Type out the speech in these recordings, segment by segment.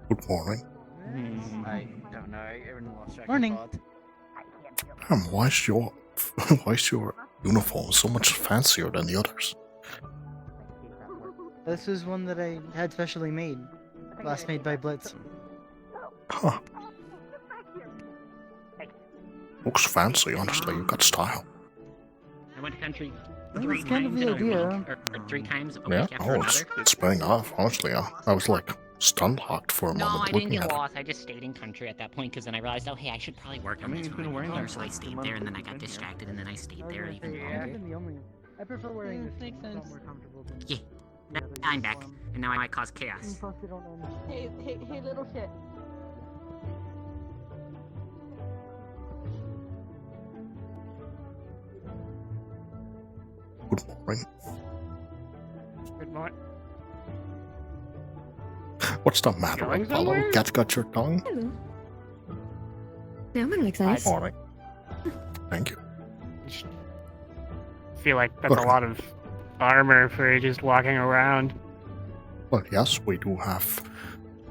Good morning. I don't know. Everyone lost track Morning. of thought. Why is your why is your uniform so much fancier than the others? This was one that I had specially made. Last made by Blitz. Huh. Looks fancy, honestly. You got style. I went to country Well, 3 that's kind of times the in a week, idea. or 3 times a Yeah. week after Oh, another. it's paying off. Honestly, I was like stun locked for a No, moment I didn't looking get at it. lost. I just stayed in country at that point because then I realized, oh hey, I should probably work on this you've been one. wearing that So I for stayed a there, month and then I that got you've been here. distracted, and then I stayed there even I longer. haven't been the only. I prefer wearing this. makes It's a lot sense. more comfortable than Yeah. the other I'm back, uniform. and now I might cause chaos. Plus, they don't own Hey, little shit. Good morning. Good morning. What's the matter, Going Apollo? somewhere? Got your tongue? Hello. Yeah, I'm gonna excited. Morning. Thank you. Feel like that's a lot of armor for just walking around. Well, yes, we do have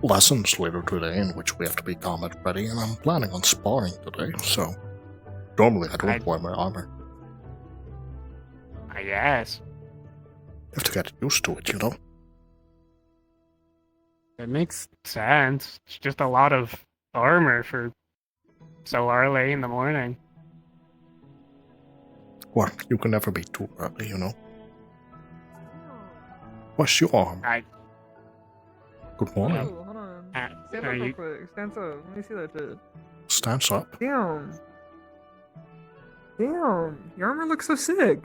lessons later today in which we have to be combat ready, and I'm planning on sparring today, so normally I don't wear my armor. I guess. You have to get used to it, you know? It makes sense. It's just a lot of armor for so early in the morning. Well, you can never be too early, you know? What's your arm? Good morning. Oh, hold on. Stand are up real you- quick. Stand up. Let me see that shit. Stands up. Damn. Damn. Your armor looks so sick.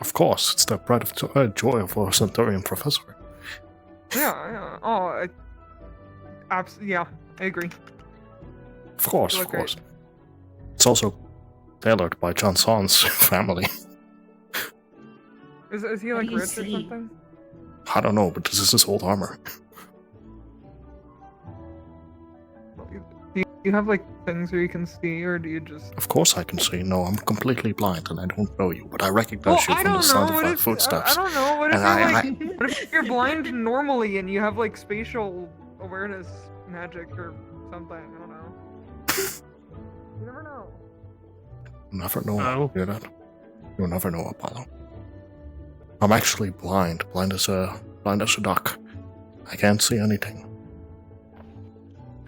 Of course, it's the pride of joy of a Centaurian professor. Yeah. Oh, yeah, I agree. Of course, You of look great. course. It's also tailored by Chanson's family. Is he What like do you rich or see? something? I don't know, but this is his old armor. Do you have like things where you can see, or do you just? Of course I can see. No, I'm completely blind and I don't know you, but I recognize you I from the don't sound know. of What our if footsteps. I don't know. What if And you're like? What if you're blind normally and you have like spatial awareness magic or something? I don't know. You never know. You'll never know. Oh. Hear that? You'll never know, Apollo. I'm actually blind. Blind as a duck. I can't see anything.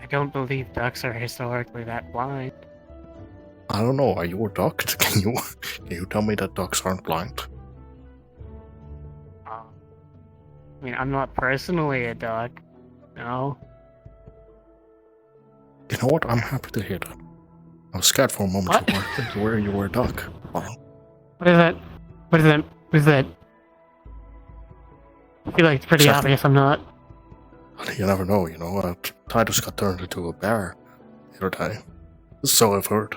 I don't believe ducks are historically that blind. I don't know. Are you a duck? Can you tell me that ducks aren't blind? I mean, I'm not personally a duck. No. You know what? I'm happy to hear that. I was scared for a moment What? where you were a duck. Apollo. What is that? What is that? What is that? I feel like it's pretty Exactly. obvious I'm not. You never know, you know. Titus got turned into a bear the other day. So I've heard.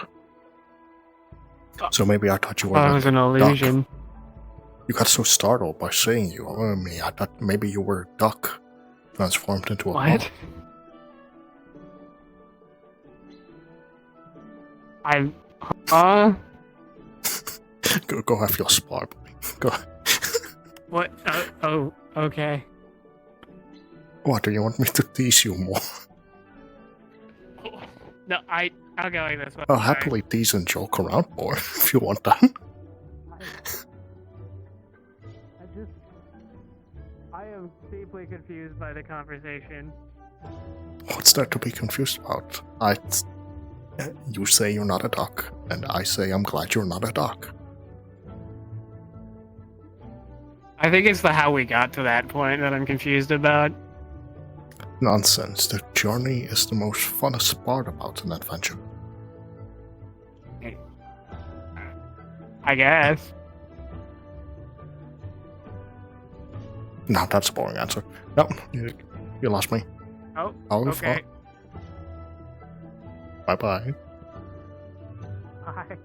So maybe I thought you were Well, it like was an a illusion. duck. You got so startled by seeing you. I thought maybe you were a duck transformed into a What? bug. I'm. Go have your spar, buddy. Go. What? Oh, okay. What, do you want me to tease you more? No, I'll go like this one. I'll happily tease and joke around more if you want that. I am deeply confused by the conversation. What's there to be confused about? You say you're not a duck, and I say I'm glad you're not a duck. I think it's the how we got to that point that I'm confused about. Nonsense. The journey is the most funnest part about an adventure. I guess. No, that's a boring answer. No, you lost me. Oh, I'll okay. Bye-bye. Bye.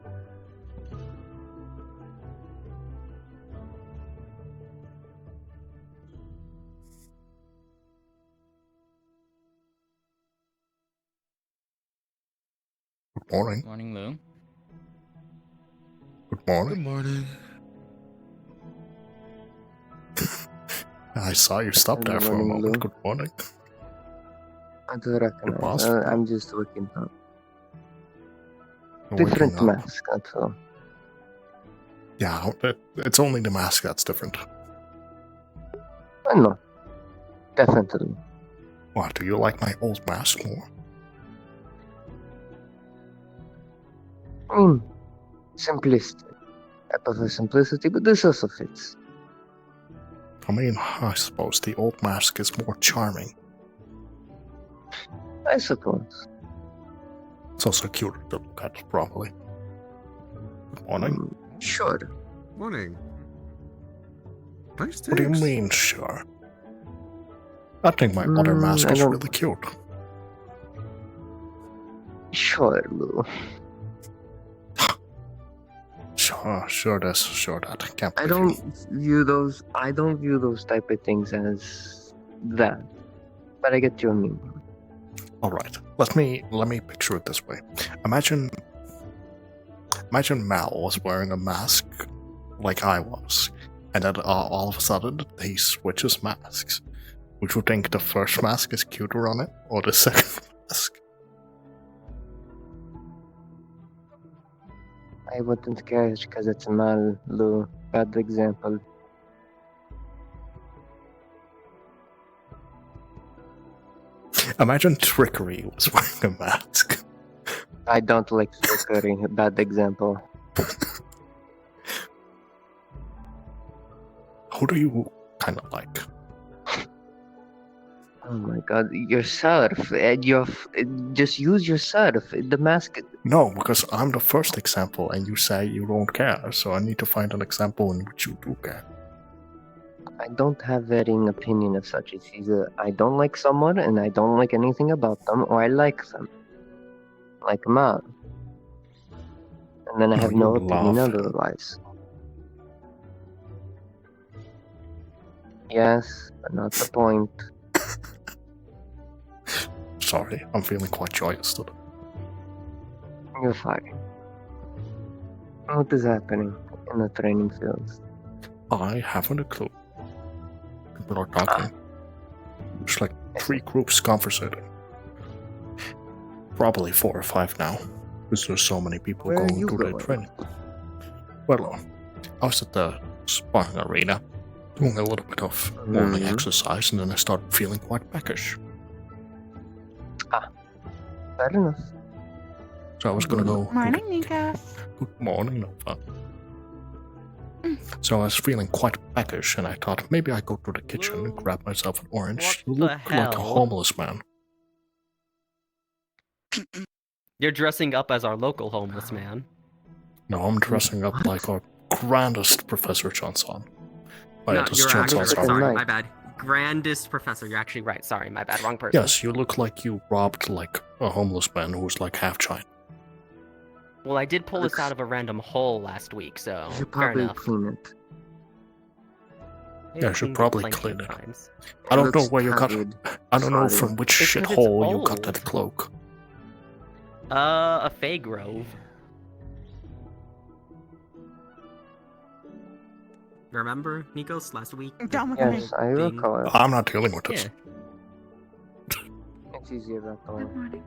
Good morning. Morning, Lugh. Good morning. Good morning. I saw you stop there for a moment. Good morning. I do recognize. possible. I'm just looking up. You're Different waking up. mask, that's all. Yeah, it's only the mask that's different. I know. Definitely. What, do you like my old mask more? I mean, simplistic. I prefer simplicity, but this also fits. I mean, I suppose the old mask is more charming. I suppose. It's also cuter to look at, probably. Good morning. Sure. Morning. Nice What do you tips. mean, sure? I think my other mask I is don't- really cute. Sure, Lou. Sure this, sure that. Can't I believe you. don't view those type of things as that. But I get your meaning. Alright, let me picture it this way. Imagine Mal was wearing a mask like I was, and then all of a sudden he switches masks. Would you think the first mask is cuter on it, or the second mask? I wouldn't care because it's a Mal, Lou. Bad example. Imagine Trickery was wearing a mask. I don't like trickery. Bad example. Who do you kind of like? Oh my god, yourself. Just use yourself. The mask. No, because I'm the first example, and you say you don't care, so I need to find an example in which you do care. I don't have varying opinion of such. It's either I don't like someone and I don't like anything about them, or I like them. Like Mal. And then I No, have no you opinion love him. otherwise. Yes, but not the point. Sorry, I'm feeling quite joyous today. You're fine. What is happening in the training fields? I haven't a clue. People are talking. There's like 3 groups conversating. Probably 4 or 5 now, because there's so many people Where are going you to the going? training. Well, I was at the sparring arena, doing a little bit of morning Mhm. exercise, and then I started feeling quite peckish. Fair enough. So I was gonna go. Morning, Nika. Good morning, Nova. So I was feeling quite peckish, and I thought maybe I go to the kitchen and grab myself an orange. What You the look like a hell? homeless man. You're dressing up as our local homeless man. No, I'm dressing up like our grandest Professor Johnson. No, you're actually Johnson. sorry, Right. my bad. Grandest professor. You're actually right. Sorry, my bad. Wrong person. Yes, you look like you robbed like a homeless man who's like half China. Well, I did pull this out of a random hole last week, so You should fair probably enough. clean it. Yeah, I should Cleaned probably plenty clean of it. times. I don't know looks where you got. tattered. I don't know Sorry. from which It's 'cause it's shithole you got that old. cloak. A Fey Grove. Remember, Nikos, last week? Don't look at me. Yes, I Being- recall. I'm not dealing with this. Yeah. It's easier that way. Good morning.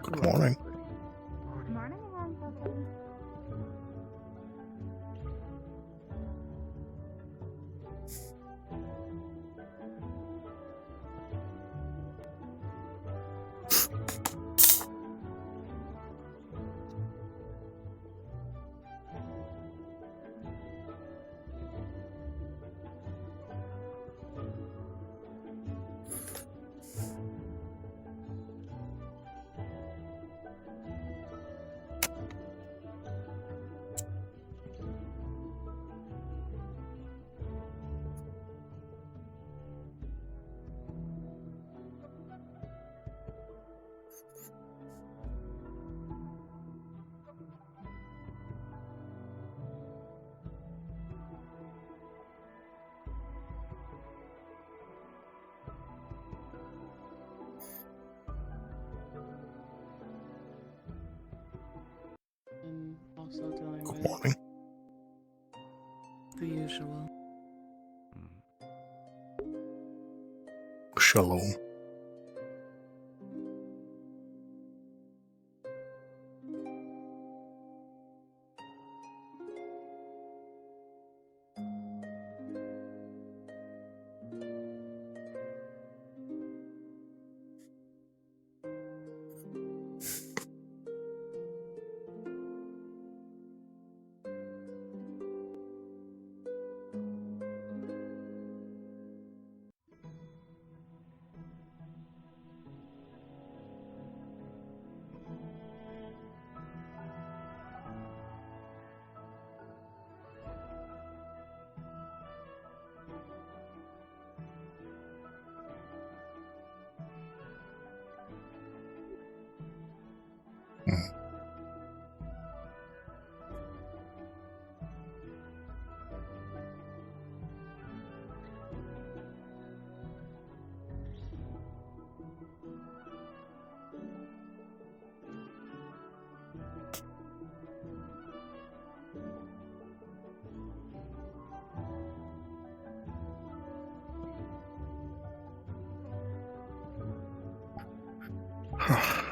Good morning. Good morning, everyone. Also dealing Good with morning. the usual. Shalom. Mhm.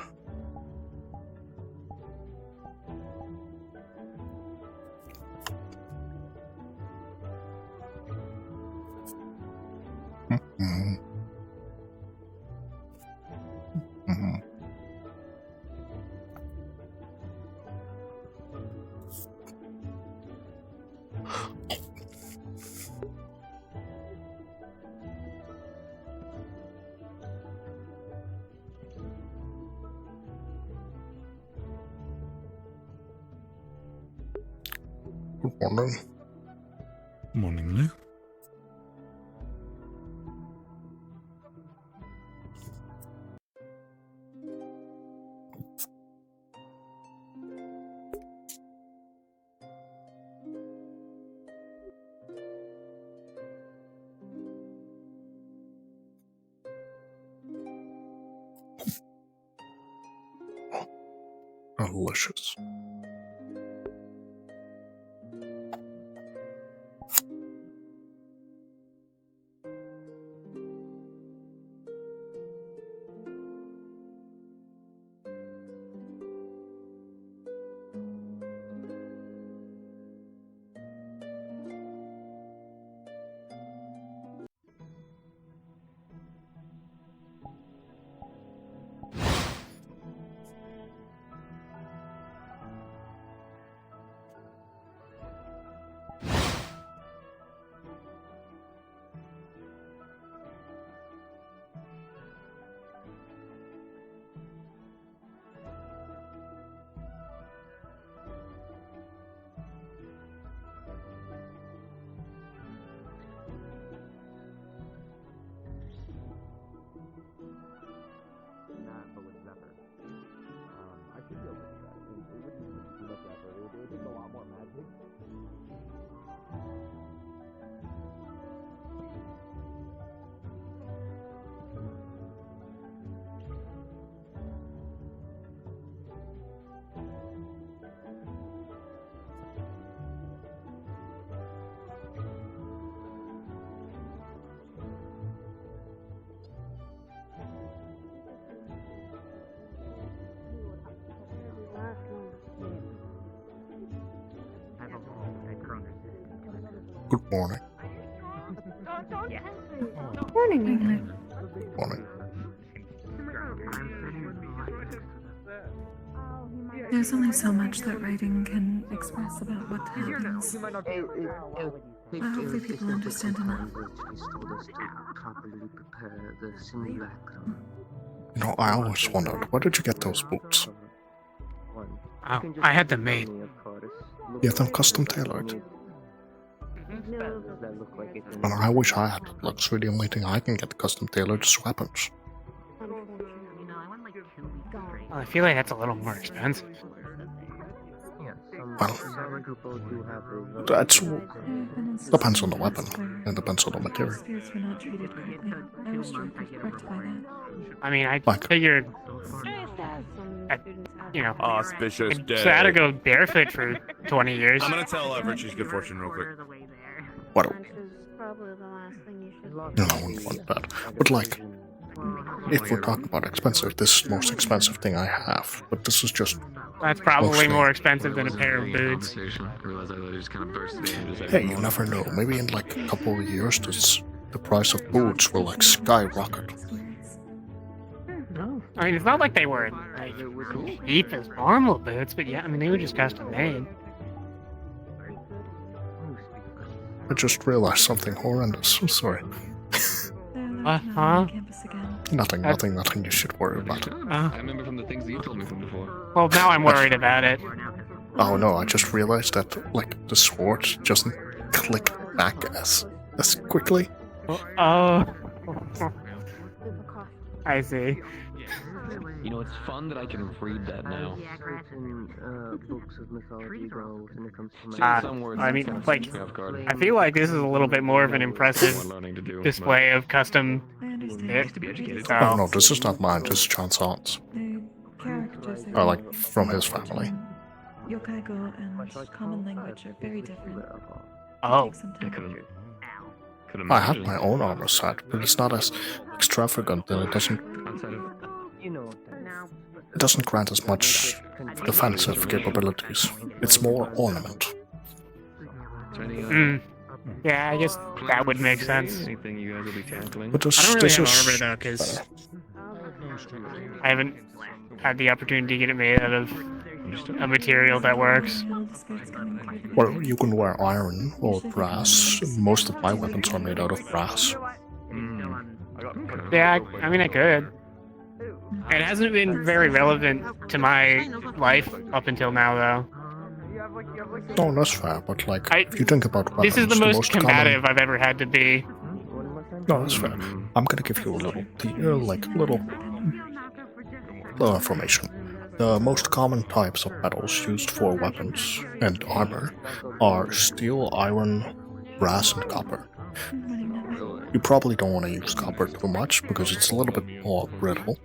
Mhm. Good morning. Morning, Lugh. Delicious. Good morning. Morning. Morning. There's only so much that writing can express about what happens. Hopefully people understand enough. You know, I always wondered, where did you get those boots? Oh, I had them made. You have them custom tailored. And I wish I had the luxury. The only thing I can get custom tailored is weapons. Well, I feel like that's a little more expensive. Well, that's depends on the weapon. It depends on the material. Spirits were not treated correctly. I was sure to rectify that. I mean, I Like- figured, you know, Auspicious so I had to day. go barefoot for 20 years. I'm gonna tell Richie's good fortune real quick. What? No, I wouldn't want that. But like, if we're talking about expensive, this is the most expensive thing I have. But this is just, That's probably Mostly. more expensive than a pair of boots. hey, you never know. Maybe in like a couple of years, the price of boots will like skyrocket. I mean, it's not like they were like cheap as normal boots, but yeah, I mean, they were just custom made. I just realized something horrendous. I'm sorry. Huh? Nothing you should worry about. I remember from the things that you told me from before. Well, now I'm worried about it. Oh no, I just realized that like the sword doesn't click back as quickly. Oh. I see. You know, it's fun that I can read that now. I mean, like, I feel like this is a little bit more of an impressive display of custom. Oh no, this is not mine. This is John's aunt's. Or like from his family. Yokai-go and common language are very different. Oh. I had my own armor set, but it's not as extravagant and it doesn't It doesn't grant as much defensive capabilities. It's more ornament. Yeah, I guess that would make sense. Anything you guys will be tackling? But this, I don't really this have is armor though, because I haven't had the opportunity to get it made out of a material that works. well, you can wear iron or brass. Most of my weapons are made out of brass. Yeah, I mean I could. It hasn't been very relevant to my life up until now, though. No, that's fair, but like, if you think about weapons, This is the most combative common... I've ever had to be. No, that's fair. I'm gonna give you a little, little information. The most common types of metals used for weapons and armor are steel, iron, brass, and copper. You probably don't want to use copper too much because it's a little bit more brittle.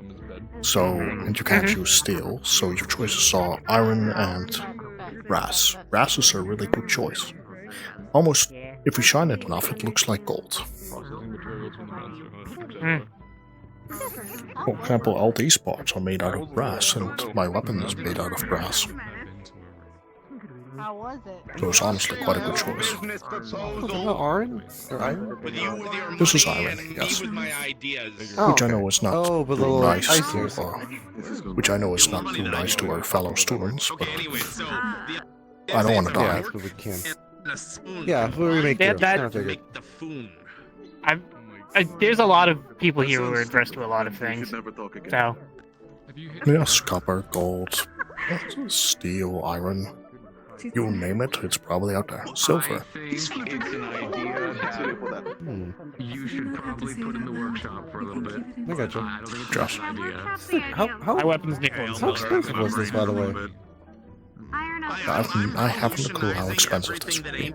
So, and you can't use steel, so your choices are iron and brass. Brass is a really good choice. Almost, if you shine it enough, it looks like gold. For example, all these parts are made out of brass, and my weapon is made out of brass. How was it? So it's honestly quite a good choice. Iron? Or iron? This is iron, yes. Oh, Which I know is not but too nice icers. to, which I know is not too nice to our fellow students, but I don't want to die. Yeah, but we can't. Yeah, who do we make Yeah, do? that- Kinda figured. There's a lot of people here who are addressed to a lot of things. So, Yes, copper, gold, steel, iron. You name it, it's probably out there. Silver. It's an idea that you should probably put in the workshop for a little bit. I gotcha. I don't think it's Josh. a bad idea. How my weapon's nickel and how silver. expensive was this, by the way? I haven't a clue how expensive this would be.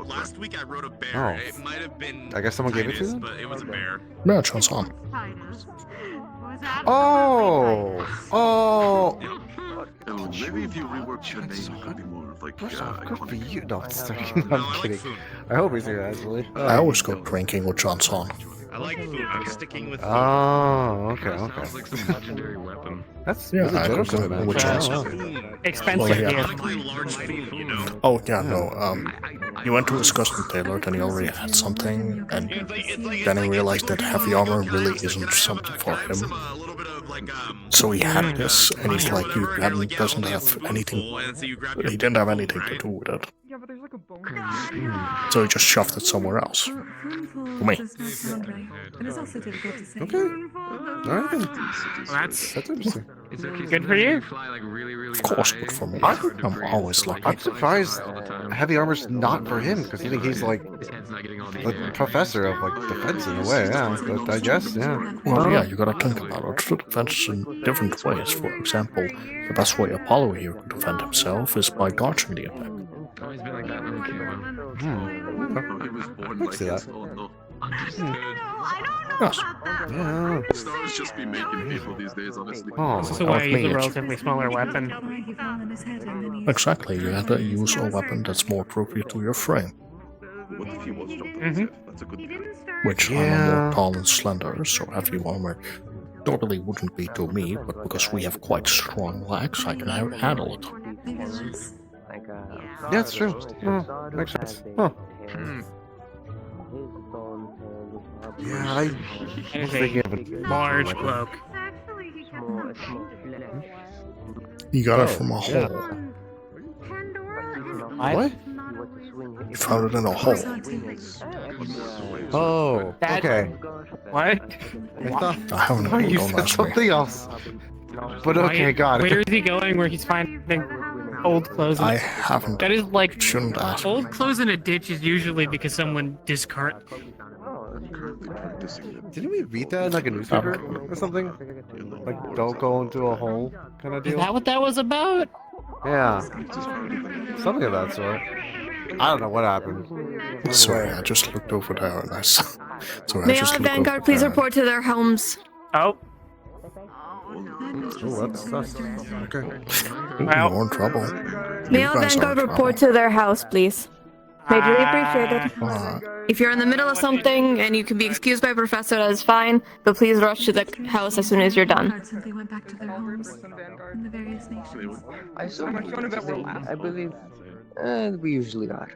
Last week I wrote a bear. Oh. It might have been I guess someone gave it to them? but it was a bear. Yeah, chance on. Oh! Oh! Maybe if you rework the name, it could be more like. First off, good for you. No, I'm kidding. I hope he's here, actually. I always go drinking with John's on. I like food. I'm sticking with food. Oh, okay, Sounds okay. like some legendary weapon. That's Yeah, really I generous go of him, with man. John's. Wow. Expensive Well, yeah. gift. Technically large food, you know. Oh yeah, no. You went to his custom tailor, then he already had something, and then he realized that heavy armor really isn't something for him. So he had this, and he's like, doesn't have anything. He didn't have anything to do with it, Yeah, but there's like a bone. so he just shoved it somewhere else. Me. Okay. Alright then. That's That's interesting. It's okay. Good for you. Fly like really, really Of course, high. but for me, I'm I'm always lucky. I'm surprised heavy armor's not for him, because you think he's like His head's not getting all the a professor of like defense in a way, yeah. But I guess, yeah. Well, yeah, you gotta think about it. Defense in different ways. For example, the best way Apollo here could defend himself is by dodging the attack. Always been like that when he came on. He was born I can see that. Yes. Yeah. Stars just be making people these days, honestly. Oh, this is why I use a mage. relatively smaller weapon. Exactly, you have to use a weapon that's more appropriate to your frame. What if he was jumping Mhm. his head? That's a good Which I'm Yeah. more tall and slender, so heavy armor normally wouldn't be to me, but because we have quite strong legs, I can handle it. Yeah, that's true. Oh, makes sense. Huh. Yeah, I That is thinking a of a large weapon. cloak. You got it from a hole. What? You found it in a hole. Oh, That- okay. What? I thought I haven't oh, you don't said ask me. something else. But okay, got Where it. is he going where he's finding old clothes? I haven't. That is like Shouldn't ask. old clothes in a ditch is usually because someone discard. Didn't we read that in like a newspaper or something? Like, don't go into a hole kind of Is deal? that what that was about? Yeah. Something of that sort. I don't know what happened. Sorry, I just looked over there and I saw. Sorry, I May just all looked Vanguard over please there. report to their homes? Oh, Oh, that's okay. Ooh, Well- you're in trouble. May You all guys are Vanguard in report trouble. to their house, please. Majorly appreciated. Uh, If you're in the middle of something and you can be excused by Professor, that is fine, but please rush to the house as soon as you're done. Simply went back to their homes in the various nations. I How much fun about we're last? I believe we usually are.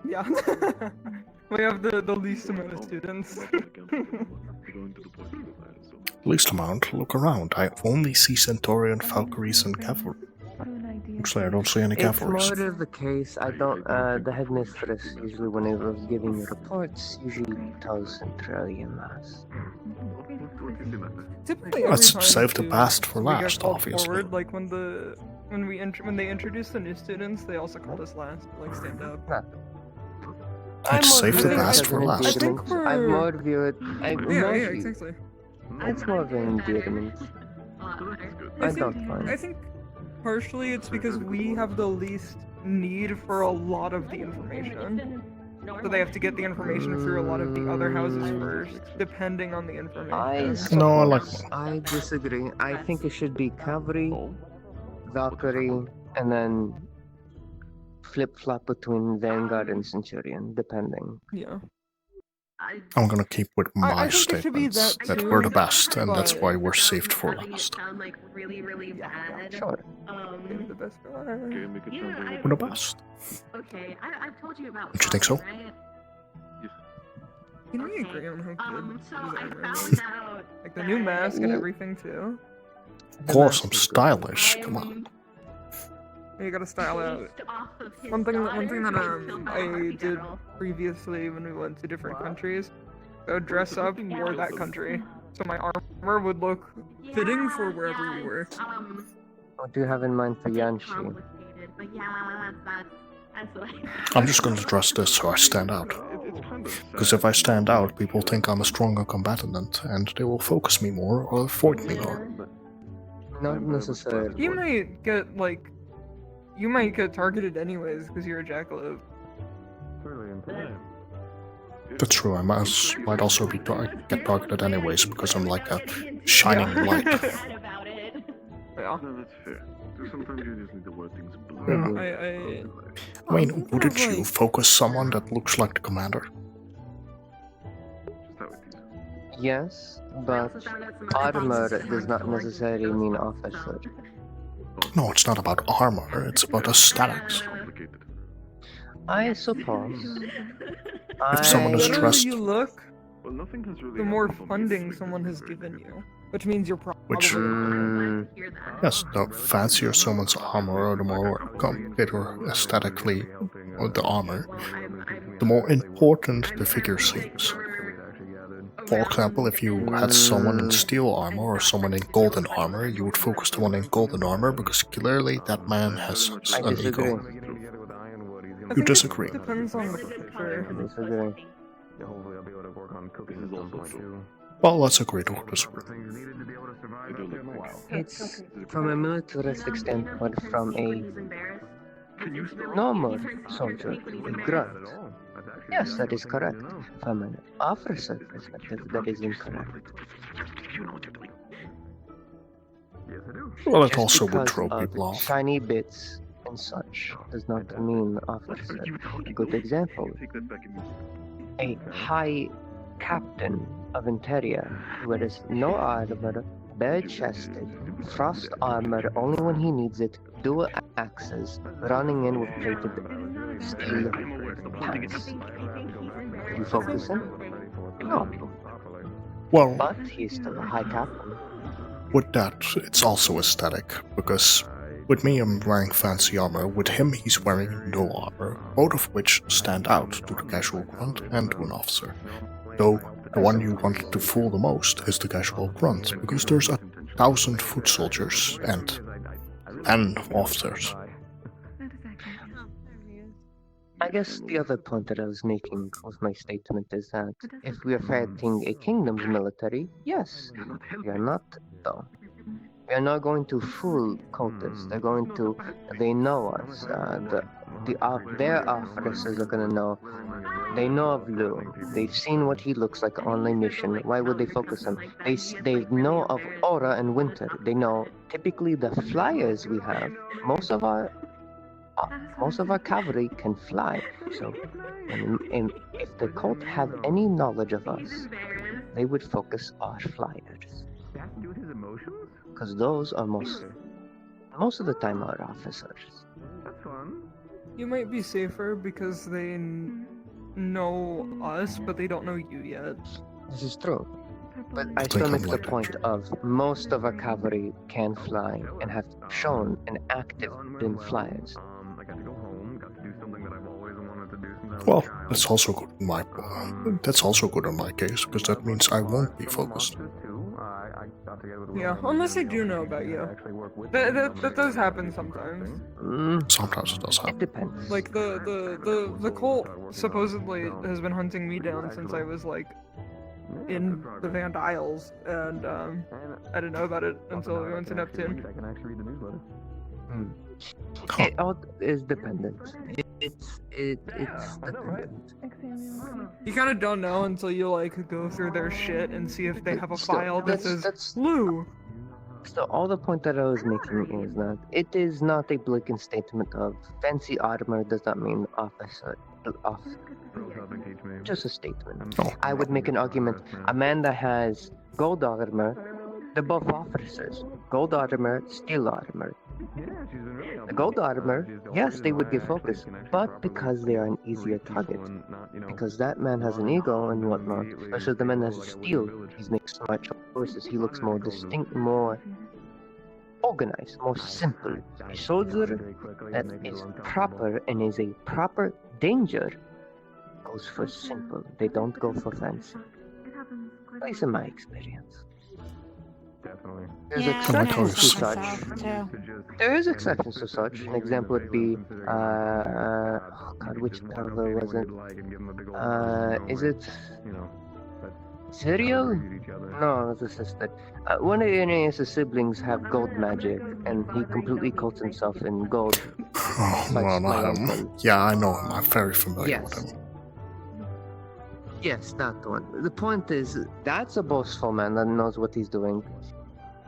Yeah. We have the least amount of students. least amount, look around. I only see Centaurian, Valkyries, and cavalry. Actually, I don't see any cavalries. It's more of the case. I don't. The headmistress usually, when it was giving reports, usually tells Centralian mass. Typically, Let's every time save the too, best for we get last, called obviously. Forward, like when they introduce the new students, they also called us last to like stand up. I'd save the best for I last. think we're... I more view it. Yeah, exactly. It's more of an endearment. I don't find. I think partially it's because we have the least need for a lot of the information. So they have to get the information through a lot of the other houses first, depending on the information. I disagree. I think it should be cavalry, Valkyrie, and then flip-flop between Vanguard and Centurion, depending. Yeah. I'm gonna keep with my think it should be statements that that too, we're the best, and that's but- why we're saved for last. Sure. The best guy. We're the best. Okay, I've told you about. Don't you think so? Right? Can we agree on how good So these I armor found is? out. Like the new mask and everything too. Of course, I'm stylish. Come on. You gotta style out. One thing that I did previously when we went to different countries, I would dress up for that country, so my armor would look fitting for wherever we were. What do you have in mind for Yanshi? But yeah, that's what I'm just going to dress this so I stand out. Because if I stand out, people think I'm a stronger combatant, and they will focus me more or avoid me more. Not necessarily. You might get targeted anyways because you're a jackalope. That's true, I might also be get targeted anyways, because I'm like a shining light. Yeah. No, that's fair. Sometimes you just need to word things blue. Yeah. I mean, wouldn't you focus someone that looks like the commander? Yes, but armor does not necessarily mean officer. No, it's not about armor, it's about aesthetics. I suppose. If someone is The better dressed... you look, the more funding someone has given you, which means you're probably. Yes, the fancier someone's armor, or the more complicated aesthetically the armor, the more important the figure seems. For example, if you had someone in steel armor or someone in golden armor, you would focus the one in golden armor because clearly that man has an ego. You disagree. Depends on the picture. Disagree. Well, let's agree to disagree. It's from a militaristic standpoint, from a normal soldier, a grunt. Yes, that is correct. From an officer perspective, that is incorrect. Well, it Just also would because throw of people off. shiny bits and such does not mean officer. A good example. A high captain of Interia who has no armor, bare-chested, frost armor only when he needs it, dual axes, running in with plated steel pants. You focus him? No. Well, But he's still a high captain. with that, it's also aesthetic, because with me I'm wearing fancy armor, with him he's wearing no armor, both of which stand out to the casual grunt and to an officer. Though the one you want to fool the most is the casual grunt, because there's 1,000 foot soldiers and 10 officers. I guess the other point that I was making with my statement is that if we are fighting a kingdom's military, yes, we are not, though. We are not going to fool cultists. They know us. Their officers are gonna know. They know of Lugh. They've seen what he looks like on a mission. Why would they focus on? They know of Aura and Winter. They know typically the flyers we have. Most of our most of our cavalry can fly. So, and if the cult have any knowledge of us, they would focus our flyers. Because those are most of the time our officers. That's fun. You might be safer because they know us, but they don't know you yet. This is true. But I still make the point of most of our cavalry can fly and have shown an active in flyers. Well, that's also good in my case because that means I won't be focused. Yeah, unless I do know about you. That does happen sometimes. Sometimes it does happen. It depends. Like the cult supposedly has been hunting me down since I was like in the Van Isles, and I didn't know about it until we went to Neptune. It all is dependent. It's dependent. You kind of don't know until you like go through their shit and see if they have a file that says Lugh. So all the point that I was making is that it is not a blatant statement of fancy armor does not mean officer. Just a statement. I would make an argument. A man that has gold armor, they're both officers. Gold armor, steel armor. The gold armor, yes, they would get focused, but because they are an easier target. Because that man has an ego and whatnot, especially the man that has steel, he makes smart choices, he looks more distinct, more organized, more simple. A soldier that is proper and is a proper danger goes for simple. They don't go for fancy. At least in my experience. Definitely. There's exceptions to such. There is exceptions to such. An example would be, oh god, which parallel was it? Is it Serial? No, it's a sister. One of Irenaeus' siblings have gold magic, and he completely coats himself in gold. Oh, well, yeah, I know him. I'm very familiar with him. Yes, that one. The point is, that's a boastful man that knows what he's doing,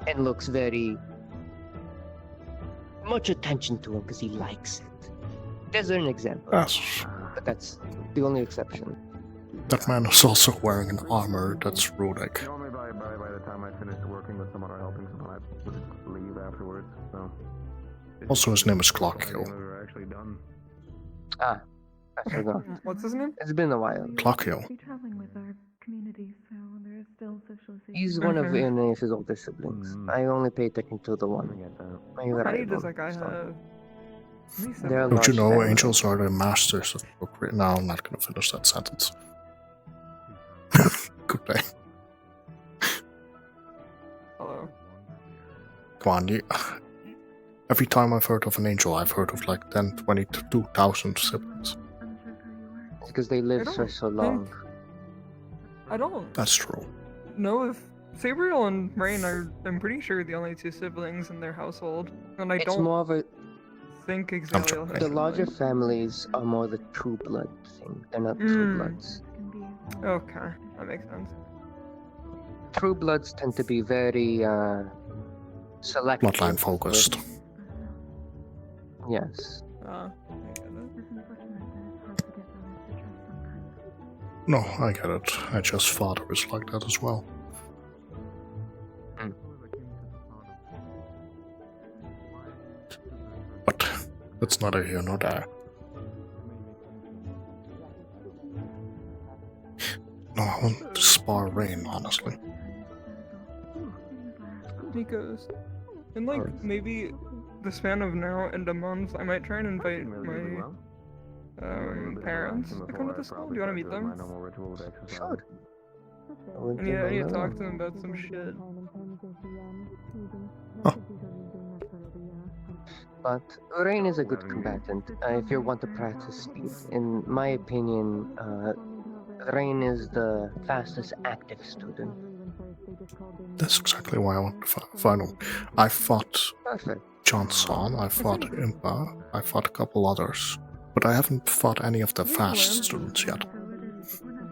and looks very much attention to him because he likes it. There's an example. Yes. But that's the only exception. That man is also wearing an armor that's runic. By the time I finished working with someone or helping someone, I would leave afterwards. So. Also, his name is Claudio. Ah, I forgot. What's his name? It's been a while. Claudio. He's one of Irenaeus' older siblings. I only pay attention to the one. How many does that guy have? Don't you know angels are the masters of procreation? No, I'm not going to finish that sentence. Good day. Hello. Come on, every time I've heard of an angel, I've heard of like 10, 20, 2,000 siblings. Because they live for so long. I don't. That's true. know if Sabriel and Rain are, I'm pretty sure, the only two siblings in their household. And I don't more of a think Exaliel has the larger families are more the true blood thing. They're not true bloods. Okay, that makes sense. True bloods tend to be very selective. Bloodline focused. Yes. No, I get it. I just thought it was like that as well. But it's neither here nor there. No, I want to spar Rain, honestly. Because in like maybe the span of now and a month, I might try and invite my parents to come to the school. Do you want to meet them? Sure. I need to talk to them about some shit. But Rain is a good combatant if you want to practice speed. In my opinion, Rain is the fastest active student. That's exactly why I want to fight him. I fought Johnson, I fought Impa, I fought a couple others, but I haven't fought any of the fast students yet.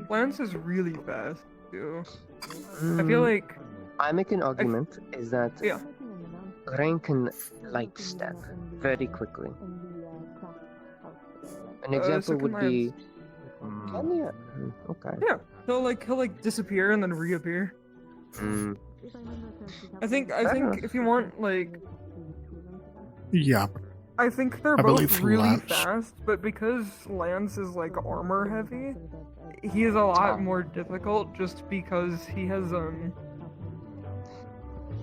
Lance is really fast, too. I feel like... I make an argument is that Rain can light step very quickly. An example second would be. lands. Yeah. Okay. Yeah, he'll like disappear and then reappear. Hmm. I think enough. if you want like, Yeah, I think they're I both believe really Lance- fast, but because Lance is like armor heavy, he is a lot more difficult just because he has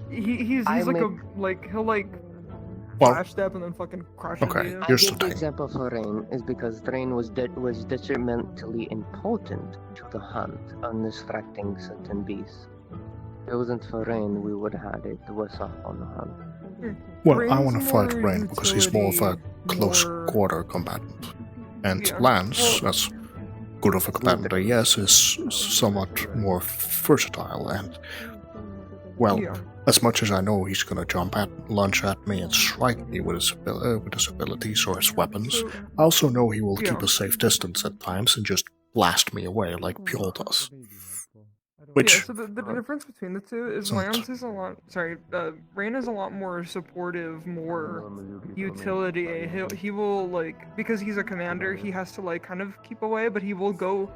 he's he'll Well, flash step and then fucking crash okay, into you. here's I the give the thing. example for Rain is because Rain was detrimentally important to the hunt on distracting certain beasts. If it wasn't for Rain, we would have had it worse off on the hunt. Well, I Rain's want to fight more Rain because he's more of a utility, close more- quarter combatant. And Yeah, Lance, well- as good of a combatant yes, is somewhat more versatile and, well, Yeah. as much as I know he's gonna lunge at me and strike me with his abilities or his weapons, I also know he will keep Yeah. a safe distance at times and just blast me away like Pure does. Which, Yeah, so the difference between the two is Isn't- Lance is a lot. Sorry, Rain is a lot more supportive, more utility. He will like because he's a commander. He has to like kind of keep away, but he will go.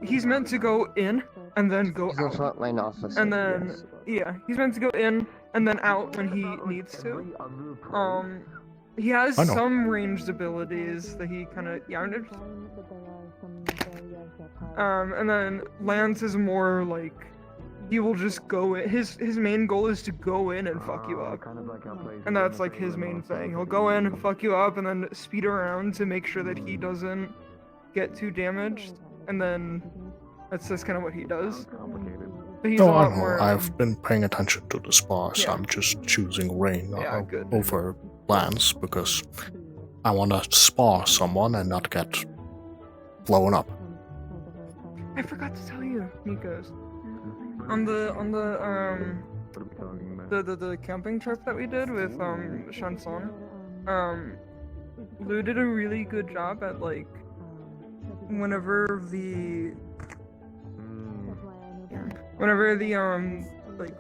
He's meant to go in and then go He's a out. frontline officer. And then yes. yeah, he's meant to go in and then out when he needs to. He has I know. some ranged abilities that he kind of and then Lance is more like he will just go in. His main goal is to go in and fuck you up, and that's like his main thing. He'll go in, fuck you up, and then speed around to make sure that he doesn't get too damaged, and then that's just kind of what he does. But he's a no, I lot know. more. I've been paying attention to the spars. Yeah. I'm just choosing Rain Yeah, good. over Lance because I want to spar someone and not get blown up. I forgot to tell you, Nikos. On the camping trip that we did with Chanson, Lugh did a really good job at like whenever the like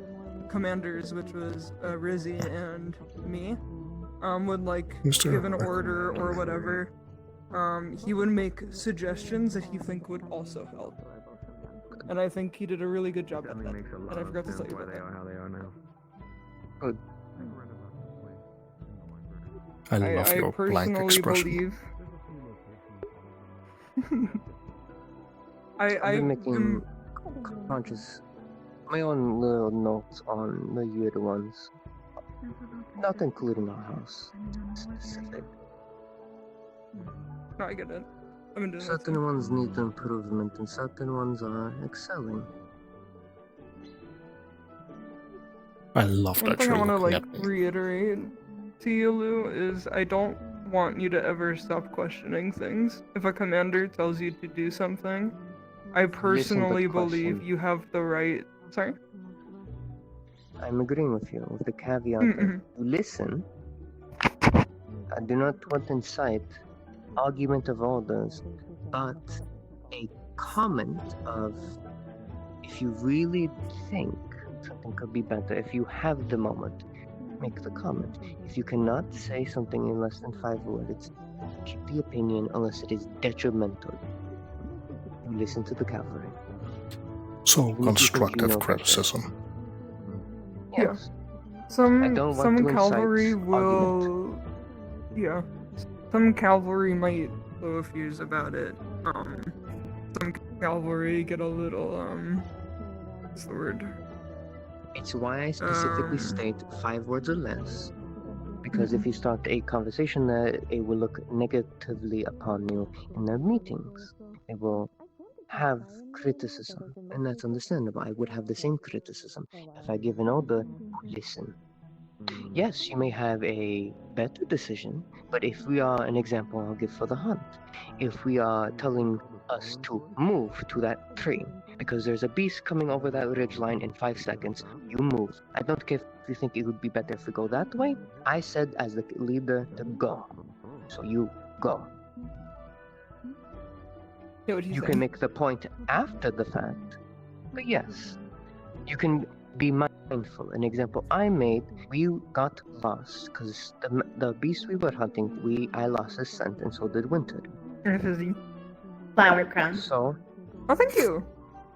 commanders, which was Rizzy and me, would like Mr. give an order or whatever, he would make suggestions that he think would also help. And I think he did a really good job at that. And I forgot to tell you about that. Good. I love I your blank personally expression. believe. I've I been making conscious my own little notes on the weird ones, not including our house. Specific. No, I get it. I've been doing that Certain too. ones need improvement, and certain ones are excelling. I love One that thing I you're want to looking like at me. reiterate to you, Lugh, is I don't want you to ever stop questioning things. If a commander tells you to do something, I personally believe question. you have the right. Sorry. I'm agreeing with you, with the caveat Mhm. that you listen. I do not want to incite argument of orders, but a comment of if you really think something could be better, if you have the moment, make the comment. If you cannot say something in less than 5 words, keep the opinion unless it is detrimental. You listen to the cavalry. So Even if you think you constructive know better. criticism. Yes. I Some don't want to incite cavalry will. argument. Yeah. Some cavalry might blow a fuse about it. Some cavalry get a little what's the word? It's why I specifically state 5 words or less. Because if you start a conversation there, it will look negatively upon you in their meetings. It will have criticism, and that's understandable. I would have the same criticism if I give an order, listen. Yes, you may have a better decision, but if we are, an example I'll give for the hunt, if we are telling us to move to that tree, because there's a beast coming over that ridge line in 5 seconds, you move. I don't care if you think it would be better if we go that way. I said as the leader to go. So you go. Yeah, what he's You saying. can make the point after the fact, but yes, you can be mindful. An example I made, we got lost because the beast we were hunting, I lost his scent, and so did Winter. Flower crown. So, Oh, thank you.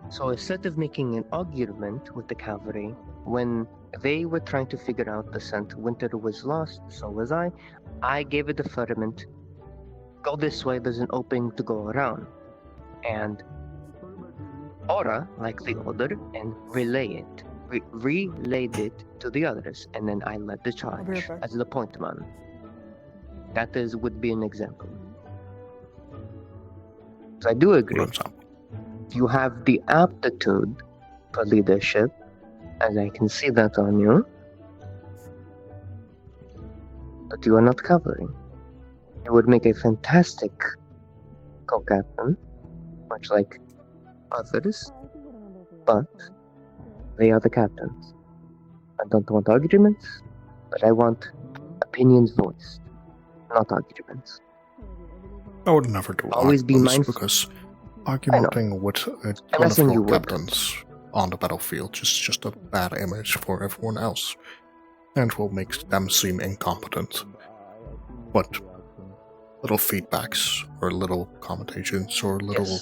so instead of making an argument with the cavalry, when they were trying to figure out the scent, winter was lost, so was I. I gave a deferment. Go this way, there's an opening to go around. And Aura, like the order, and relayed it to the others, and then I led the charge as the point man. That would be an example. So I do agree. You have the aptitude for leadership, as I can see that on you, but you are not covering. You would make a fantastic co-captain, much like others, but they are the captains. I don't want arguments, but I want opinions voiced, not arguments. I would never do Always be arguments mindful. because arguing with one of you your would. captains on the battlefield is just a bad image for everyone else, and will make them seem incompetent. But little feedbacks or little commentations or little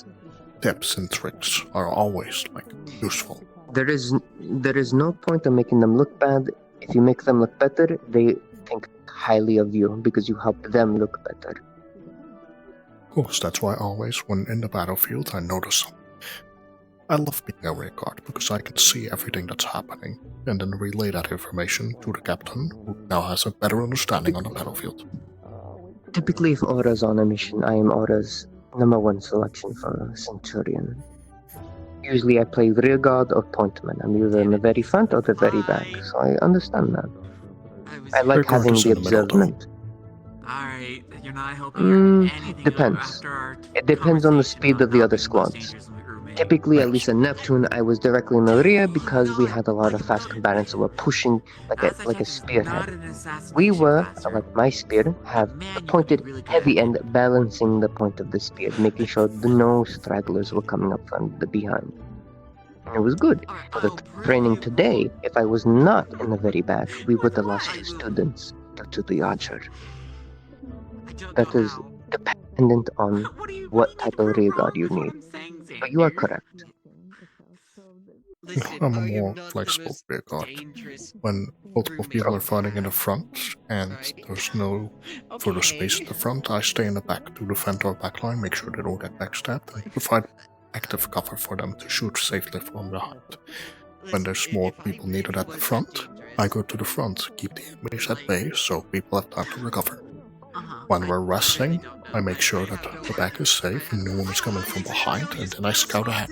tips and tricks are always useful. There is no point in making them look bad. If you make them look better, they think highly of you because you help them look better. Of course, that's why always when in the battlefield I notice something. I love being a rear guard because I can see everything that's happening and then relay that information to the captain, who now has a better understanding on the battlefield. Typically, if Aura's on a mission, I am Aura's #1 selection for Centurion. Usually I play rear guard or pointman. I'm either in the very front or the very back, so I understand that. I like having the observant. Alright, you're not helping anything. Depends. It depends on the speed of the other squads. Typically, at least in Neptune, I was directly in the rear because we had a lot of fast combatants who were pushing like a spearhead. We were, like my spear, have a pointed heavy end balancing the point of the spear, making sure no stragglers were coming up from the behind. And it was good. For the training today, if I was not in the very back, we would have lost 2 students to the archer. That is dependent on what type of rear guard you need. But you are correct. I'm a more flexible rear guard. When multiple people are fighting in the front and there's no further space at the front, I stay in the back to defend our backline, make sure they don't get backstabbed, and provide active cover for them to shoot safely from behind. When there's more people needed at the front, I go to the front, keep the enemies at bay so people have time to recover. When we're resting, I make sure that the back is safe and no one is coming from behind, and then I scout ahead.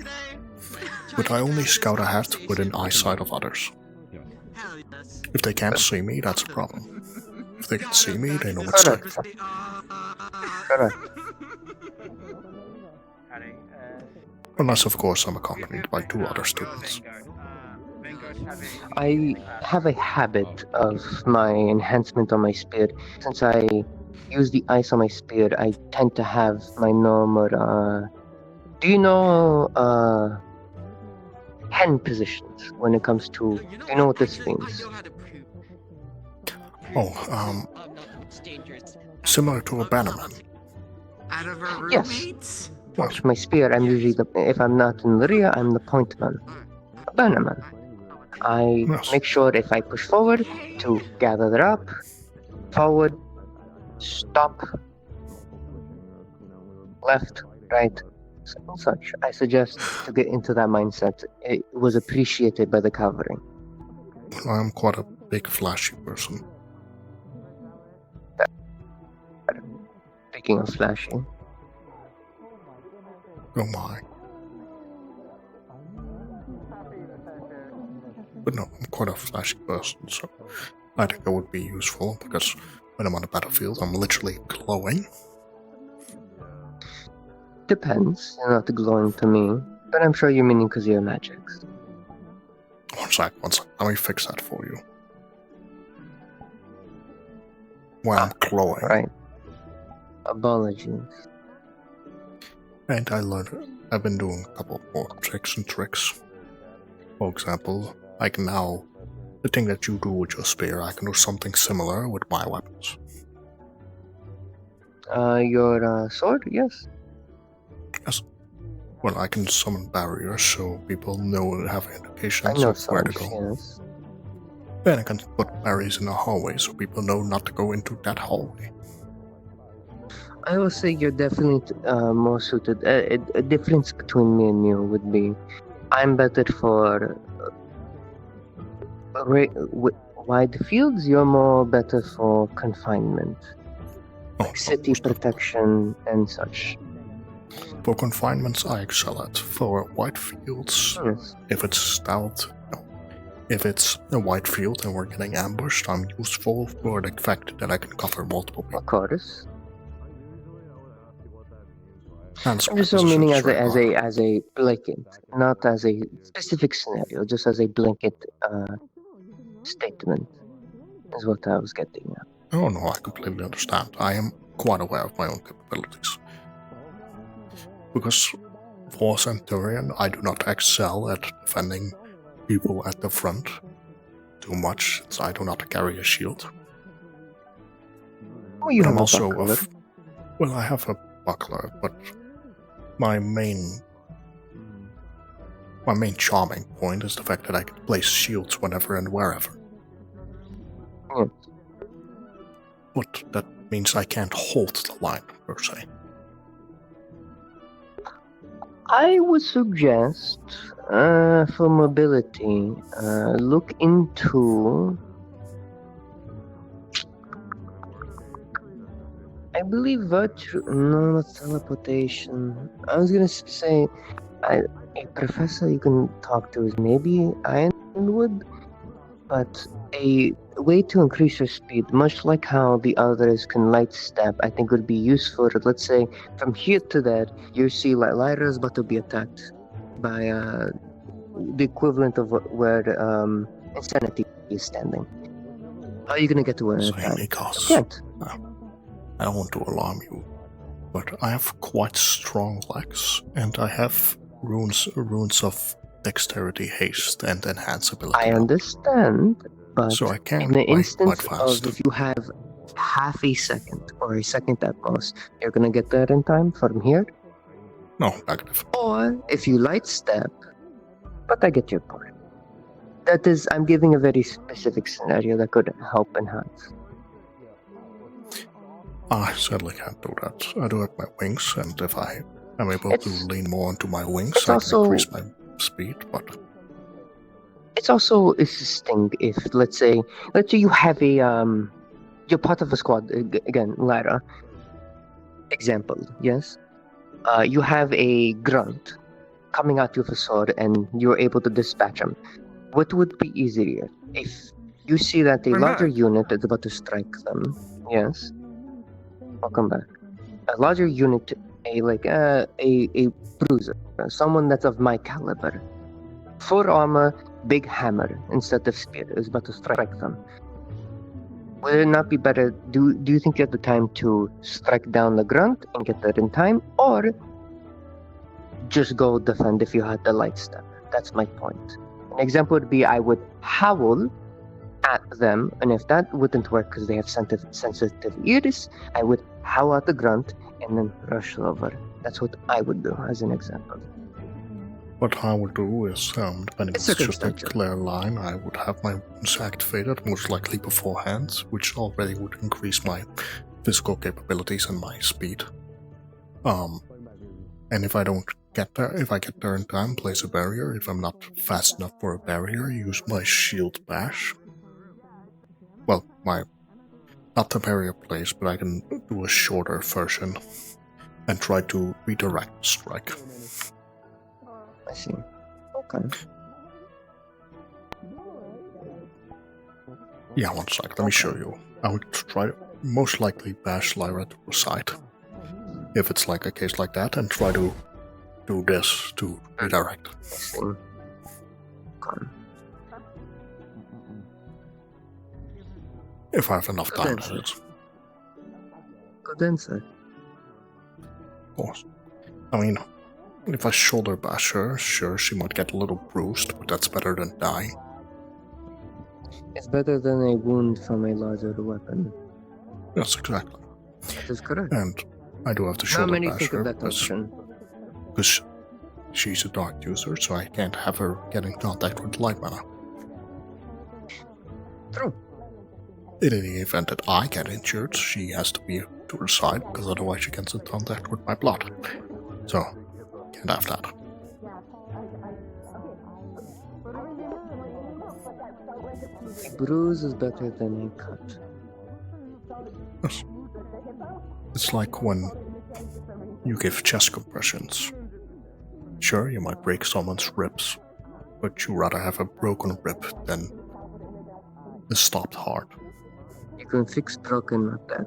But I only scout ahead within eyesight of others. If they can't see me, that's a problem. If they can see me, they know it's safe. Correct. Unless, of course, I'm accompanied by 2 other students. I have a habit of my enhancement on my spear. Since I use the ice on my spear, I tend to have my normal, do you know, hand positions when it comes to, do you know what this means? Oh, similar to a bannerman. Out of our Yes. roommates? Watch my spear, I'm usually if I'm not in the rear, I'm the pointman. A bannerman. I make sure if I push forward to gather it up, forward, stop, left, right, such. I suggest to get into that mindset. It was appreciated by the cavalry. I'm quite a big, flashy person. Speaking of flashy. Oh my. But no, I'm quite a flashy person, so I think it would be useful because when I'm on the battlefield, I'm literally glowing. Depends. You're not glowing to me, but I'm sure you're meaning because you're magics. One sec. Let me fix that for you. When I'm glowing. Right. Apologies. And I've been doing a couple more tricks and tricks. For example, I can now, the thing that you do with your spear, I can do something similar with my weapons. Your sword, yes. Yes. Well, I can summon barriers so people know have I indications know of where to such, go. yes. Then I can put barriers in the hallway so people know not to go into that hallway. I will say you're definitely more suited. A difference between me and you would be, I'm better for wide fields. You're more better for confinement, like city protection and such. For confinements, I excel at. For white fields, Yes. if it's stealth, no. If it's a white field and we're getting ambushed, I'm useful for the fact that I can cover multiple people. Of course. And I'm just meaning as a blanket, not as a specific scenario, just as a blanket statement, is what I was getting at. Oh no, I completely understand. I am quite aware of my own capabilities. Because for Centurion, I do not excel at defending people at the front too much, since I do not carry a shield. Oh, you But have I'm a also buckler. well, I have a buckler, but my main charming point is the fact that I can place shields whenever and wherever. Yes. But that means I can't hold the line, per se. I would suggest, for mobility, look into. I believe no, not teleportation. I was gonna say, a professor you can talk to is maybe Ironwood, but a way to increase your speed, much like how the others can light step, I think would be useful. Let's say from here to there, you see like Lyra is about to be attacked by the equivalent of where Insanity is standing. How are you gonna get to her in time? You can't. I don't want to alarm you, but I have quite strong legs, and I have runes of dexterity, haste, and enhanceability. I understand, but so I can in the quite instance fast. of if you have half a second or a second at most, you're gonna get there in time from here. No, negative. Or if you light step, but I get your point. That is, I'm giving a very specific scenario that could help enhance. I sadly can't do that. I do have my wings, and if I am able to lean more into my wings, I can increase my speed, but... It's also assisting if, let's say you have a, you're part of a squad, again, Lyra. Example, yes? You have a grunt coming at you with a sword, and you're able to dispatch him. What would be easier? If you see that a larger unit is about to strike them, yes? Welcome back. A larger unit, a bruiser, someone that's of my caliber. 4 armor, big hammer instead of spear is about to strike them. Would it not be better? Do you think you have the time to strike down the grunt and get there in time, or just go defend if you had the light step? That's my point. An example would be I would howl at them, and if that wouldn't work because they have sensitive ears, I would howl at the grunt and then rush over. That's what I would do as an example. What I would do is, depending if it's just a clear line, I would have my wounds activated, most likely beforehand, which already would increase my physical capabilities and my speed. And if I don't get there, if I get there in time, place a barrier. If I'm not fast enough for a barrier, use my shield bash. Well, not the barrier place, but I can do a shorter version and try to redirect the strike. I see. Okay. Yeah, one sec, let me show you. I would try to most likely bash Lyra to the side. If it's like a case like that, and try to do this to redirect. I see. Okay. If I have enough time, that is. Good answer. Of course. I mean, if I shoulder bash her, sure, she might get a little bruised, but that's better than die. It's better than a wound from a larger weapon. Yes, exactly. That is correct. And I do have to Not shoulder many bash think her of that option. because she's a dark user, so I can't have her get in contact with light mana. True. In the event that I get injured, she has to be to her side, because otherwise she gets in contact with my blood. So, can't have that. A bruise is better than a cut. Yes. It's like when you give chest compressions. Sure, you might break someone's ribs, but you rather have a broken rib than a stopped heart. You can fix broken, not dead.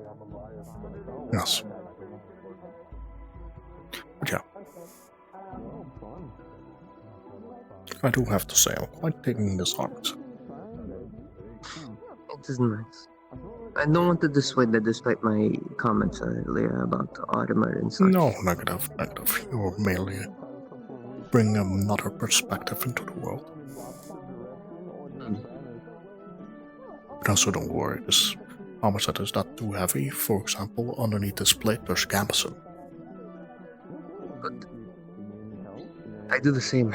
Yes. But yeah. I do have to say, I'm quite digging this art. It is nice. I don't want to dissuade that despite my comments earlier about armor and such. No, negative. You're merely bring another perspective into the world. But also don't worry, this armor set is not too heavy. For example, underneath this plate there's gambeson. Good. I do the same.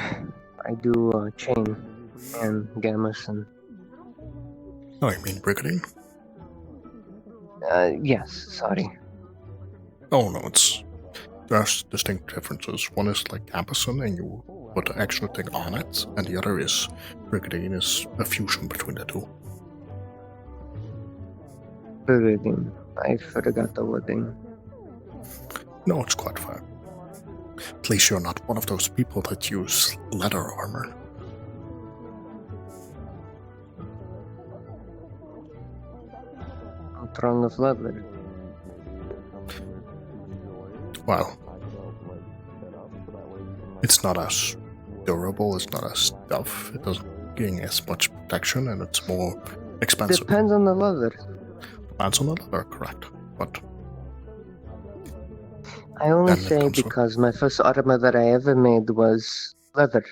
I do chain and gambeson. Oh, you mean brigandine? Yes, sorry. Oh no, there's distinct differences. One is like gambeson and you put the extra thing on it, and the other is brigandine is a fusion between the two. Brigandine. I forgot the wording. No, it's quite fine. At least you're not one of those people that use leather armor. Tongue of leather. Well, it's not as durable, it's not as tough, it doesn't gain as much protection, and it's more expensive. Depends on the leather. Depends on the leather, correct. But I only then it say comes with- because my first armor that I ever made was leather.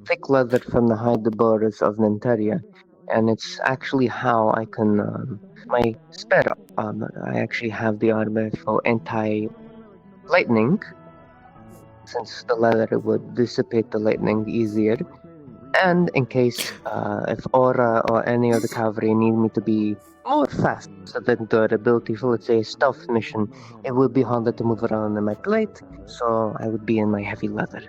Thick leather from the hide borders of Nanteria. And it's actually how I can, my spare armor, I actually have the armor for anti-lightning, since the leather would dissipate the lightning easier. And in case, if Aura or any other cavalry need me to be more fast than durability for, let's say, a stealth mission, it would be harder to move around in my plate, so I would be in my heavy leather.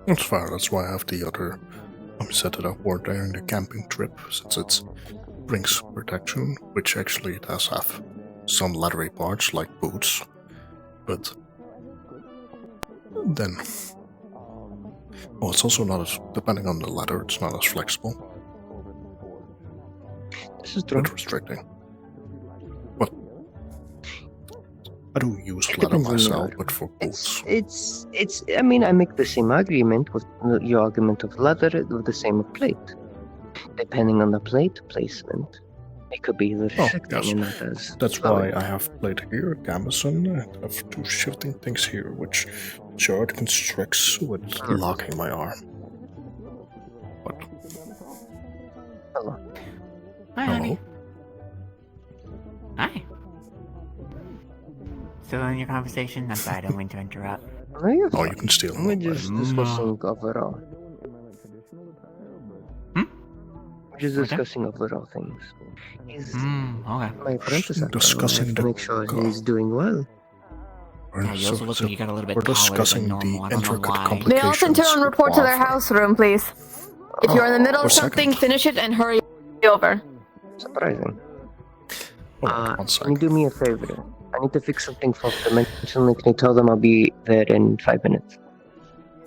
That's fair, that's why I have the other set it up more during the camping trip, since it brings protection, which actually it does have some leathery parts like boots, but then, well, it's also not as, depending on the leather, it's not as flexible. This is true. Bit restricting. But I do use It leather depends on the myself, armor. but for boots. It's, I mean, I make the same argument with your argument of leather, with the same of plate. Depending on the plate placement, it could be restricting yes. and not as That's why I have plate here, gambeson, and I have two shifting things here, which sure it constricts with locking my arm. But Hello. Hi, honey. Hi. Still in your conversation? I'm sorry, I don't mean to interrupt. Oh, you can steal them. We're just discussing overall. We're just discussing overall things. He's Okay. my apprentice. Discussing I have to make sure he's doing well. Yeah, you also look like you got a little bit we're taller discussing than normal. the I don't know intricate why. They all can turn and report to their house room, please. If you're in the middle of one something, second. finish it and hurry over. Surprising. One Can you do me a favor? I need to fix something for dimensionally. Can you tell them I'll be there in 5 minutes?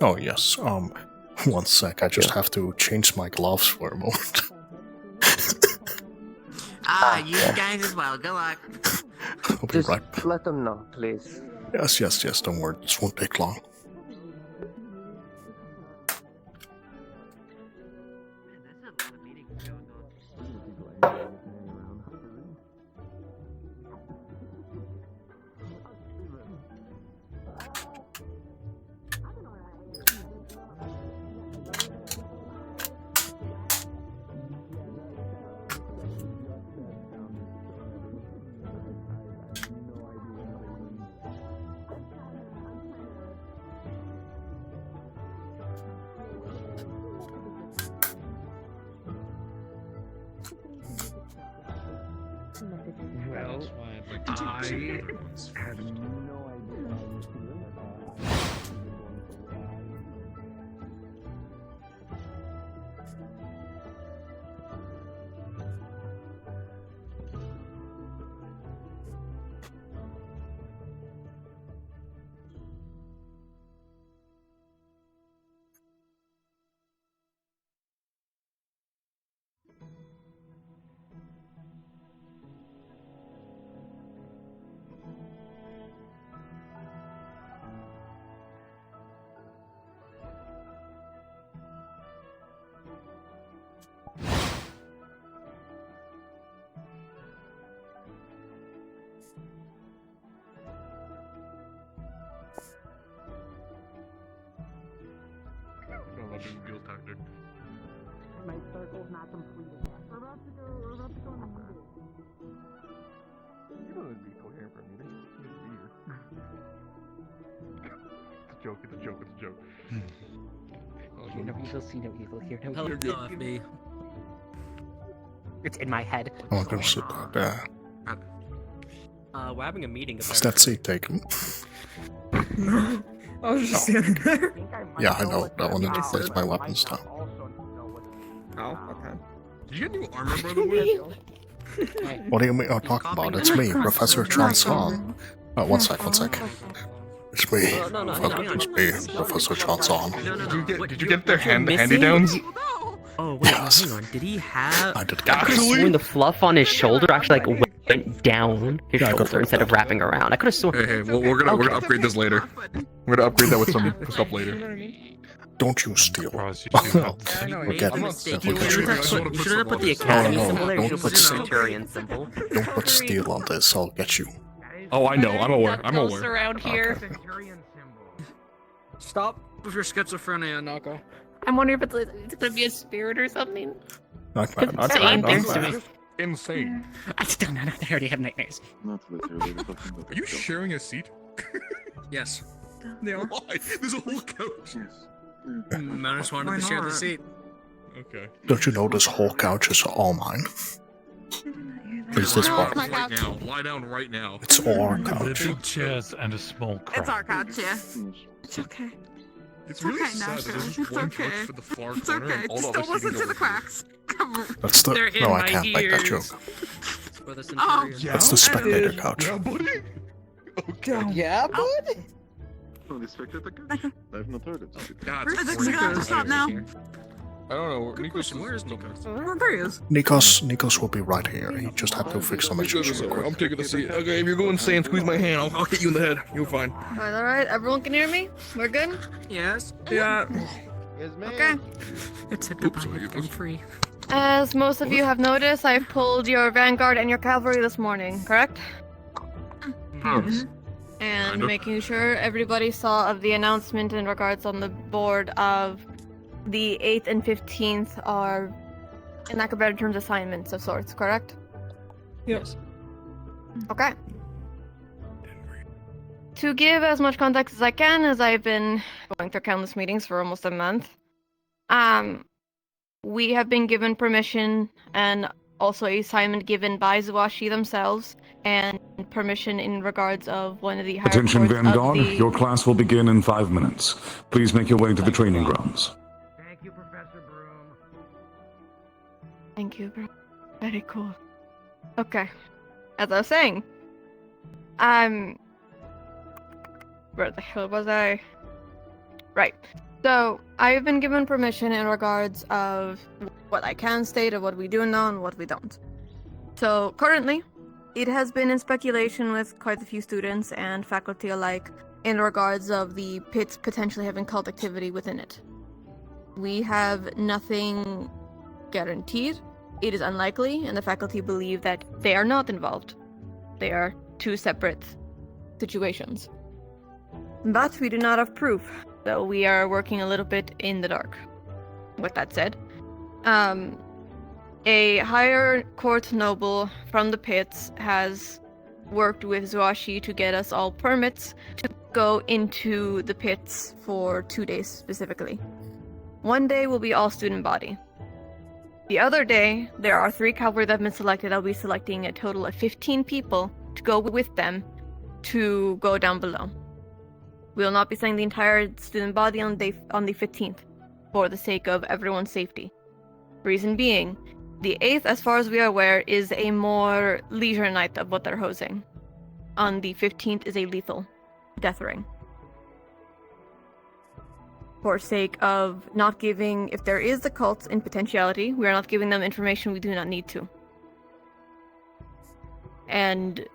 Oh yes. 1 sec. I just have to change my gloves for a moment. You guys as well. Good luck. I'll be Just right back. let them know, please. Yes. Don't worry. This won't take long. Well, I have no idea. My circle's not completed yet. We're about to go in the meeting. You don't need to be coherent for a meeting. You need to be here. It's a joke, it's a joke, it's a joke. Hear no evil, see no evil, hear no Hello, evil. FB. It's in my head. I'm not gonna sit there. We're having a meeting. Is that seat taken? No. I was just standing there. Yeah, I know. I wanted to place my weapons down. Oh, okay. Did you get new armor, by the way? What do you mean? Oh, talk about it's me, Professor Chanson. One sec. It's me. It's me, Professor Chanson. Did you get their handy-downs? Oh, wait, Yes. hang on. Did he have... I did I could have sworn the fluff on his shoulder actually, like, went down his shoulder instead of wrapping around. I could have sworn... Hey, well, we're gonna upgrade this later. We're gonna upgrade that with some stuff later. Don't you steal. Forget it. You Forget shouldn't have put the Academy symbol there, you should have put the Centurion symbol. Don't put steel on this, I'll get you. Oh, I know. I'm aware. I'm Ghosts aware. around here. Stop with your schizophrenia, Nako. I'm wondering if it's gonna be a spirit or something. Insane. I don't know. I already have nightmares. Not literally. Are you sharing a seat? Yes. Yeah. Why? There's a whole couch. I just wanted to share the seat. Okay. Don't you know this whole couch is all mine? Is this part? Right now. Lie down right now. It's our couch. Big chairs and a small crowd. It's our couch, yeah. It's okay. It's really okay, sad that there's just one couch for the far It's corner okay. and all the Just other don't listen seating to the over here. quacks. Come on. That's the They're in no, I my can't make that ears. joke. For the Oh, Centurion. That's the spectator couch. Yeah, buddy. Okay. Yeah, bud? No, the spectator couch? I've not heard it. God, Where's it's the guy? Stop now. I don't know. Good question. Where is Nikos? Oh, there he is. Nikos will be right here. He just had to fix some issues real quick. I'm taking the seat. Okay, if you're going insane, squeeze my hand. I'll hit you in the head. You're fine. Alright, everyone can hear me? We're good? Yes. Yeah. Okay. It's a goodbye. I'm free. As most of you have noticed, I've pulled your vanguard and your cavalry this morning, correct? Yes. And Kind of. making sure everybody saw of the announcement in regards on the board of the 8th and 15th are, in lack of better terms, assignments of sorts, correct? Yes. Okay. To give as much context as I can, as I've been going through countless meetings for almost a month, we have been given permission and also a assignment given by Zuashi themselves and permission in regards of one of the higher Attention, courts of Vanguard. the... Your class will begin in 5 minutes. Please make your way to the training grounds. Thank you, Professor Broom. Thank you, bro. Very cool. Okay. As I was saying, where the hell was I? Right. So, I've been given permission in regards of what I can state, of what we do know and what we don't. So, currently, it has been in speculation with quite a few students and faculty alike in regards of the pits potentially having cult activity within it. We have nothing guaranteed. It is unlikely, and the faculty believe that they are not involved. They are two separate situations. But we do not have proof, so we are working a little bit in the dark. With that said, a higher court noble from the pits has worked with Zuashi to get us all permits to go into the pits for 2 days specifically. 1 day will be all student body. The other day, there are 3 cavalry that have been selected. I'll be selecting a total of 15 people to go with them to go down below. We will not be sending the entire student body on the 15th for the sake of everyone's safety. Reason being, the 8th, as far as we are aware, is a more leisure night of what they're hosting. On the 15th is a lethal death ring. For sake of not giving, if there is the cults in potentiality, we are not giving them information we do not need to. And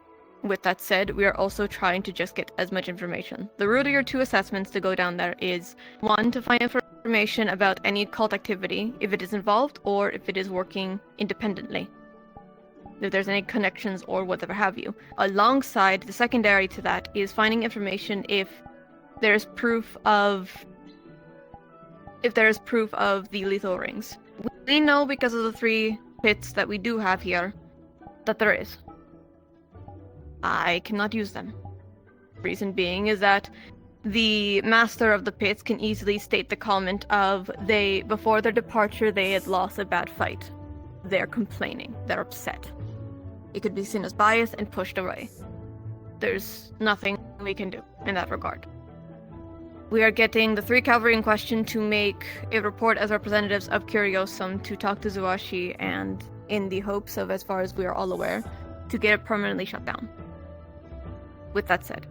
with that said, we are also trying to just get as much information. The route of your 2 assessments to go down there is 1, to find information about any cult activity, if it is involved or if it is working independently. If there's any connections or whatever have you. Alongside, the secondary to that is finding information if there's proof of the lethal rings. We know because of the 3 pits that we do have here that there is. I cannot use them. Reason being is that the master of the pits can easily state the comment of before their departure they had lost a bad fight. They're complaining. They're upset. It could be seen as biased and pushed away. There's nothing we can do in that regard. We are getting the 3 cavalry in question to make a report as representatives of Curiosum to talk to Zuashi, and in the hopes of, as far as we are all aware, to get it permanently shut down. With that said,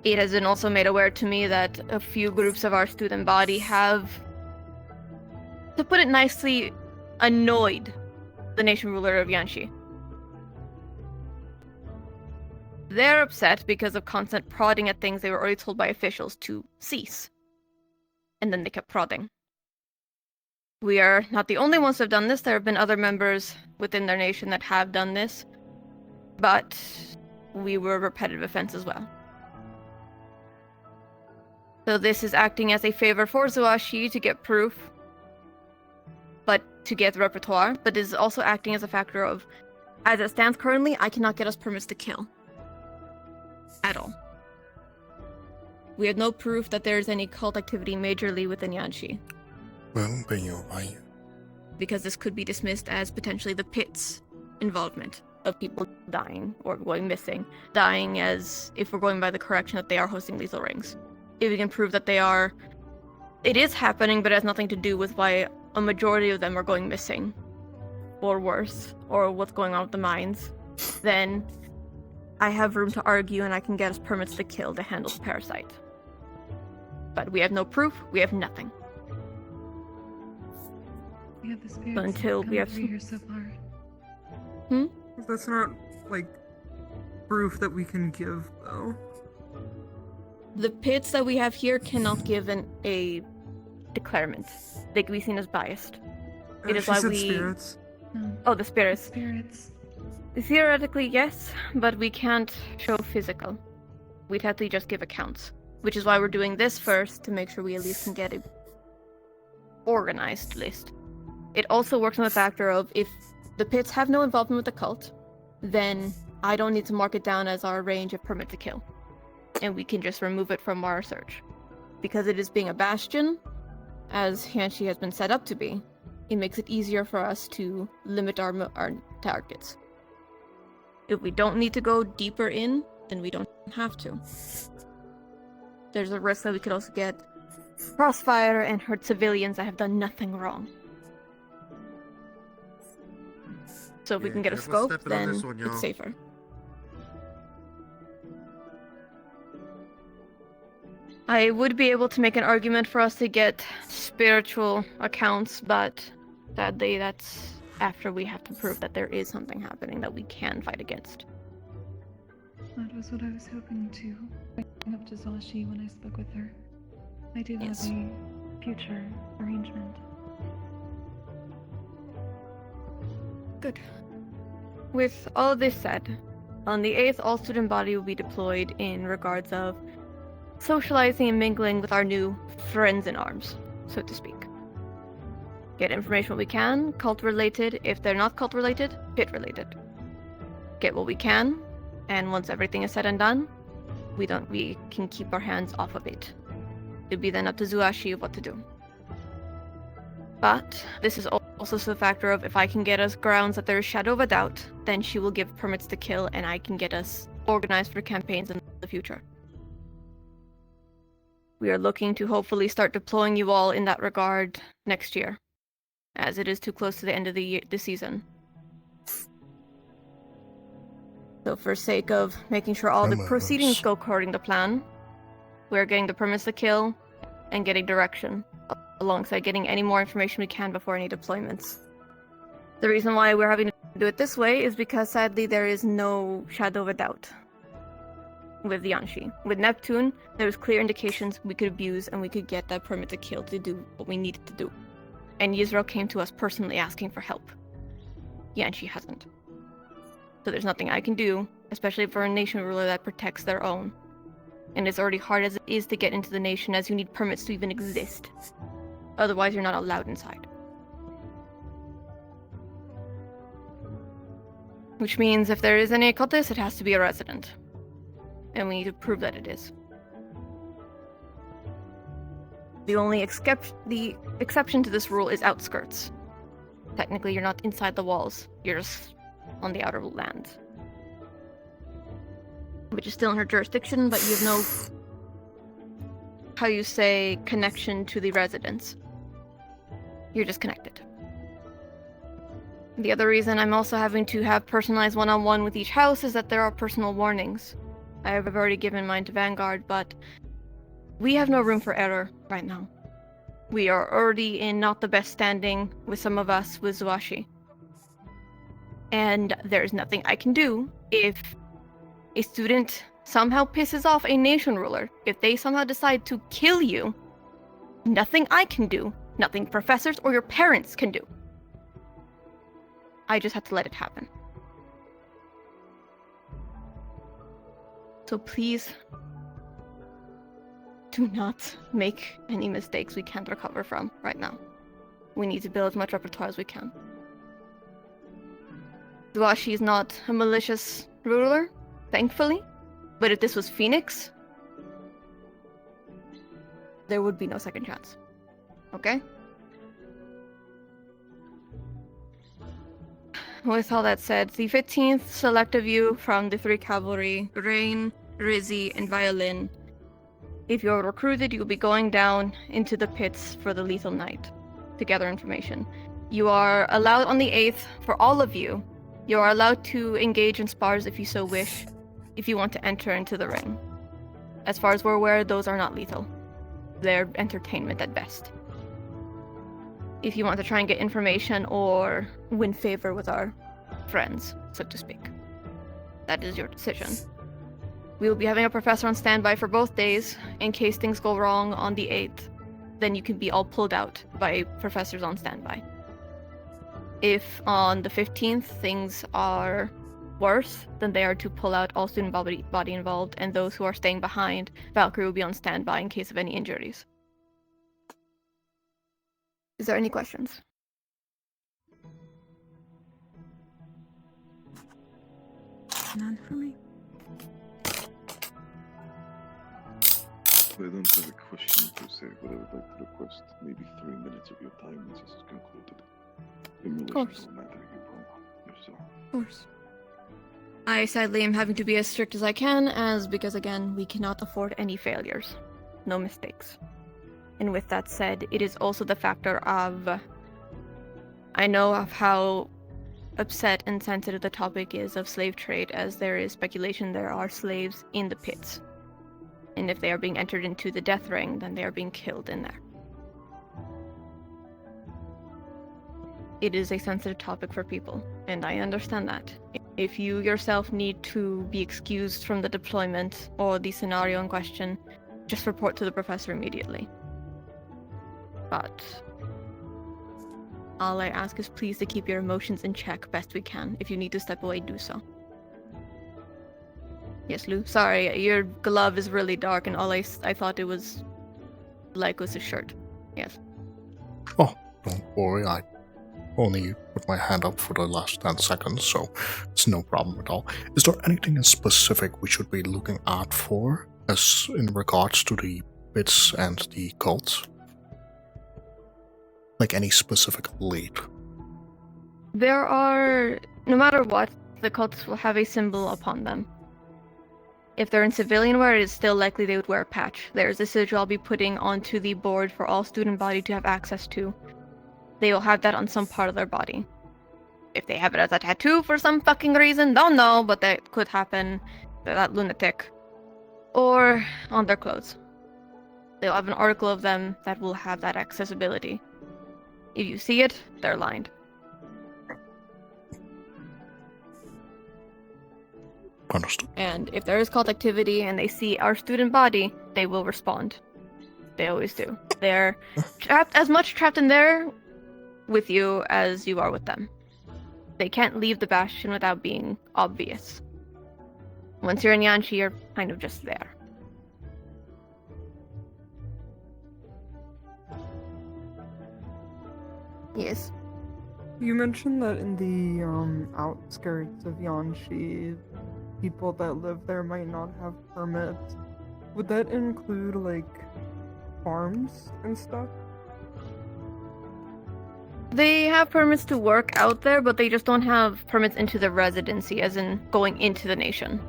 it has been also made aware to me that a few groups of our student body have, to put it nicely, annoyed the nation ruler of Yanxi. They're upset because of constant prodding at things they were already told by officials to cease. And then they kept prodding. We are not the only ones who have done this. There have been other members within their nation that have done this. But we were a repetitive offense as well. So this is acting as a favor for Zuashi to get proof, but to get the repertoire, but is also acting as a factor of, as it stands currently, I cannot get us permits to kill. At all. We have no proof that there is any cult activity majorly within Yanxi. Well, but you're right. Because this could be dismissed as potentially the pit's involvement of people dying or going missing. Dying as, if we're going by the correction, that they are hosting lethal rings. If we can prove that they are, it is happening, but it has nothing to do with why a majority of them are going missing. Or worse, or what's going on with the mines, then I have room to argue and I can get us permits to kill to handle the parasite. But we have no proof, we have nothing. We have the spirits But until we have here so far. That's not, like, proof that we can give, though. The pits that we have here cannot give a declarement. They can be seen as biased. It is She why said we... spirits. No. Oh, the spirits. Spirits. Theoretically, yes, but we can't show physical. We'd have to just give accounts. Which is why we're doing this first, to make sure we at least can get a organized list. It also works on the factor of, if the pits have no involvement with the cult, then I don't need to mark it down as our range of permit to kill. And we can just remove it from our search. Because it is being a bastion, as Yanxi has been set up to be, it makes it easier for us to limit our targets. If we don't need to go deeper in, then we don't have to. There's a risk that we could also get crossfire and hurt civilians that have done nothing wrong. So if we can get a scope, then it's safer. I would be able to make an argument for us to get spiritual accounts, but sadly that's after we have to prove that there is something happening that we can fight against. That was what I was hoping to bring up to Zashi when I spoke with her. I do Yes. have a future arrangement. Good. With all this said, on the 8th, all student body will be deployed in regards of socializing and mingling with our new friends in arms, so to speak. Get information what we can, cult-related. If they're not cult-related, pit-related. Get what we can, and once everything is said and done, we can keep our hands off of it. It'll be then up to Zuashi of what to do. But this is also the factor of if I can get us grounds that there is shadow of a doubt, then she will give permits to kill and I can get us organized for campaigns in the future. We are looking to hopefully start deploying you all in that regard next year, as it is too close to the end of the season. So for sake of making sure all the proceedings go according to plan, we're getting the permits to kill and getting direction, alongside getting any more information we can before any deployments. The reason why we're having to do it this way is because sadly there is no shadow of a doubt with Yanshi. With Neptune, there was clear indications we could abuse and we could get that permit to kill to do what we needed to do. And Yisrael came to us personally asking for help. Yanshi hasn't. So there's nothing I can do, especially for a nation ruler that protects their own. And it's already hard as it is to get into the nation, as you need permits to even exist. Otherwise, you're not allowed inside. Which means if there is any occultist, it has to be a resident. And we need to prove that it is. The only exception to this rule is outskirts. Technically, you're not inside the walls. You're just on the outer lands. Which is still in her jurisdiction, but you have no, how you say, connection to the residents. You're just connected. The other reason I'm also having to have personalized one-on-one with each house is that there are personal warnings. I have already given mine to Vanguard, but we have no room for error right now. We are already in not the best standing with some of us with Zuashi. And there's nothing I can do if a student somehow pisses off a nation ruler. If they somehow decide to kill you, nothing I can do, nothing professors or your parents can do. I just have to let it happen. So please, do not make any mistakes we can't recover from right now. We need to build as much repertoire as we can. Zuashi is not a malicious ruler, thankfully, but if this was Phoenix, there would be no second chance. Okay? With all that said, the 15th select of you from the 3 cavalry, Rain, Rizzy, and Violin. If you're recruited, you'll be going down into the pits for the lethal night to gather information. You are allowed on the 8th, for all of you, you are allowed to engage in spars if you so wish, if you want to enter into the ring. As far as we're aware, those are not lethal. They're entertainment at best. If you want to try and get information or win favor with our friends, so to speak. That is your decision. We will be having a professor on standby for both days, in case things go wrong on the 8th. Then you can be all pulled out by professors on standby. If on the 15th things are worse, then they are to pull out all student body involved, and those who are staying behind, Valkyrie will be on standby in case of any injuries. Is there any questions? None for me. I don't have a question per se, but I would like to request maybe 3 minutes of your time once this is concluded. In relation to the matter you brought yourself. Of course. I sadly am having to be as strict as I can, because again, we cannot afford any failures. No mistakes. And with that said, it is also the factor of... I know of how upset and sensitive the topic is of slave trade, as there is speculation there are slaves in the pits. And if they are being entered into the death ring, then they are being killed in there. It is a sensitive topic for people, and I understand that. If you yourself need to be excused from the deployment or the scenario in question, just report to the professor immediately. But all I ask is please to keep your emotions in check best we can. If you need to step away, do so. Yes, Lugh. Sorry, your glove is really dark, and all I thought it was like was a shirt. Yes. Oh, don't worry. I only put my hand up for the last 10 seconds, so it's no problem at all. Is there anything in specific we should be looking out for, as in regards to the bits and the cults? Like any specific lead? There are, no matter what, the cultists will have a symbol upon them. If they're in civilian wear, it is still likely they would wear a patch. There's a sigil I'll be putting onto the board for all student body to have access to. They will have that on some part of their body. If they have it as a tattoo for some fucking reason, don't know, but that could happen. They're that lunatic. Or on their clothes. They'll have an article of them that will have that accessibility. If you see it, they're lined. Understood. And if there is cult activity and they see our student body, they will respond. They always do. They're as much trapped in there with you as you are with them. They can't leave the bastion without being obvious. Once you're in Yanshi, you're kind of just there. Yes. You mentioned that in the outskirts of Yanshi, people that live there might not have permits. Would that include, like, farms and stuff? They have permits to work out there, but they just don't have permits into the residency, as in going into the nation.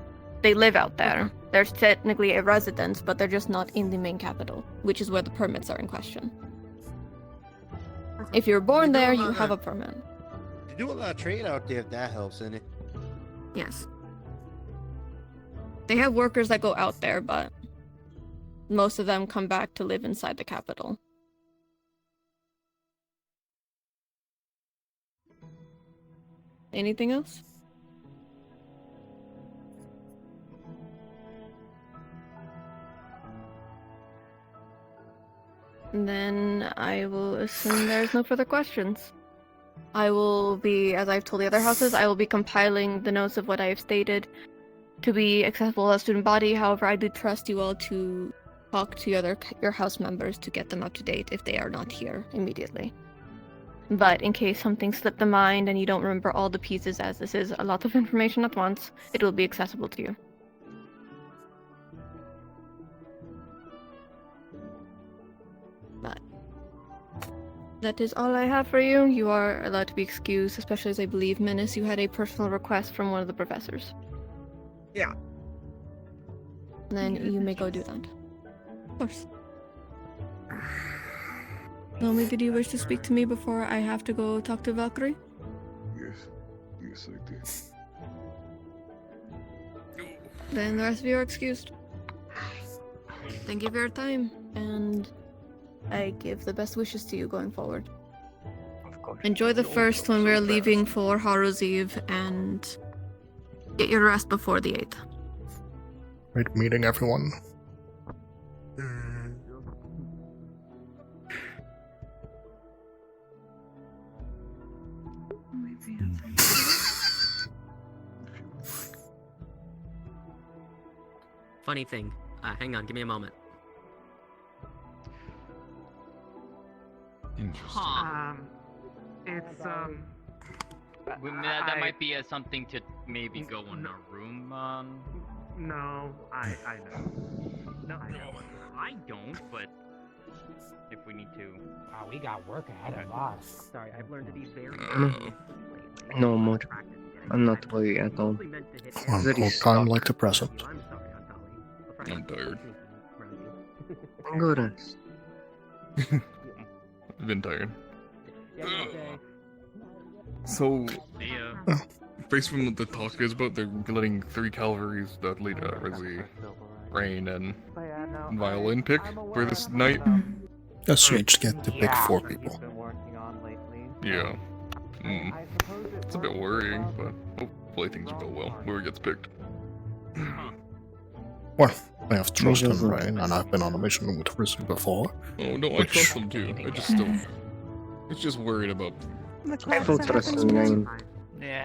They live out there. There's technically a residence, but they're just not in the main capital, which is where the permits are in question. If you're born there, you have a permit. You do a lot of trade out there if that helps, innit? Yes. They have workers that go out there, but most of them come back to live inside the capital. Anything else? And then I will assume there's no further questions. I will be, as I've told the other houses, I will be compiling the notes of what I have stated to be accessible as student body. However, I do trust you all to talk to your house members to get them up to date if they are not here immediately. But in case something slipped the mind and you don't remember all the pieces, as this is a lot of information at once, it will be accessible to you. But that is all I have for you. You are allowed to be excused, especially as I believe, Menace, you had a personal request from one of the professors. Yeah. Then you may go do that. Of course. Naomi, did you wish to speak to me before I have to go talk to Valkyrie? Yes. Yes, I did. Then the rest of you are excused. Thank you for your time, and I give the best wishes to you going forward. Of course. Enjoy the first when we're leaving for Haru's Eve, and get your rest before the 8th. Great meeting, everyone. Funny thing. Hang on, give me a moment. Interesting. It's that might be something to maybe go in a room. No, I know. No, I don't. But if we need to, we got work ahead of us. Sorry, I've learned to be very. No more. I'm not worried at all. One more time like the present. I'm tired. Go rest. I've been tired. So, based on what the talk is about, they're letting 3 cavalries that lead Rizzy, Rain, and Violin pick for this night. Yes, so you each get to pick 4 people. Yeah. It's a bit worrying, but hopefully things will go well. Whoever gets picked. Well, I have trust in Rain, and I've been on a mission with Rizzy before. Oh no, I trust them too. I just still... It's just worried about... I full trust in Rain.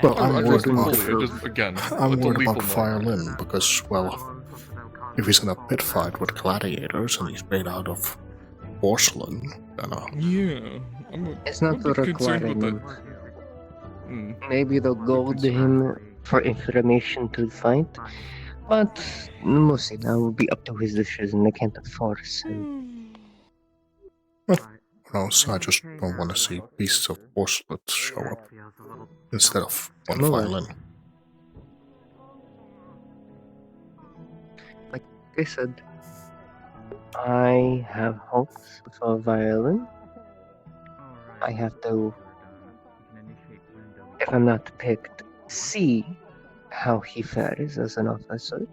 Well, I'm worried fully. about, I'm it's a worried lethal about Violin, because, well, if he's in a pit fight with gladiators and he's made out of porcelain, then Yeah, It's not a bit concerned requiring with him. that. Maybe they'll gold him for information to fight, but mostly that will be up to his decision. They can't force him. knows, I just don't want to see pieces of porcelain show up instead of one I'm aware. violin. Like I said, I have hopes with a violin. I have to, if I'm not picked, see how he fares as an officer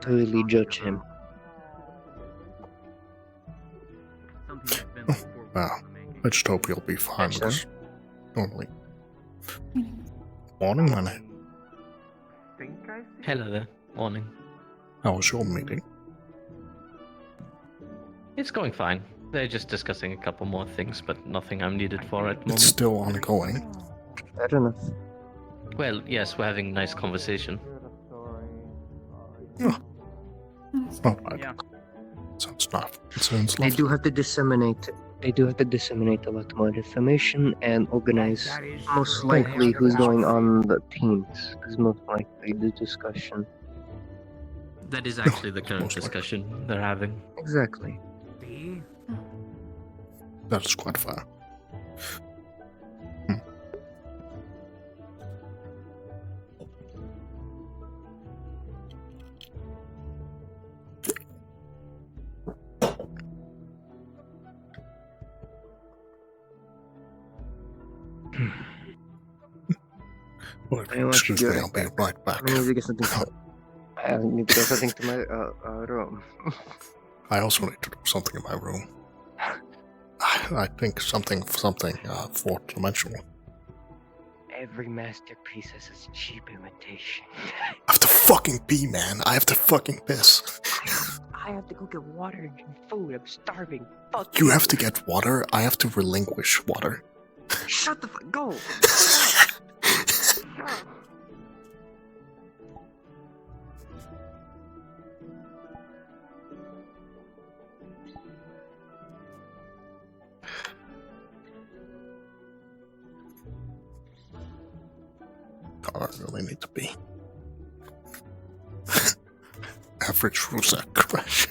to really judge him. Well, I just hope you'll be fine with this. Normally. Morning, man. Hello there. Morning. How was your meeting? It's going fine. They're just discussing a couple more things, but nothing I'm needed for at the moment. It's still ongoing. Fair enough. Well, yes, we're having a nice conversation. Not bad. Sounds not. It sounds They lovely. do have to disseminate. They do have to disseminate a lot more information and organize most likely who's going on the teams. Is most likely the discussion. That is actually the current discussion they're having. Exactly. That is quite fair. Well, excuse me, I'll be right back. I need to get something. I need to get something to my room. I also need to do something in my room. I think something fourth dimensional. Every masterpiece has its cheap imitation. I have to fucking pee, man. I have to fucking piss. I have to go get water and food. I'm starving. Fuck You have to get water. I have to relinquish water. Shut the fuck. Go. God, I really need to be. Average Rusak crash.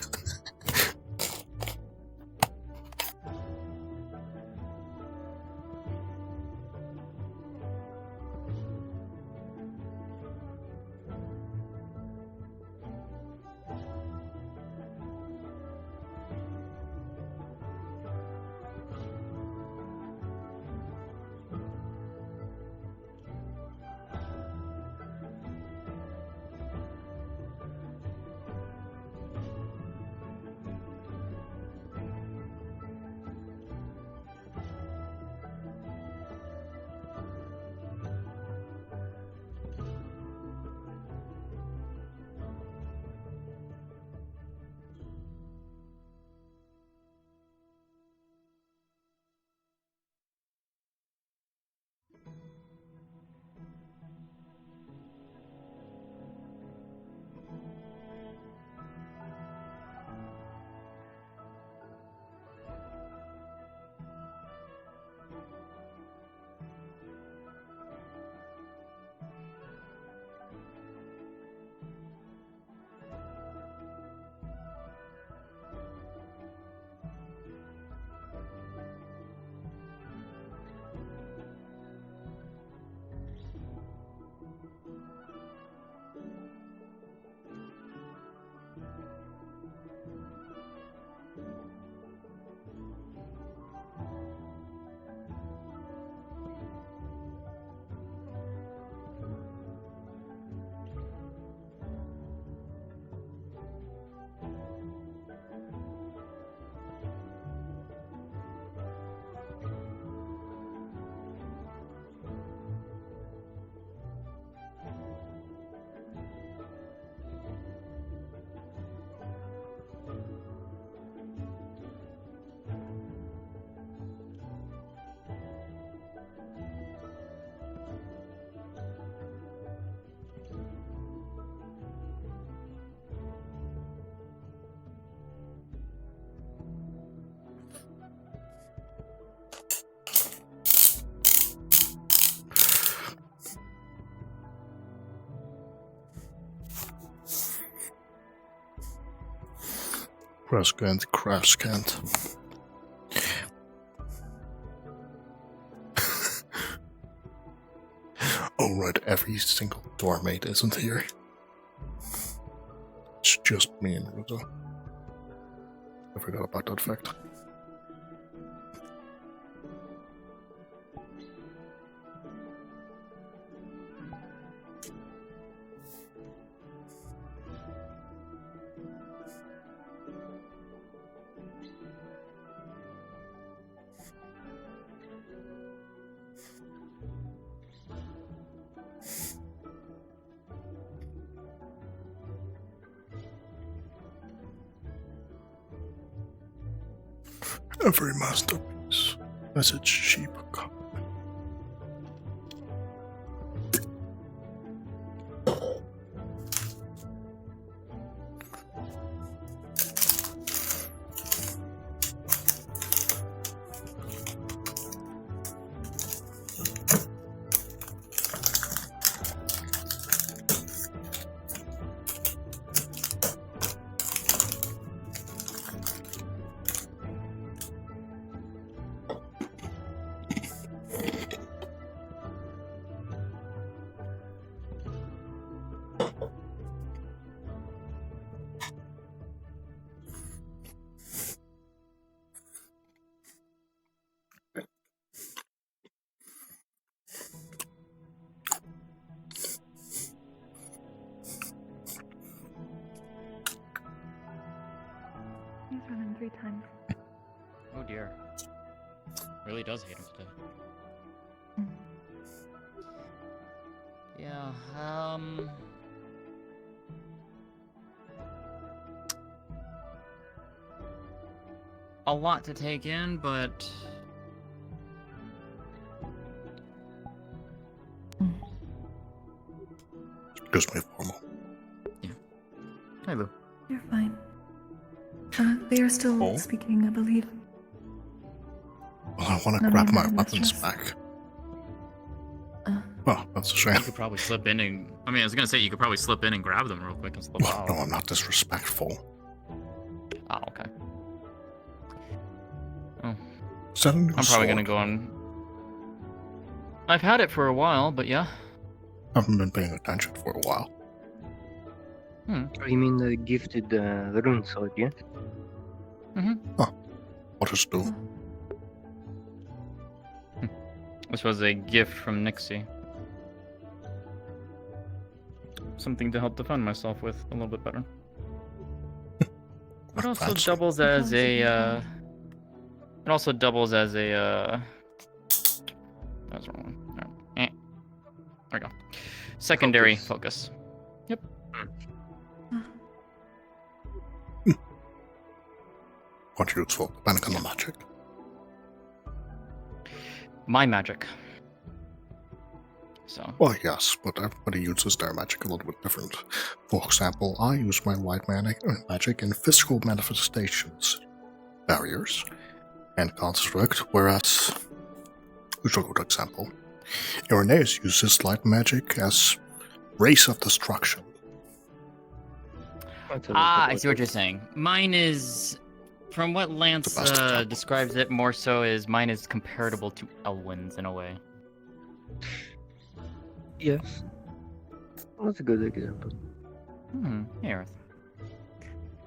Crash can't. Oh right, every single doormate isn't here. It's just me and Ruta. I forgot about that fact. Every masterpiece has its cheap copy. He's run him 3 times. Oh dear. Really does hate him today. Yeah, a lot to take in, but Just my formal. Hi, Lou. You're fine. They are still Oh? speaking, I believe. Well, I want to No, grab no, my no, weapons mistress. back. Well, that's a shame. You could probably slip in and... I mean, I was gonna say, you could probably slip in and grab them real quick and slip out. No, I'm not disrespectful. Oh, okay. Oh. Is that a new I'm probably gonna sword? go on... I've had it for a while, but yeah. I haven't been paying attention for a while. Oh, you mean the gifted rune sword, yeah? What does it do? This was a gift from Nixie. Something to help defend myself with a little bit better. It also doubles as a, It also doubles as a, That was the wrong one. Alright. There we go. Secondary focus. Yep. What useful, depending on the magic. My magic. So. Well, yes, but everybody uses their magic a little bit different. For example, I use my light magic in physical manifestations, barriers, and construct, whereas, who's a good example? Irenaeus uses light magic as race of destruction. I see what you're saying. Mine is, from what Lance describes it more so, is mine is comparable to Elwyn's in a way. Yes. That's a good example. Hey, Earth.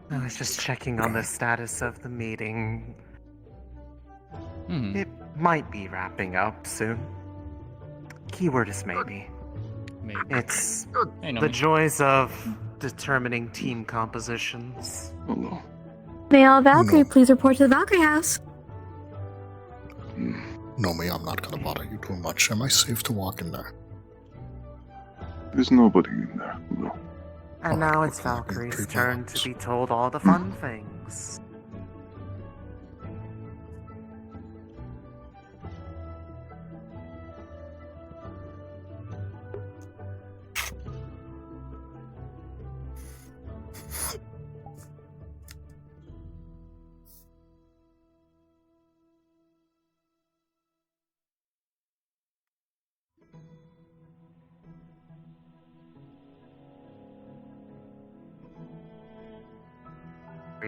I was just checking on the status of the meeting. It might be wrapping up soon. Keyword is maybe. Maybe. It's Hey, no, the me. joys of determining team compositions. May Valkyrie please report to the Valkyrie house? No, me, I'm not gonna bother you too much. Am I safe to walk in there? There's nobody in there. No. And now it's Valkyrie's turn to be told all the fun things.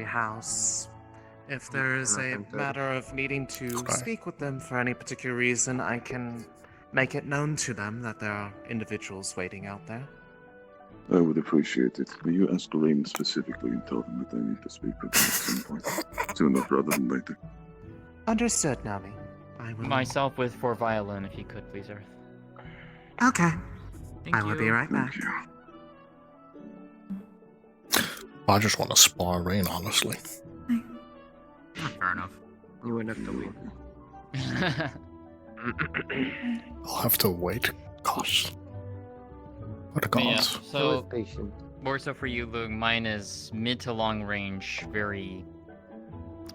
House. If there is a matter of needing to speak with them for any particular reason, I can make it known to them that there are individuals waiting out there. I would appreciate it. Will you ask Rain specifically and tell them that I need to speak with them at some point? Sooner rather than later. Understood, Nami. I will. Myself with 4 violin, if you could, please, Earth. Okay. Thank I will be right back. I just want to spar Rain, honestly. Fair enough. You would have to wait. I'll have to wait. Gosh. What a But yeah, gods. so patient. more so for you, Lugh, mine is mid to long range, very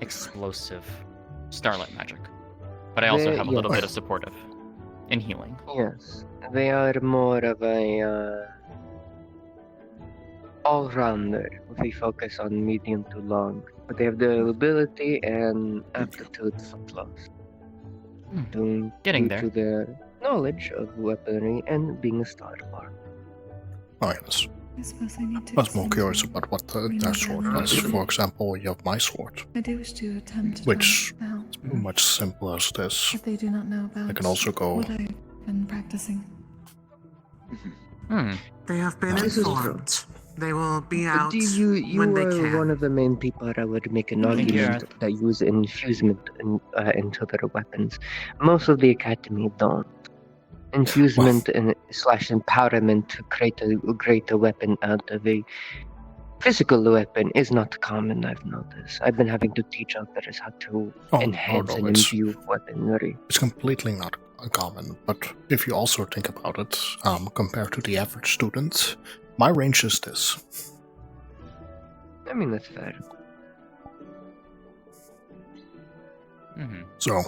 explosive starlight magic. But I also have a little bit of supportive and healing. Yes, they are more of a all-rounder if we focus on medium to long. But they have the ability and aptitude for close. Getting due to their knowledge of weaponry and being a starbar. Oh, yes. I suppose I need to. I was more curious about what their sword does. For example, you have my sword, I do wish to attempt to which now, is much simpler as this. if they do not know about I can also go. what I've been practicing. They have been This is informed. They will be out You when they are can. one of the main people I would make an Thank you, argument that use infusement into their weapons. Most of the academy don't. Infusement and slash empowerment to create a greater weapon out of a physical weapon is not common, I've noticed. I've been having to teach others how to enhance and it's- imbue weaponry. It's completely not uncommon, but if you also think about it, compared to the average student, my range is this. I mean, that's fair. So,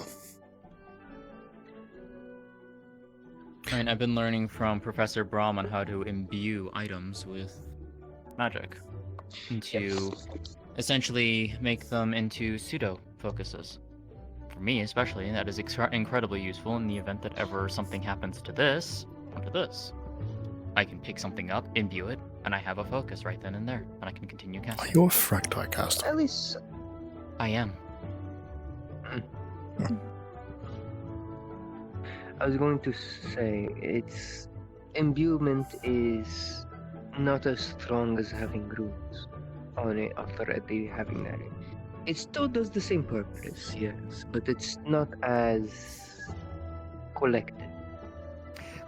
I mean, I've been learning from Professor Brahm on how to imbue items with magic. And to essentially make them into pseudo focuses. For me, especially, that is incredibly useful in the event that ever something happens to this, onto this. I can pick something up, imbue it, and I have a focus right then and there, and I can continue casting. are you a Fracti caster? At least I am. I was going to say imbuement is not as strong as having runes on it already having that. It still does the same purpose, yes, but it's not as collected.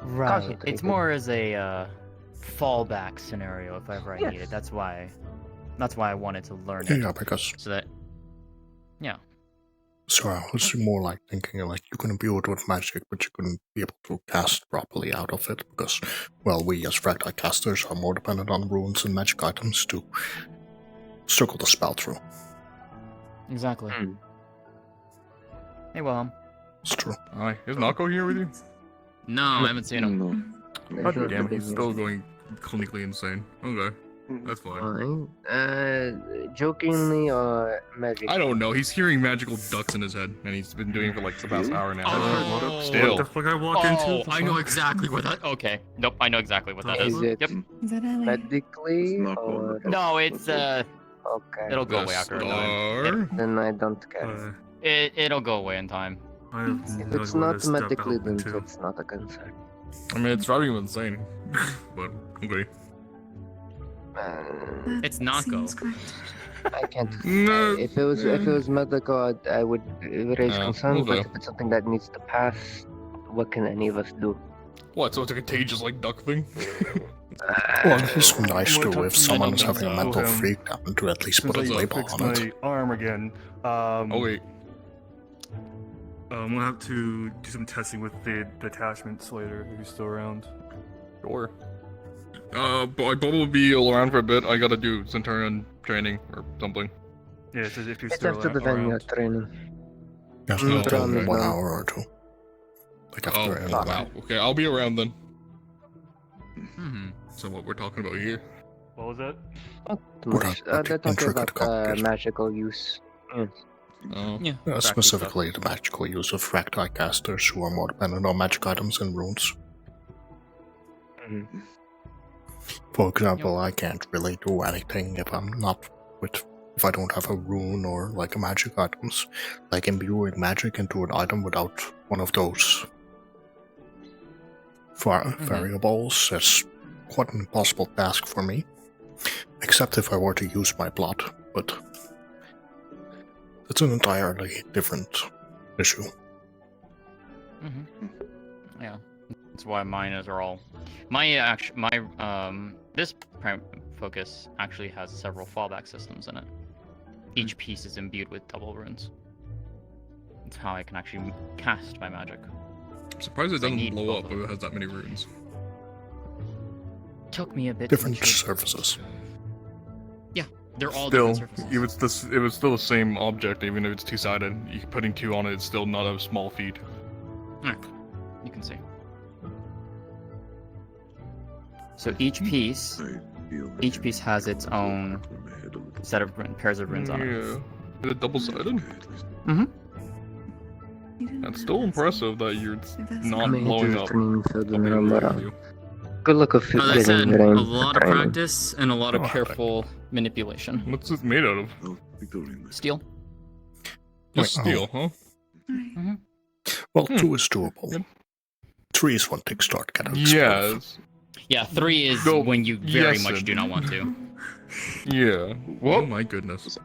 Right. Concentrated. It's more as a fallback scenario if ever I need Yes. it. That's why I wanted to learn Yeah, it. yeah, because So that, yeah. so I was more like thinking like you can imbue it with magic, but you couldn't be able to cast properly out of it because, well, we as Fracti casters are more dependent on runes and magic items to circle the spell through. Exactly. Hey, Wilhelm. It's true. Hi, is Nako here with you? No, I haven't seen him. No. God damn, he's still going clinically insane. Okay, that's fine. Jokingly or magic? I don't know. He's hearing magical ducks in his head, and he's been doing it for like the past hour now. Oh, Still. What the fuck I walk Oh, into? I know exactly what that. Okay. Nope, I know exactly what that is. Is it Yep. Is that Ellie? medically or No, it's okay? it'll go away after a while. Then I don't care. It'll go away in time. If it's not medically, then it's not a concern. I mean, it's driving him insane. But, okay. It's Nako. I can't. No. If it was medical, I would raise Yeah, concern. But okay. if it's something that needs to pass, what can any of us do? What, so it's a contagious, like, duck thing? Well, it's nice What to took if me someone is to having a know mental him breakdown to at least put a Since I label fixed on it. my arm again. Oh, wait. We'll have to do some testing with the detachments later if he's still around. Sure. Bob will be around for a bit. I gotta do Centurion training or something. Yeah, it's as if he's It's still after the around. vineyard training. Yes, Mm, until around the 1 time. hour or two. Like after Oh, an wow. Okay, I'll be around then. Hmm. So what we're talking about here? What was that? Not What much. a They're talking intricate about complication. magical use. Yes. Oh. Yeah. Specifically the magical use of Fracti casters who are more dependent on magic items and runes. For example, I can't really do anything if I don't have a rune or like a magic items, like imbuing magic into an item without one of those variables is quite an impossible task for me, except if I were to use my blood, but it's an entirely different issue. Yeah, that's why mine are all. This focus actually has several fallback systems in it. Each piece is imbued with double runes. That's how I can actually cast my magic. I'm surprised it doesn't blow up if it has that many runes. Took me a bit. Different surfaces. Yeah, they're all Still, different surfaces. it was still the same object, even if it's two-sided. You putting 2 on it, it's still not a small feat. You can see. So each piece has its own set of pairs of runes on it. Yeah. Is it double-sided? Mm-hmm. That's still impressive that you're not blowing up. Good luck with No, that's getting it. A rain. lot of practice and a lot of careful manipulation. What's it made out of? Steel. Just steel, huh? Well, 2 is doable. 3 is when things start getting Yes. Yeah, 3 is when you very much do not want to. Yeah. Oh my goodness.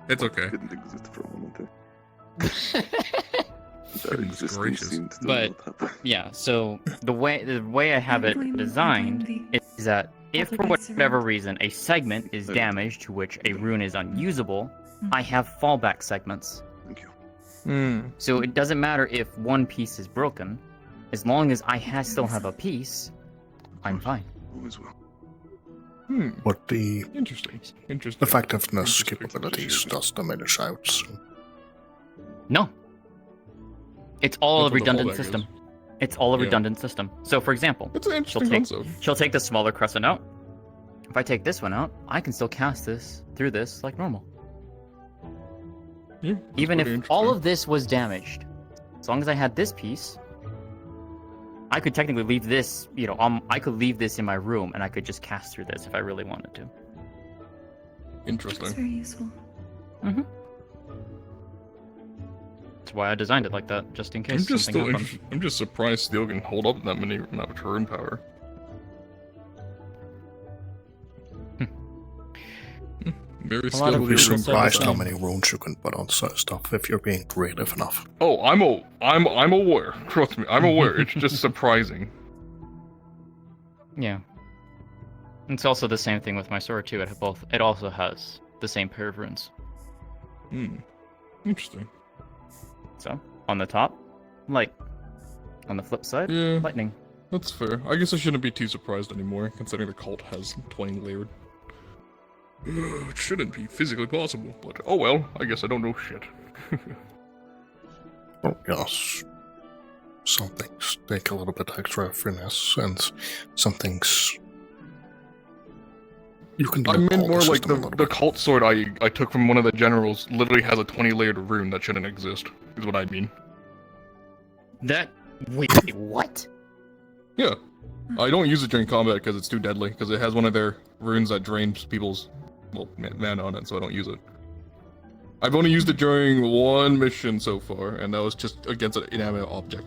It's okay. Didn't exist for a moment. That existence seemed to But not happen. yeah, so the way I have it designed is that if for whatever reason a segment is damaged to which a rune is unusable, I have fallback segments. Thank you. So it doesn't matter if one piece is broken, as long as I still have a piece, I'm fine. Always will. But the Interesting. effectiveness capabilities does diminish out. So. No. It's all That's a what the redundant fallback system. is. It's all a Yeah. redundant system. So for example, That's an interesting concept. she'll take the smaller crescent out. If I take this one out, I can still cast this through this like normal. Yeah, Even pretty if all of this was damaged, as long as I had this piece, I could technically leave this, I could leave this in my room and I could just cast through this if I really wanted to. That's Interesting. very useful. Mm-hmm. That's why I designed it like that, just in case something happened. I'm just surprised steel can hold up that much rune power. Very I would be still surprised how many runes you can put on such stuff if you're being creative enough. Oh, I'm aware. Trust me, I'm aware. It's just surprising. Yeah. It's also the same thing with my sword too. It also has the same pair of runes. Interesting. So on the top, light. On the flip side, lightning. That's fair. I guess I shouldn't be too surprised anymore, considering the cult has 20 layered. It shouldn't be physically possible, but oh well, I guess I don't know shit. Oh, yes. Some things take a little bit extra finesse, and some things you can I meant loophole more like system a little the cult sword I took from one of the generals literally has a 20 layered rune that shouldn't exist, is what I mean. Wait, what? Yeah. I don't use it during combat because it's too deadly, because it has one of their runes that drains people's, mana on it, so I don't use it. I've only used it during one mission so far, and that was just against an inanimate object.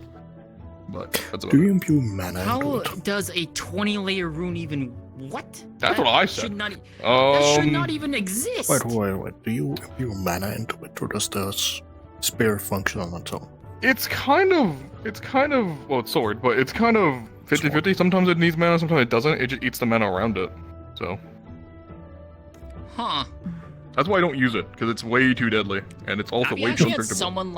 But that's about Do it. you imbue mana into How it? does a 20-layer rune even what? That's That what I said. Should not, that should not even exist. Wait. Do you imbue mana into it, or does the spear function on its own? It's kind of, well, it's sword, but it's kind of 50-50. Sometimes it needs mana, sometimes it doesn't. It just eats the mana around it. So, Huh. that's why I don't use it, because it's way too deadly, and it's also Have you way too actually had unpredictable. someone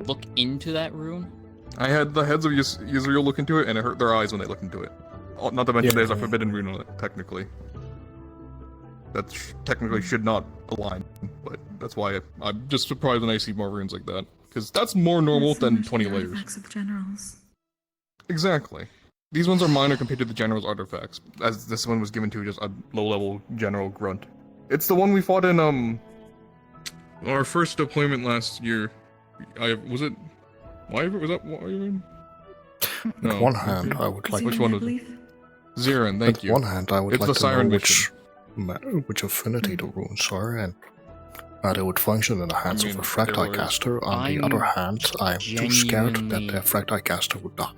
look into that rune? I had the heads of Yisrael look into it, and it hurt their eyes when they looked into it. Oh, not to mention there's a forbidden rune on it, technically. That technically should not align, but that's why I'm just surprised when I see more runes like that. Because that's more normal than 20 layers. Artifacts of generals. Exactly. These ones are minor compared to the general's artifacts, as this one was given to just a low-level general grunt. It's the one we fought in, our first deployment last year. Was that Wyvern? No. On one hand, I would like. Which one was it? Zirin, thank you. On one hand, I would It's like the to Siren know mission. which affinity the runes are, and how they would function in the hands of a Fractite caster. On the other hand, I'm too scared that the Fractite caster would die.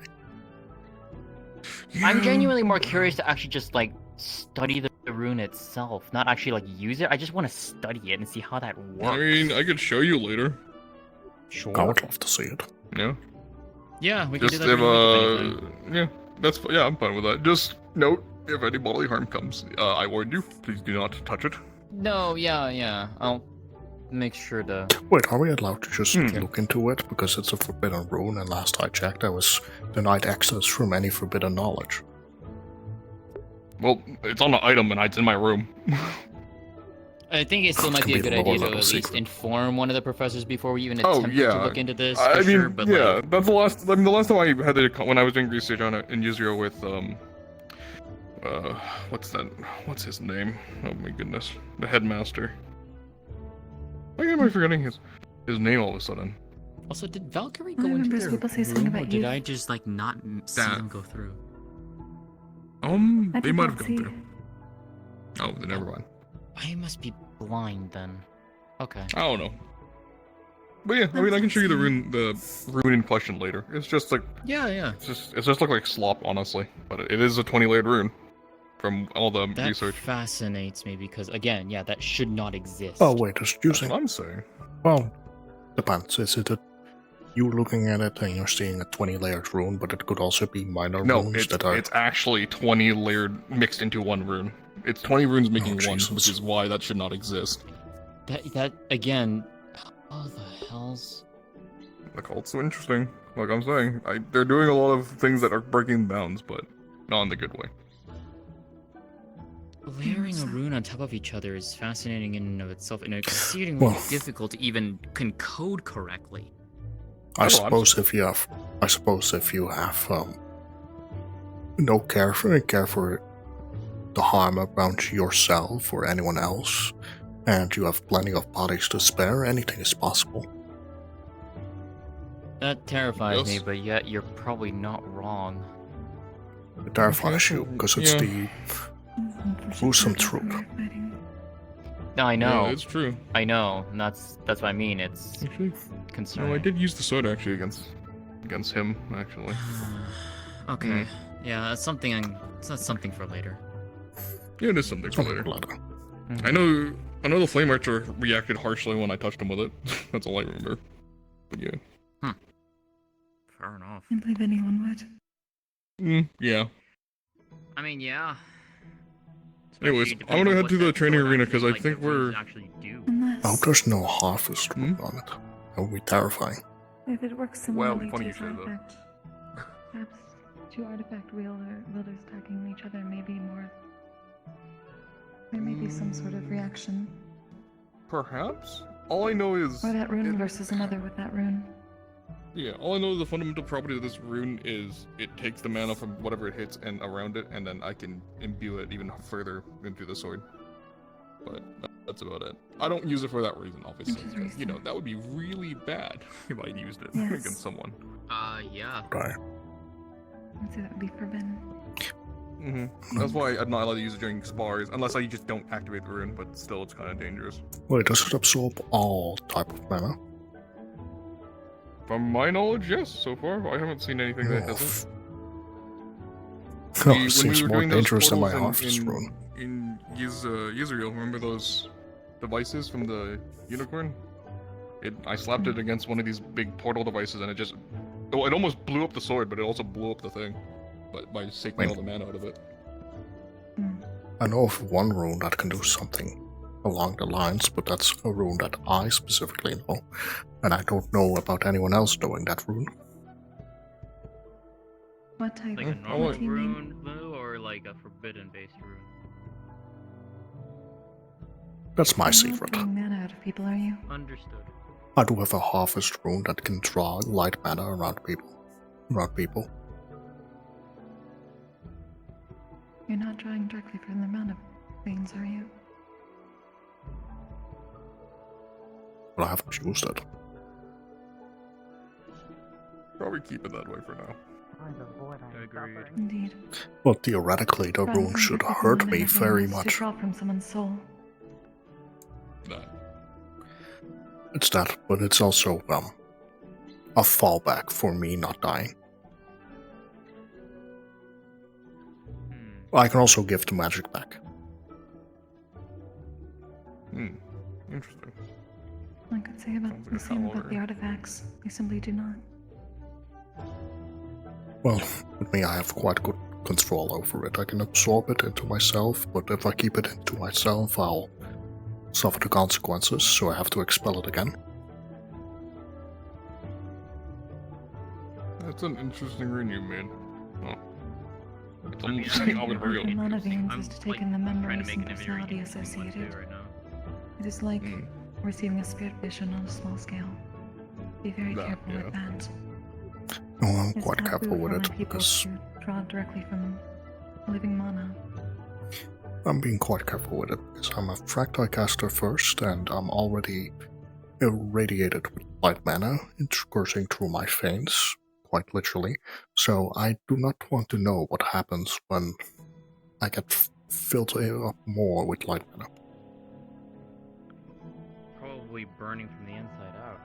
I'm genuinely more curious to actually just like study the rune itself, not actually like use it. I just want to study it and see how that works. I mean, I could show you later. Sure. I would love to see it. Yeah. Yeah, we can Just do that. if yeah, yeah, I'm fine with that. Just note if any bodily harm comes, I warned you. Please do not touch it. No, yeah. I'll make sure to. Wait, are we allowed to just look into it? Because it's a forbidden rune, and last I checked, I was denied access from any forbidden knowledge. Well, it's on an item, and it's in my room. I think it still might be a good idea to at least inform one of the professors before we even attempt to look into this. I For mean, sure, but yeah, like, that's the last. I mean, the last time I had to when I was doing research on it in Israel with what's his name? Oh my goodness, the headmaster. Why am I forgetting his name all of a sudden? Also, did Valkyrie I go into remember their people say something room, or about did you. I just like not see them go through? I They did might not have gone see. through. Oh, then never mind. I must be blind then. Okay. I don't know. But yeah, I mean, I can show you the rune in question later. It's just like Yeah. It's just look like slop, honestly. But it is a 20-layered rune from all the That research. fascinates me because again, yeah, that should not exist. Oh wait, it's using. That's what I'm saying. Well, depends. Is it you looking at it and you're seeing a 20-layered rune, but it could also be minor No, runes that are. it's actually 20 layered mixed into one rune. It's 20 runes making one, which is why that should not exist. That again. Oh the hells. The cult's so interesting. Like I'm saying, they're doing a lot of things that are breaking bounds, but not in the good way. Layering a rune on top of each other is fascinating in and of itself, and exceedingly difficult to even code correctly. I suppose if you have no care for the harm around yourself or anyone else, and you have plenty of bodies to spare, anything is possible. That terrifies me, Yes. but yet you're probably not wrong. It terrifies you because it's the gruesome truth. No, I know. Yeah, it's true. I know, and that's what I mean. It's Actually, concerning. no, I did use the sword actually against him actually. Okay. Yeah, that's something. That's something for later. Yeah, it is something for later. I know the flame archer reacted harshly when I touched him with it. That's all I remember. But yeah. Fair enough. I believe anyone would. Yeah. I mean, yeah. Anyways, I'm gonna head to the training arena because I think we're. I hope there's no harvest rune on it. That would be terrifying. If it works Well, similarly funny to you say that. artifact, perhaps two artifact wielders attacking each other may be more. There may be some sort of reaction. Perhaps? All I know is. Or that rune versus another with that rune. Yeah, all I know is the fundamental property of this rune is it takes the mana from whatever it hits and around it, and then I can imbue it even further into the sword. But that's about it. I don't use it for that reason, obviously. Because, you know, that would be really bad if I used it Yes. against someone. Yeah. Right. I'd say that would be forbidden. That's why I'm not allowed to use it during spars, unless I just don't activate the rune, but still it's kind of dangerous. Wait, does it absorb all type of mana? From my knowledge, yes, so far. I haven't seen anything that doesn't. Oh, it seems more dangerous than my portals harvest rune. In Israel, remember those devices from the unicorn? I slapped it against one of these big portal devices, and it almost blew up the sword, but it also blew up the thing. But by taking all the mana out of it. I know of one rune that can do something along the lines, but that's a rune that I specifically know, and I don't know about anyone else knowing that rune. What type? Like a What normal do you mean? rune, Lugh, or like a forbidden-based rune? That's my You're not secret. pulling mana out of people, are you? Understood. I do have a harvest rune that can draw light mana around people. You're not drawing directly from the mana veins, are you? But I haven't used it. Probably keep it that way for now. Agreed. Indeed. Well, theoretically, the rune should hurt me very To much. draw from someone's soul. It's that, but it's also a fallback for me not dying. I can also give the magic back. Interesting. I could say about the same about the artifacts. They simply do not. Well, with me I have quite good control over it. I can absorb it into myself, but if I keep it into myself, I'll suffer the consequences, so I have to expel it again. That's an interesting rune you made. Oh. It's almost like I would real. The non-veins is to take in the memories and personality associated. It is like receiving a spirit vision on a small scale. Be very careful with that. Well, I'm It's quite taboo careful with for it my people because to draw directly from living mana. I'm being quite careful with it because I'm a fractile caster first, and I'm already irradiated with light mana coursing through my veins, quite literally. So I do not want to know what happens when I get filled up more with light mana. Probably burning from the inside out.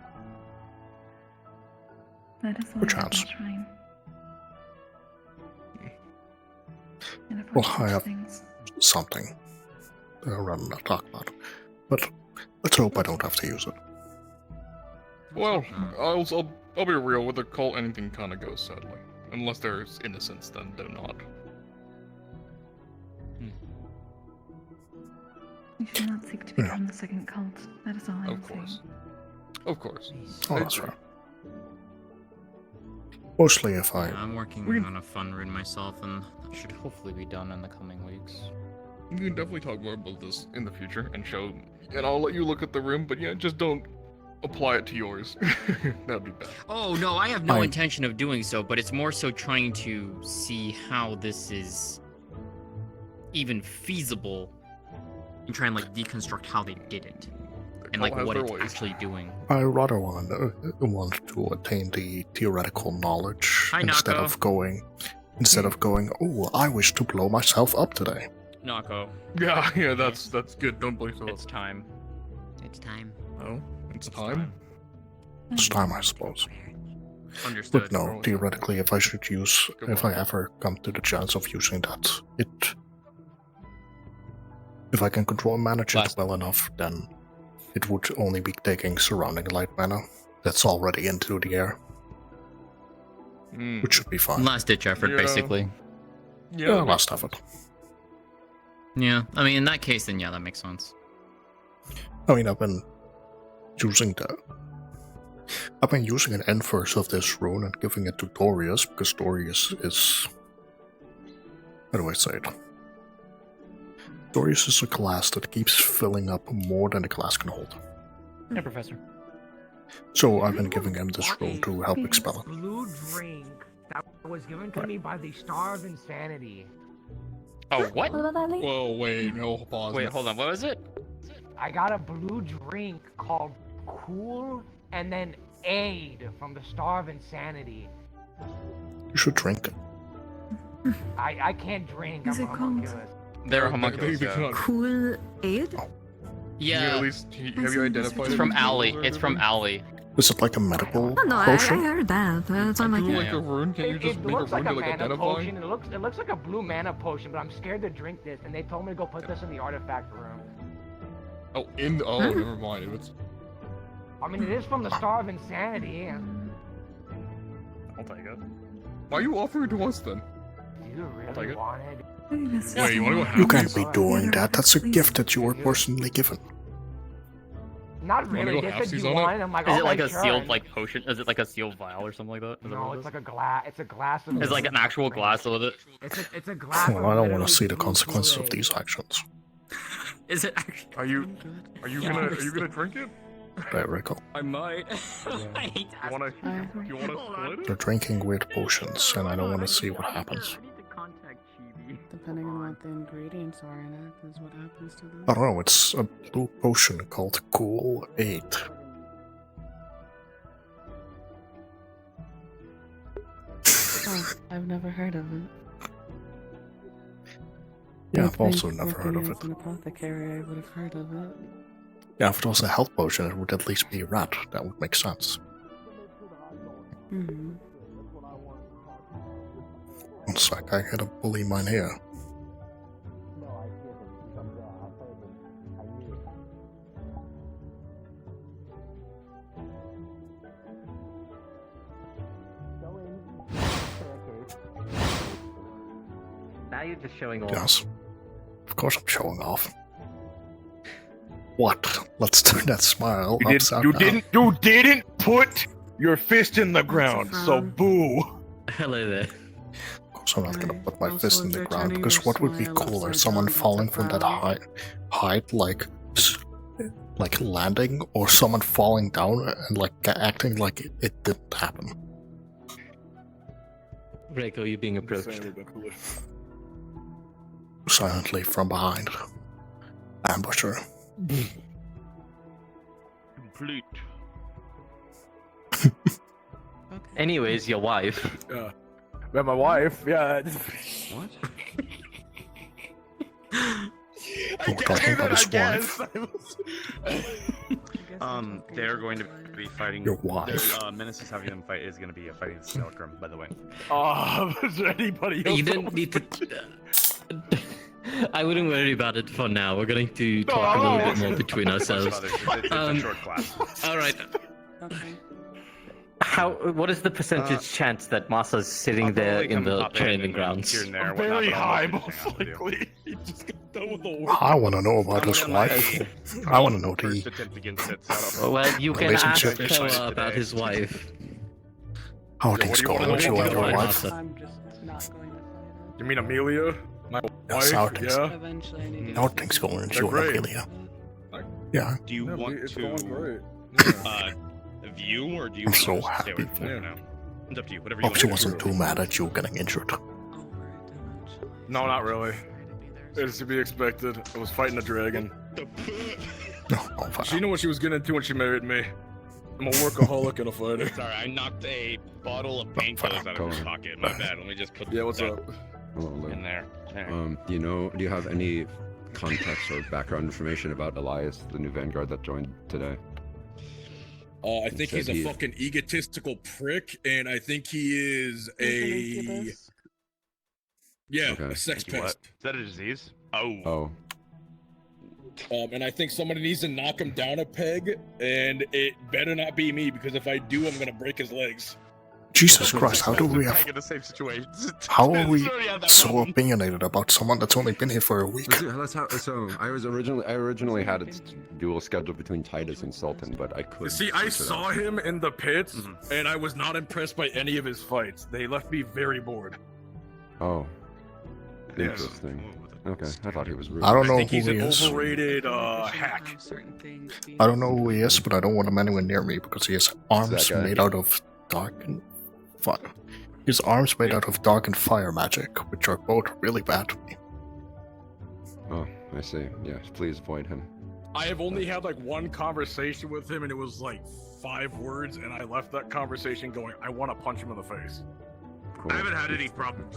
That is why Perchance. I have a shrine. And if Well, such I have things. something that I'd rather not talk about. But let's hope I don't have to use it. Well, I'll be real. With a cult, anything kind of goes, sadly. Unless there's innocence, then do not. You should not seek to become the second cult. That is all I Of will course. say. Of course. Oh, that's right. Mostly if I... I'm working on a fun rune myself, and that should hopefully be done in the coming weeks. We can definitely talk more about this in the future and show, and I'll let you look at the room, but yeah, just don't apply it to yours. That'd be bad. Oh no, I have no intention of doing so, but it's more so trying to see how this is even feasible and try and like deconstruct how they did it and like what it's actually doing. I rather want to attain the theoretical knowledge Hi, instead Nako. of going, oh, I wish to blow myself up today. Nako. Yeah, that's good. Don't blame yourself. It's time. It's time. Oh, it's time. It's time, I suppose. Understood. But no, theoretically, if I ever come to the chance of using that, if I can control and manage it well enough, then it would only be taking surrounding light mana that's already into the air, which should be fine. Last ditch effort, basically. Yeah, last effort. Yeah, I mean, in that case, then yeah, that makes sense. I mean, I've been using an inverse of this rune and giving it to Dorius, because Dorius is... How do I say it? Dorius is a class that keeps filling up more than the class can hold. Yeah, Professor. So I've been giving him this rune to help expel it. Blue drink that was given to me by the Star of Insanity. Oh, what? Whoa, wait, no, pause. Wait, hold on, what was it? I got a blue drink called Cool and then Aid from the Star of Insanity. You should drink it. I can't drink. Is I'm it a called? homunculus. They're homunculus. Cool aid? Yeah. At least, have you identified It's it? from Alley. It's from Alley. Is it like a medical Oh, no, I potion? heard that. It's on my Do like a rune? Can you just It make a looks rune like to a like mana identify? potion. It looks like a blue mana potion, but I'm scared to drink this, and they told me to go put this in the artifact room. Oh, never mind. If it's... I mean, it is from the Star of Insanity. I'll take it. Why are you offering it to us then? Do you take really it. want it? Wait, you wanna go You can't be doing that. That's a gift that you were personally given. Not You wanna really. go They said halfsies you on want it? it. I'm like, Is it okay, like a sure. sealed like potion? Is it like a sealed vial or something like that? Is that No, what it it's is? like a glass. It's a glass of. It's like an actual glass with it. It's a glass. Well, I don't want to see the consequences of these actions. Is it actually? Are you gonna drink it? There we go. I might. I hate You wanna split it? They're drinking weird potions, and I don't want to see what happens. Depending on what the ingredients are in it, is what happens to them. I don't know, it's a blue potion called Cool 8. Oh, I've never heard of it. Yeah, I've also You'd never think heard of working it. as an apothecary, I would have heard of it. Yeah, if it was a health potion, it would at least be red. That would make sense. Hmm. One sec, I gotta bully mine here. Now you're just showing off. Yes. Of course I'm showing off. What? Let's turn that smile upside down. You didn't put your fist in the ground, so boo. Hello there. Of course I'm not gonna put my fist in the ground, because what would be cooler? Someone falling from that height, like landing, or someone falling down and like acting like it didn't happen. Reiko, you're being approached. Silently from behind. Ambusher. Complete. Anyways, your wife. Yeah. Well, my wife, yeah. What? We're talking about his wife. They're going to be fighting. Your wife. Menace is having them fight is going to be fighting the Skeleton, by the way. Is there anybody else? You don't need to. I wouldn't worry about it for now. We're going to talk a little bit more between ourselves. It's a short class. All right. What is the percentage chance that Masa's sitting there in the training grounds? Very high, most likely. He just got done with the work. I want to know about his wife. I want to know the Well, you can ask relationship. Koa about his wife. How are things going with you and your wife? You mean Amelia? My Yes, wife? how are things, Yeah. how are things going with you and They're great. Amelia? Yeah. Do you want it's to going great. view or do you I'm want so to stay happy away from for it you. now? It's up to you. Whatever you Hope want she to do. wasn't too mad at you getting injured. No, not really. It's to be expected. I was fighting a dragon. She knew what she was getting into when she married me. I'm a workaholic and a fighter. Sorry, I knocked a bottle of painkillers out of his pocket. My bad. Let me just put what's that up? in there. Do you have any context or background information about Elias, the new Vanguard that joined today? I think he's a fucking egotistical prick, and I think he is a a sex pest. Is that a disease? Oh. And I think somebody needs to knock him down a peg, and it better not be me, because if I do, I'm gonna break his legs. Jesus Christ, how do we have... in the same situation. How are we so opinionated about someone that's only been here for a week? So I originally had it dual scheduled between Titus and Sultan, but I couldn't. See, I switch it saw up. him in the pits, and I was not impressed by any of his fights. They left me very bored. Oh. Yes. Interesting. Okay, I thought he was rude. I don't know think who he's he an is. overrated hack. I don't know who he is, but I don't want him anywhere near me because he has arms that guy? made out of dark and fire. His arms made out of dark and fire magic, which are both really bad to me. Oh, I see. Yes, please avoid him. I have only had like one conversation with him, and it was like 5 words, and I left that conversation going, I want to punch him in the face. Cool. I haven't had any problems.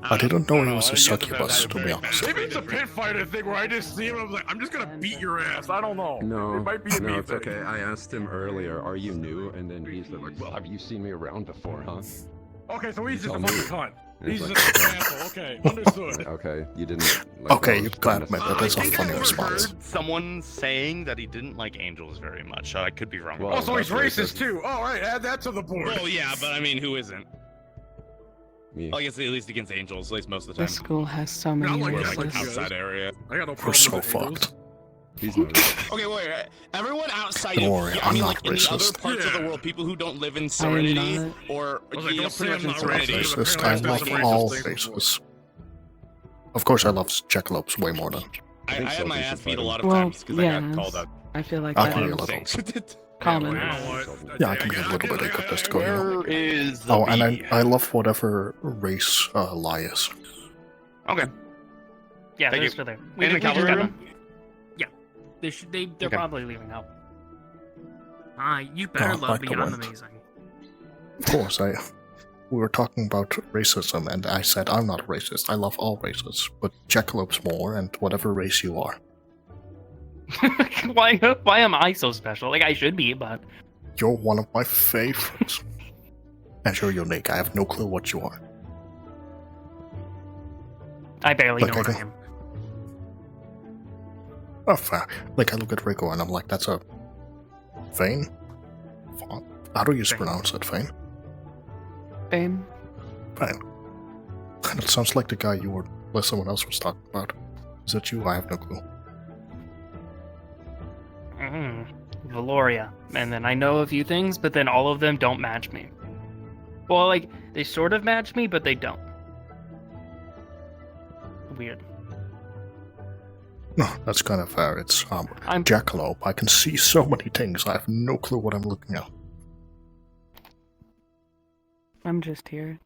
I didn't know he was a succubus, to be honest. Maybe it's a pit fighter thing where I just see him and I'm like, I'm just gonna beat your ass. I don't know. No, It might be a me it's thing. okay. I asked him earlier, are you new? And then he's like, well, have you seen me around before, huh? Okay, so he's just a Tell fucking me. cunt. And He's it's just like- an asshole. Okay, understood. Okay, you didn't. Okay, you gotta admit that is a funny response. Someone saying that he didn't like angels very much. I could be wrong. Oh, so he's racist too. Oh, right, add that to the board. Well, yeah, but I mean, who isn't? Me. Well, I guess at least against angels, at least most of the The time. school has so many We're races. like outside area. I got no We're problem so with angels. fucked. He's not. Okay, wait. Everyone outside Don't of worry, I I'm mean, not like in the other racist. parts of the world, people who don't live in Serenity not. or I was like, you know, don't say pretty I'm much in not Serenity. racist. Racist, I Apparently love there's some all racist things. races. Of course, I love Jackalopes way more than. I had my ass beat a lot of Well, times because I got yes. called out. I feel like I that can be a is little. common. Yeah, I can be a little bit egotistical. You know? Where is the Oh, and bee? I love whatever race Elias. Okay. Yeah, Thank they're you. still there. In the We just cavalry got room? them. Yeah, they're Okay. probably leaving now. You better Oh, love like me. the I'm wind. amazing. Of course, we were talking about racism, and I said I'm not racist. I love all races, but Jackalopes more, and whatever race you are. Why am I so special? Like I should be, but You're one of my favorites. And you're unique. I have no clue what you are. I barely Like, know I what I don't- am. Oh, fair. Like, I look at Rico and I'm like, that's a... Vane? How do you pronounce it, Vane? Fame. Fine. That sounds like the guy you were, like someone else was talking about. Is that you? I have no clue. Valoria. And then I know a few things, but then all of them don't match me. Well, like, they sort of match me, but they don't. Weird. No, that's kind of fair. It's Jackalope. I can see so many things. I have no clue what I'm looking at. I'm just here.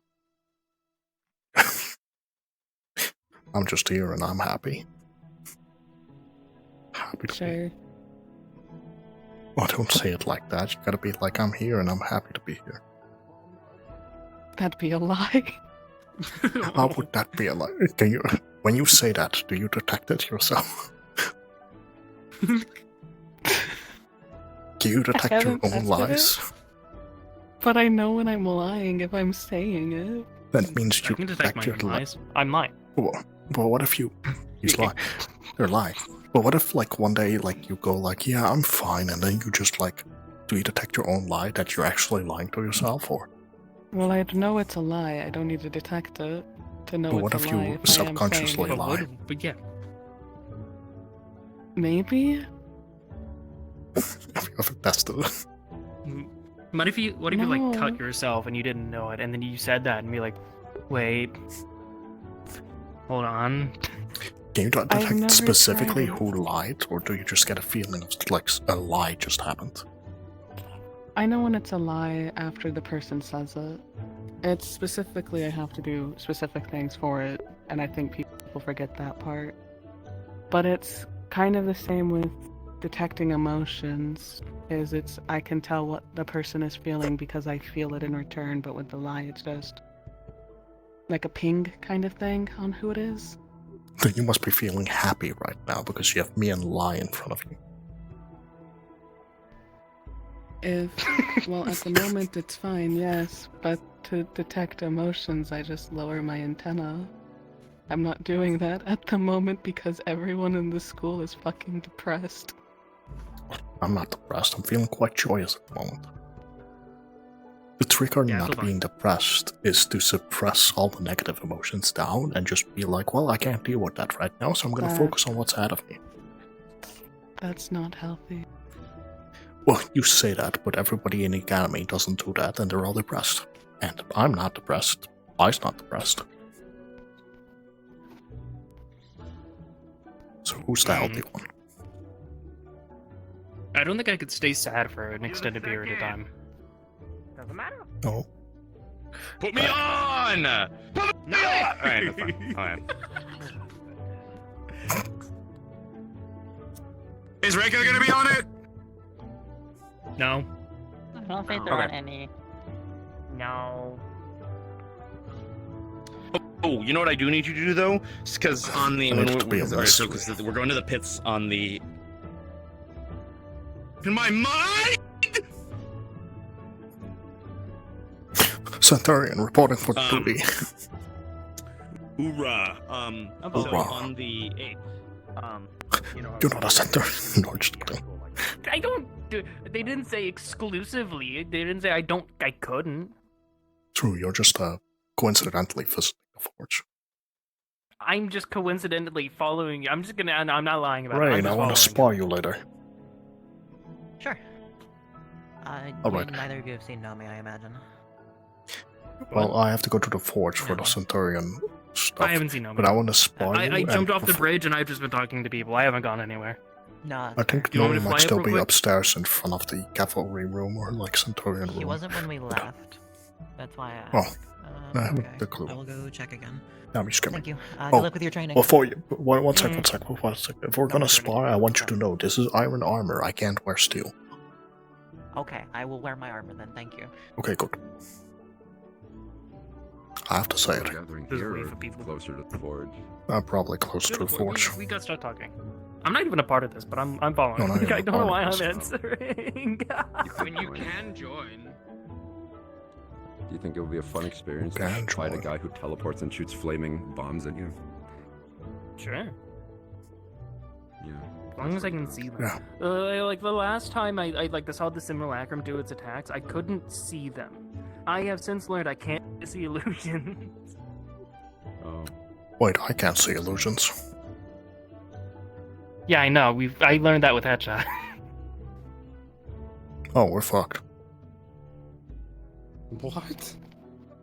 I'm just here and I'm happy. Happy to Sure. be. Oh, don't say it like that. You gotta be like, I'm here and I'm happy to be here. That'd be a lie. How would that be a lie? Can you, when you say that, do you detect it yourself? Do you detect your haven't own tested lies? it. But I know when I'm lying if I'm saying it. That means I you can detect my your own lies. I'm lying. Well, what if he's lying? They're lying. But what if, like, one day, like, you go, like, yeah, I'm fine, and then you just, like, do you detect your own lie that you're actually lying to yourself, or? Well, I know it's a lie. I don't need to detect it to know But what it's if a lie. you if subconsciously I am saying lie? it. But yeah. Maybe? That's the... What if you like No. cut yourself and you didn't know it, and then you said that and be like, wait, hold on. Can you I've detect never specifically tried it. who lied, or do you just get a feeling of, like, a lie just happened? I know when it's a lie after the person says it. It's specifically I have to do specific things for it, and I think people forget that part. But it's kind of the same with detecting emotions, is I can tell what the person is feeling because I feel it in return, but with the lie it's just like a ping kind of thing on who it is. Then you must be feeling happy right now because you have me and lie in front of you. Well, at the moment it's fine, yes, but to detect emotions I just lower my antenna. I'm not doing that at the moment because everyone in the school is fucking depressed. I'm not depressed. I'm feeling quite joyous at the moment. The trick on not being depressed is to suppress all the negative emotions down and just be like, well, I can't deal with that right now, so I'm going to focus on what's ahead of me. That's not healthy. Well, you say that, but everybody in the academy doesn't do that, and they're all depressed. And I'm not depressed. I's not depressed. So who's the healthy one? I don't think I could stay sad for an extended period of time. Doesn't matter. No. Put me on! Put me on! Alright, that's fine. Alright. Is Reika gonna be on it? No. I don't think there are any. No. Oh, you know what I do need you to do though? Because on the I need it to be a alright, so mystery. because we're going to the pits on the. In my mind. Centurion reporting for duty. Hoorah! So Hoorah. on the 8th, You're not a Centurion. No, just kidding. I don't. They didn't say exclusively. They didn't say I couldn't. True, you're just coincidentally visiting the forge. I'm just coincidentally following you. I'm not lying about it. Right, I'm I just want to following spar you later. Sure. Alright. Neither of you have seen Nomi, I imagine. Well, I have to go to the forge for the Centurion stuff. I haven't seen Nomi. But I want to spar you. I jumped and off the bridge and I've just been talking to people. I haven't gone anywhere. No. I think Do you want me Nomi to might fly up still real be quick? upstairs in front of the cavalry room or like Centurion room. He wasn't when we left. That's why I Oh, asked. I haven't Okay. the clue. I will go check again. I'm just kidding. Thank you. Good luck with your training. Before you, one sec. If we're gonna spar, I want you to know this is iron armor. I can't wear steel. Okay, I will wear my armor then. Thank you. Okay, good. I have to say it. Gathering There's a here way or for people. closer to the forge. I'm probably close to the forge. We got to start talking. I'm not even a part of this, but I'm following. No, not even I a don't know part why of I'm this. answering. I mean, you can join. Do you think it would be a fun experience Okay, to fight a join. guy who teleports and shoots flaming bombs at you? Sure. Yeah. As long as I can see them. Yeah. Like the last time I saw the simulacrum do its attacks, I couldn't see them. I have since learned I can't see illusions. Wait, I can't see illusions. Yeah, I know. I learned that with Headshot. Oh, we're fucked. What?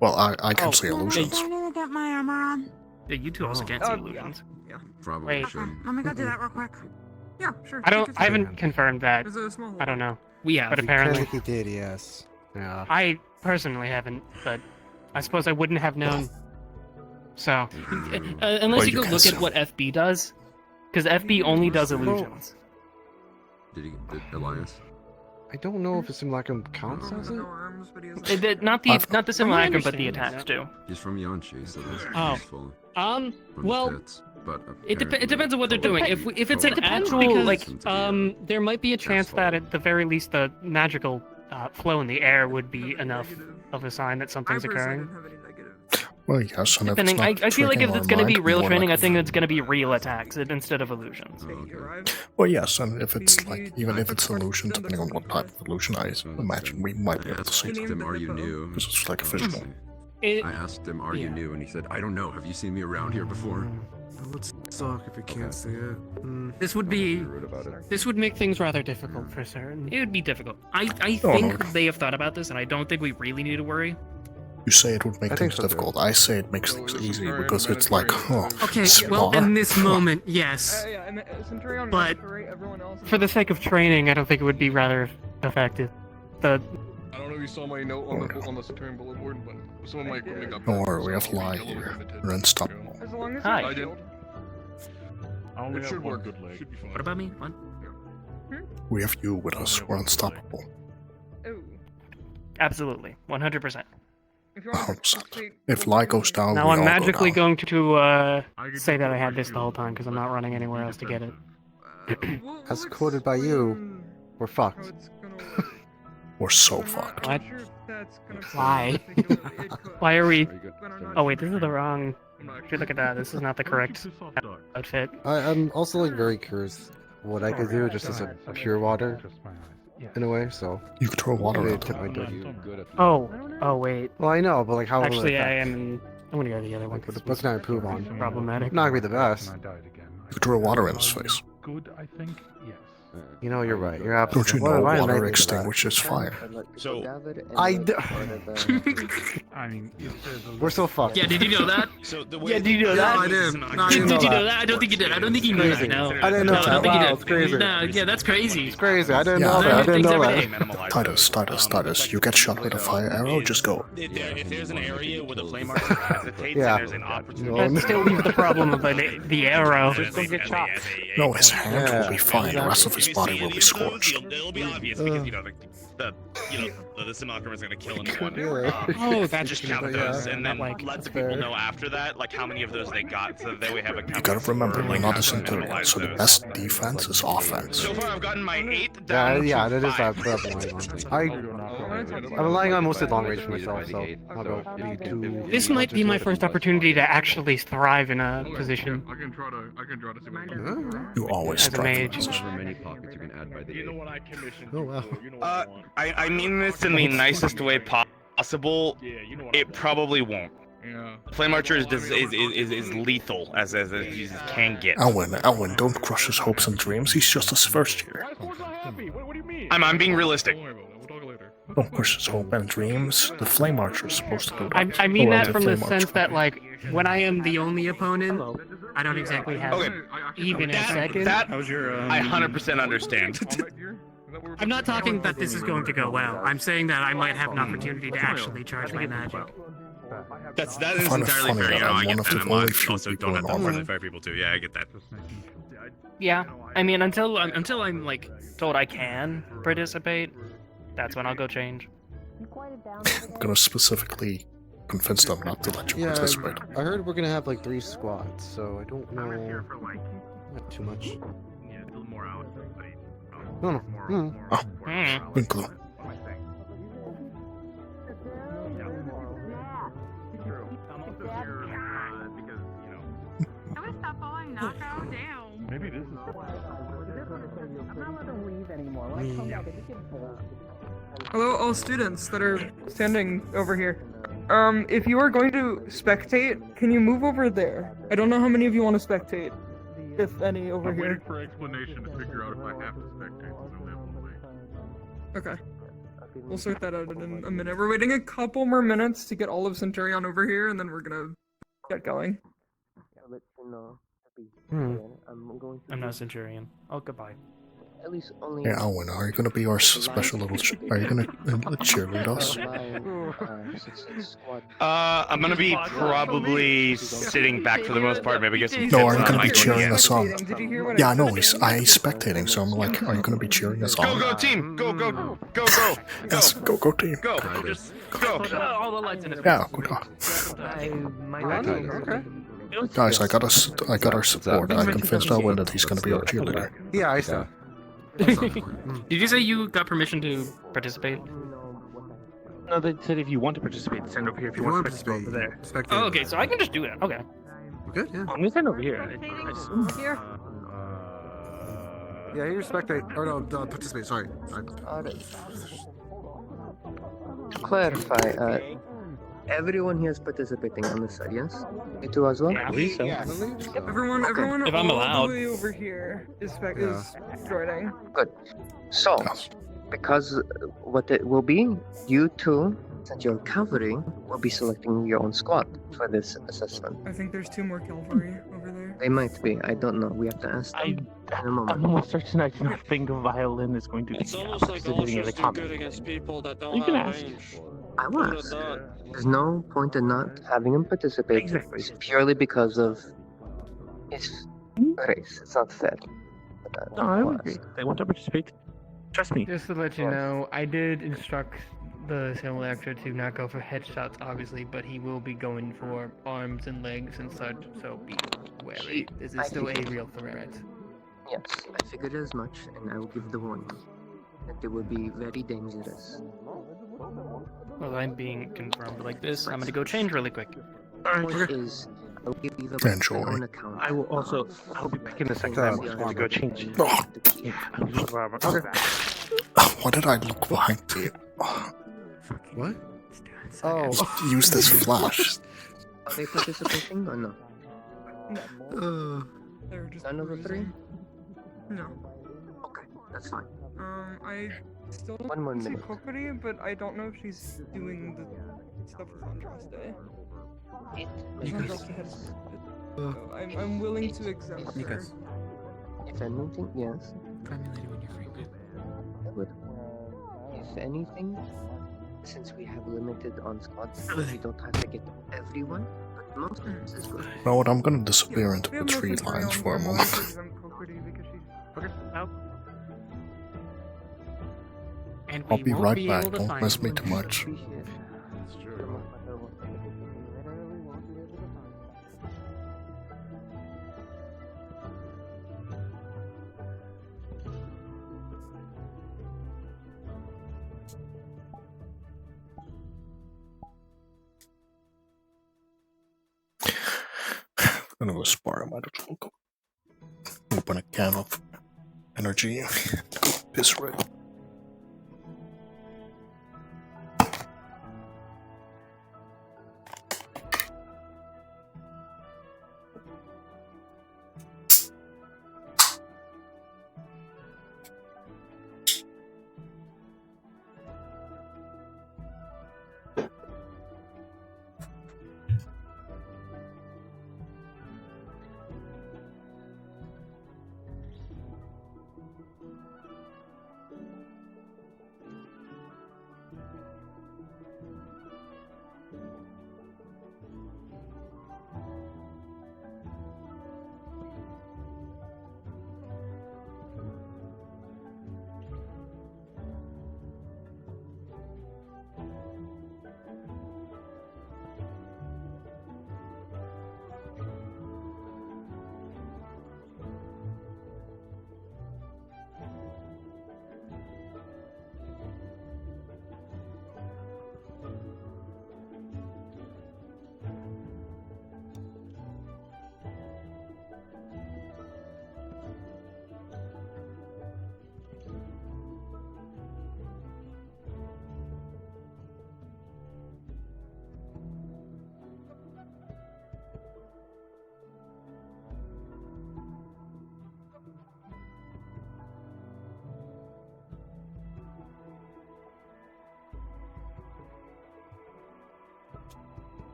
Well, I can see illusions. I'm gonna get my armor on. Yeah, you two also can't see illusions. Yeah. Probably Wait. should. Let me go do that real quick. Yeah, sure. I haven't confirmed that. Is it a small hole? I don't know. We have. But apparently, He did, yes. Yeah. I personally haven't. But I suppose I wouldn't have known. So, unless Well, you you go can look see. at what FB does, because FB only does illusions. Did Elias? I don't know if a simulacrum counts as it. Not the simulacrum, but the attacks too. He's from Yanchi, so that's Oh. useful. Well, But it apparently depends on what they're doing. If it's an Depends actual because, there might be a chance that at the very least the magical flow in the air would be enough of a sign that something's occurring. Well, yes, and if it's Depending, not I feel like if tricking it's or going to be mind, real more training, like- I think it's going to be real attacks instead of illusions. Well, yes, and if it's like, even if it's illusion, depending on what type of illusion, I imagine we might be able to see I asked it. him, "Are you new?" Because it's like a physical. I asked him, "Are you new?" And he said, "I don't know. Have you seen me around here before?" It would suck if you can't see it. This would make things rather difficult for certain. It would be difficult. I Oh, think no. they have thought about this, and I don't think we really need to worry. You say it would make I think things so, too. difficult. I say it makes things easy because it's like, oh, Okay, smaller. well, in this moment, yes. But for the sake of training, I don't think it would be rather effective. I don't know if you saw my note on the Centurion bullet board, but some of my equipment got Don't worry, we have Lie here. We're unstoppable. Hi. I did. It should work. Should be fine. What about me? What? We have you with us. We're unstoppable. Absolutely, 100%. 100%. If Lie goes down, Now we I'm all magically go down. going to say that I had this the whole time because I'm not running anywhere else to get it. As quoted by you, we're fucked. We're so fucked. What? Why? Why are we? Oh wait, this is the wrong. Should look at that. This is not the correct outfit. I'm also like very curious what I could do just as a pure water, in a way. So you could throw water maybe at tip my them. toe. Oh wait. Well, I know, but like how will it Actually, I affect? am. I'm gonna go the other one. What can I improve on? Problematic. Not gonna be the best. You could throw water in his face. Good, I think. Yes. You know, you're right. You're Don't absolutely. you What know am I water thinking of that? extinguishes fire? So, I d- I mean, We're so fucked. Yeah, did you know that? so the Yeah, did you know that? I did. No, I didn't Did you know know that? I don't think you did. I don't think you knew that. No. I didn't know No, I that. don't think you Wow, did. it's crazy. No, yeah, that's crazy. It's crazy. I didn't Yeah, know that. I didn't things know every that. day. Titus. You get shot with a fire arrow, just go. If there's an area where the flame archer hesitates Yeah. and there's an opportunity. That still leaves the problem of the arrow. No, his hand will be fine. The rest of his body will be scorched. It'll be obvious because the simulacrum is gonna kill anyone. Oh, that's just true, count but those yeah, and not then like- let the that's people fair. know after that, like how many of those they got, so that they would have a count. You gotta remember, for, we're like, not how a to Centurion, minimize so the those. best defense is offense. So far, I've gotten my 8 Yeah, down. yeah, to that is 5. that I'm lying on. I'm relying on mostly long range for myself, so not about be too. This might be my first opportunity to actually thrive in a position. I can try to see what I can do. You always As a strike mage. with However many pockets you can add by the You know eight. what I commissioned? Oh wow. I mean this in the nicest way possible. It probably won't. Yeah. Flame Archer is lethal as you can get. Alwyn, don't crush his hopes and dreams. He's just his first year. What do you mean? I'm being realistic. Don't worry about it. We'll talk later. Don't crush his hope and dreams. The Flame Archer is supposed to do that. I mean Or that from the Flame sense Archer. that, like, when I am the only opponent, I don't exactly have Okay. even a second. That I 100% understand. I'm not talking that this is going to go well. I'm saying that I might have an opportunity to actually charge my magic. That I is find it entirely funny fair. that You know, I I'm get one of that. the I'm only few also people don't in have to Auburn. friendly fire people too. Yeah, I get that. Yeah, I mean, until I'm like told I can participate, that's when I'll go change. I'm gonna specifically convince them not to let you Yeah, participate. I heard we're gonna have like 3 squads, so I don't know. Not too much. Yeah, a little more out. No, no. Good clue. Maybe this is. Hello, all students that are standing over here. If you are going to spectate, can you move over there? I don't know how many of you want to spectate, if any, over I'm here. waiting for explanation to figure out if I have to spectate since I live away. Okay. We'll sort that out in a minute. We're waiting a couple more minutes to get all of Centurion over here, and then we're gonna get going. I'm not Centurion. Oh, goodbye. At least only. Yeah, Owen, are you gonna be our special little? Are you gonna cheerlead us? I'm gonna be probably sitting back for the most part. Maybe get some. No, are tips you on gonna my be cheering game. us on? Yeah, I know. He's spectating, so I'm like, are you gonna be cheering us on? Go team! Go! Yes, go team. Go! Just go! All the lights in his Yeah, good job. Guys, I got our support. I convinced Owen that he's gonna be our cheerleader. Yeah, I saw. Did you say you got permission to participate? No, they said if you want to participate, send over here. If you want to participate, over there. Oh, okay, so I can just do that. Okay. Good, yeah. I'm gonna send over here. Here. Yeah, you spectate. Or no, participate, sorry. To clarify, everyone here is participating on this side, yes? You two as well? Yeah, Everyone If I'm all allowed. the way over here is joining. Good. So, because what it will be, you two, since you're cavalry, will be selecting your own squad for this assessment. I think there's 2 more cavalry over there. They might be. I don't know. We have to ask them in a moment. I'm almost certain I do not think a violin is going to be It's almost like sitting in the archers do comment. good against people that don't You can have ask. range. I will ask. There's no point in not having him participate. It's purely because of his race. It's not fair. No, I would agree. They want to participate. Trust me. Just to let you know, I did instruct the Samuel actor to not go for headshots, obviously, but he will be going for arms and legs and such, so be wary. This is still a real threat. Yes, I figured as much, and I will give the warning that it will be very dangerous. Well, I'm being confirmed like this. I'm gonna go change really quick. Point is, I will give you my own account. I will also. I'll be back in a second. I'm going to go change. What did I look behind you? What? Oh, use this flash. Are they participating or no? They're just None of the 3? No. Okay, that's fine. I still One more don't see minute. Kokori, but I don't know if she's doing the stuff with Andraste. I'm willing to exempt her. If anything, yes. I would. If anything, since we have limited on squads, we don't have to get everyone, but most of this is good. You know what? I'm gonna disappear into the tree lines for a moment. And I'll we be won't right be back. able to Don't find mess me them. too much. I'm gonna go spar. I might as well go open a can of energy. Go piss red.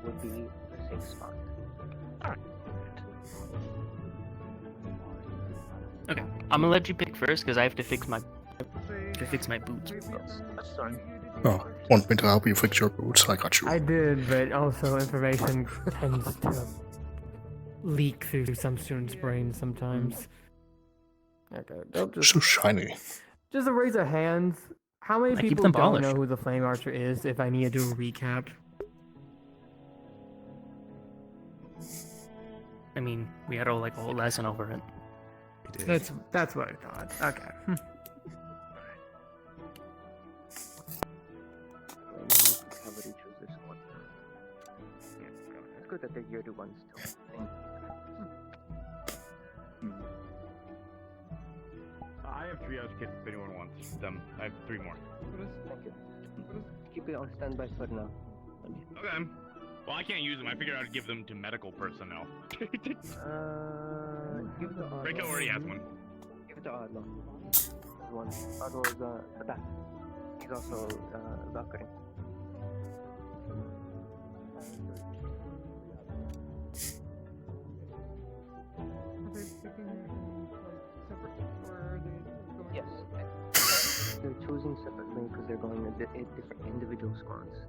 Would be a safe spot. Okay, I'm gonna let you pick first because I have to fix my boots. Oh, want me to help you fix your boots? I got you. I did, but also information tends to leak through some students' brains sometimes. Okay, don't just So shiny. just a raise of hands. How many I keep people them don't polished. know who the Flame Archer is? If I need to do a recap. I mean, we had a whole lesson over it. That's what I thought. Okay. It's good that they're year to one still. I have 3 hours kits if anyone wants them. I have 3 more. Thank you. Keep it on standby for now. Okay. Well, I can't use them. I figured I'd give them to medical personnel. Give it to Arlo. Rico already has one. Give it to Arlo. One. Arlo is the back. He's also Valkyrie. Yes. They're choosing separately because they're going in different individual squads.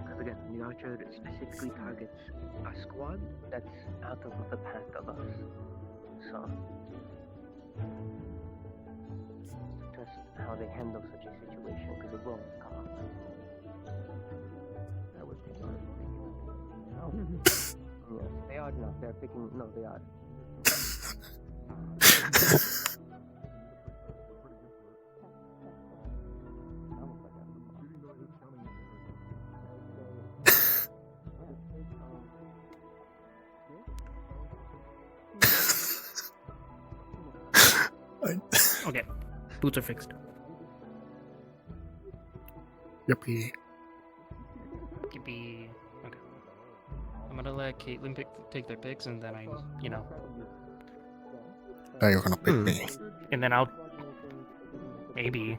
Because again, the Archer specifically targets a squad that's out of the path of us. So, just how they handle such a situation, because it will come up. That would be hard. Yes, they are not. They're picking. No, they are. Okay, boots are fixed. Yippee. Yippee. Okay. I'm gonna let Caitlyn take their picks, and then Now you're gonna pick me. And then I'll... Maybe.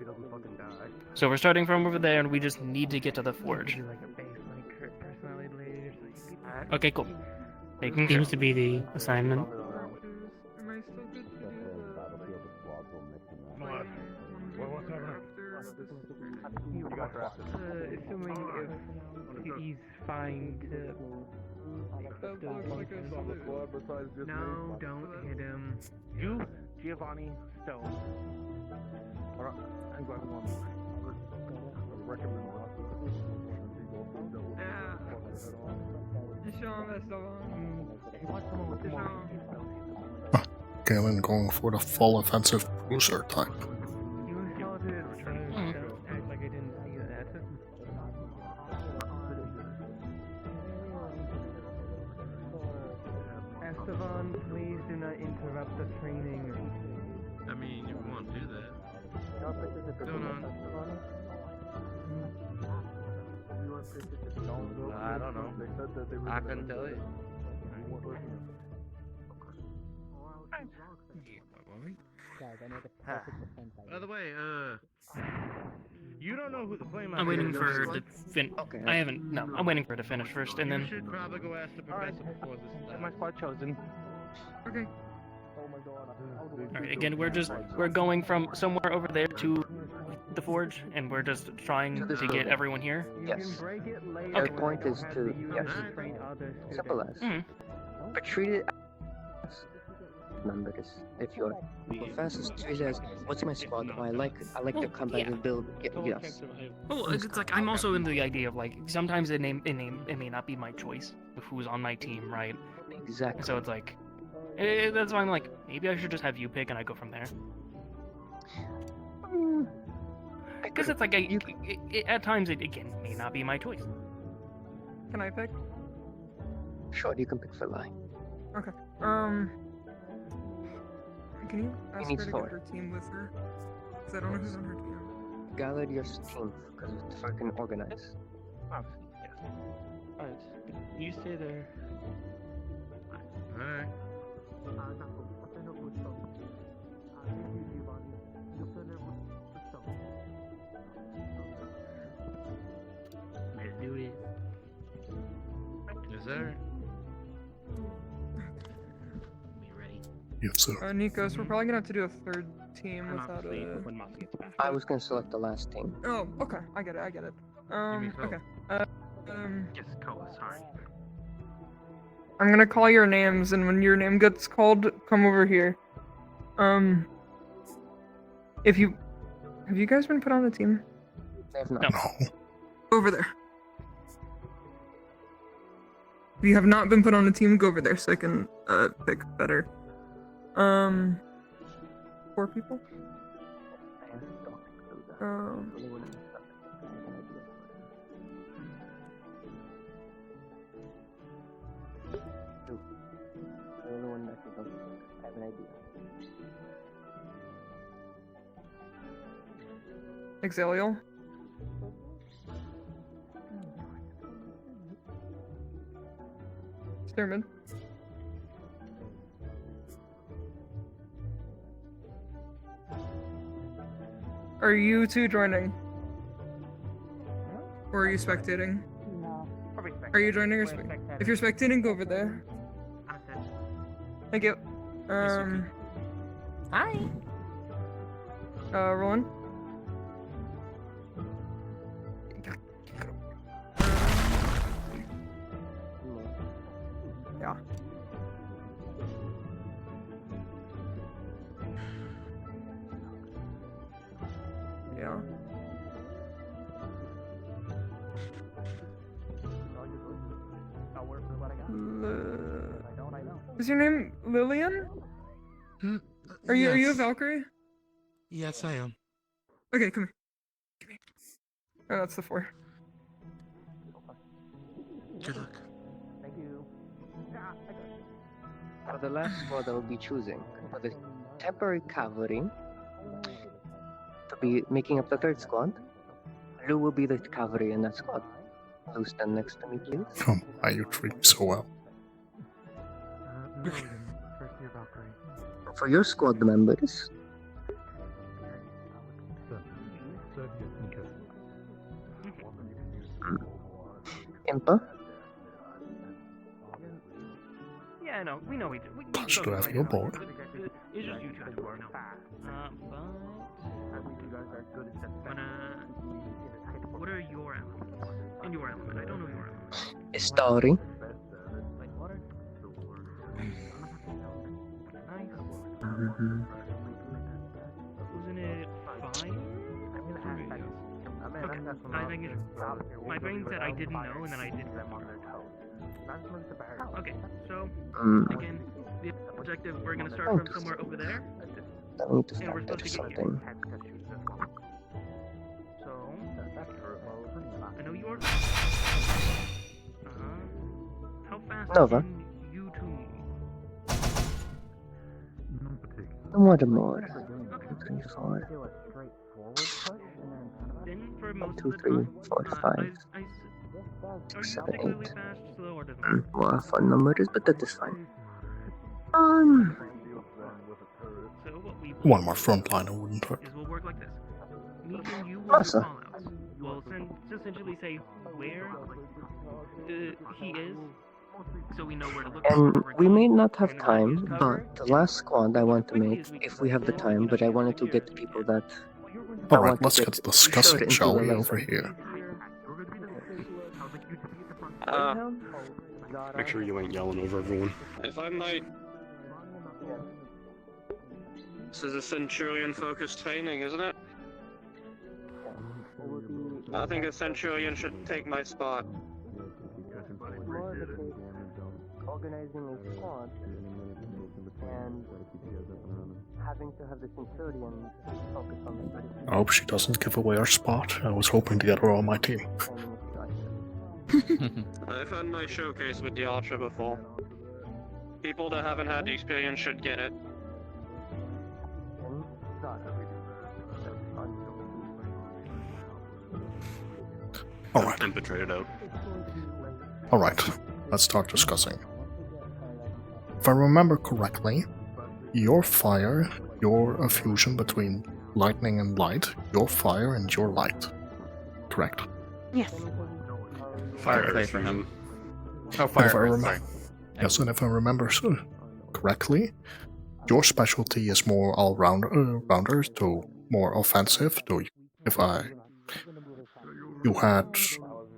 So we're starting from over there, and we just need to get to the forge. Okay, cool. Making seems to be the assignment. Assuming if he's fine to... No, don't hit him. You, Giovanni, Stone. I'm grabbing one more. Galen going for the full offensive bruiser type. Act like I didn't see that. Esteban, please do not interrupt the training. I mean, you want to do that. I don't know. I couldn't tell you. By the way, you don't know who the flame I'm waiting for her to fin. Okay. I haven't. No, I'm waiting for her to finish first, and You then. should probably go ask the professor before this. My squad chosen. Okay. All right. Again, we're going from somewhere over there to the forge, and we're just trying to get everyone here? Yes. Their point is to, yes, simple as, but treat it as members. If you're professors, treat it as, what's my squad? Oh, I like the combative build. Yes. Well, it's like I'm also in the idea of like sometimes it may not be my choice of who's on my team, right? Exactly. So it's like that's why I'm like maybe I should just have you pick and I go from there. Because it's like at times it again may not be my choice. Can I pick? Sure, you can pick for lie. Okay. Can you ask her to get her team with her? Because I don't know who's on her team. Gather your team, because it's freaking organized. Alright, you stay there. Alright. Let's do it. Yes, sir. Be ready. Yes, sir. Nikos, we're probably gonna have to do a third team without a... I was gonna select the last team. Oh, okay. I get it. Okay. Yes, Koa, sorry. I'm gonna call your names, and when your name gets called, come over here. Have you guys been put on the team? They have not. No. Over there. If you have not been put on the team, go over there so I can pick better. 4 people? Exilial? Sturman? Are you two joining? Or are you spectating? No, probably spectating. Are you joining or spectating? If you're spectating, go over there. Thank you. Hi. Roland? Yeah. Yeah. Is your name Lillian? Are you a Valkyrie? Yes, I am. Okay, come here. Oh, that's the 4. Good luck. Thank you. For the last squad, I will be choosing for the temporary cavalry to be making up the 3rd squad. Lugh will be the cavalry in that squad. Lugh, stand next to me, please. Come, why you treat me so well? First year Valkyrie. For your squad members, Impa, Yeah, no, we know we do. Plus to have your board. It's just you two to work. What are your elements? And your element. I don't know your element. Story, Wasn't it 5? Okay, I think my brain said I didn't know, and then I did. Okay, so again, the objective, we're gonna start from somewhere over there. I need to And we're factor supposed to get something. So, I know you are. How fast Nova. can you two move? What more? 3, 4, Then for most 2, of the 3, time, 4, 5, are 6, you 7, particularly 8. fast, slow, or doesn't Well, fun numbers, but that is fine. So what we One more frontliner wouldn't hurt. is we'll work like this. Me and you will do Awesome. call-outs. We'll essentially say where he is, so we know where to look. And we may not have time, but the last squad I want to make, if we have the time, but I wanted to get the people that Alright, let's get discussing, shall we, over here? Make sure you ain't yelling over everyone. If I might. This is a Centurion-focused training, isn't it? I think a Centurion should take my spot. Organizing a squad and having to have the Centurion focus on the I hope she doesn't give away her spot. I was hoping to get her on my team. I've had my showcase with the Archer before. People that haven't had the experience should get it. Alright. And betrayed it out. Alright, let's start discussing. If I remember correctly, your fire, you're a fusion between lightning and light, your fire and your light. Correct? Yes. Fire clay for him. Oh, And fire. if I Sorry. remember, yes, and if I remember correctly, your specialty is more all-rounder, so more offensive. So if you had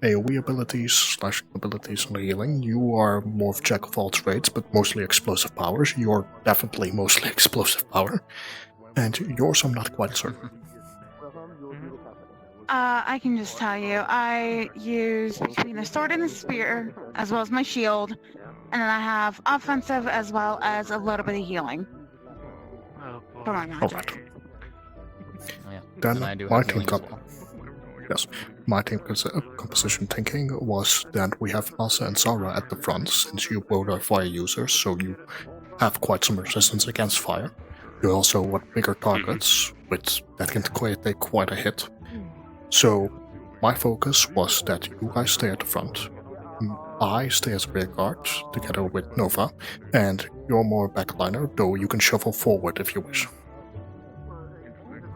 AoE abilities, slashing abilities, and healing, you are more of jack of all trades, but mostly explosive powers. You're definitely mostly explosive power, and yours I'm not quite certain. I can just tell you, I use between a sword and a spear, as well as my shield, and then I have offensive as well as a little bit of healing. For my magic. Alright. Oh, yeah. Then And I do my have team healing as well. Yes, my team composition thinking was that we have Masa and Zara at the front, since you both are fire users, so you have quite some resistance against fire. You also want bigger targets, that can take quite a hit. So my focus was that you guys stay at the front, I stay as rear guard together with Nova, and you're more backliner, though you can shuffle forward if you wish.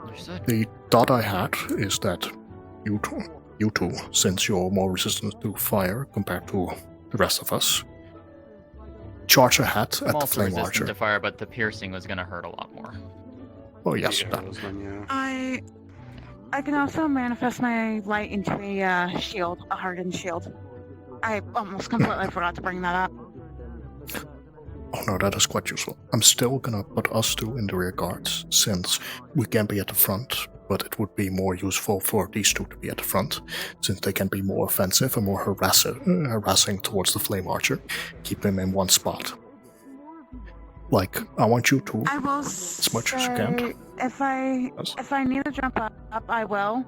Understood. The thought I had is that you two, since you're more resistant to fire compared to the rest of us, charge ahead I'm at the also flame resistant archer. to fire, but the piercing was gonna hurt a lot more. Oh yes, I can also manifest my light into a shield, a hardened shield. I almost completely forgot to bring that up. Oh no, that is quite useful. I'm still gonna put us two in the rear guards, since we can be at the front, but it would be more useful for these two to be at the front, since they can be more offensive and more harassing towards the flame archer. Keep him in one spot. Like, I want you to, I will as much as you can. say, if I need to jump up, I will.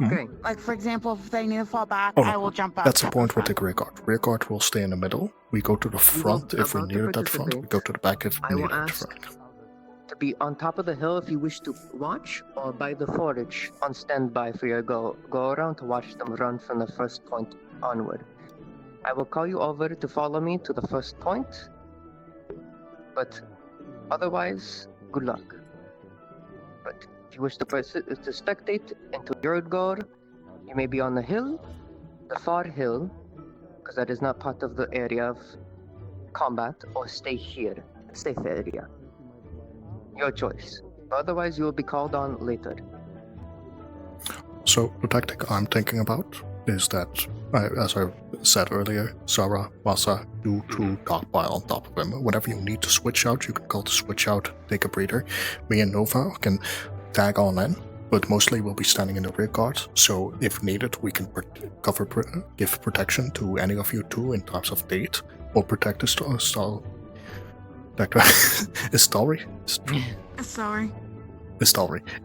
Okay. Like, for example, if they need to fall back, Oh, no. I will jump up. That's the point with the rear guard. Rear guard will stay in the middle. We go to the front if we about to need it at front. We go to the back if I we need will it at ask front. to be on top of the hill if you wish to watch, or by the forage on standby for your go around to watch them run from the first point onward. I will call you over to follow me to the first point, but otherwise, good luck. But if you wish to spectate into your goal, you may be on the hill, the far hill, because that is not part of the area of combat, or stay here, safe area. Your choice. Otherwise, you will be called on later. So, the tactic I'm thinking about is that, as I said earlier, Sarah, Masa, you two top pile on top of him. Whenever you need to switch out, you can call to switch out, take a breather. Me and Nova can tag on in, but mostly we'll be standing in the rear guard, so if needed, we can give protection to any of you two in times of date, or protect the stall. Sorry,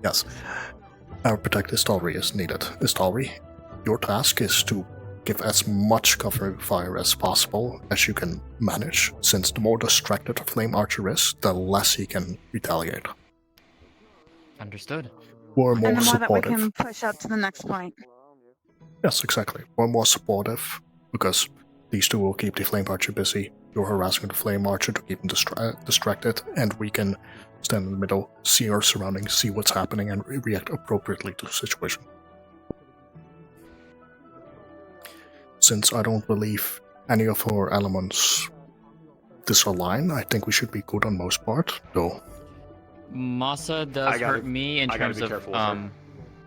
yes. Protect the stallry as needed. Stallry, your task is to give as much cover fire as possible as you can manage, since the more distracted a flame archer is, the less he can retaliate. Understood. We're more And the more that we supportive. can push up to the next point. Yes, exactly. We're more supportive, because these two will keep the flame archer busy. You're harassing the flame archer to keep him distracted, and we can stand in the middle, see our surroundings, see what's happening, and react appropriately to the situation. Since I don't believe any of our elements disalign, I think we should be good on most part, though. Masa does hurt me in terms of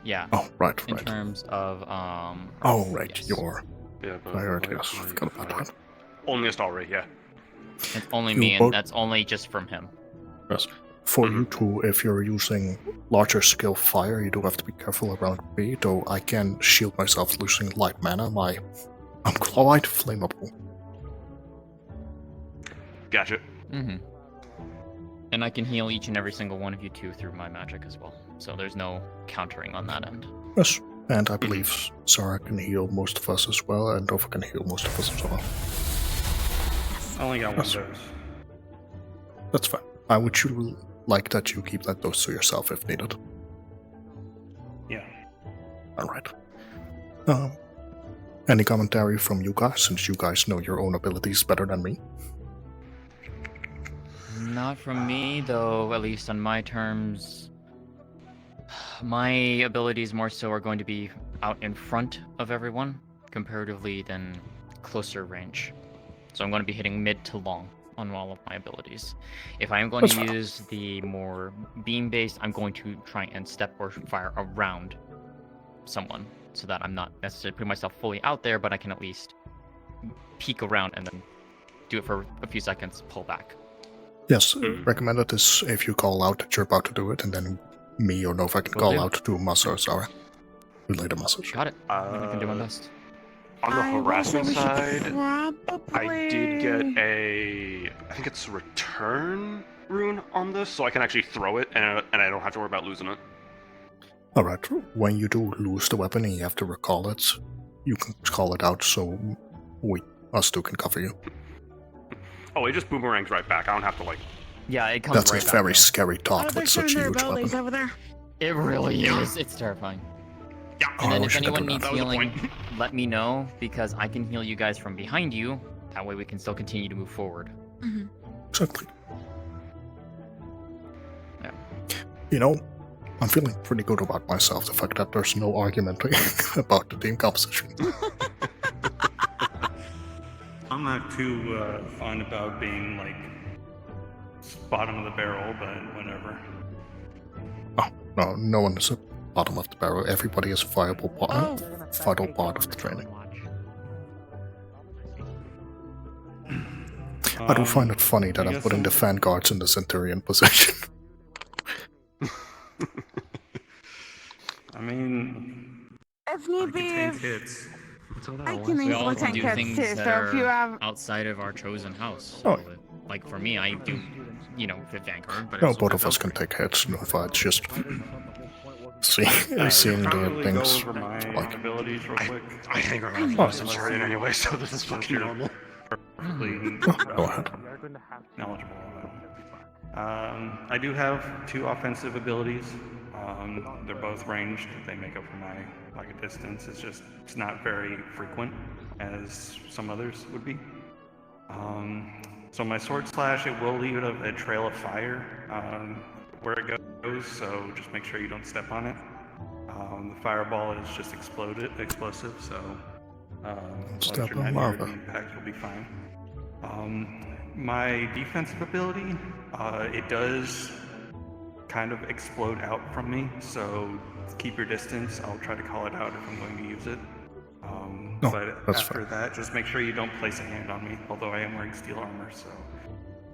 yeah. Oh, right. In terms of Oh, right. yes. Your Yeah, but priority. Yes, I forgot about that. only a star rate, yeah. It's only You me, both- and that's only just from him. Yes. For you two, if you're using larger scale fire, you do have to be careful around me, though I can shield myself using light mana. I'm quite flammable. Gotcha. Mm-hmm. And I can heal each and every single one of you two through my magic as well. So there's no countering on that end. Yes, and I believe Sarah can heal most of us as well, and Dova can heal most of us as well. I only got one dose. That's fine. I would like that you keep that dose to yourself if needed. Yeah. Alright. Any commentary from you guys, since you guys know your own abilities better than me? Not from me, though, at least on my terms. My abilities more so are going to be out in front of everyone, comparatively than closer range. So I'm going to be hitting mid to long on all of my abilities. If I am going to use the more beam-based, I'm going to try and step or fire around someone, so that I'm not necessarily putting myself fully out there, but I can at least peek around and then do it for a few seconds, pull back. Yes, recommended is if you call out that you're about to do it, and then me or Nova can call out to Masa or Zara. Relay the message. Got it. I can do my best. On the harassment side, probably... I did get I think it's a return rune on this, so I can actually throw it, and I don't have to worry about losing it. Alright, when you do lose the weapon and you have to recall it, you can call it out so us two can cover you. Oh, it just boomerangs right back. I don't have to Yeah, it comes That's right a back. very scary thought with such a huge abilities weapon. over there. It really is. It's terrifying. Yeah. And then I if wish I could anyone do needs that. healing, let me know, because I can heal you guys from behind you. That way we can still continue to move forward. Exactly. Yeah. You know, I'm feeling pretty good about myself, the fact that there's no argument about the team composition. I'm not too fond about being bottom of the barrel, but whatever. Oh, no one is at bottom of the barrel. Everybody is a vital part of the training. I do find it funny that I'm putting the vanguards in the Centurion position. I mean, If need be, hits. I can We all easily do take things hits too, that so if you are have... outside of our chosen house. Oh. So, like for me, I do, the Vanguard, but No, also both of us can take hits. No, it's just seeing the things. Go over my abilities real quick. I hang around Oh, with Centurion anyway, so this is fucking normal. Go ahead. Knowledgeable. I do have 2 offensive abilities. They're both ranged. They make up for my distance. It's not very frequent as some others would be. So my sword slash, it will leave a trail of fire where it goes. So just make sure you don't step on it. The fireball is just explosive. So Step your on net lava. impact will be fine. My defensive ability, it does kind of explode out from me, so keep your distance. I'll try to call it out if I'm going to use it. But that's after that, just make sure you don't place a hand on me, although I am wearing steel armor, so...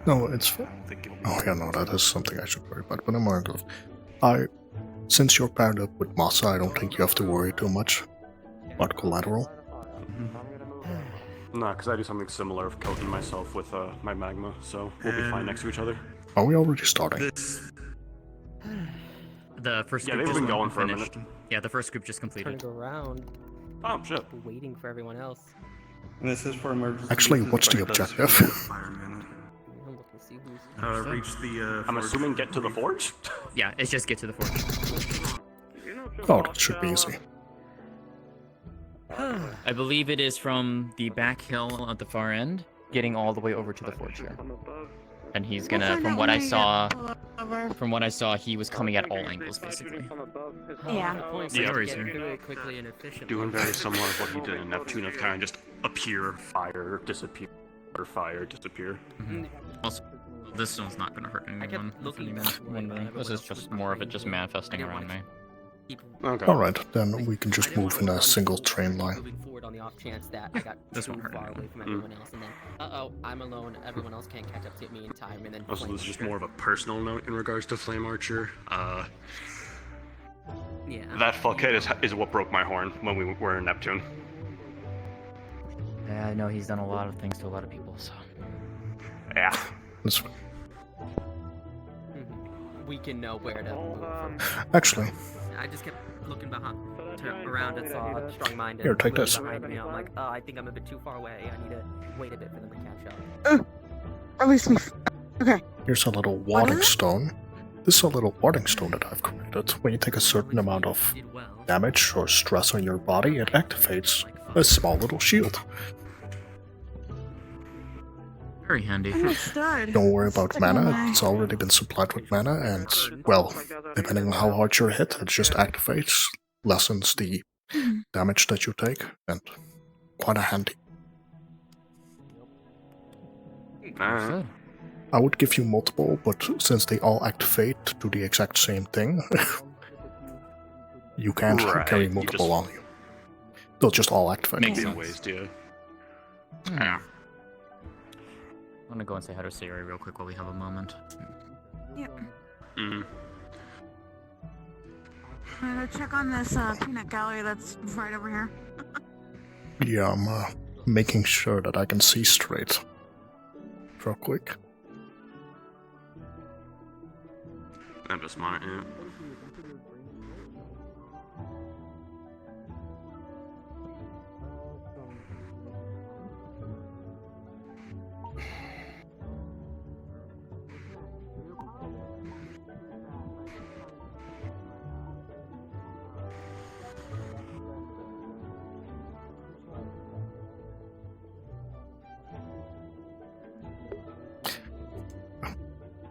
No, it's fine. I don't think it'll be... Oh yeah, no, that is something I should worry about, but I'm more of... Since you're paired up with Masa, I don't think you have to worry too much about collateral. No, because I do something similar of coating myself with my magma, so we'll be fine next to each other. Are we already starting? The first Yeah, group they've just been going for a finished. minute. Yeah, the first group just completed. Turning around. Oh, shit. Waiting for everyone else. And this is for emergency. Actually, what's the objective? Reach the I'm assuming get to the forge? Yeah, it's just get to the forge. Oh, that should be easy. I believe it is from the back hill at the far end, getting all the way over to the forge here. And he's gonna, from what I saw, he was coming at all angles, basically. Yeah. Yeah, right here. Really quickly and efficiently. Doing very similar to what he did in Neptune of kind of just appear, fire, disappear, or fire, disappear. Also, This stone's not gonna hurt anyone. This is just more of it just manifesting around me. Okay. Alright, then we can just move in a single train line. Moving forward on the off chance that I got This too won't hurt far anyone. away from everyone else, and then I'm alone. Everyone else can't catch up to me in time, and then. Also, Flame this is just Archer. more of a personal note in regards to Flame Archer. Yeah. That fuckhead is what broke my horn when we were in Neptune. Yeah, I know he's done a lot of things to a lot of people, so. Yeah. We can know where to move from. Actually, I just kept looking around and saw Strong Minded Here, take this. behind me. I'm like, oh, I think I'm a bit too far away. I need to wait a bit for them to catch up. Release me. Okay. here's a little warding stone. This is a little warding stone that I've created. When you take a certain amount of damage or stress on your body, it activates a small little shield. Very handy. Don't worry about mana, it's already been supplied with mana, and, well, depending on how hard you're hit, it just activates, lessens the damage that you take, and quite a handy. I would give you multiple, but since they all activate to do the exact same thing, you can't carry multiple on you. They'll just all activate. Makes sense. Waste, yeah. Yeah. I'm gonna go and say hi to Sayori real quick while we have a moment. Yep. Mm. I'm gonna check on this peanut gallery that's right over here. Yeah, I'm making sure that I can see straight. Real quick. I'm just smart, yeah.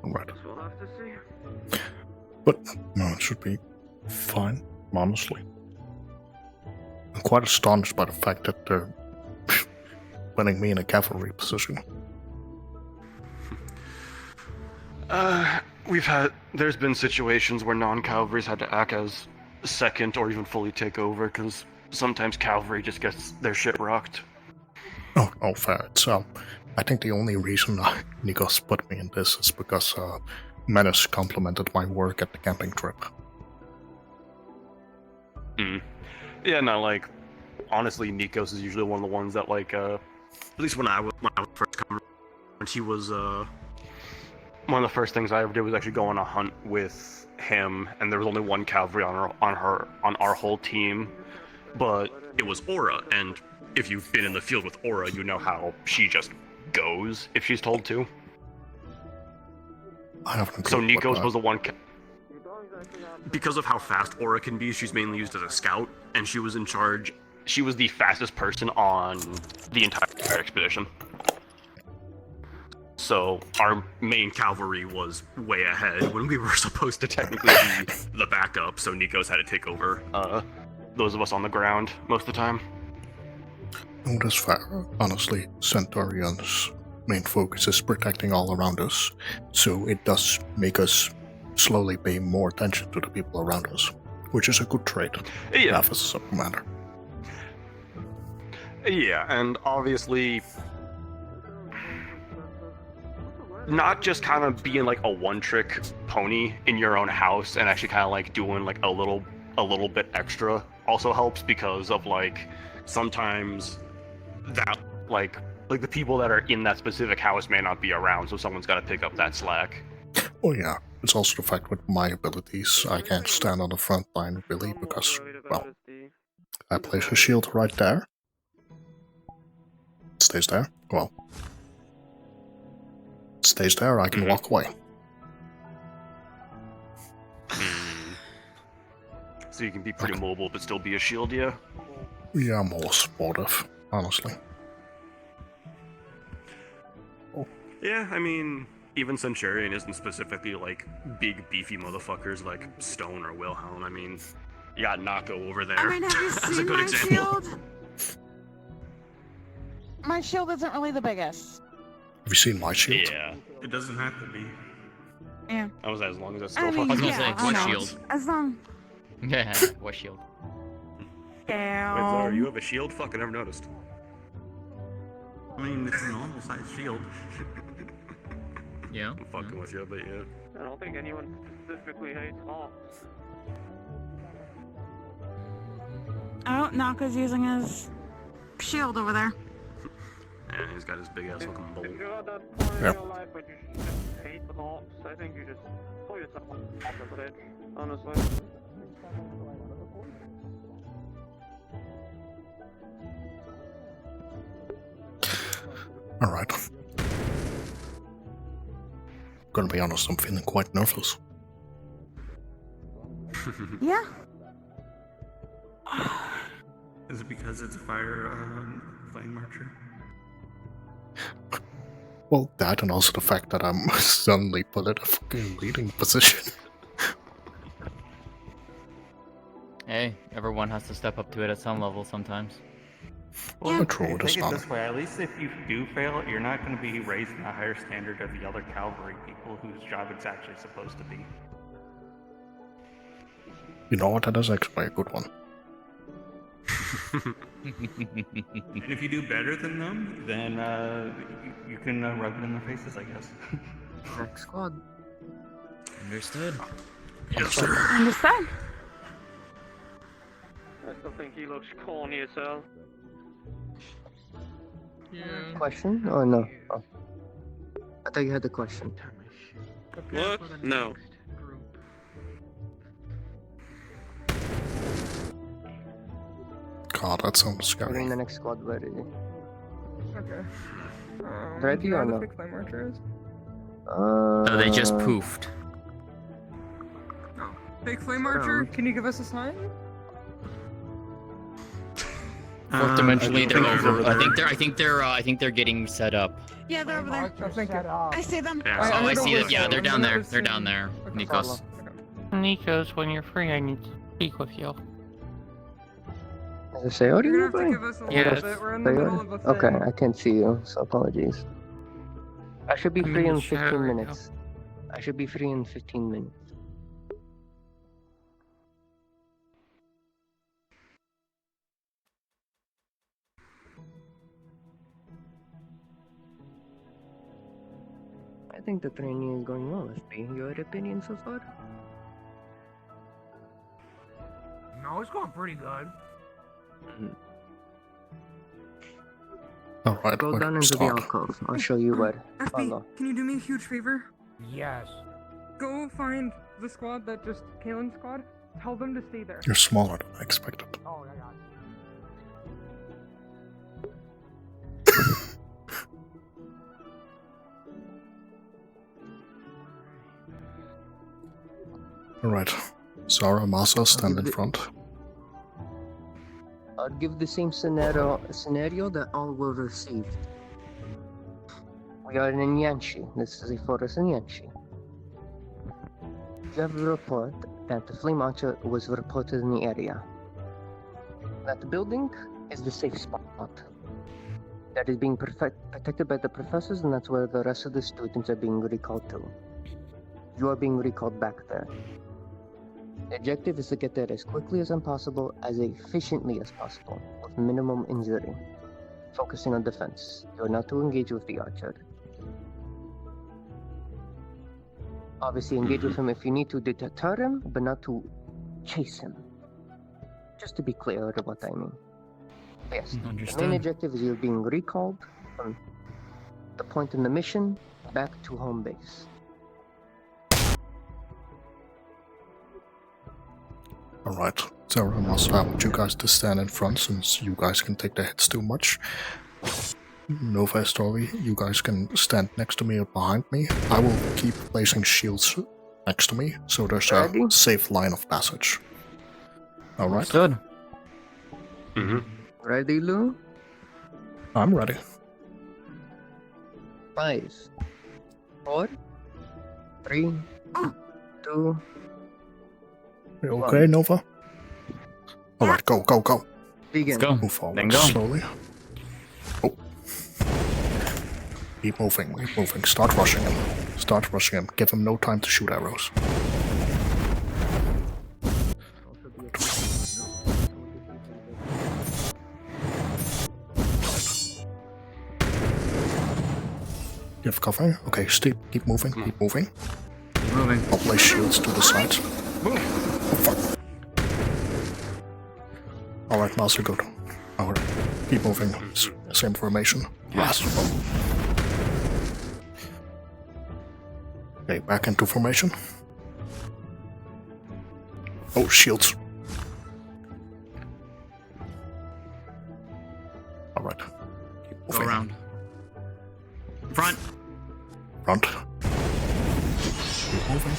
Alright. But, no, it should be fine, honestly. I'm quite astonished by the fact that they're putting me in a cavalry position. There's been situations where non-cavalry's had to act as second or even fully take over, because sometimes cavalry just gets their shit rocked. Oh, fair. It's, I think the only reason Nikos put me in this is because, Menace complimented my work at the camping trip. Yeah, no, like, honestly, Nikos is usually one of the ones that, like, at least when I was first coming, he was, one of the first things I ever did was actually go on a hunt with him, and there was only one cavalry on our whole team, but it was Aura, and if you've been in the field with Aura, you know how she just goes if she's told to. I haven't. So Nikos was the one. Because of how fast Aura can be, she's mainly used as a scout, and she was in charge. She was the fastest person on the entire expedition. So our main cavalry was way ahead when we were supposed to technically be the backup. So Nikos had to take over those of us on the ground most of the time. No, that's fair. Honestly, Centaurion's main focus is protecting all around us, so it does make us slowly pay more attention to the people around us, which is a good trait. Yeah. As a sub-commander. Yeah, and obviously, not just kind of being like a one-trick pony in your own house and actually kind of like doing like a little bit extra also helps, because of like sometimes that like the people that are in that specific house may not be around, so someone's got to pick up that slack. Oh yeah, it's also the fact with my abilities, I can't stand on the front line really because, well, I place a shield right there. It stays there. Well, it stays there, I can walk away. So you can be pretty mobile but still be a shield, yeah? Yeah, I'm all supportive, honestly. Yeah, I mean, even Centurion isn't specifically like big beefy motherfuckers like Stone or Wilhelm. I mean, you got Nako over there. I mean, have you as a seen good my example. shield? My shield isn't really the biggest. you seen my shield? Yeah. It doesn't have to be. Yeah. I was as long as it's I still mean, fucking yeah, I what know. shield? As long. Yeah, what shield? Damn. Wait, Laura, you have a shield? Fuck, I never noticed. I mean, it's a normal size shield. Yeah. I'm fucking with you, but yeah. I don't think anyone specifically hates Hawks. Oh, Naka's using his shield over there. Yeah, he's got his big ass looking bowl. If you're at that point in your life where you just hate the Hawks, I think you just pull yourself off the bridge, honestly. Alright. Gonna be honest, I'm feeling quite nervous. Yeah. Is it because it's a flame archer? Well, that and also the fact that I'm suddenly put in a fucking leading position. Hey, everyone has to step up to it at some level sometimes. Well, True, it is take it not. this way. At least if you do fail, you're not going to be raised in a higher standard of the other cavalry people whose job it's actually supposed to be. You know what? That is actually a good one. And if you do better than them, then you can rub it in their faces, I guess. Next squad. Understood. Yes, sir. Understand? I still think he looks corny as hell. Question? Oh no. Oh. I thought you had the question. What? No. God, that sounds scary. Getting the next squad ready. Okay. Ready do you or know no? what the flame archer is? No, they just poofed. Big flame archer, can you give us a sign? Fourth dimensionally, they're over. I think they're getting set up. Yeah, they're over there. Oh, thank you. I see them. Oh, I see it. Yeah, they're down there. They're down there. Nikos. Nikos, when you're free, I need to speak with you. Is it Sayori? You're gonna have to give us a little bit. We're in the middle of a thing. Okay, I can't see you, so apologies. I should be free in 15 minutes. I should be free in 15 minutes. I think the training is going well, FP. Your opinion so far? No, it's going pretty good. Alright, Go we're down gonna into the start. alcove. I'll show you where. Follow. FB, can you do me a huge favor? Yes. Go find the squad that just Kalen's squad. Tell them to stay there. You're smaller than I expected. Oh, I got Alright. Zara, Masa, stand in front. I'll give the same scenario that all were received. We are in Yanshi. This is a forest in Yanshi. You have a report that the flame archer was reported in the area. That building is the safe spot. That is being protected by the professors, and that's where the rest of the students are being recalled to. You are being recalled back there. The objective is to get there as quickly as possible, as efficiently as possible, with minimum injury. Focusing on defense. You are not to engage with the archer. Obviously engage with him if you need to deter him, but not to chase him. Just to be clear of what I mean. Yes, the main objective is you're being recalled from the point in the mission back to home base. Alright, Zara and Masa, I want you guys to stand in front since you guys can take the hits too much. Nova Story, you guys can stand next to me or behind me. I will keep placing shields next to me, so there's a safe line of passage. Alright? Good. Ready, Lugh? I'm ready. 5, 4, 3, 2. You okay, Nova? Alright, go, go, go. Begin. Let's go. Move forward Then go. slowly. Oh. Keep moving, keep moving. Start rushing him. Start rushing him. Give him no time to shoot arrows. Give cover. Okay, keep moving, keep moving. Keep moving. I'll place shields to the sides. Move. Oh, fuck. Alright, Master, good. Alright, keep moving. Same formation. Yes. Okay, back into formation. Oh, shields. Alright. Keep Go moving. around. Front. Front. Keep moving.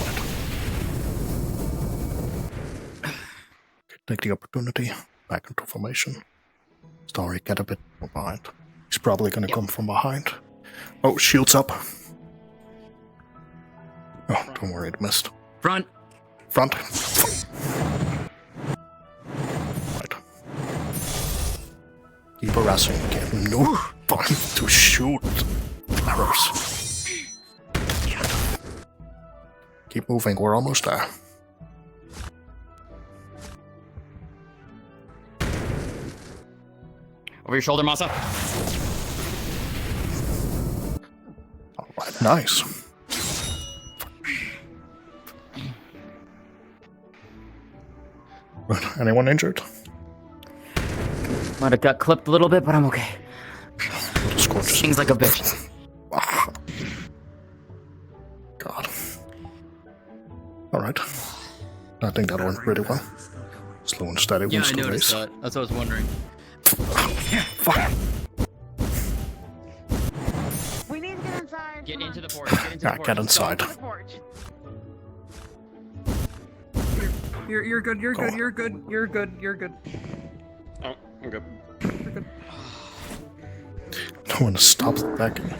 Right. Take the opportunity. Back into formation. Story, get a bit more behind. He's probably gonna come from behind. Oh, shields up. Oh, don't worry, it missed. Front. Front. Right. Keep harassing. Get no time to shoot arrows. Keep moving, we're almost there. Over your shoulder, Masa. Alright, nice. Good. Anyone injured? Might have got clipped a little bit, but I'm okay. Stings like a bitch. God. Alright. I think that went pretty well. Slow and steady Yeah, wins I the noticed race. that. That's what I was wondering. Fuck. We need to get inside. Get into the porch. Get into the Yeah, porch. get inside. To the porch. You're good, you're good, you're good, you're good, you're good. Oh, I'm good. No one stops attacking.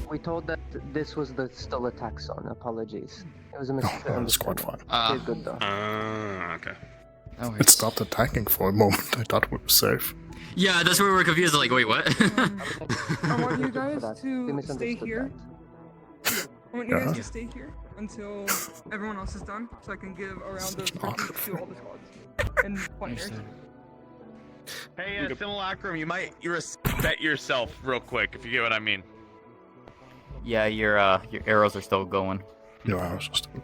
We told that this was the still attack zone. Apologies. It was a mistake. Oh, that's quite fine. You're good though. Okay. It stopped attacking for a moment. I thought we were safe. Yeah, that's where we were confused. Like, wait, what? I want you guys to stay here. I want you guys Yeah. to stay here until everyone else is done, so I can give a round of cookies to all the squads and players. Hey, Simulacrum, you might respect yourself real quick, if you get what I mean. Yeah, your arrows are still going. Your arrows are still.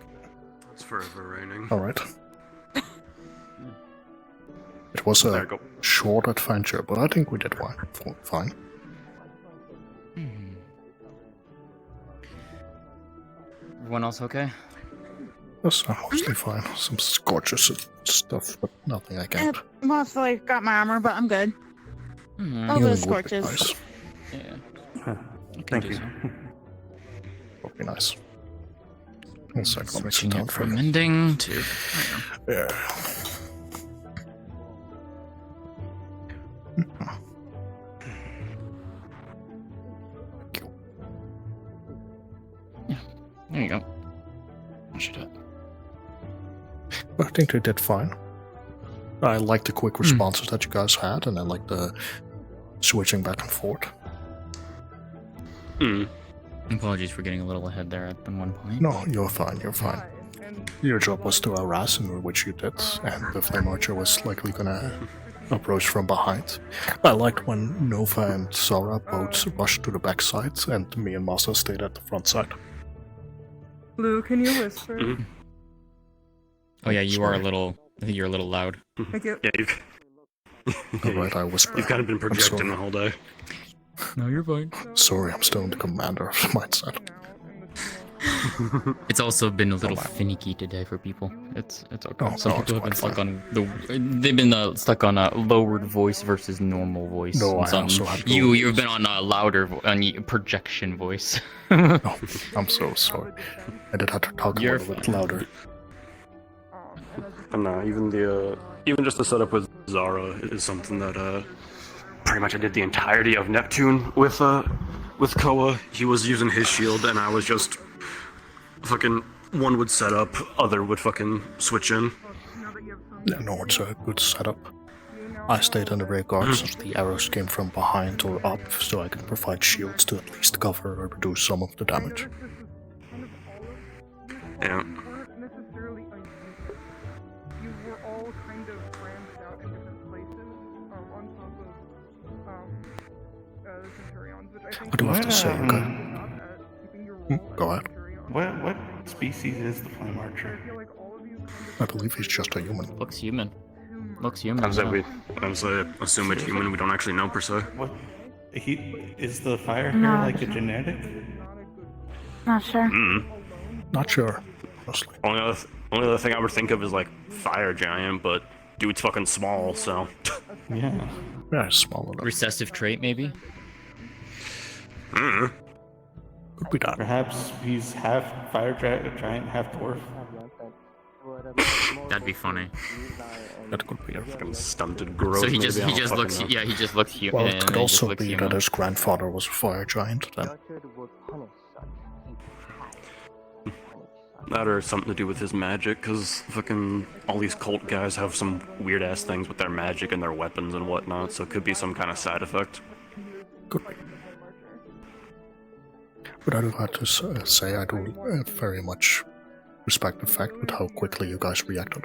It's forever raining. Alright. It was a short adventure, but I think we did fine. Everyone else okay? Yes, mostly fine. Some scorches and stuff, but nothing I can't. Mostly got my armor, but I'm good. All Healing those would be scorches. nice. Yeah. Thank you. Would be nice. One second, let me sit Switching down it for a from minute. mending to. Yeah. There you go. I should have. I think they did fine. I like the quick responses that you guys had, and I like the switching back and forth. Apologies for getting a little ahead there at one point. No, you're fine, you're fine. Your job was to harass, and which you did, and the Flame Archer was likely gonna approach from behind. I liked when Nova and Sora both rushed to the backside, and me and Masa stayed at the front side. Lugh, can you whisper? Oh yeah, you are a little. I think you're a little loud. Thank you. Yeah, you've. Alright, I whisper. You've kind of been I'm projecting sorry. the whole day. No, you're fine. Sorry, I'm still in the commander mindset. It's also been a little finicky today for people. It's okay. Oh, Some no, people have it's been quite stuck on they've been stuck on a lowered voice versus normal voice. No, And I some- also have to- you've been on a louder projection voice. Oh, I'm so sorry. I did have to talk a little bit louder. And even just the setup with Zara is something that pretty much I did the entirety of Neptune with Koa. He was using his shield, and I was just fucking one would set up, other would fucking switch in. Yeah, no, it's a good setup. I stayed in the rear guard since the arrows came from behind or up, so I can provide shields to at least cover or reduce some of the damage. Yeah. weren't necessarily unusual. You were all kind of branched out in different places, on top of the Centurions, which I think I do have to say, okay. Go ahead. What species is the Flame Archer? I believe he's just a human. Looks human. Looks human. I was yeah. assume it's human. We don't actually know per se. What? Is the fire here No. like a genetic? Not sure. Not sure. Honestly. Only other thing I would think of is like fire giant, but dude's fucking small, so. Yeah. Yeah, small enough. Recessive trait, maybe? Could be that. Perhaps he's half fire giant, half dwarf. That'd be funny. That could be a fucking stunted growth. So he maybe, just I he don't just fucking looks know. yeah he just looks human. Well, it could also be that his grandfather was a fire giant then. That or something to do with his magic, because fucking all these cult guys have some weird ass things with their magic and their weapons and whatnot, so it could be some kind of side effect. Could be. But I do have to say I do very much respect the fact with how quickly you guys reacted.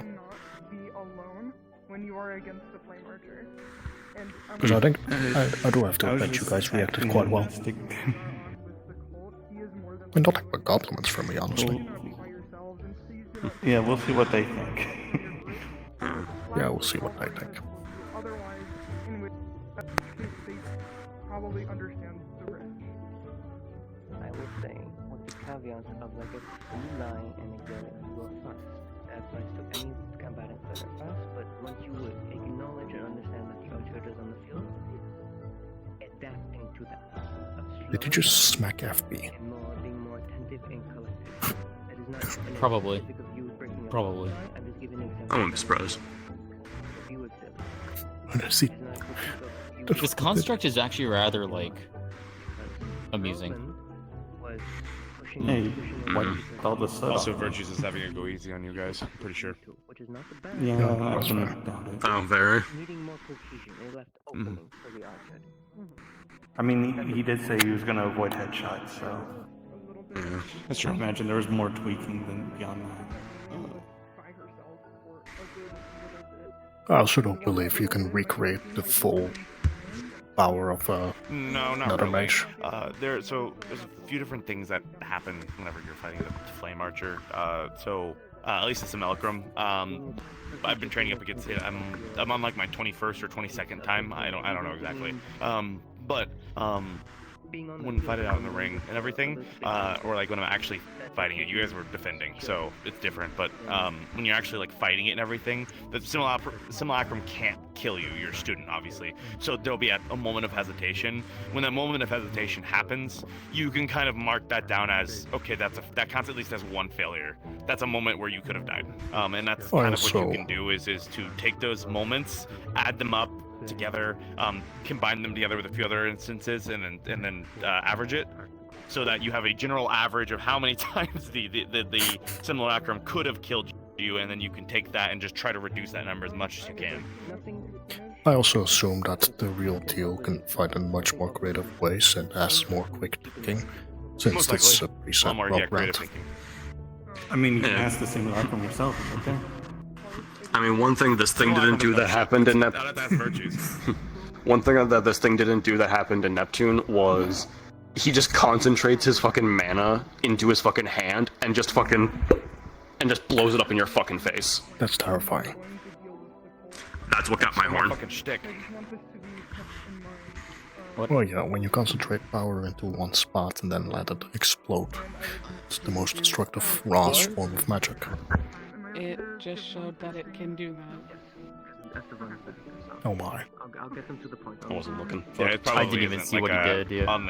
Be alone when you are against the Flame Archer. And Because I think I do have to admit you guys reacted quite well. And not like compliments from me, honestly. Yeah, we'll see what they think. Yeah, we'll see what they think. Otherwise, in which they probably understand the risk. I would say, with the caveat of like if you lie and again you go first, that applies to any combatants that are fast, but once you would acknowledge and understand that the outsiders on the field, adapting to that. Did you just smack FB? Being more attentive and collective. That is not Probably. because you would breaking up. Probably. I'm just giving an example. I wouldn't be surprised. If you would See, This construct is actually rather like amusing. Hey, what all the stuff? Also, Virtues is having to go easy on you guys. I'm pretty sure. Yeah, Yeah, I that's can fair. doubt it. Oh, very. Needing more cohesion, they left opening for the archer. I mean, he did say he was going to avoid headshots, so. Yeah, that's I true. imagine there was more tweaking than beyond that. I also don't believe you can recreate the full power of No, not another really. mage. There's a few different things that happen whenever you're fighting the Flame Archer. At least in Simulacrum, I've been training up against it. I'm on like my 21st or 22nd time. I don't know exactly. But when we fight it out in the ring and everything, or like when I'm actually fighting it, you guys were defending, so it's different. But when you're actually like fighting it and everything, the simulacrum can't kill you. You're a student, obviously, so there'll be a moment of hesitation. When that moment of hesitation happens, you can kind of mark that down as okay. That counts at least as one failure. That's a moment where you could have died, and that's kind of what you Also- can do is to take those moments, add them up together, combine them together with a few other instances, and then average it, so that you have a general average of how many times the simulacrum could have killed you, and then you can take that and just try to reduce that number as much as you can. I also assume that the real deal can fight in much more creative ways and has more quick thinking, since Most it's a likely. preset A lot more, well creative brand. thinking. I mean, you can Yeah. ask the simulacrum yourself, okay? I mean, one thing this thing didn't do that happened in That's Virtues. One thing that this thing didn't do that happened in Neptune was he just concentrates his fucking mana into his fucking hand and just blows it up in your fucking face. That's terrifying. That's what got my horn. Fucking shtick. Well, yeah, when you concentrate power into one spot and then let it explode, it's the most destructive, rawest form of magic. It just showed that it can do that. Oh my. I'll get them to the point. I wasn't looking. Yeah, it probably I didn't even isn't, see what like, he did, yeah. On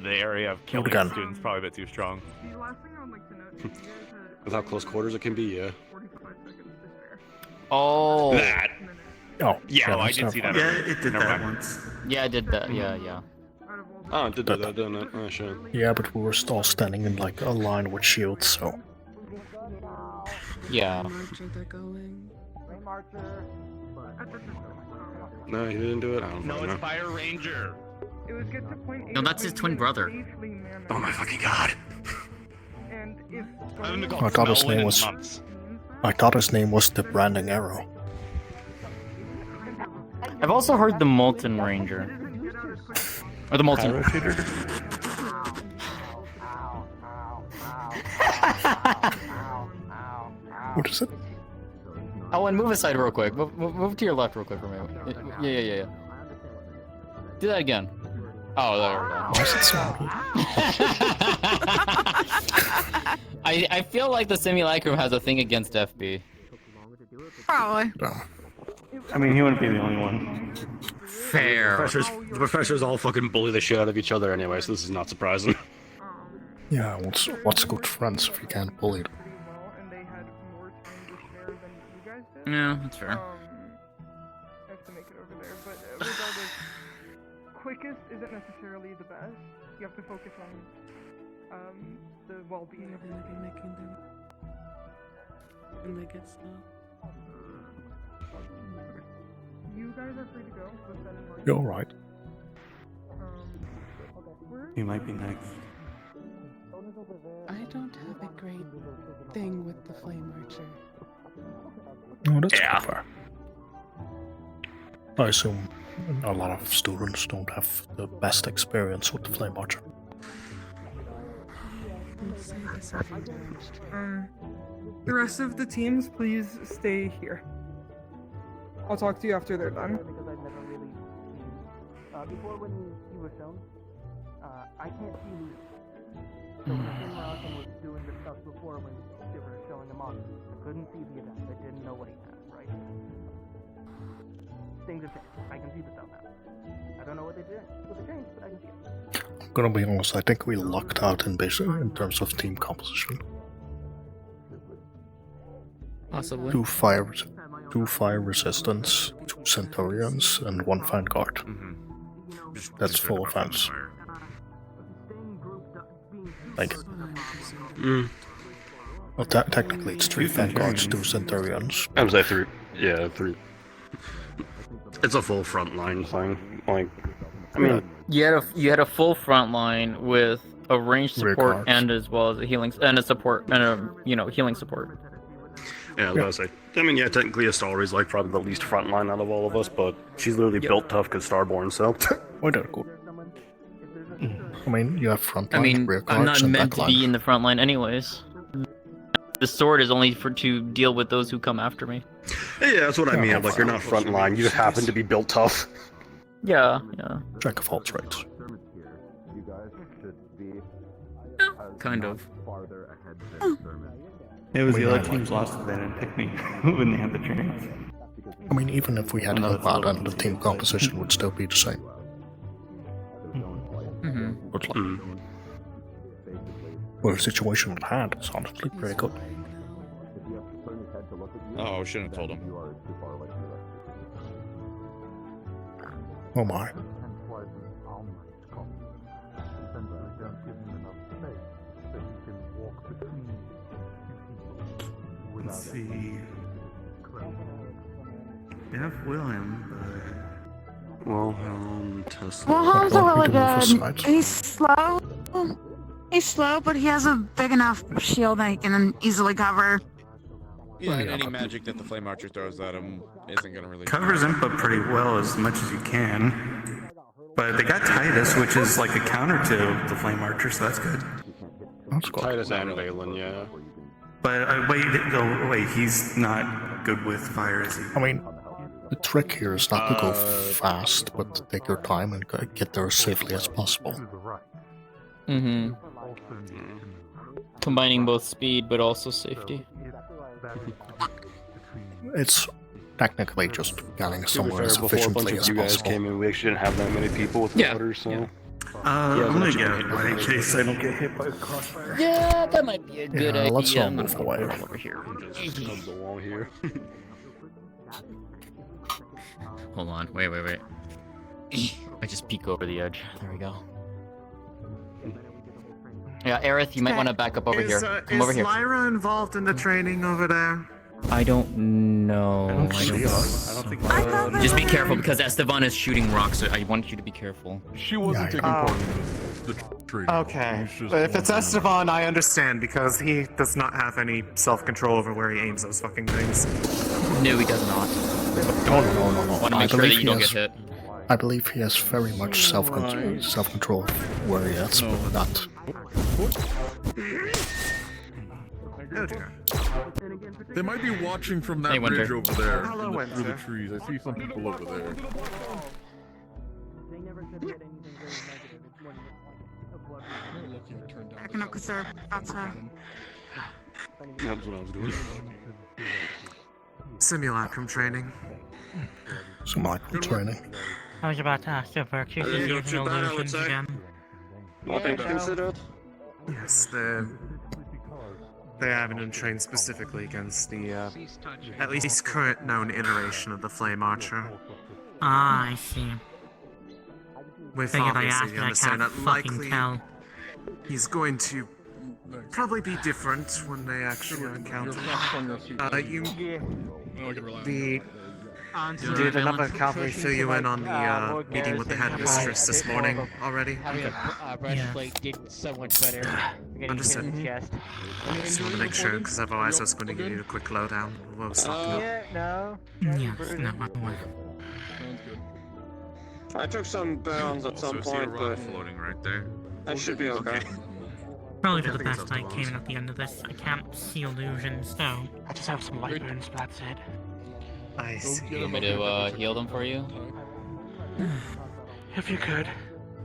the area of killing again. students, probably a bit too strong. The last thing I would like to note is you guys had With how close quarters it can be, yeah. 45 seconds to spare. Oh. That. Oh, Yeah, I that's did see that. Yeah, earlier. it did Never that mind. once. Yeah, I did that. Yeah. Oh, it did do that, didn't it? Oh, shit. Yeah, but we were all standing in like a line with shields, so Yeah. Marcher they're going. No, he didn't do it. I don't No, fucking it's know. Fire Ranger. It was get to point A No, to that's his point twin B brother. safely, man. Oh my fucking god. And if I haven't been I called thought his Snowwind name in was. months. I thought his name was the branding arrow. I've also heard the Molten Ranger. Or the Molten. What is it? Oh, and move aside real quick. Move to your left real quick for me. Yeah. Do that again. Oh, there we go. Why is it so I feel like the Simulacrum has a thing against FB. Probably. I mean, he wouldn't be the only one. Fair. The professors all fucking bully the shit out of each other anyway, so this is not surprising. Yeah, what's good friends if you can't bully them? Yeah, that's fair. I have to make it over there, but regardless, quickest isn't necessarily the best. You have to focus on the well-being. They're gonna be making them when they get slow. You guys are free to go. With that in mind. You're right. He might be next. I don't have a great thing with the Flame Archer. Oh, that's good fair. I assume a lot of students don't have the best experience with the Flame Archer. Say this a few times, Trey. The rest of the teams, please stay here. I'll talk to you after they're done. Because I've never really seen. Before when he was shown, I can't see Lugh. So when Tim Morrison was doing the stuff before when they were showing him off, I couldn't see the event. I didn't know what he had, right? Things have changed. I can see the stuff now. I don't know what they did, but they changed, but I can see it. I'm gonna be honest, I think we lucked out in terms of team composition. Possibly. Two fire resistance, 2 Centaurians, and 1 Vanguard. That's full offense. Like, well, technically it's 3 Vanguards, 2 Centaurians. I would say 3. Yeah, 3. It's a full frontline thing. Like, I mean, You had a full front line with a range Rear support guards. and as well as a healing and a support and a healing support. yeah, I was gonna say. I mean, yeah, technically Astori's like probably the least frontline out of all of us, but she's literally built tough because Starborn, so. Oh, they're good. I mean, you have front I line, mean, rear I'm guards, not and meant back to line. be in the front line anyways. The sword is only to deal with those who come after me. Yeah, that's what I mean. Like, you're not frontline, you just happen to be built tough. Yeah. Jack of all trades. Kind of. It was We the other might teams lost to that and picked me when they had the chance. I mean, even if we had No, a that's bad what and the team composition would still be the same. Mm-hmm. But like, well, the situation at hand is honestly pretty good. Oh, I shouldn't have told him. Oh my. Let's see. Jeff William, Wilhelm, Tesla. Wilhelm's a really we can move good. aside. He's slow. He's slow, but he has a big enough shield that he can easily cover. Yeah, and any magic that the Flame Archer throws at him isn't gonna really covers input pretty well as much as you can. But they got Titus, which is like a counter to the Flame Archer, so that's good. That's good. Titus and Valen, yeah. But wait, he's not good with fire, is he? I mean, the trick here is not to go fast, but to take your time and get there as safely as possible. Mm-hmm. Combining both speed but also safety. It's technically just getting To be somewhere fair, as before a bunch efficiently of as you guys possible. came in, we actually didn't have that many people with the orders, so. I'm gonna get it right in case I don't get hit by the crossfire. Yeah, that might be a good idea. Let's all I'm gonna move go away. over here. Just hug the wall here. Hold on. Wait. I just peek over the edge. There we go. Yeah, Aerith, you might want to back up over here. Come over here. Lyra involved in the training over there? I don't know. I don't think Just be careful because Esteban is shooting rocks, so I want you to be careful. She wasn't taking part in the training. Okay. But if it's Esteban, I understand because he does not have any self-control over where he aims those fucking things. No, he does not. No. Want to make sure that you don't get hit. I believe he has very much self-control where he is with that. They might be watching from that Hey, bridge Winter. over there Hello, through the Winter. trees. I see some people over there. Backing up because they're about to. That's what I was doing. Simulacrum training. Simulacrum training. I was about to ask if VRCRP is using illusions again. Nothing considered? Yes, they haven't been trained specifically against the, at least current known iteration of the Flame Archer. Ah, I see. With Figured I obviously asked, you I understand can't that fucking likely tell. he's going to probably be different when they actually encounter. Did another cavalry fill you in on the meeting with the headmistress this morning already? Breastplate did so much better. Understood. Just want to make sure, because otherwise I was going to give you a quick lowdown of what was talking about. Yes, no, my boy. I took some burns at some point, but floating right there. I should be okay. Probably for the best I came in at the end of this. I can't see illusions, so. I just have some light burns, but that's it. I see. You want me to heal them for you? If you could.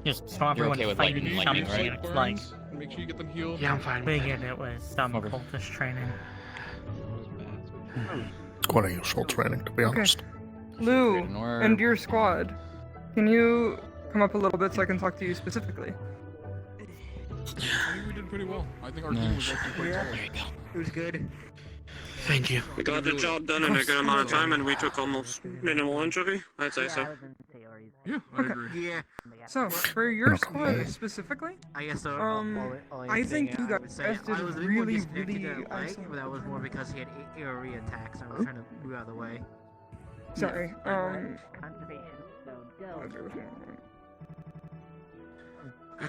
Just so You're everyone okay with fighting lightning, something. right? It's like. Make sure you get them healed. Yeah, I'm fine. Figured it was some cultist training. Quite a useful training, to be honest. Lou, and your squad, can you come up a little bit so I can talk to you specifically? I think we did pretty well. I think our team was actually quite solid. It was good. Thank you. We got the job done in a good amount of time, and we took almost minimal injury. I'd say so. Yeah, I agree. Yeah. So, for your squad specifically, I guess so. I think you guys did really, really but excellent. that was more because he had AoE attacks. I was trying to move out of the way. Sorry,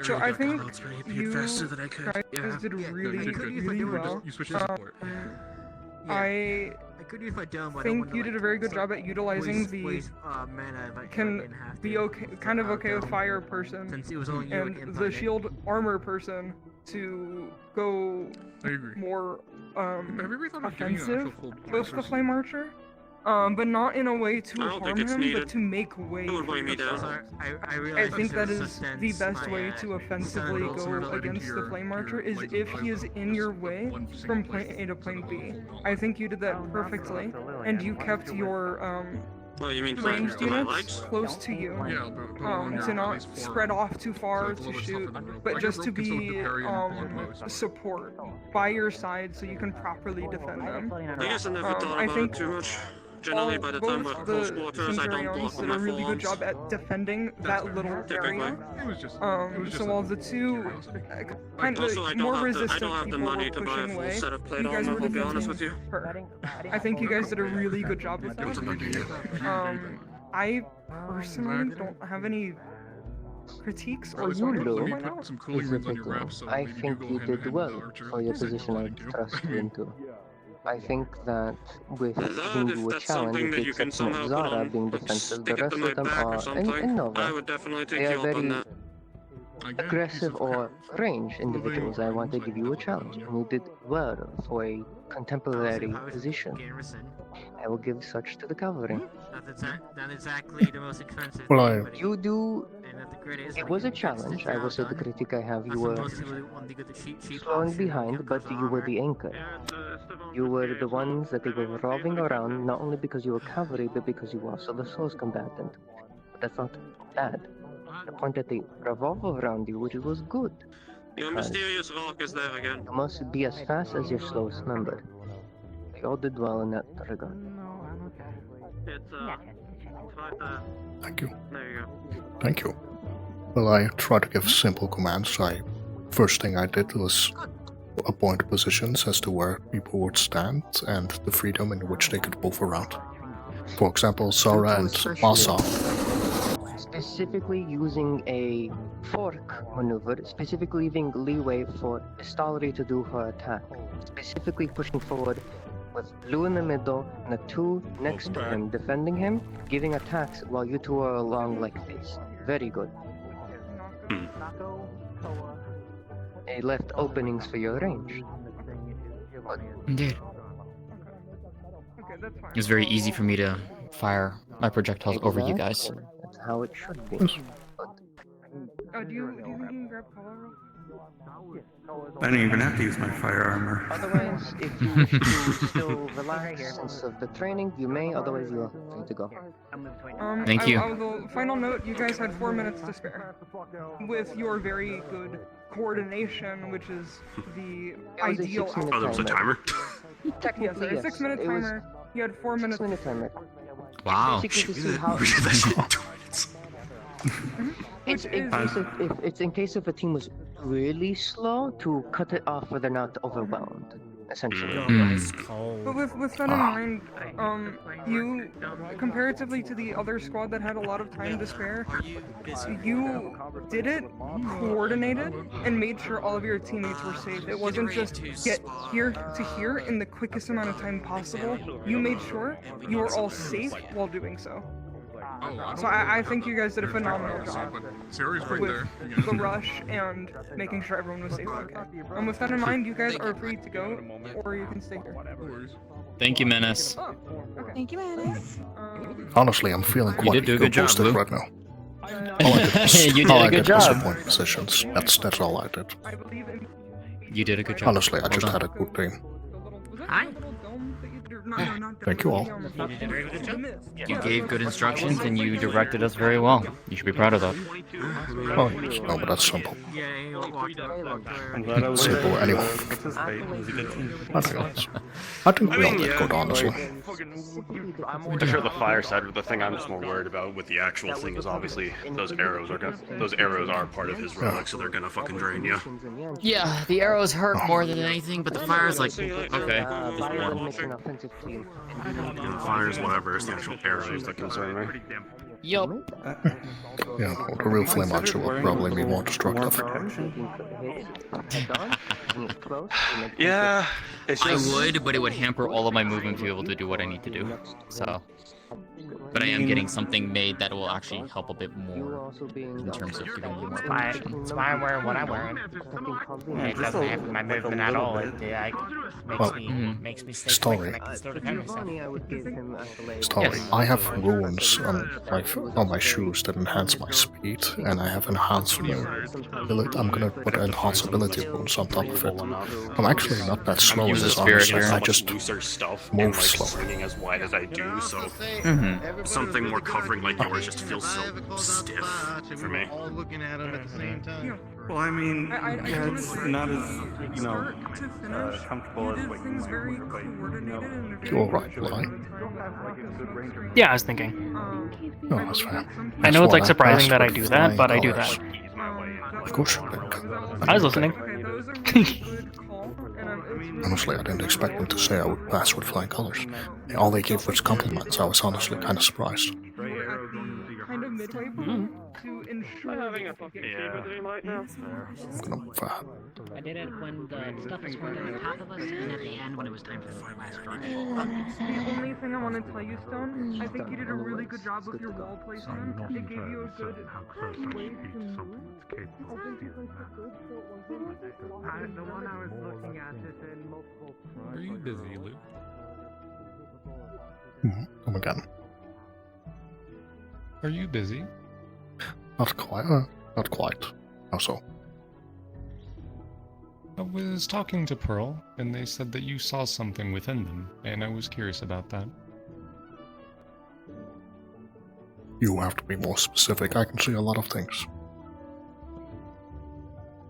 So I think you guys did really, really well. I think you did a very good job at utilizing the kind of okay with fire person and the shield armor person to go more offensive with the flame archer. But not in a way to harm him, but to make way for yourself. I think that is the best way to offensively go against the Flame Archer, is if he is in your way from point A to point B. I think you did that perfectly, and you kept your ranged units close to you, to not spread off too far to shoot, but just to be support by your side so you can properly defend them. I guess I never thought I about think it too much. Generally, by the time we're close quarters, I don't block with did my a really good forearms. job at defending that little area. So while the two kind Also, I of don't more have resistant the people money were to buy a pushing full away, set of plate you guys armor, were I'll be honest with defending you. her. I think you guys did a really good job with that. I personally don't have any critiques or You whatever do. right now. Specifically, I think you did well for your position I thrust you into. I think that with giving you a challenge, with the exception of Zara being defensive, the rest of them are, and Nova, I would definitely take they are you up on very that. aggressive or range individuals. I want to give you a challenge, and you did well for a contemporary position. I will give such to the cavalry. Not exactly the most expensive. Well, You do. It was a challenge. I will say the critique I have. You were falling behind, but you were the anchor. You were the ones that they were revolving around, not only because you were cavalry, but because you were also the source combatant. But that's not bad. The point that they revolve around you, which was good. Your mysterious rock is there again. You must be as fast as your slowest member. They all did well in that regard. It's right there. Thank you. There you go. Thank you. Well, I try to give simple commands. I first thing I did was appoint positions as to where people would stand and the freedom in which they could move around. For example, Zara and Masa. Specifically using a fork maneuver, specifically leaving leeway for Stalry to do her attack. Specifically pushing forward with Lugh in the middle and the two next to him defending him, giving attacks while you two are along like this. Very good. It left openings for your range. Indeed. It was very easy for me to fire my projectiles over you guys. That's how it should be. Oh, do you think you can grab color? I don't even have to use my fire armor. Otherwise, if you wish to still relax since of the training, you may, otherwise you're free to go. Thank you. The final note, you guys had 4 minutes to spare. With your very good coordination, which is the ideal. Oh, there was a timer? Technically, yes, a 6-minute timer. You had 4 minutes. 6-minute timer. Wow. Basically to see how. We did that shit in 2 minutes. It's in case if a team was really slow to cut it off where they're not overwhelmed, essentially. But with that in mind, you, comparatively to the other squad that had a lot of time to spare, you did it, coordinated, and made sure all of your teammates were safe. It wasn't just get here to here in the quickest amount of time possible. You made sure you were all safe while doing so. So I think you guys did a phenomenal job with the rush and making sure everyone was safe. Okay. And with that in mind, you guys are free to go, or you can stay here. Thank you, Menace. Oh, okay. Thank you, Menace. Honestly, I'm feeling quite did do a good job, ego-boosted Lugh. right now. All I did was, You did all a I good did was job. appoint positions. That's all I did. You did a good job. Honestly, I Well just done. had a good team. Hi. Thank you all. You gave good instructions and you directed us very well. You should be proud of that. Oh, yes, no, but that's simple. I'm glad I was Simple there. anyway. What's his fate? It was a good team. I think we all did good, honestly. I'm sure the fire side of the thing I'm just more worried about with the actual thing is obviously those arrows are part of his relic, so they're gonna fucking drain you. Yeah, the arrows hurt more than anything, but the fire's like, okay. The fire's whatever, it's the actual arrows that concern me. Yup. Yeah, well, the real flame archer will probably be more destructive. Yeah, it's just... I would, but it would hamper all of my movement to be able to do what I need to do. So, but I am getting something made that will actually help a bit more in terms of giving me more protection. That's why I'm wearing what I'm wearing. It doesn't hamper my movement at all. It makes me stay quick and I can still defend myself. Story. I have runes on my shoes that enhance my speed, and I have enhancement ability. I'm gonna put enhance ability runes on top of it. I'm actually not that slow in Use the this, spirit honestly. here. I just looser stuff move and like slow. swinging as wide as I do, so Mm-hmm. something more covering like yours just feels so stiff for me. All looking at him at the same time. Well, I mean, I it's not as, you know, comfortable as what you things might very want, but, coordinated and very You're right, Line. Yeah, I was thinking. No, that's fair. I know it's like That's why surprising that I passed do with that, flying but I do colours. that. Of course you did. I was listening. Honestly, I didn't expect them to say I would pass with flying colors. All they gave was compliments. I was honestly kind of surprised. Kind of midway point to ensure that you get I'm gonna move ahead. I did it when the stuff was pointed at top of us, and at the end when it was time for the last drive. The only thing I want to tell you, Stone, I think you did a really good job with your wall placement. It gave you a good way to move. I think you placed it good, so it wasn't. The one I was looking at is in multiple. Are you busy, Luke? Come again. Are you busy? Not quite. Not quite. How so? I was talking to Pearl, and they said that you saw something within them, and I was curious about that. You have to be more specific. I can see a lot of things.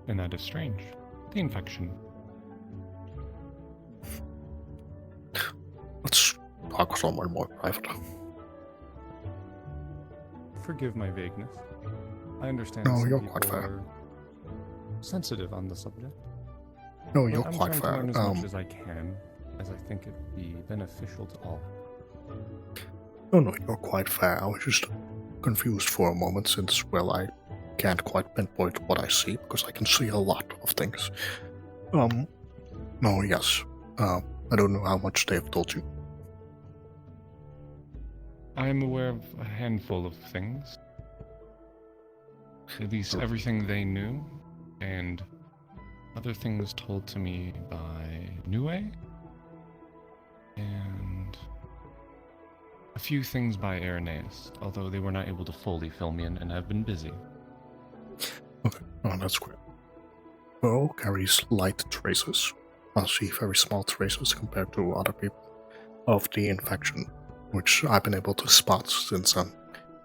And that is strange. The infection. Let's talk somewhere more private. Forgive my vagueness. I understand. No, some you're people quite fair. are sensitive on the subject. No, But you're I'm quite trying to fair. learn as much as I can, as I think it'd be beneficial to all. No, you're quite fair. I was just confused for a moment since, well, I can't quite pinpoint what I see because I can see a lot of things. No, yes. I don't know how much they've told you. I am aware of a handful of things. At least everything they knew, and other things told to me by Nue, and a few things by Irenaeus, although they were not able to fully fill me in and have been busy. Okay, oh, that's great. Pearl carries light traces. I see very small traces compared to other people of the infection, which I've been able to spot since I'm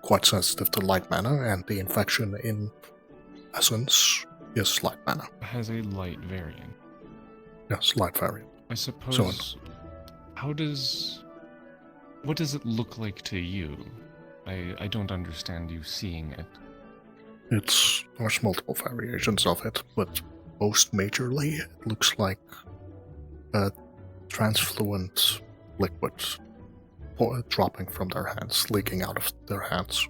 quite sensitive to light mana, and the infection in essence is light mana. It has a light variant. Yes, light variant. I suppose. What does it look like to you? I don't understand you seeing it. There's multiple variations of it, but most majorly it looks like a transfluent liquid dropping from their hands, leaking out of their hands.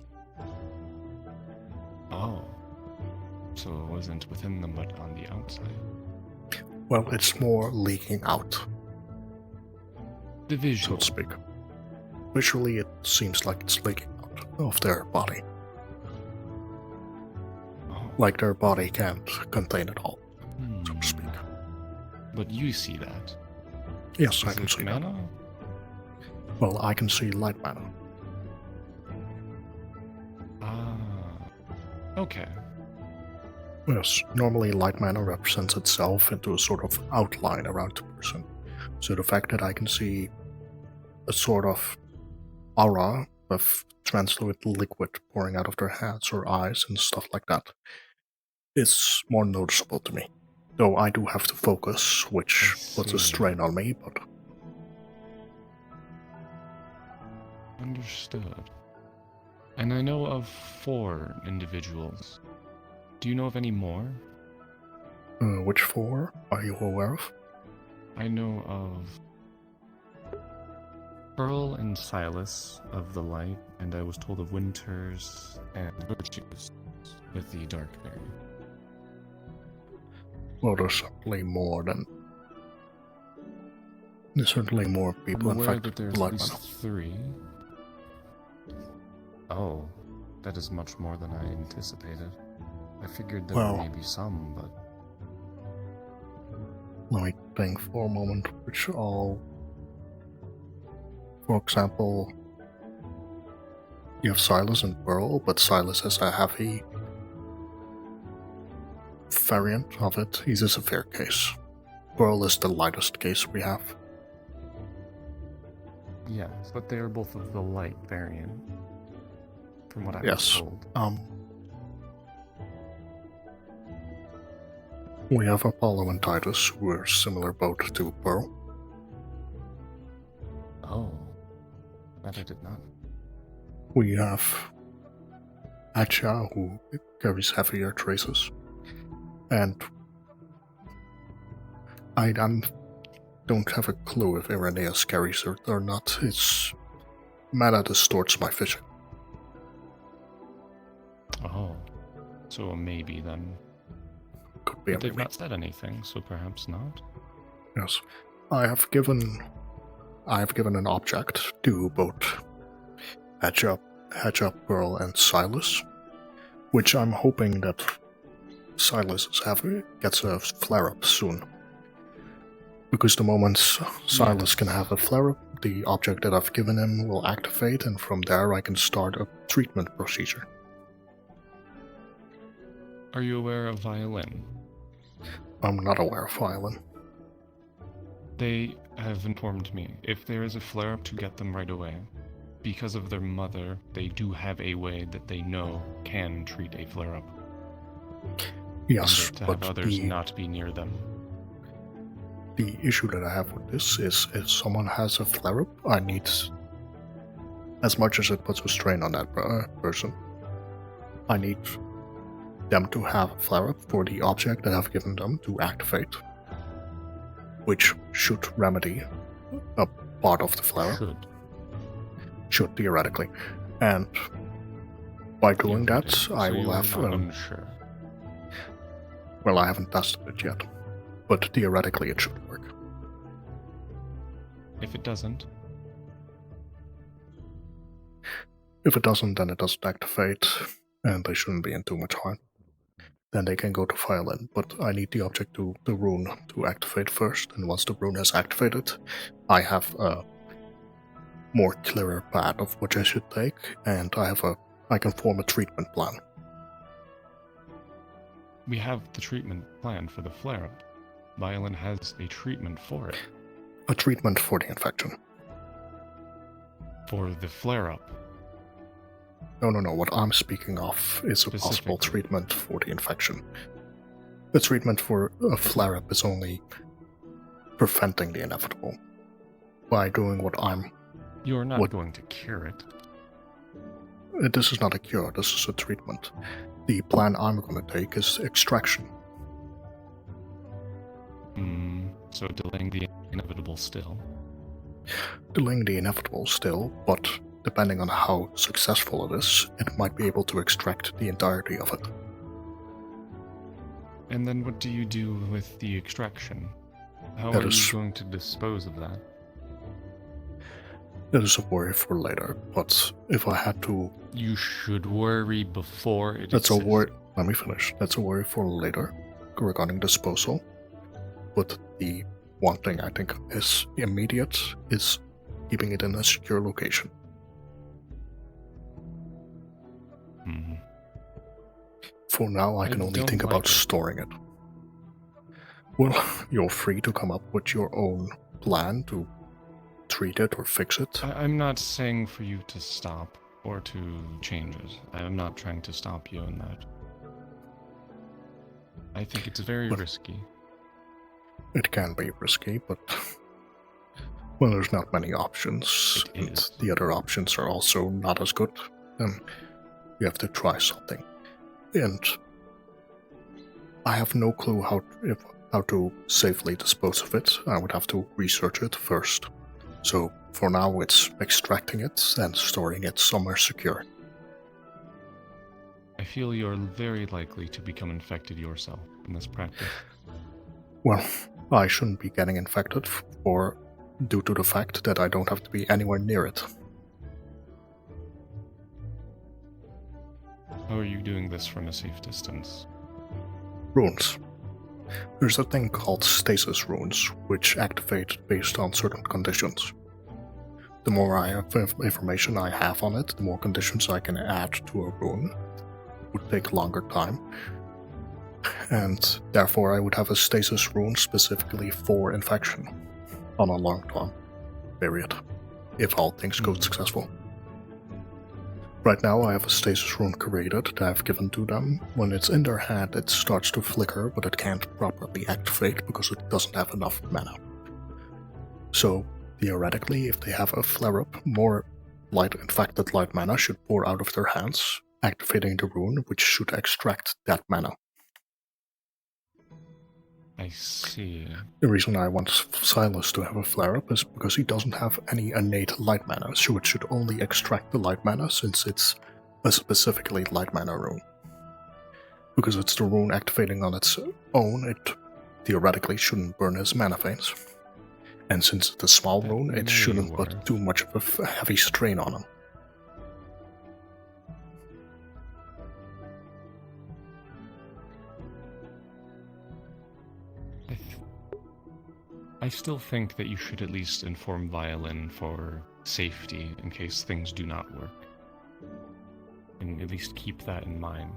Oh. So it wasn't within them, but on the outside. Well, it's more leaking out. The visual. So to speak. Visually, it seems like it's leaking out of their body. Oh. Like their body can't contain it all, so to speak. But you see that? Yes, I can see that. Mana? Well, I can see light mana. Ah. Okay. Yes, normally light mana represents itself into a sort of outline around the person. So the fact that I can see a sort of aura of translucent liquid pouring out of their hands or eyes and stuff like that is more noticeable to me. Though I do have to focus, which puts a strain on me, but... Understood. And I know of 4 individuals. Do you know of any more? Which 4 are you aware of? I know of Pearl and Silas of the Light, and I was told of Winters and Virtues with the Dark variant. Well, there's certainly more than... There's certainly more people I'm aware infected that there's with light at least mana. 3. Oh, that is much more than I anticipated. I figured there Well, may be some, but... Let me think for a moment, which all... For example, you have Silas and Pearl, but Silas has a heavy variant of it. He's a severe case. Pearl is the lightest case we have. Yes, but they are both of the light variant, from what I was Yes. told. We have Apollo and Titus, who are similar both to Pearl. Oh, that I did not. We have Acha, who carries heavier traces. And I don't have a clue if Irenaeus carries it or not. It's mana distorts my vision. Oh, so a maybe then. Could be But a they've maybe. not said anything, so perhaps not. Yes. I have given an object to both Hatch Up, Pearl, and Silas, which I'm hoping that Silas gets a flare-up soon. Because the moment Silas can have a flare-up, the object that I've given him will activate, and from there I can start a treatment procedure. Are you aware of Violin? I'm not aware of Violin. They have informed me if there is a flare-up to get them right away. Because of their mother, they do have a way that they know can treat a flare-up. Yes, and to but have others not be near them. The issue that I have with this is if someone has a flare-up, I need, as much as it puts a strain on that person, I need them to have a flare-up for the object that I've given them to activate, which should remedy a part of the flare-up. Should theoretically. And by doing that, I will have... unsure. Well, I haven't tested it yet, but theoretically it should work. If it doesn't? If it doesn't, then it doesn't activate, and they shouldn't be in too much harm. Then they can go to violin, but I need the object to the rune to activate first, and once the rune is activated, I have a more clearer path of which I should take, and I can form a treatment plan. We have the treatment plan for the flare-up. Violin has a treatment for it. A treatment for the infection. For the flare-up. No. What I'm speaking of is a possible treatment for the infection. The treatment for a flare-up is only preventing the inevitable. By doing what I'm... You're not going to cure it. This is not a cure, this is a treatment. The plan I'm going to take is extraction. So delaying the inevitable still. Delaying the inevitable still, but depending on how successful it is, it might be able to extract the entirety of it. And then what do you do with the extraction? How are you going to dispose of that? That is a worry for later, but if I had to... You should worry before it That's exists. a worry... Let me finish. That's a worry for later, regarding disposal. But the one thing I think is immediate is keeping it in a secure location. For now, I can only think about storing it. Well, you're free to come up with your own plan to treat it or fix it. I'm not saying for you to stop or to change it. I'm not trying to stop you in that. I think it's very risky. It can be risky, but... Well, there's not many options, and the other options are also not as good. And you have to try something. And I have no clue how to safely dispose of it. I would have to research it first. So for now it's extracting it and storing it somewhere secure. I feel you're very likely to become infected yourself in this practice. Well, I shouldn't be getting infected due to the fact that I don't have to be anywhere near it. How are you doing this from a safe distance? Runes. There's a thing called stasis runes, which activate based on certain conditions. The more information I have on it, the more conditions I can add to a rune. It would take longer time. And therefore I would have a stasis rune specifically for infection on a long time period, if all things go successful. Right now I have a stasis rune created that I've given to them. When it's in their hand it starts to flicker, but it can't properly activate because it doesn't have enough mana. So theoretically, if they have a flare-up, more infected light mana should pour out of their hands, activating the rune, which should extract that mana. I see. The reason I want Silas to have a flare-up is because he doesn't have any innate light mana, so it should only extract the light mana since it's a specifically light mana rune. Because it's the rune activating on its own, it theoretically shouldn't burn his mana veins. And since it's a small rune, it shouldn't put too much of a heavy strain on him. I still think that you should at least inform Violin for safety in case things do not work. And at least keep that in mind,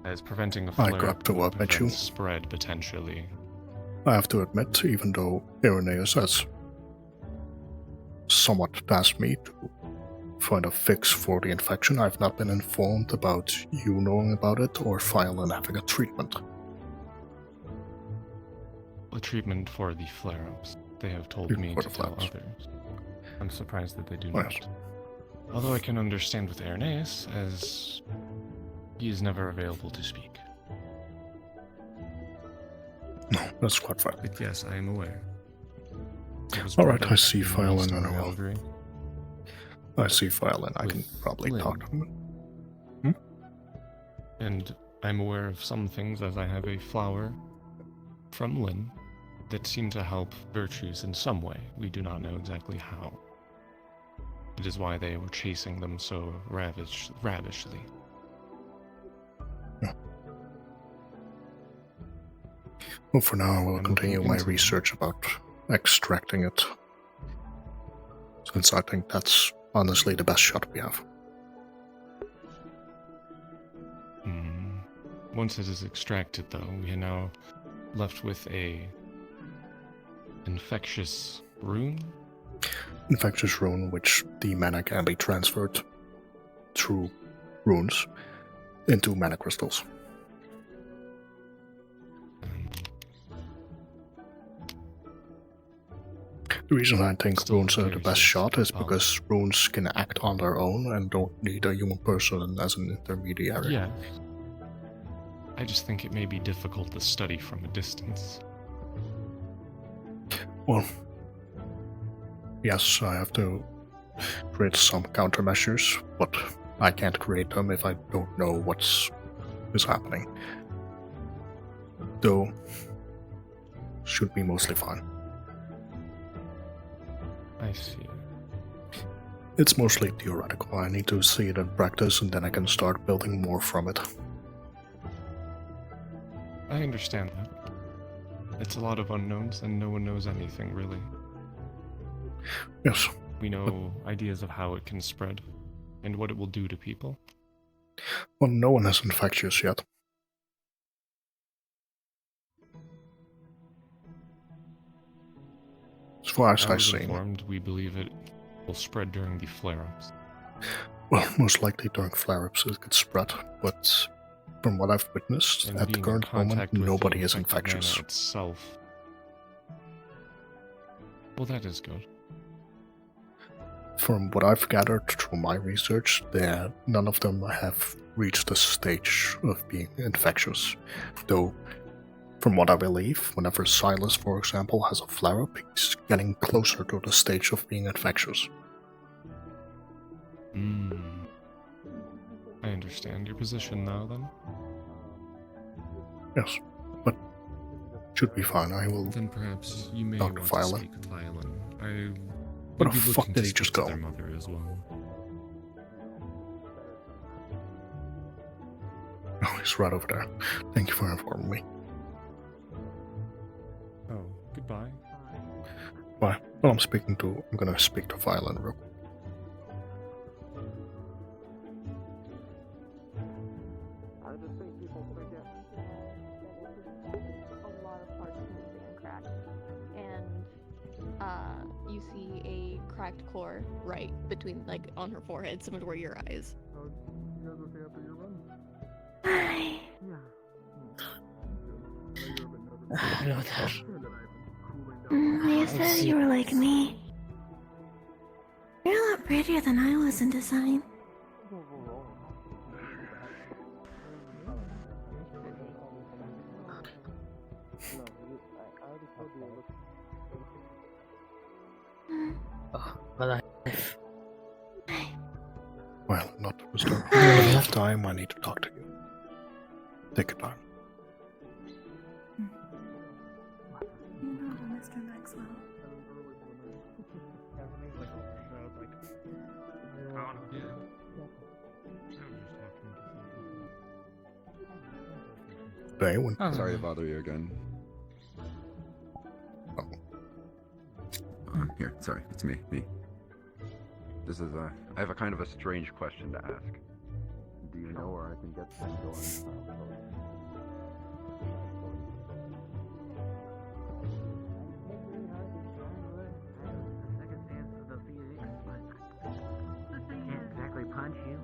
as preventing a flare spread potentially. I have to admit, even though Irenaeus has somewhat tasked me to find a fix for the infection, I've not been informed about you knowing about it or Violin having a treatment. A treatment for the flare-ups. They have told me to tell others. I'm surprised that they do not. Although I can understand with Irenaeus, as he is never available to speak. No, that's quite fine. But yes, I am aware. Alright, I see Violin and and I see Violin. I can probably talk to him. And I'm aware of some things, as I have a flower from Lynn that seem to help virtues in some way. We do not know exactly how. It is why they were chasing them so ravishly. Well, for now, I will continue my research about extracting it, since I think that's honestly the best shot we have. Once it is extracted, though, we are now left with a infectious rune. Infectious rune, which the mana can be transferred through runes into mana crystals. The reason I think runes are the best shot is because runes can act on their own and don't need a human person as an intermediary. Yeah. I just think it may be difficult to study from a distance. Well, yes, I have to create some countermeasures, but I can't create them if I don't know what is happening. Though, should be mostly fine. I see. It's mostly theoretical. I need to see it in practice and then I can start building more from it. I understand that. It's a lot of unknowns and no one knows anything, really. Yes. We know ideas of how it can spread and what it will do to people. Well, no one has infectious yet. As far as I've seen. Informed, we believe it will spread during the flare-ups. Well, most likely during flare-ups it could spread, but from what I've witnessed, And at the being in current moment, contact with nobody the is infected infectious. mana itself. Well, that is good. From what I've gathered through my research, none of them have reached the stage of being infectious. Though, from what I believe, whenever Silas, for example, has a flare-up, he's getting closer to the stage of being infectious. I understand your position now, then. Yes, but should be fine. I will Then perhaps you may talk want to to Violin. speak with Violin. I Where would the be fuck looking did to he just speak to go? their mother as well. Oh, he's right over there. Thank you for informing me. Oh, goodbye. Bye. Well, I'm gonna speak to Violin real quick. I just think people forget a lot of parts missing and cracked, and you see a cracked core right between, like, on her forehead, similar to where your eye is. you guys okay after your run? Hi. You said you were like me. You're a lot prettier than I was in design. Well, not to disturb. When I have time, I need to talk to you. Take your time. You know, Mr. Maxwell. Today, when Sorry to bother you again. Here, sorry, it's me. This is I have a kind of a strange question to ask. Do you know where I can get things going? Can't exactly punch you.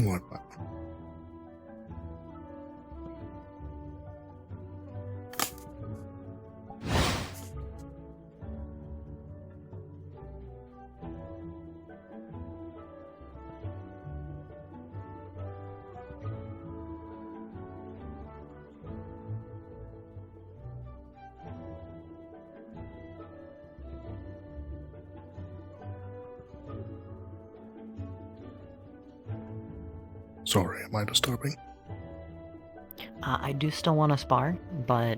What? Sorry, am I disturbing? I do still want to spar, but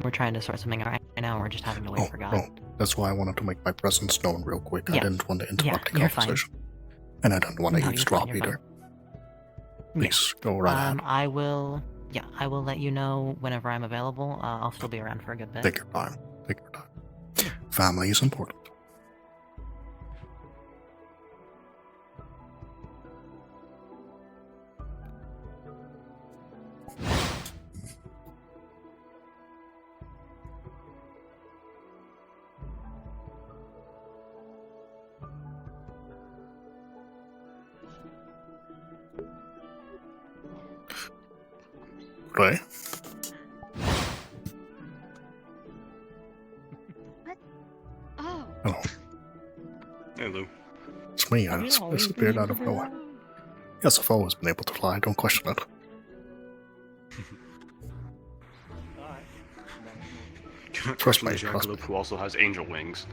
we're trying to sort something out right now, and we're just having to wait for God. No, that's why I wanted to make my presence known real quick. I Yeah. didn't want to interrupt the you're fine. conversation. And I don't want to No, you're eavesdrop fine, you're either. Please, go right ahead. I will let you know whenever I'm available. I'll still be around for a good bit. Take your time. Take your time. Family is important. Right? Oh. Hello. Hey, Lou. It's me. I just disappeared out of nowhere. Yes, I've always been able to fly. Don't question it. Trust me, Jackalope, who also has angel wings.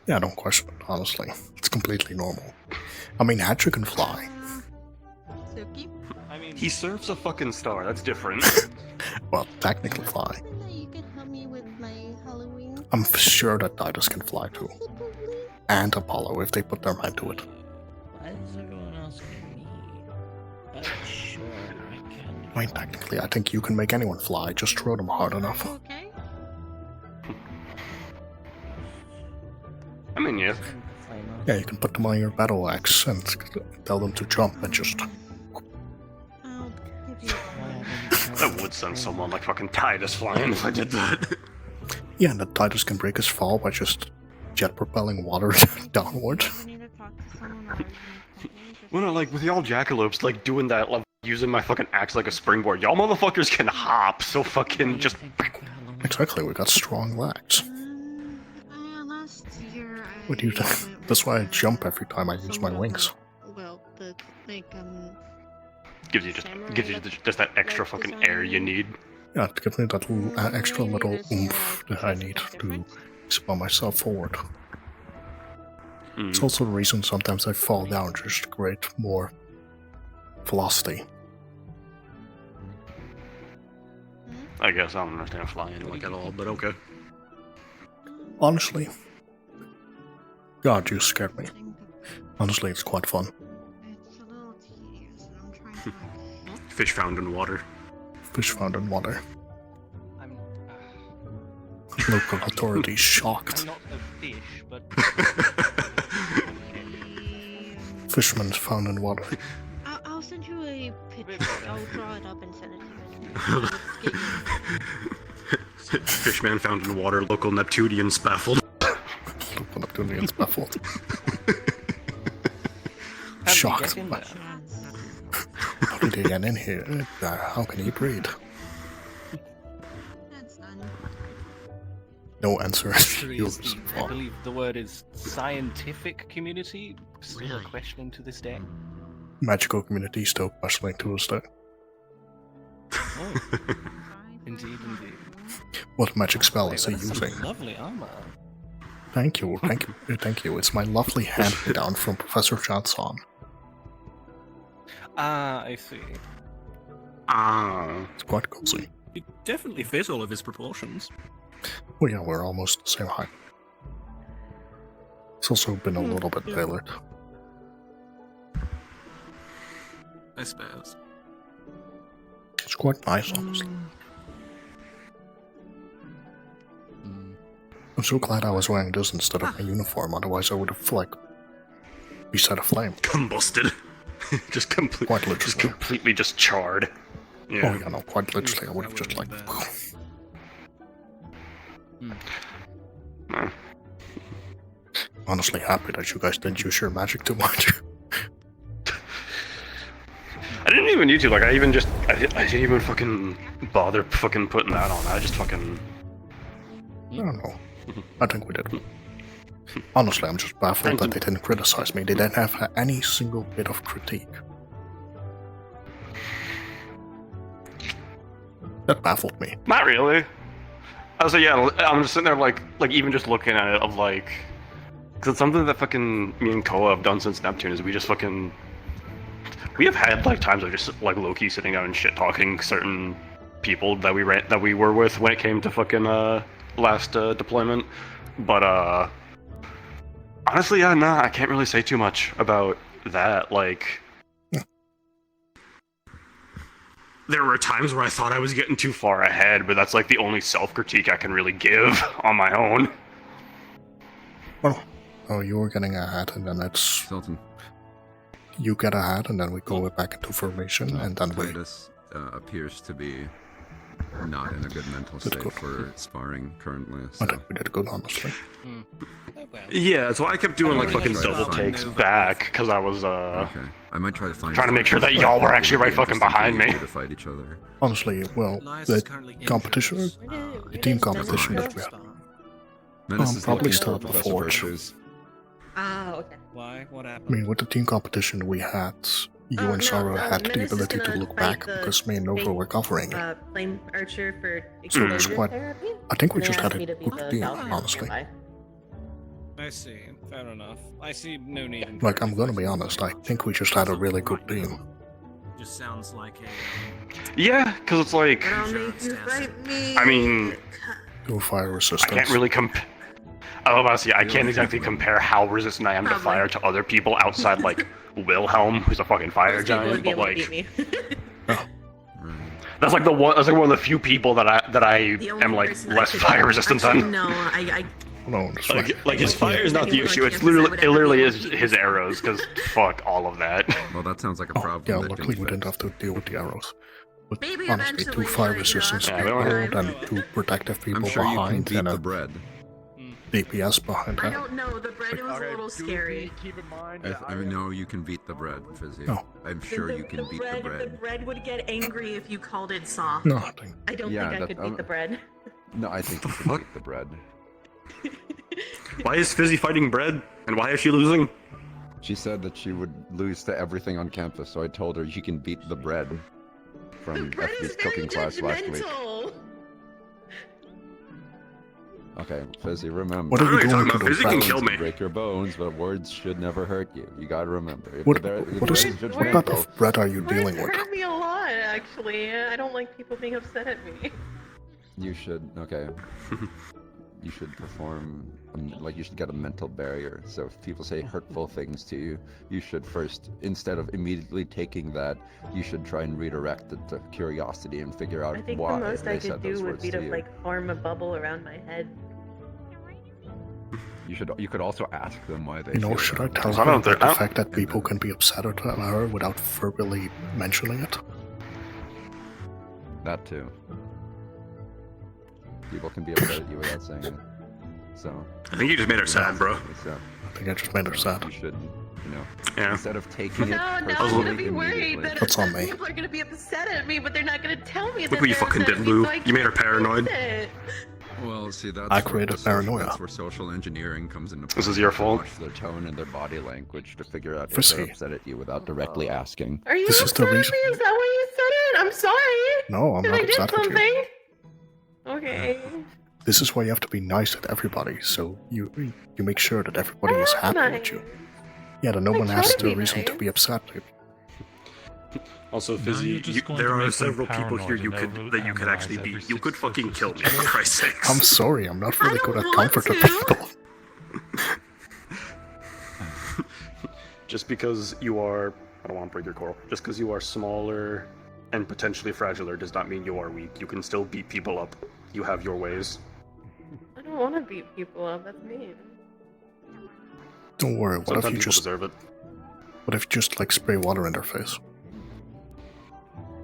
Yeah, don't question it, honestly. It's completely normal. I mean, Hatcher can fly. He serves a fucking star, that's different. Well, technically fly. You can help me with my Halloween. I'm sure that Titus can fly too. And Apollo, if they put their mind to it. Why is everyone asking me? Sure, I can. I mean, technically, I think you can make anyone fly. Just throw them hard enough. Okay. I mean, yes. Yeah, you can put them on your battle axe and tell them to jump and just... I would send someone like fucking Titus flying if I did that. Yeah, and the Titus can break his fall by just jet propelling water downward. Well, no, like, with y'all jackalopes, like, doing that, like, using my fucking axe like a springboard, y'all motherfuckers can hop, so fucking just... Exactly, we got strong legs. Last year What do you think? That's why I jump every time I use my wings. Well, the like gives you just that extra fucking air you need. Yeah, to give me that little, extra little oomph that I need to expel myself forward. It's also the reason sometimes I fall down just to create more velocity. I guess I don't understand flying like at all, but okay. Honestly, God, you scared me. Honestly, it's quite fun. Fish found in water. Fish found in water. Local authorities shocked. I'm not a fish, but... Fishermen found in water. I'll send you a picture. I'll draw it up and send it to you. Fishman found in water, local Neptunians baffled. Local Neptunians baffled. Shocked. How did he get in here? How can he breathe? No answer is used. I believe the word is scientific community, still questioning to this day. Magical community still questioning to this day. Oh. Indeed. What magic spell is he using? Lovely armor. Thank you. It's my lovely hand-me-down from Professor Johnson. Ah, I see. It's quite cozy. He definitely fits all of his proportions. Well, yeah, we're almost the same height. It's also been a little bit tailored. I suppose. It's quite nice, honestly. I'm so glad I was wearing this instead of my uniform, otherwise I would have, like, reset aflame. Combusted. Just completely just charred. Yeah. Oh yeah, no, quite literally, I would have just, like... Honestly happy that you guys didn't use your magic too much. I didn't even need to. Like, I didn't even fucking bother fucking putting that on. I just fucking. I don't know. I think we did. Honestly, I'm just baffled that they didn't criticize me. They didn't have any single bit of critique. That baffled me. Not really. I was like, yeah, I'm just sitting there like even just looking at it of like, because it's something that fucking me and Koa have done since Neptune is we have had like times of just like low-key sitting down and shit talking certain people that we were with when it came to fucking last deployment, but honestly, yeah, nah, I can't really say too much about that. Like, there were times where I thought I was getting too far ahead, but that's like the only self-critique I can really give on my own. Oh, you were getting ahead, and then it's Sultan. You get ahead, and then we go back into formation, and then we. Titus appears to be not in a good mental state for sparring currently. So. I think we did good, honestly. Yeah, that's why I kept doing like fucking double takes back, because I was Okay. I might try to find trying to make sure that y'all were actually right fucking behind me. To fight each other. Honestly, well, the competition, the team competition that we had, probably start with Forge. Ah, okay. Why? What I happened? mean, with the team competition we had, you and Sarah had the ability to look back because me and Nova were covering it. Flame archer for So it was exposure quite. therapy? I think we And they just had asked a me to be good the team, Falcon honestly. nearby. I see. Fair enough. I see no need in. Like, I'm gonna be honest, I think we just had a really good team. Just sounds like a. Yeah, because it's like, I'll make you fight me. I mean, Go fire I resistance. can't really I can't exactly compare how resistant I am to fire to other people outside like Wilhelm, who's a fucking fire giant, but like that's like one of the few people that I am like less fire resistant than. No, I No, like his fire is not the issue. It literally is his arrows. Because fuck all of that. Well, that sounds like a problem. Yeah, that luckily can we fix. didn't have to deal with the arrows. But Maybe honestly, two fire resistance people and two protective people I'm sure you can behind beat and the a bread. DPS behind I that. don't know. The bread was a little scary. I know you can beat the bread, Fizzy. No. I'm sure you can beat the bread. The bread would get angry if you called it soft. No, I think. I don't Yeah, think I that- could beat the bread. No, I think you can beat the bread. Why is Fizzy fighting bread? And why is she losing? She said that she would lose to everything on campus, so I told her she can beat the bread from FB's cooking class last week. Okay, Fizzy, remember. What are you doing to the Fizzy can bread? kill me. Break your bones, but words should never hurt you. You gotta remember. If What, the what is bread what type of bread are you dealing Words with? hurt me a lot, actually. I don't like people being upset at me. You should, okay. You should perform, you should get a mental barrier. So if people say hurtful things to you, you should first, instead of immediately taking that, you should try and redirect it to curiosity and figure out I think why the most they I said could those do would words be to to you. like form a bubble around my head. You could also ask them why they You know, feel should I that tell way. her about the fact that people can be upset at her without verbally mentioning it? That too. People can be upset at you without saying it. So. I think you just made her sad, bro. So, I think I just made her sad. you should, Yeah. instead of taking it No, I'm personally gonna be worried immediately. that That's on me. people are gonna be upset at me, but they're not gonna tell me. Look that what you they're fucking upset did, at me, Lou. so I You made her can't paranoid. fix it. Well, see, that's I created paranoia. That's where social engineering comes into play. This is your fault. Watch their tone and their body language to figure out if Fizzy. they're upset at you without directly asking. Are you This is the upset at reason- me? Is that why you said it? I'm sorry. No, I'm Did not I did upset at you. something? Okay. This is why you have to be nice at everybody, so you make sure that everybody is happy with you. Yeah, that no one try has to the be reason to nice. be upset. Also, Now Fizzy, you're just going there to are make them several people here paranoid that you could actually every beat. You 6 could fucking kill me, fifths for of Christ's sakes. I'm sorry, I'm not really good at don't comforting want to. people. Just because you are, I don't want to break your coral. Just because you are smaller and potentially fragiler does not mean you are weak. You can still beat people up. You have your ways. I don't want to beat people up. That's mean. Don't worry, what Sometimes if you people just deserve it. what if you just like spray water in their face?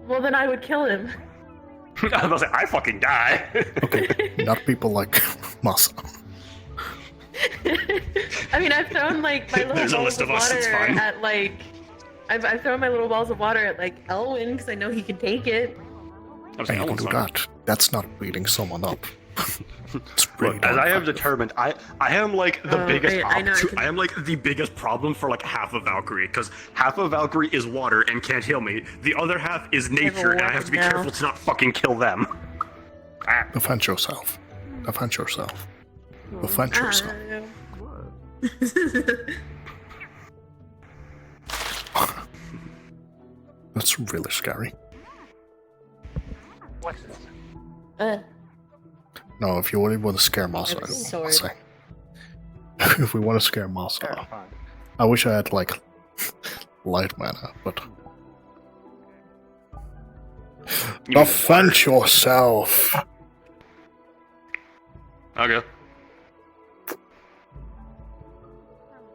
Well, then I would kill him. I was about to say, I fucking die. Okay, not people like Masa. I mean, I've thrown like my little There's a bowls list of of us, water it's fine. at like I've thrown my little balls of water at like Elwyn because I know he can take it. And you can do that. That's not beating someone up. Look, as I have determined, I am like the biggest. I know, I am like the biggest problem for like half of Valkyrie, because half of Valkyrie is water and can't heal me. The other half is nature, and I have to be careful to not fucking kill them. Defend yourself. Defend yourself. Defend yourself. That's really scary. What's this? No, if you really want to scare Masa, I'll say. If we want to scare Masa, I wish I had like light mana, but defend yourself. Okay.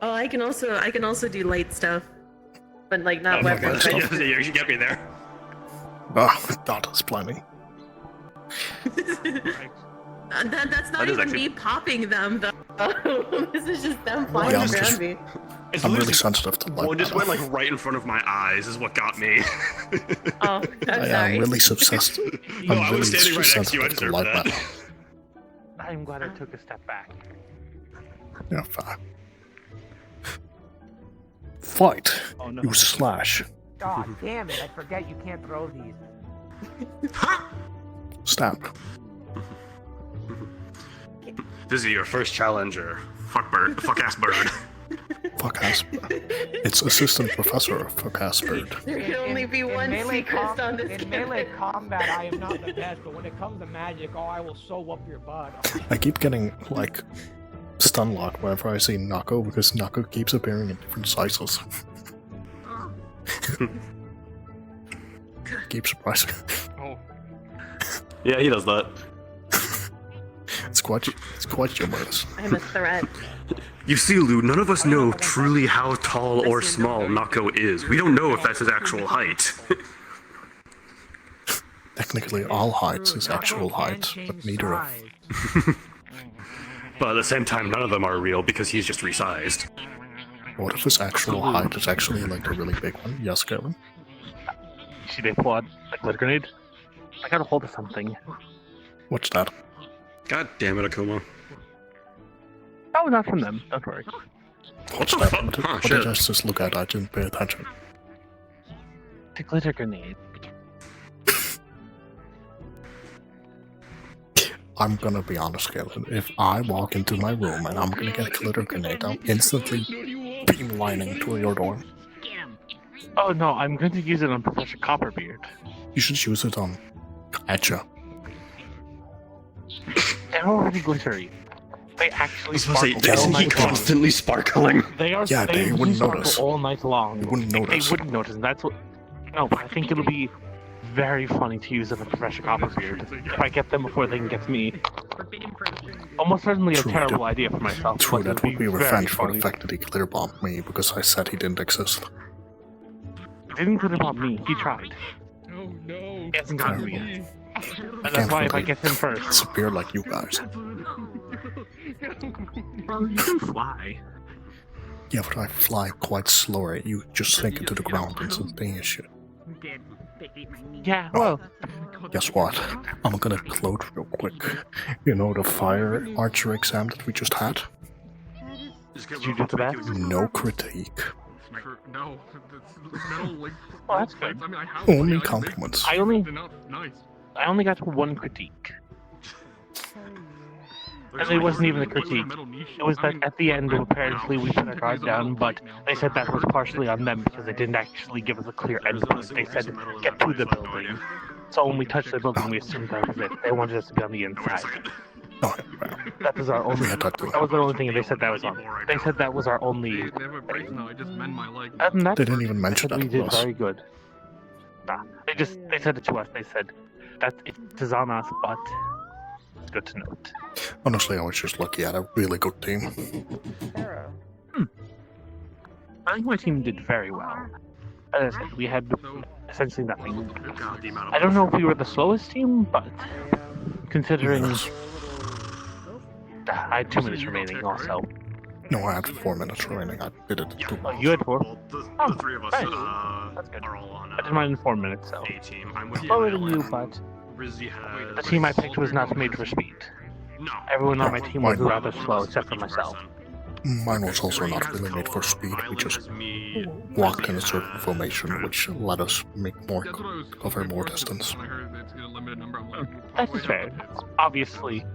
Oh, I can also do light stuff, but like not Not weapons. light stuff. You should get me there. That is plenty. That's not That is even actually- me popping them though. This is just them flying Yeah, I'm around just- me. It's I'm literally really sensitive to light one just mana. went like right in front of my eyes is what got me. Oh, I'm I'm sorry. really obsessed. No, I'm I was really standing right next to you. I sensitive to deserve light that. mana. I'm glad I took a step back. Yeah, fine. Fight. Oh, no. You slash. God damn it! I forget you can't throw these. Stab. This is your first challenger. Fuck bird. Fuck ass bird. Fuck ass. It's assistant professor. Fuck ass bird. There can only be one secret on this In melee combat, I am not the best, but when it comes to magic, oh, I will sew up your butt. I keep getting like stun lock whenever I see Nako because Nako keeps appearing in different sizes. Keep surprising. Oh. Yeah, he does that. It's quite humorous. I'm a threat. You see, Lugh, none of us know truly how tall or small Nako is. We don't know if that's his actual height. Technically, all heights is actual height, but neither of. But at the same time, none of them are real because he's just resized. What if his actual height is actually like a really big one? Yes, Kevin. See they pull out a glitter grenade? I got a hold of something. What's that? God damn it, Akuma. Oh, not from them. Don't worry. What's that? What did I just look at? I didn't pay attention. The glitter grenade. I'm gonna be honest, Kevin. If I walk into my room and I'm gonna get a glitter grenade, I'm instantly beamlining to your door. Oh no, I'm going to use it on Professor Copperbeard. You should use it on Etcha. They're already glittery. They actually I was supposed to sparkle say, all isn't he night long. constantly sparkling? They are. Yeah, they wouldn't sparkle notice. all night long. You wouldn't notice. They wouldn't notice, and that's what. No, but I think it'll be very funny to use them on Professor Copperbeard if I get them before they can get to me. Almost certainly a True, terrible that- idea for myself. True, but that it'll would be very revenge for funny. the fact that he glitter bombed me because I said he didn't exist. He didn't glitter bomb me. He tried. Oh no. He hasn't gotten me yet. And that's Can't why if I really get him first. disappear like you guys. Well, you can fly. Yeah, but I fly quite slower. You just sink into the ground instantaneously. Yeah, well. Guess what? I'm gonna gloat real quick. You know the fire archer exam that we just had? Did you do the best? No critique. No, metal like. Well, that's good. I mean, I have Only like, compliments. I only they're not nice. I only got one critique. And it wasn't even a critique. It was that at the end, apparently we put our guard down, but they said that was partially on them because they didn't actually give us a clear endpoint. They said, get to the building. So when we touched the building, we assumed that was it. They wanted us to be on the inside. Oh, well, That was our only. had that too. That was the only thing, and they said that was on. They said that was our only. They have a brace now. I just mend my leg. Other than that, They didn't even I mention said that we to did us. very good. Nah, they said it to us. They said that it is on us, but it's good to note. Honestly, I was just lucky I had a really good team. I think my team did very well. As I said, we had essentially nothing. I don't know if we were the slowest team, but considering I had 2 minutes remaining also. No, I had 4 minutes remaining. I did it. Oh, you had 4? The three of us nice. are all on I did mine in 4 minutes, so. A team. I'm with Slower than you, but Rizzy has... the team I picked was not made for speed. No. Everyone on my team was rather slow, except for myself. Mine was also not really made for speed. We just walked in a certain formation, which let us cover more distance. That's fair. Obviously,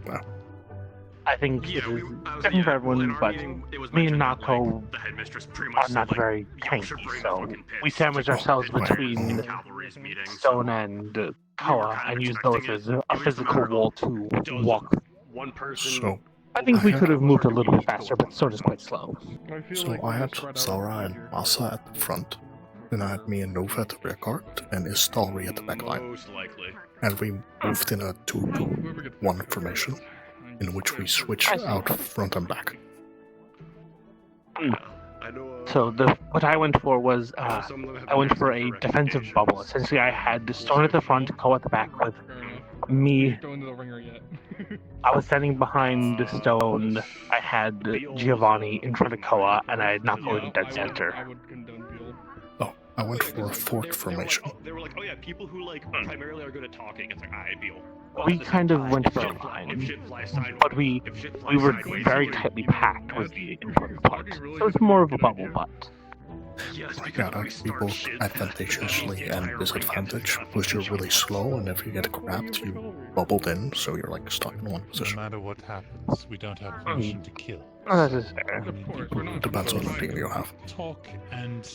I think it is different for everyone, but me and Nako are not very tanky, so we sandwich ourselves between Stone and Koa and use those as a physical wall to walk. One person. So I think we could have moved a little bit faster, but Sword is quite slow. So I had Zara and Masa at the front, then I had me and Nova at the rear guard, and Istalri at the back line. Most likely. And we moved in a 2-2-1 formation, in which we switched out front and back. So what I went for was I went for a defensive bubble. Essentially, I had the Stone at the front, Koa at the back, with me. I was standing behind the Stone. I had Giovanni in front of Koa, and I had Nako in dead center. Oh, I went for a fork formation. They were like, oh yeah, people who primarily are good at talking. It's like, alright, Beal. We kind of went for a line, but we were very tightly packed with the important parts. So it's more of a bubble, but. Yeah, that be both advantageously and disadvantage, because you're really slow, and if you get grabbed, you bubbled in, so you're like stuck in one position. No matter what happens, we don't have a mission to kill. Oh, that is fair. It depends on the team you have. Talk and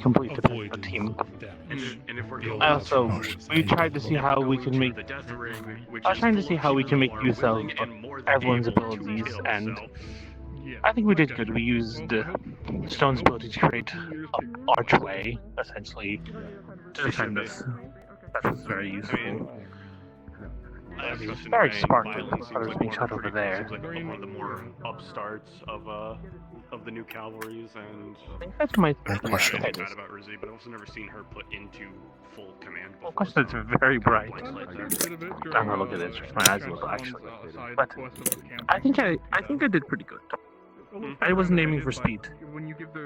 complete depends on the team. I also we tried to see how we can make. I was trying to see how we can make use of everyone's abilities, and I think we did good. We used Stone's ability to create an archway, essentially, to defend us. That was very useful. Very sparkly. I was being shot over there. Seems like one of the more upstarts of the new cavalries, and that's my question. I'm bad about Rizzy, but I've also never seen her put into full command. Of course, it's very bright. I'm gonna look at it. My eyes a little, actually. But I think I did pretty good. I wasn't aiming for speed.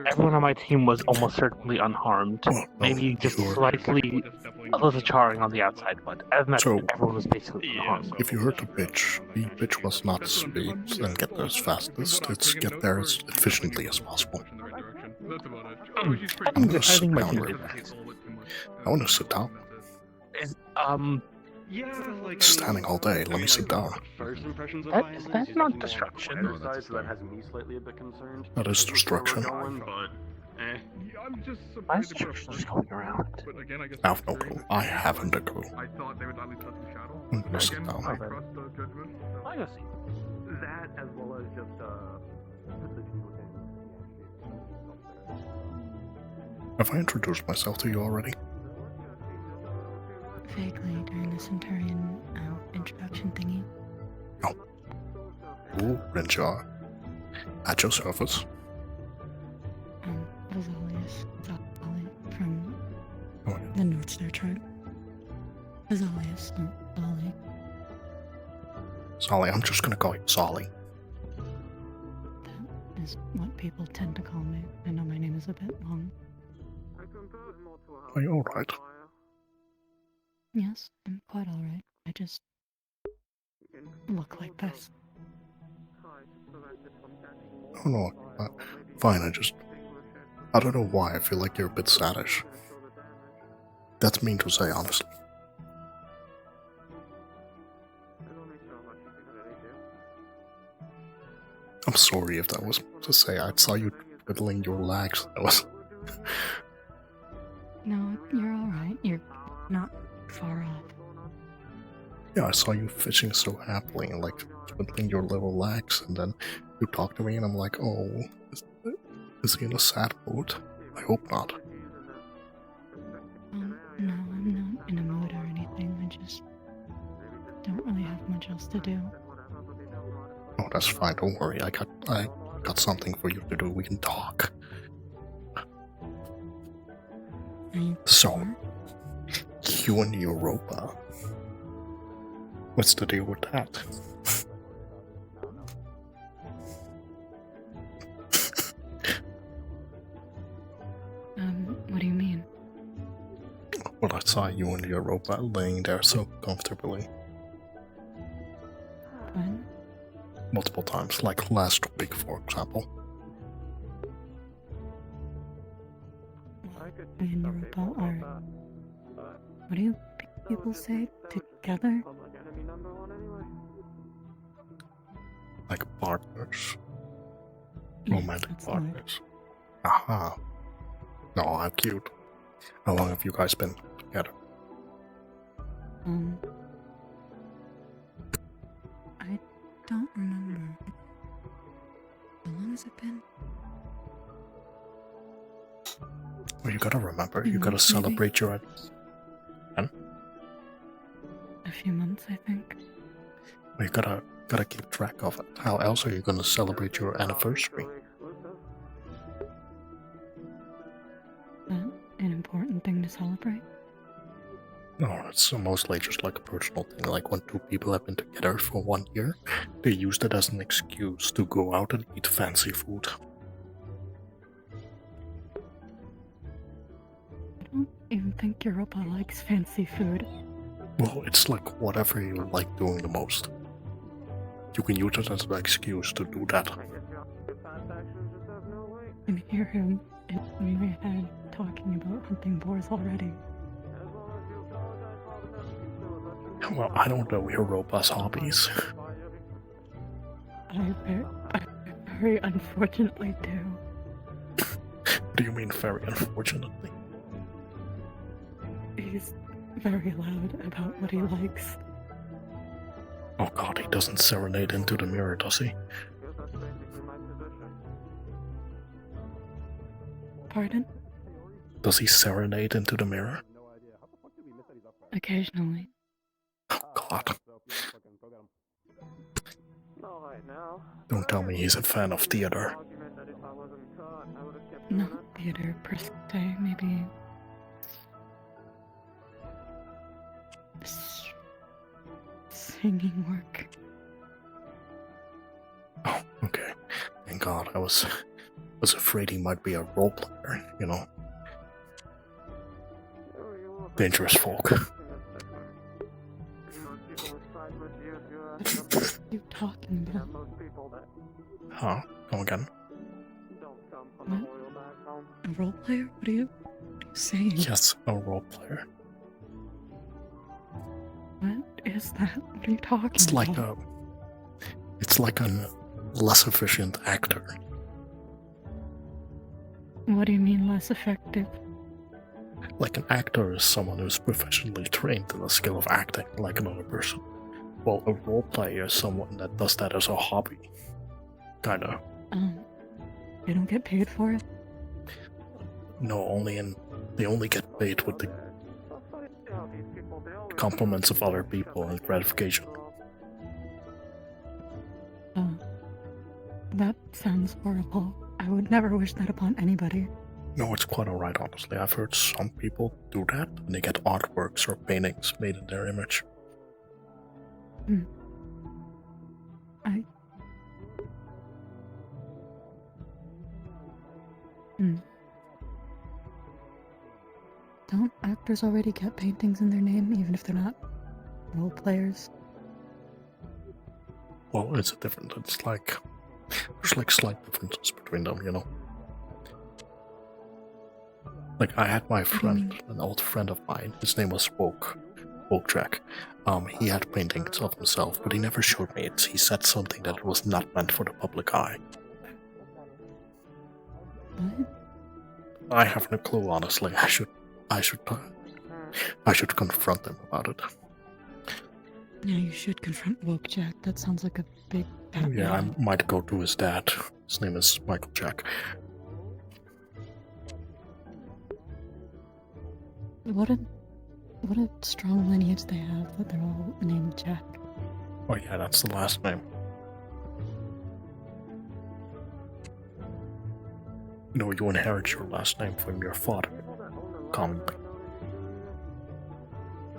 Everyone on my team was almost certainly unharmed. Maybe just slightly a little charring on the outside, but other than that, everyone was basically unharmed. If you heard the pitch was not speed and get there as fastest, it's get there as efficiently as possible. I'm gonna sit down real quick. I wanna sit down. Standing all day, let me sit down. That's not destruction. That has me slightly a bit concerned. That is destruction. Why is destruction just going around? I have no clue. I haven't a clue. I'm gonna sit down. I go see. That as well as just Have I introduced myself to you already? Vaguely during the Centurion introduction thingy. Ooh, Brynjar. At your service. Azalius from the North Star tribe. Azalius, not Zali. Zali, I'm just gonna call you Zali. That is what people tend to call me. I know my name is a bit long. Are you alright? Yes, I'm quite alright. I just look like this. Oh no, fine, I don't know why I feel like you're a bit saddish. That's mean to say, honestly. I'm sorry if that was to say. I saw you twiddling your legs. That was... No, you're alright. You're not far off. Yeah, I saw you fishing so happily and like twiddling your little legs, and then you talk to me and I'm like, oh, is he in a sad mood? I hope not. No, I'm not in a mood or anything. I just don't really have much else to do. Oh, that's fine. Don't worry. I got something for you to do. We can talk. So, you and Europa. What's the deal with that? What do you mean? Well, I saw you and your robot laying there so comfortably. When? Multiple times, like last week, for example. Me and your robot are... What do you people say? Together? Like partners. Yes, Romantic that's partners. Aha. No, how cute. How long have you guys been together? I don't remember. How long has it been? Well, you gotta remember, you Maybe. gotta celebrate your... A few months, I think. Well, you gotta keep track of it. How else are you gonna celebrate your anniversary? That an important thing to celebrate? No, it's mostly just like a personal thing. Like when two people have been together for 1 year, they used it as an excuse to go out and eat fancy food. I don't even think your robot likes fancy food. Well, it's like whatever you like doing the most. You can use it as an excuse to do that. I can hear him in my head talking about hunting boars already. Well, I don't know your robot's hobbies. I very unfortunately do. What do you mean, very unfortunately? He's very loud about what he likes. Oh god, he doesn't serenade into the mirror, does he? Pardon? Does he serenade into the mirror? Occasionally. Oh god. Don't tell me he's a fan of theater. Not theater per se, maybe... singing work. Oh, okay. Thank god, I was afraid he might be a role player, you know. Dangerous folk. What are you talking about? Huh? Come again? What? A role player? What are you saying? Yes, a role player. What is that? What are you talking It's like about? it's like a less efficient actor. What do you mean less effective? Like an actor is someone who's professionally trained in the skill of acting like another person. Well, a role player is someone that does that as a hobby. Kinda. They don't get paid for it? No, they only get paid with the compliments of other people and gratification. That sounds horrible. I would never wish that upon anybody. No, it's quite alright, honestly. I've heard some people do that, and they get artworks or paintings made in their image. Don't actors already get paintings in their name, even if they're not role players? Well, it's different. It's like... there's like slight differences between them, you know? Like, I had my friend, an old friend of mine, his name was Woke Jack. He had paintings of himself, but he never showed me it. He said something that was not meant for the public eye. What? I haven't a clue, honestly. I should confront him about it. Yeah, you should confront Woke Jack. That sounds like a big bad Yeah, I man. might go to his dad. His name is Michael Jack. What a strong lineage they have that they're all named Jack. Oh yeah, that's the last name. You know, you inherit your last name from your father, commonly.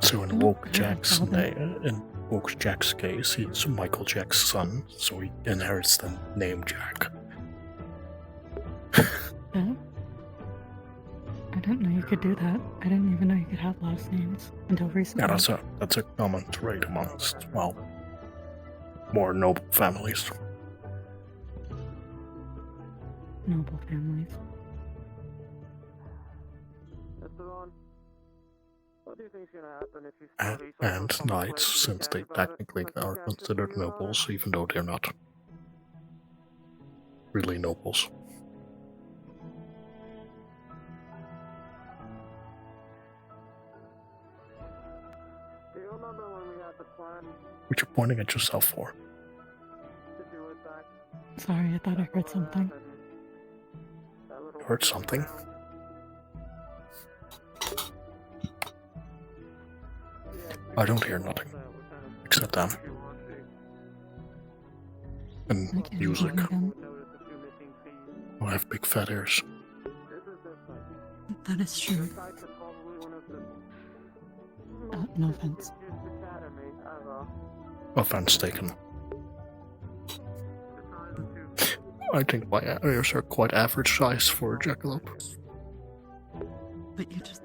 So in Woke Jack's case, he's Michael Jack's son, so he inherits the name Jack. didn't know you could do that. I didn't even know you could have last names until recently. Yeah, that's a common trait amongst, well, more noble families. Noble families. And knights, since they technically are considered nobles, even though they're not really nobles. What you pointing at yourself for? Sorry, I thought I heard something. You heard something? I don't hear nothing. Except them. And music. I have big fat ears. That is true. No offense. Offense taken. I think my ears are quite average size for a jackalope. But you just...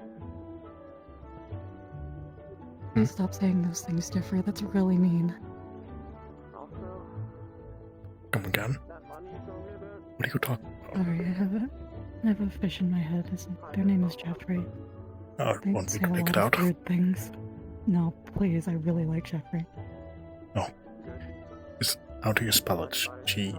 Stop saying those things, Jeffrey. That's really mean. Come again? What are you talking about? Sorry, I have a fish in my head. Their name is Jeffrey. They Want me say to a make lot it of out? weird things. No, please. I really like Jeffrey. No. How do you spell it? Geoffrey?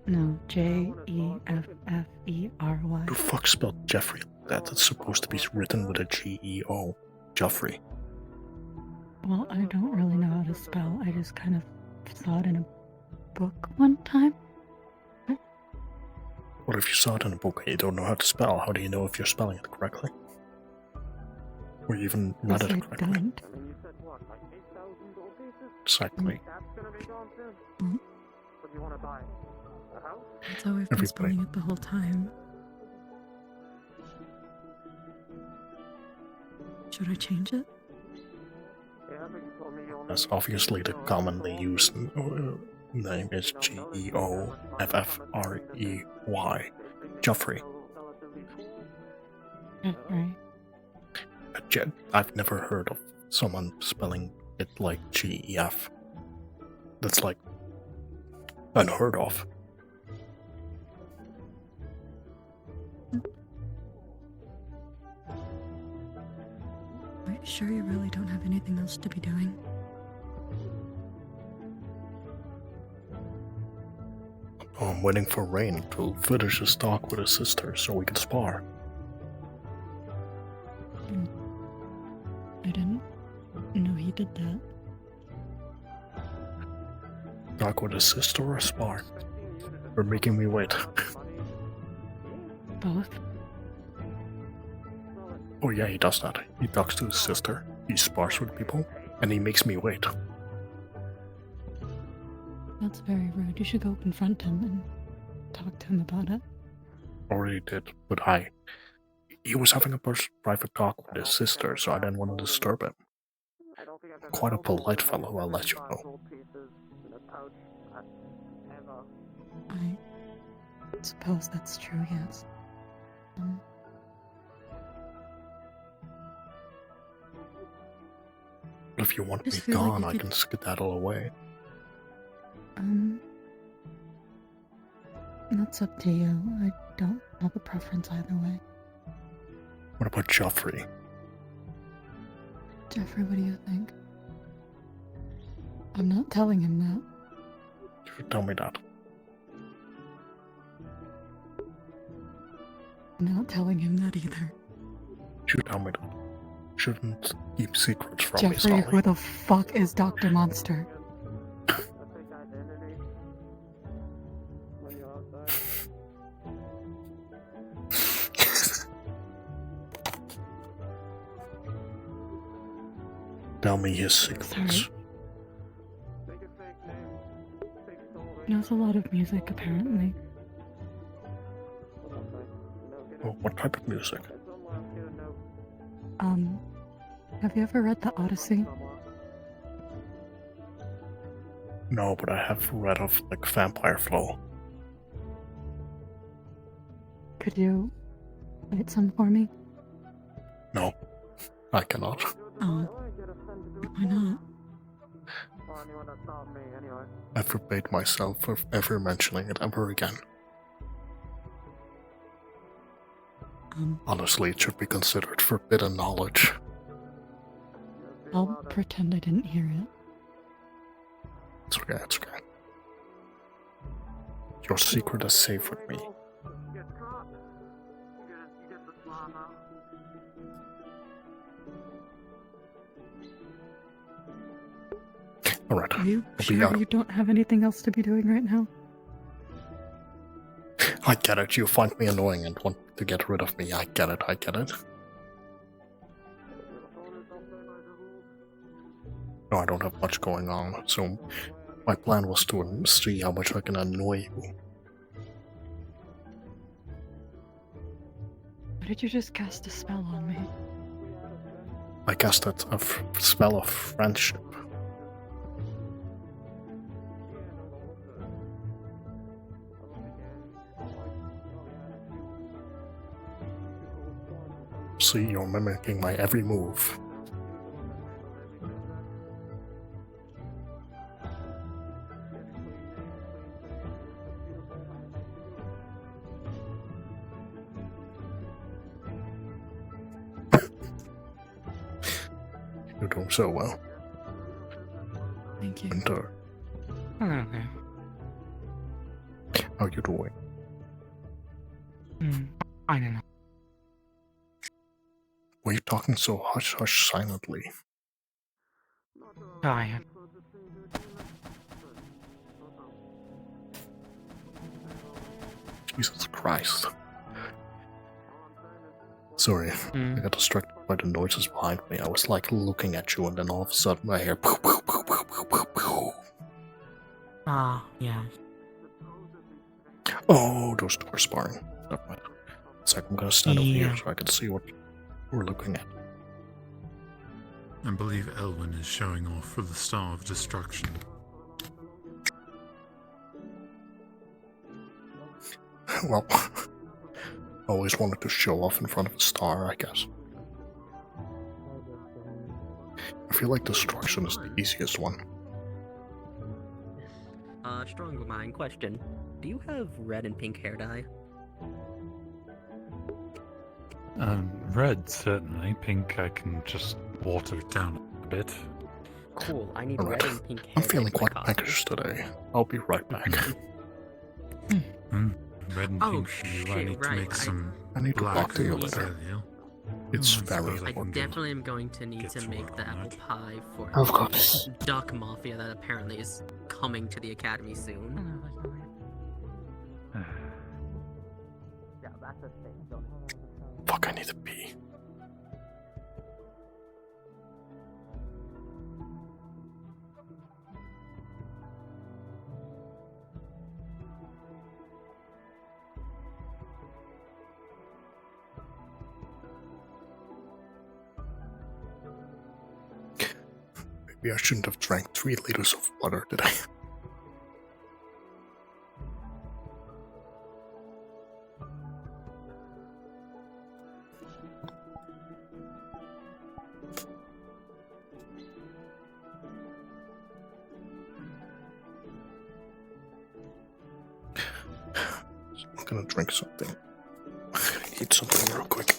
No, Jefffery. Who the fuck spelled Jeffrey like that? That's supposed to be written with a Geo. Joffrey. Well, I don't really know how to spell. I just kind of saw it in a book one time. What if you saw it in a book and you don't know how to spell? How do you know if you're spelling it correctly? Or you even read it correctly? Don't. Exactly. That's how we've been spelling it the whole time. Should I change it? That's obviously the commonly used name is Geoffrey. Joffrey. Jeffrey. I've never heard of someone spelling it like GEF. That's like unheard of. Are you sure you really don't have anything else to be doing? I'm waiting for Rain to finish his talk with his sister so we can spar. I didn't know he did that. Talk with his sister or spar? You're making me wait. Both. Oh yeah, he does that. He talks to his sister, he spars with people, and he makes me wait. That's very rude. You should go confront him and talk to him about it. Already did, but he was having a private talk with his sister, so I didn't want to disturb him. Quite a polite fellow, I'll let you know. I suppose that's true, yes. If you want me Just feel like gone, you I could- can skedaddle away. That's up to you. I don't have a preference either way. What about Joffrey? Jeffrey, what do you think? I'm not telling him that. You should tell me that. I'm not telling him that either. You should tell me that. Shouldn't keep secrets from me, Jeffrey, Sally. who the fuck is Dr. Monster? Tell me his secrets. Sorry. He knows a lot of music, apparently. Oh, what type of music? Have you ever read the Odyssey? No, but I have read of like Vampire Flow. Could you light some for me? No, I cannot. Oh. Why not? I forbade myself from ever mentioning it ever again. Honestly, it should be considered forbidden knowledge. I'll pretend I didn't hear it. It's okay, it's okay. Your secret is safe with me. Alright, Are you I'll be sure out. you don't have anything else to be doing right now? I get it, you find me annoying and want to get rid of me. I get it, I get it. No, I don't have much going on, so my plan was to see how much I can annoy you. Why did you just cast a spell on me? I casted a spell of friendship. See, you're mimicking my every move. You're doing so well. Thank you. Winter, Okay. how you doing? I don't know. Why are you talking so hush-hush silently? Tired. Jesus Christ. Sorry, I got distracted by the noises behind me. I was like looking at you and then all of a sudden I hear poo poo poo poo poo poo poo. Ah, yeah. Oh, those two are sparring. Never mind. It's like I'm gonna stand over here Yeah. so I can see what we're looking at. I believe Elwyn is showing off for the Star of Destruction. Well, always wanted to show off in front of a star, I guess. I feel like destruction is the easiest one. Strong mind question. Do you have red and pink hair dye? Red, certainly. Pink, I can just water it down a bit. Cool, I need Alright, red and pink hair. I'm feeling dye for my quite costume. peckish today. I'll be right back. Red and Oh, pink for you. I shit, need to right, make some I need to black talk to you and later. cereal. It's I very suppose I I important. definitely am going to need to make the apple pie for Of the course. duck mafia that apparently is coming to the academy soon. Yeah, that's a thing. Fuck, I need to pee. Maybe I shouldn't have drank 3 liters of water today. I'm gonna drink something. Eat something real quick.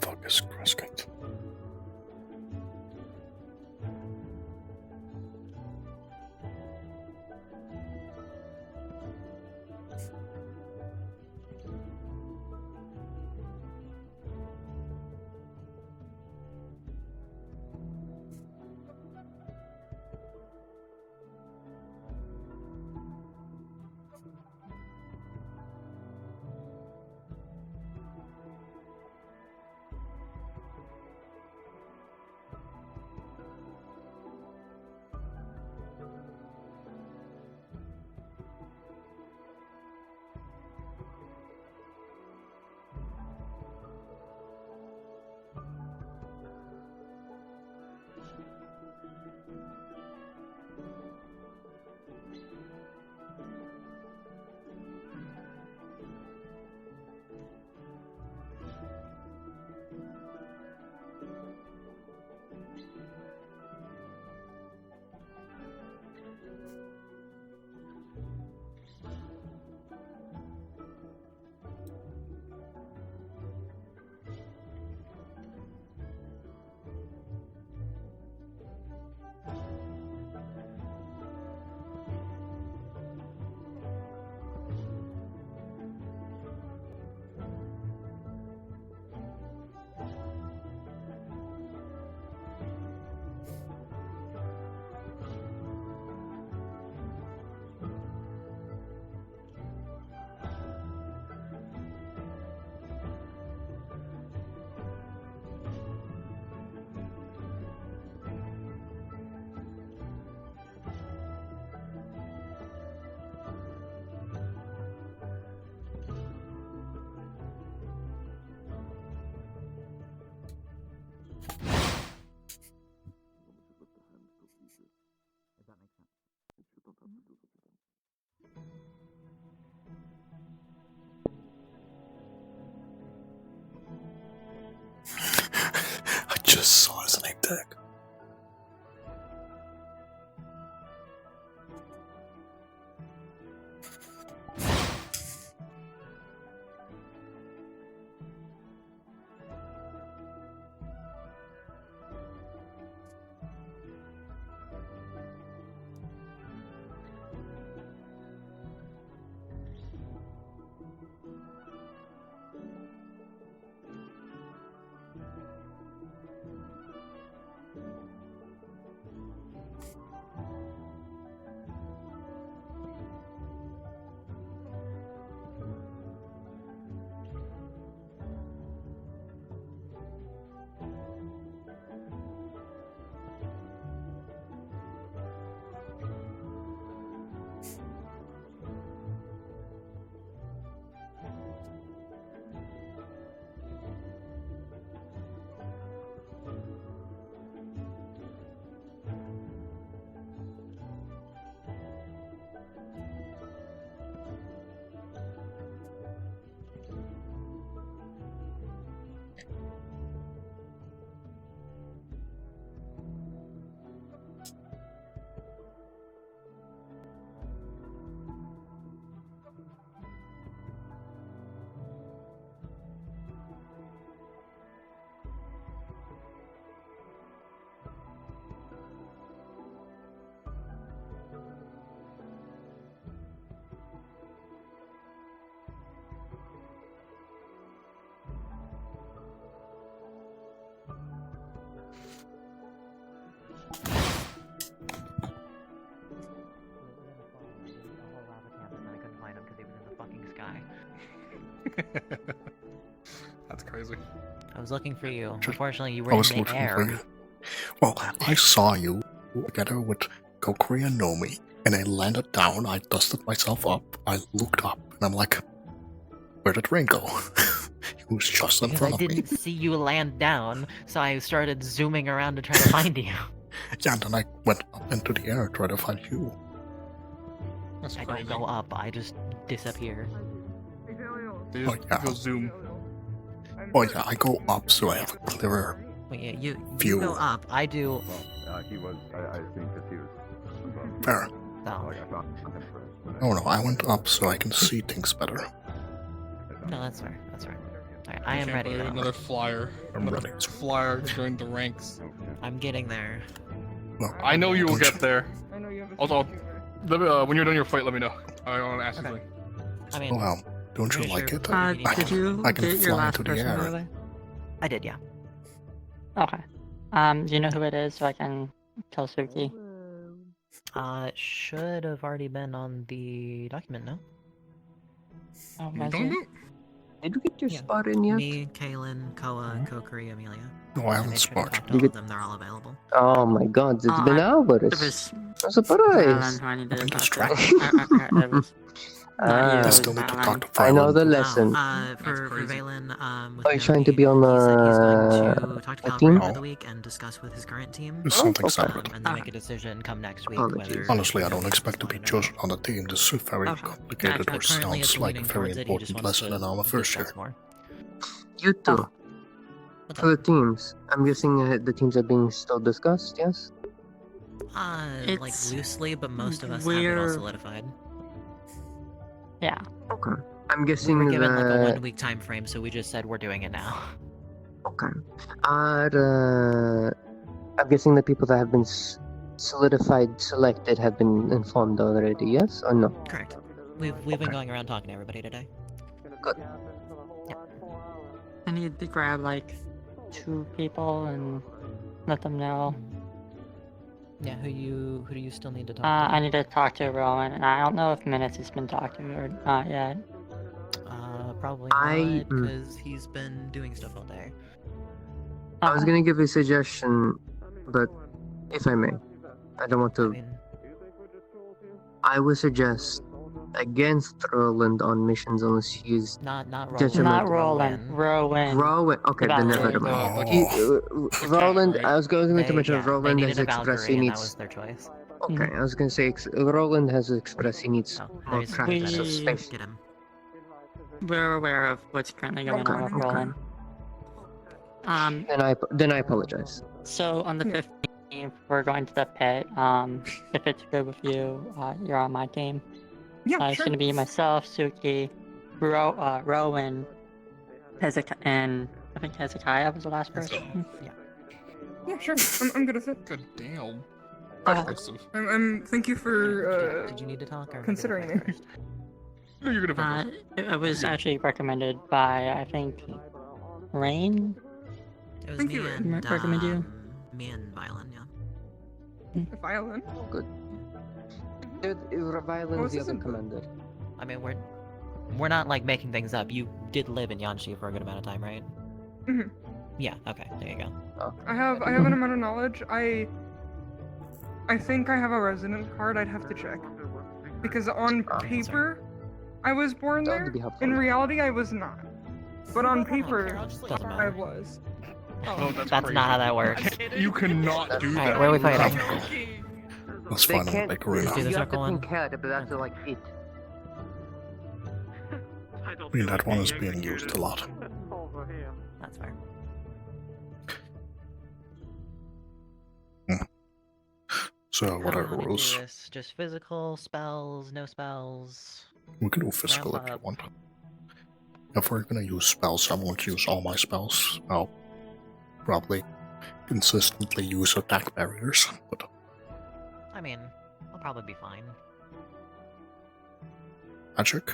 Fuck is Crescent? I just saw his name tag. That's crazy. I was looking for you. Unfortunately, you were I in was the looking air. for you. Well, I saw you together with Kokiri and Nomi, and I landed down, I dusted myself up, I looked up, and I'm like, where did Rain go? He was just in Because front I of me. didn't see you land down, so I started zooming around to try to find you. Yeah, and then I went up into the air to try to find you. That's I crazy. don't go up, I just disappear. They Oh, just yeah. go zoom. Oh yeah, I go up so I have a clearer Wait, yeah, you view. go up, I do... He was, I assume, because he was above. Fair. No. Like, I found him first. Oh no, I went up so I can see things better. No, that's fair, that's fair. Alright, I am ready though. Another flyer. Another flyer to join the ranks. I'm getting there. No, I know you will don't get there. I know you have a Also, when you're done your fight, let me know. I want to ask you something. I mean... Oh wow, don't you like it? Did you I can get your fly last into the person, by the air. way? I did, yeah. Okay. Do you know who it is so I can tell Suki? It should have already been on the document, no? Oh, You was don't it? do? Did you get your Yeah. spot in yet? Me, Kaylin, Koa, Kokiri, Amelia. No, I I haven't made sure to spotted. talk to all of them, they're all available. Oh my god, it's Oh, been I- hours. It was I'm surprised. Valen who I needed to Been talk to. distracted. It was not you, Ah. it I was still need to Valen. talk to I know the Valen. lesson. For crazy. Valen, with Are you trying to Nomi, be on he said he's going a to talk to team? Calibre over No. the week and discuss with his current team. It's something okay. separate. And then make a decision come next week Apologies. whether... Honestly, I don't expect to be chosen on the team. This is very Okay. complicated or Currently sounds it's like a leaning very towards it, he just important wants lesson to and I'm a first discuss year. more. You too. Oh. What's For up? the teams, I'm guessing the teams are being still discussed, yes? Like It's- loosely, but most of us have it all we're- solidified. Yeah. Okay. I'm We guessing were given like a that... 1 week time frame, so we just said we're doing it now. Okay. I'm guessing the people that have been solidified, selected, have been informed already, yes or no? Correct. We've been going around talking to everybody today. Good. I need to grab like 2 people and let them know. Yeah, who do you still need to talk I need to talk to Rowan, and I don't know if Minutes has been talked to or not yet. to? Probably I- not, because he's been doing stuff all day. I was gonna give a suggestion, but if I may, I don't want I to. mean, I would suggest against Roland on missions unless he's not Roland. detrimental. Not Roland, Rowan. Rowan. Okay, then never Valkyrie. mind. Roland. I was going to mention they Roland needed has a expressed Valkyrie, he and that needs. was their choice. Okay, I was gonna say Roland has expressed he needs Oh, more there's- practice of We- space. Get him. We're aware of what's currently going on with Okay. Roland. Then I apologize. So on the 15th, we're going to the pit. If it's good with you, you're on my team. Yeah, It's sure. going to be myself, Suki, Rowan, and I think Hezekiah was the last person. Yeah, sure. I'm good with it. God damn. Uh, Impressive. Thank you for Did you need to talk or considering me. No, you're gonna find it was actually recommended by, I think, Rain. It was Thank me you, Rin. and, Recommend you? me and Violin, yeah. A violin. Good. Dude, Violin was is the this other in- commander. I mean, we're not like making things up. You did live in Yanshi for a good amount of time, right? Mhm. Yeah. Okay. There you go. I have an amount of knowledge. I think I have a resident card. I'd have to check because on paper I was born That there. would be helpful. In reality, I was not. But on paper, Doesn't I matter. was. Oh, that's That's crazy. not how that works. You cannot do Alright, that. where are we fighting? Let's They find a can't. big You arena. Do the have circle the one? pink head, but that's like it. I mean, that one is being used a lot. That's fair. So, what How are do the we wanna do rules? this? Just physical, spells, no spells. We can do physical Ramp if you up. want. If we're gonna use spells, I'm going to use all my spells. I'll probably consistently use attack barriers, but I mean, I'll probably be fine. magic?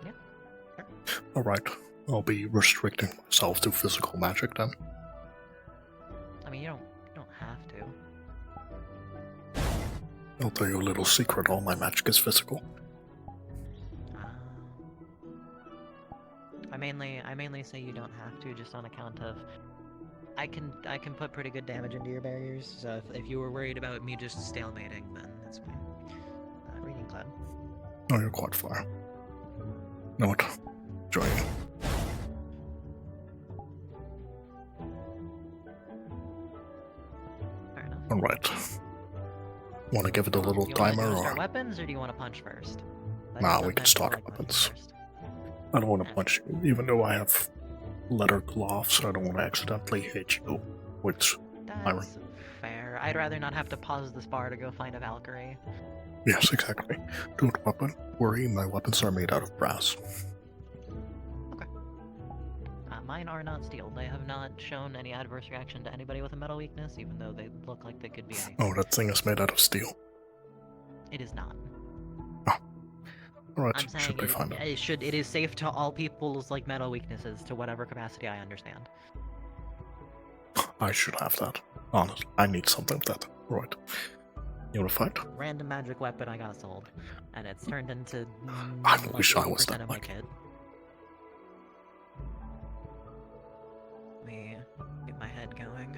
Yeah, Alright, I'll be restricting myself to physical magic then. I mean, you don't have to. I'll tell you a little secret, all my magic is physical. I mainly say you don't have to, just on account of I can put pretty good damage into your barriers. So if you were worried about me just stalemating, then that's fine. Reading Cloud. Oh, you're quite far. No, what? Join. Fair enough. Alright. Want to give it a little timer, Do you or? start weapons, or do you want to punch first? Nah, we can start weapons. I don't want to punch you, even though I have leather gloves. I don't want to accidentally hit you with iron. That's fair. I'd rather not have to pause the spar to go find a Valkyrie. Yes, exactly. Don't worry, my weapons are made out of brass. Mine are not steel. They have not shown any adverse reaction to anybody with a metal weakness, even though they look like they could be any. Oh, that thing is made out of steel. It is not. Alright, I'm saying should be fine. it is safe to all people's like metal weaknesses to whatever capacity I understand. I should have that. Honestly, I need something with that. Right. You wanna fight? Random magic weapon I got sold, and it's turned into I like wish I was 80% that of my lucky. kit. Let me get my head going.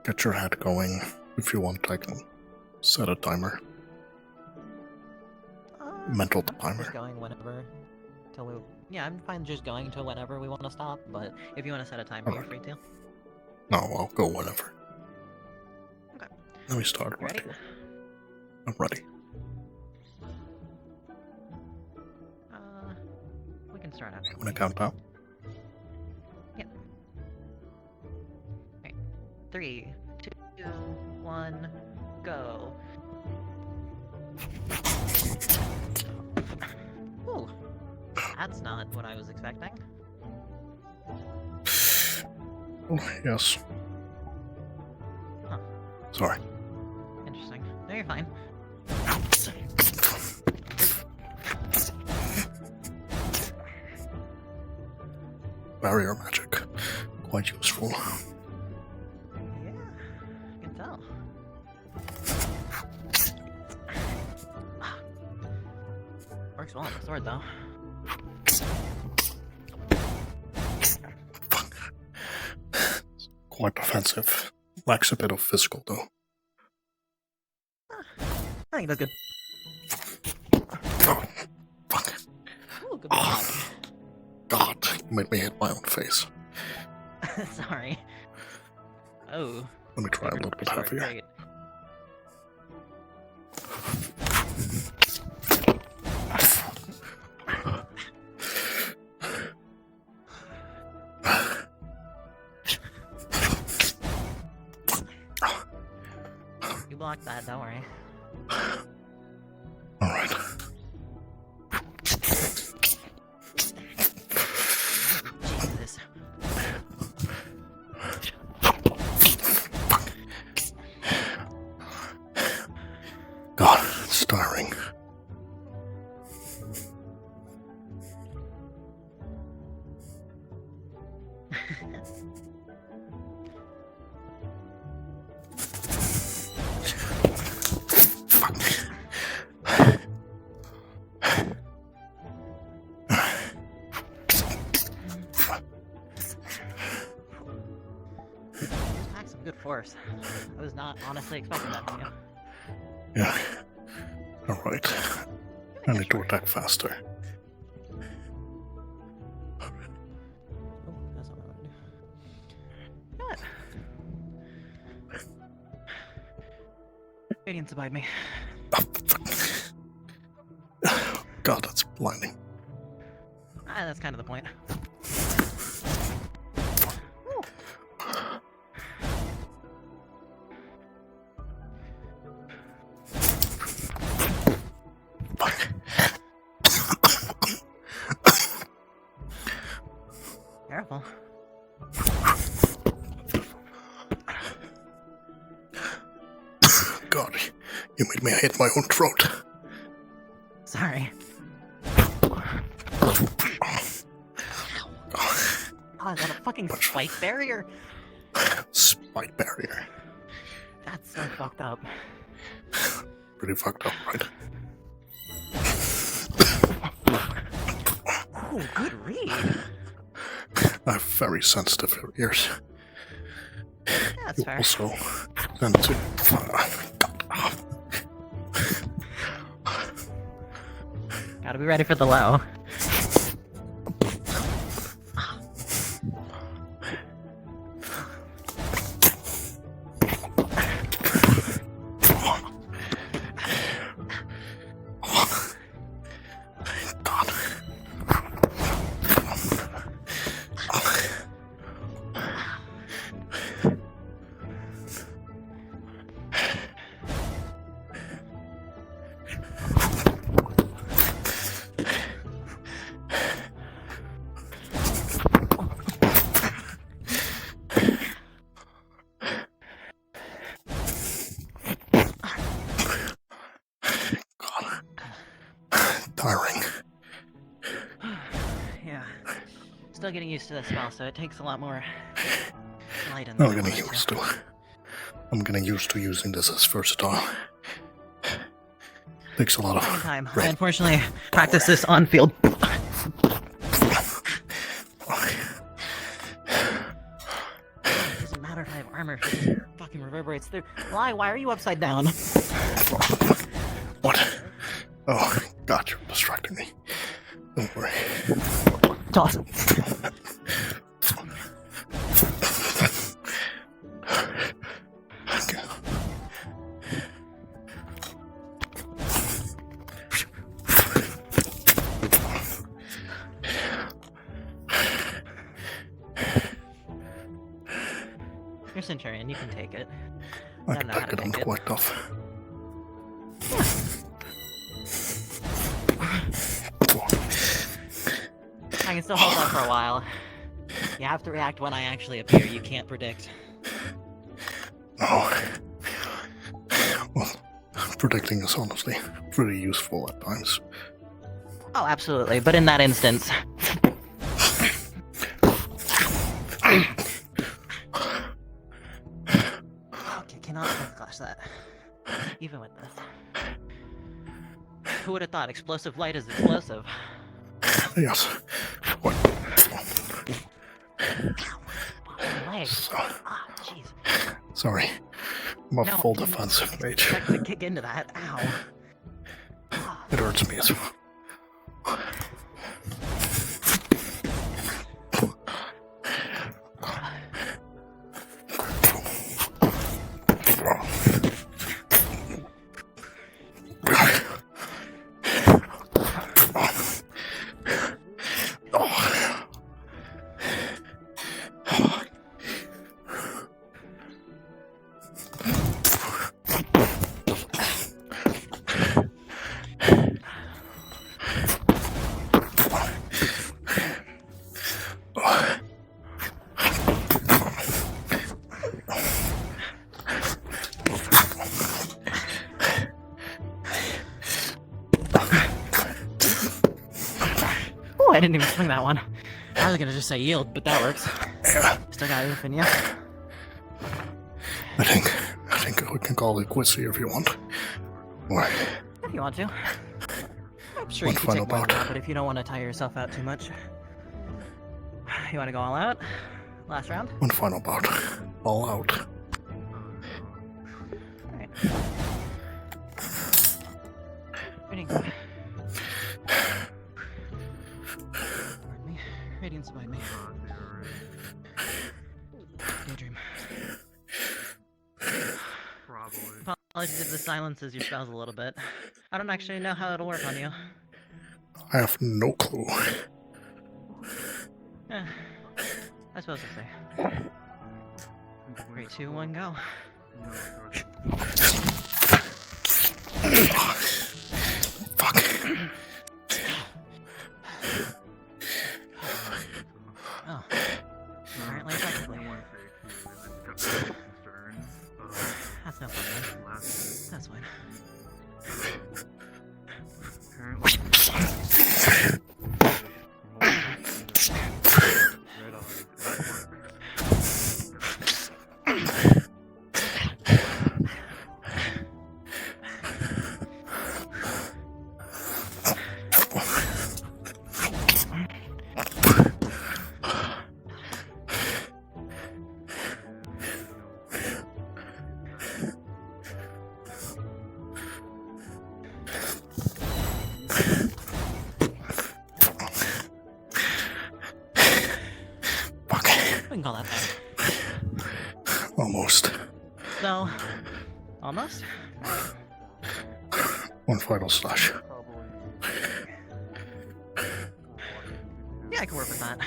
Get your head going. If you want, I can set a timer. Mental timer. Just going whenever. Till we. Yeah, I'm fine just going till whenever we want to stop. But if you want to set a timer, you're free to. No, I'll go whenever. Okay. Let me start right Ready? here. I'm ready. We can start after. I'm gonna count down. Yeah. Right. 3, 2, 1, go. Ooh. That's not what I was expecting. Oh, yes. Huh. Sorry. Interesting. No, you're fine. Barrier magic. Quite useful. Yeah, I can tell. Works well on the sword, though. Quite offensive. Lacks a bit of physical, though. I think that's good. Oh, fuck. Ooh, good block. God, you made me hit my own face. Sorry. Oh. Let me try a little bit heavier. Great. You blocked that, don't worry. Alright. Jesus. God, it's tiring. Pack some good force. I was not honestly expecting that from you. Yeah. Alright. I need to attack faster. Oh, that's not what I want to do. You know what? Radiance abide me. God, that's blinding. That's kind of the point. Careful. God, you made me hit my own throat. Sorry. Oh, is that a fucking spike barrier? Spike barrier. That's so fucked up. Pretty fucked up, right? Oh, good read. I have very sensitive ears. That's You fair. also tend to. Gotta be ready for the low. Tiring. Yeah. Still getting used to this spell, so it takes a lot more light in I'm getting used to. I'm getting used to using this as versatile. Takes a lot of time. I unfortunately practice this on field. It doesn't matter if I have armor. It fucking reverberates through. Why are you upside down? What? Oh, God, you're distracting me. Don't worry. Toss it. You're Centurion, you can take it. I can take it, I'm quite tough. I can still hold on for a while. You have to react when I actually appear. You can't predict. No. Well, predicting is honestly pretty useful at times. Oh, absolutely. But in that instance... Okay, cannot clash that. Even with this. Who would have thought explosive light is explosive? Yes. What? Legs. Ah, jeez. Sorry. I'm a No, full didn't defensive mage. expect to kick into that. Ow. It hurts me as well. Oh, I didn't even swing that one. I was gonna just say yield, but that works. Still got it in you. I think we can call it quits here if you want. Or If you want to. I'm sure one you can final take more bout. than that, but if you don't want to tire yourself out too much. You want to go all out? Last round? One final bout. All out. Alright. Ready, go. Behind me. Radiance behind me. Daydream. Apologies if this silences your spells a little bit. I don't actually know how it'll work on you. I have no clue. Eh, I suppose I'll say. 3, 2, 1, go. Fuck. Oh. Apparently effectively. That's no fun, man. That's fine. can call that that. Almost. So, almost? One final slash. Yeah, I can work with that.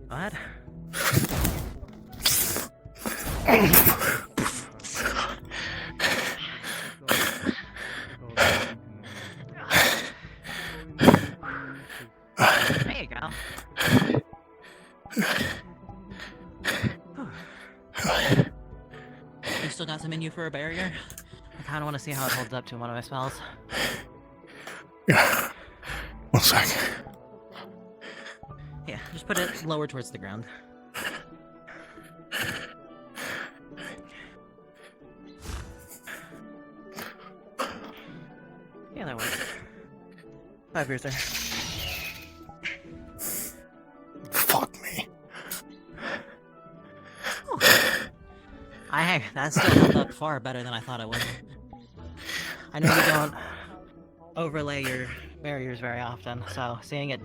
Go ahead. There you go. You still got some in you for a barrier? I kind of want to see how it holds up to one of my spells. Yeah. 1 sec. Yeah, just put it lower towards the ground. Yeah, that works. 5 years there. Fuck me. That still held up far better than I thought it would. I know you don't overlay your barriers very often, so seeing it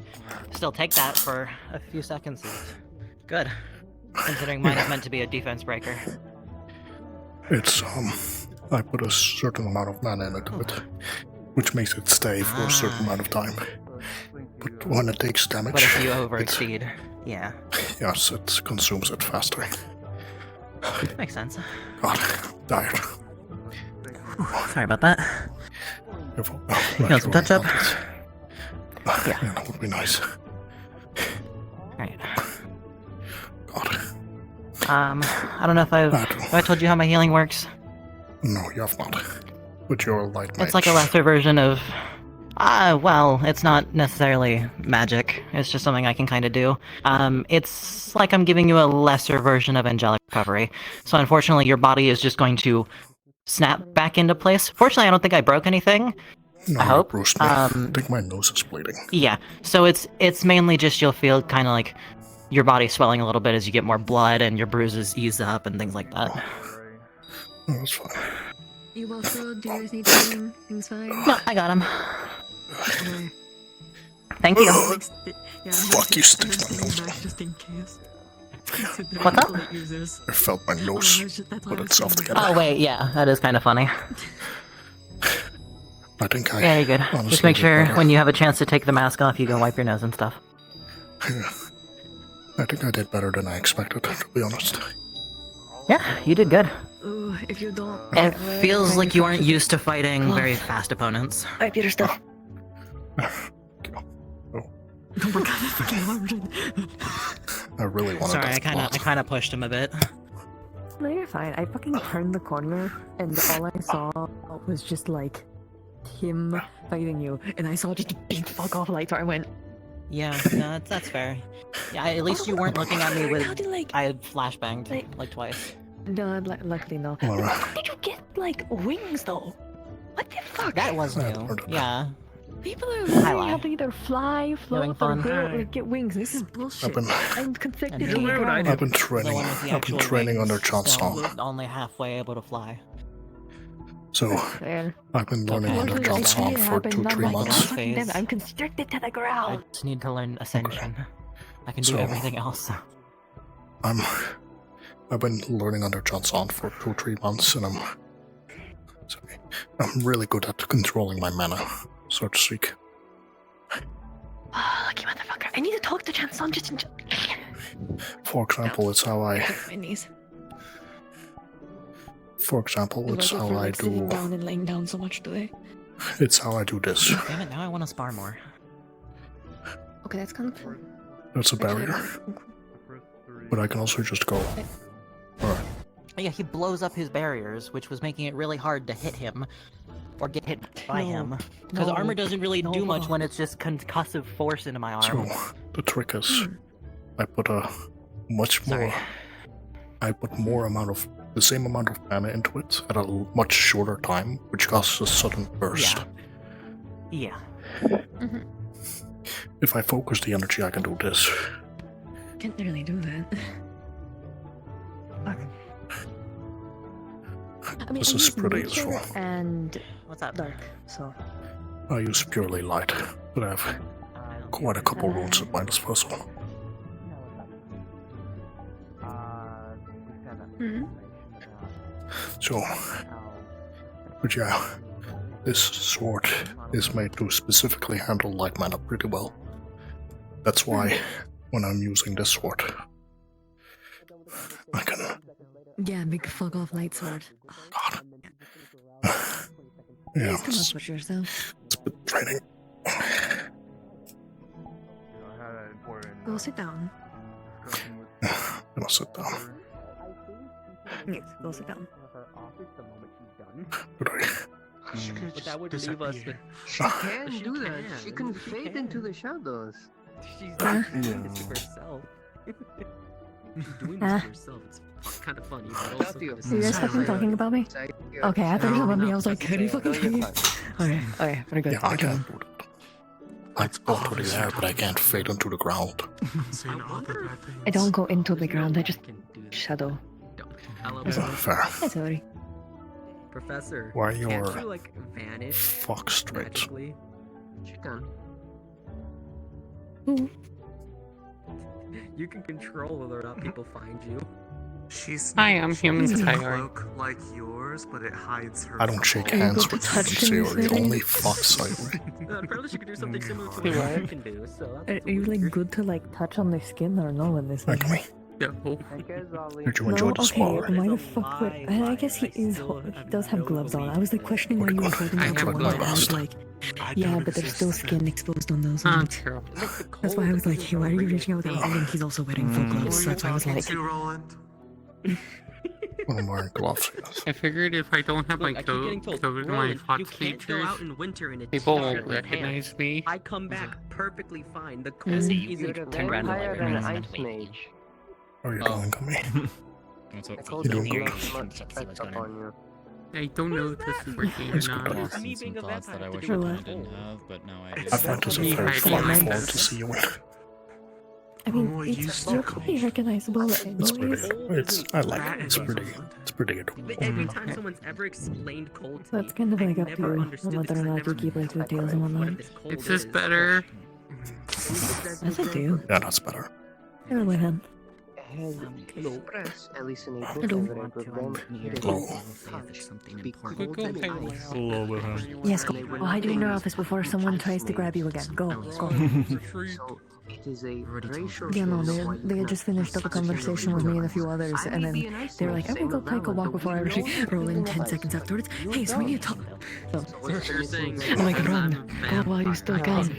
still take that for a few seconds is good, considering mine is meant to be a defense breaker. It's, I put a certain amount of mana into it, which makes it stay for a certain amount of time. But when it takes damage... But if you overexceed, yeah. Yes, it consumes it faster. Makes sense. God, tired. Sorry about that. Careful. You want some touch-up? Yeah, that would be nice. Alright. God. I don't know if I told you how my healing works. No, you have not. But you're a light mage. It's like a lesser version of... well, it's not necessarily magic. It's just something I can kind of do. It's like I'm giving you a lesser version of angelic recovery. So unfortunately, your body is just going to snap back into place. Fortunately, I don't think I broke anything. No, I hope. Bruce, I think my nose is bleeding. Yeah, so it's mainly just you'll feel kind of like your body swelling a little bit as you get more blood and your bruises ease up and things like that. Oh, that's fine. You also, do you guys need to things fine? No, I got him. Thank you. Fuck you, stick my nose. Just in case. What's up? I felt my nose put itself together. Oh wait, yeah, that is kind of funny. I think I... Yeah, you're good. honestly Just make did sure better. when you have a chance to take the mask off, you go wipe your nose and stuff. Yeah. I think I did better than I expected, to be honest. Yeah, you did good. Ooh, if you don't... It feels like you aren't used to fighting very fast opponents. Wipe your stuff. I really wanted Sorry, that I kind of pushed him a bit. No, you're fine. I fucking turned the corner, and all I saw was just like him fighting you, and I saw just a big fuck off light. So I went. Yeah, no, that's fair. Yeah, at least you weren't looking at me with. How did, like, I had flashbanged like twice. No, luckily no. Alright. How did you get like wings though? What the fuck? That was new. Yeah. People are I learning lie. how to either fly, Doing float, or fun. go, like, get wings. This is bullshit. I'm consecutively I've been training. The one with the I've been actual training under wings, Johnson. still only halfway able to fly. So, I've been learning Okay. under I see Johnson it for happen, 2-3 not months. fucking them. I'm constricted to the I ground. just need to learn Ascension. I can do So- everything else. I've been learning under Johnson for 2-3 months, and I'm really good at controlling my mana, so to speak. Oh, lucky motherfucker. I need to talk to Chanson just in... For example, it's how I. My knees. For example, it's how I Sitting do. down and laying down so much today. It's how I do this. Damn it, now I want to spar more. Okay, that's kind of fun. That's a barrier. But I can also just go. Alright. Yeah, he blows up his barriers, which was making it really hard to hit him. Or get hit by him. Because No. armor doesn't really do much No. when it's just concussive force into my arm. So, the trick is, I put a much more. I put the same amount of mana into it at a much shorter time, which causes a sudden burst. Yeah. If I focus the energy, I can do this. Can't really do that. I mean, This I is use pretty nature useful. And what's up? Dark, so. I use purely light, but I have quite a couple runes at my disposal. So, but yeah, this sword is made to specifically handle light mana pretty well. That's why when I'm using this sword, I can... Yeah, big fuck off light sword. God. Yeah, Yeah, come up with yourself. it's been training. Go sit down. Gonna sit down. Yes, go sit down. But that would leave us with. She can do that. She can fade into the shadows. She's doing this to herself. She's doing this to herself. It's kind of funny, but also kind of Are you guys fucking talking about me? Okay, I thought you were about me. I was like, can you fucking talking? Okay, very good. Yeah, I can't do that. I go into the air, but I can't fade into the ground. I don't go into the ground, I just shadow. Fair. That's alright. Professor, Why can't you're you like vanish fuck straight. magically? She can. You can control whether or not people find you. Hi, I'm human Skylar. Cloak like yours, but it hides her. I don't shake hands with you, Sayori, only fuck Sayori. Apparently, she could do something similar to Wait, what what? you can do. So Are you like good to like touch on the skin or no in this Like game? me. Did you enjoy the Okay, smaller? why the fuck would... And I guess he does have gloves on. I was like questioning why you were holding I out have one hand. I was gloves. like, yeah, but there's still skin exposed on those Oh, ones. true. That's why I was like, hey, why are you reaching out without holding? He's also wearing full gloves. So that's why I was like... Well, I'm wearing gloves. I figured if I don't have my Look, I keep getting coat told, over my Roland, hot you can't go features, out in winter in a people t-shirt won't with recognize pants. me. I come back perfectly fine. The cold You're isn't a cold. vampire and an ice mage. How are you doing, Kami? The You cold doing doesn't good? have much effect upon you. I don't know if this is working or It's good. not. Me being a vampire that I to wish do I with kinda the didn't cold. have, but now I do. I find this a very fun form to see you in. I mean, you're pretty recognizable It's anyways. pretty. I like it. It's pretty good. Every time someone's ever explained cold to me, That's kind of like I've up to never you, understood whether or not you keep like your tails and whatnot. Is this better? That's up to you. Yeah, that's better. Go ahead. Has expressed, at least in a book, Hello. Hello. Yes, go. Oh, hide you in your office before someone tries to grab you again. Go, go. So it is a racial. Yeah, no, they had just finished up a conversation with me and a few others, and then they were like, I will go take a walk before I roll in 10 seconds afterwards. Hey, so we need to talk. So, I'm like, run. Go while you still can.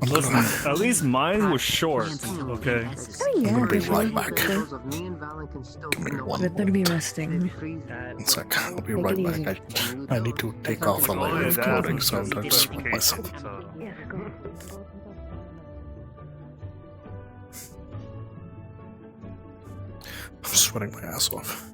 Listen, at least mine was short, okay? I mean, yeah, I'll be but right back. But better be resting. One sec, I'll be right back. I need to take off a layer of clothing, so I'm going to sweat myself. Yes, go. I'm sweating my ass off.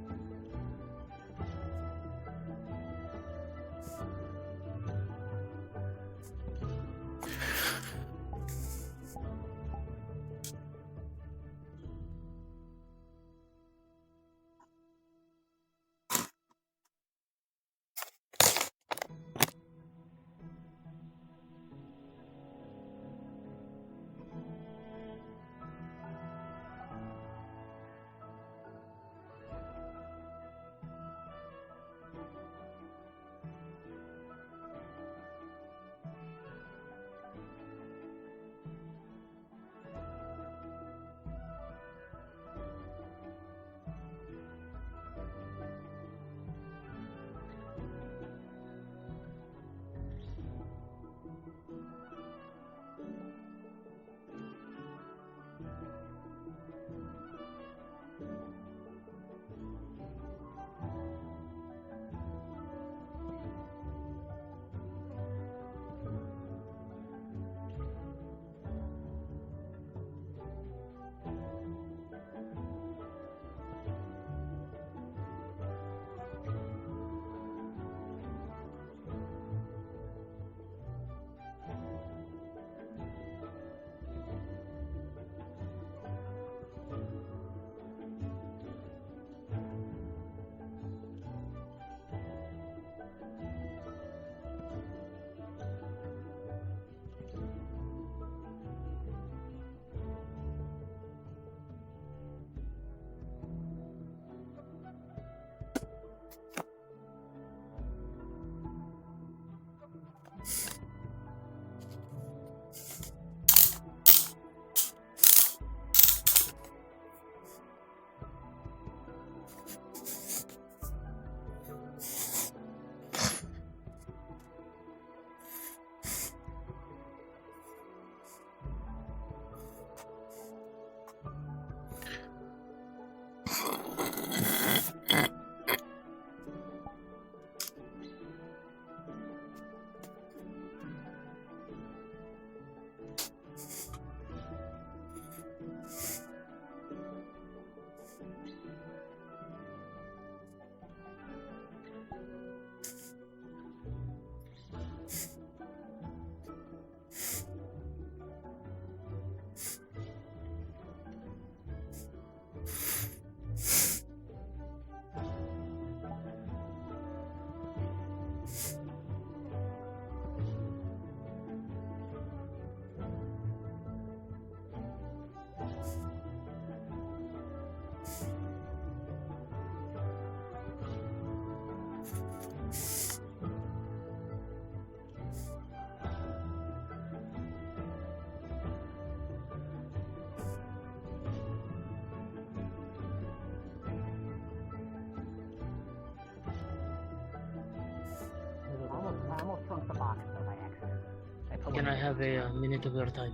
have a minute of your time?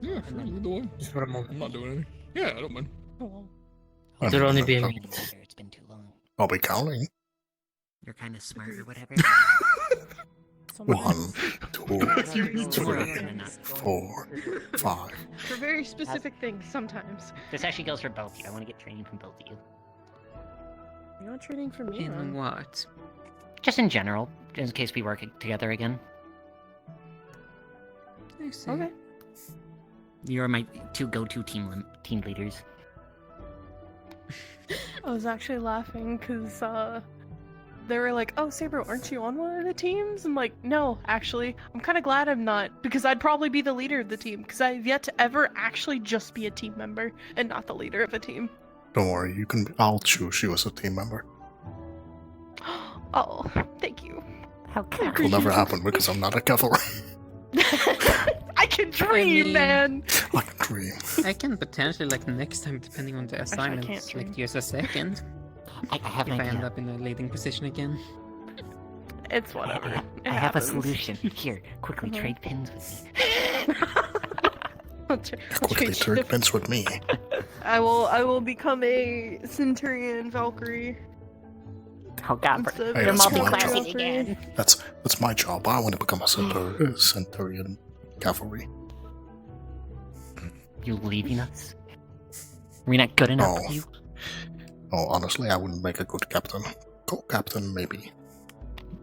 Yeah, sure, either way. Just for a moment. I'm not doing anything. Yeah, I don't mind. It'll only be a minute. It's been too long. I'll be counting. You're kind of smart or whatever. 1, 2, 3, 4, 5. For very specific things, sometimes. This actually goes for both of you. I want to get training from both of you. You're not training for me. In man. what? Just in general, in case we work together again. I see. Okay. You're my two go-to team leaders. I was actually laughing because they were like, "Oh, Saber, aren't you on one of the teams?" I'm like, "No, actually, I'm kind of glad I'm not because I'd probably be the leader of the team because I've yet to ever actually just be a team member and not the leader of a team." Don't worry, I'll choose you as a team member. Oh, thank you. How It will never happen because I'm not a cavalry. I can dream, man. I can dream. I can potentially, like, next time, depending on the assignments, like, use a second. I have if an I end idea. up in a leading position again. It's whatever. I have a solution. Here, quickly Mhm. trade pins with me. Quickly trade pins with me. I will become a Centurion Valkyrie. Oh god, Instead of Hey, you're that's my multi-classing job. again. That's my job. I want to become a Centurion cavalry. You leaving us? Are we not good enough No. for you? Oh, honestly, I wouldn't make a good captain. Co-captain, maybe.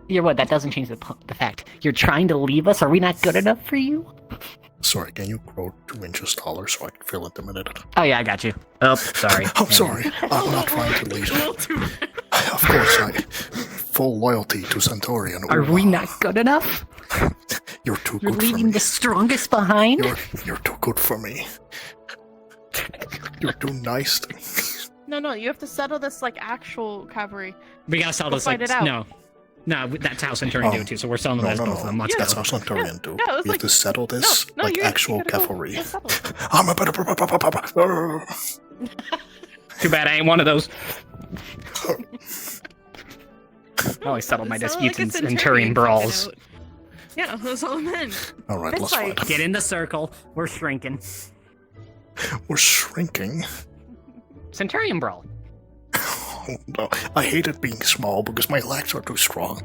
You're what? That doesn't change the fact. You're trying to leave us? Are we not good enough for you? Sorry, can you grow 2 inches taller so I can feel intimidated? Oh yeah, I got you. Oh, sorry. I'm sorry. I'm not trying to leave. Of course, full loyalty to Centurion. Are we not good enough? You're too You're good for leaving me. the strongest behind? You're too good for me. You're too nice to me. No, you have to settle this like actual cavalry. We gotta settle We'll this like fight it out. No, that's how Centurion do it too. So we're selling them as both of them. Let's That's go. how Centurion do. Yeah, it was We have to settle this no, like you actual gotta go. cavalry. Yeah, settle it. I'm a better. Too bad I ain't one of those. I always settle my It sounded disputes like a in Centurion Centurion brawls. fucking out. Yeah, that's all I meant. All right, It's let's like- fight. Get in the circle. We're shrinking. We're shrinking. Centurion brawl. Oh, no. I hate it being small because my legs are too strong.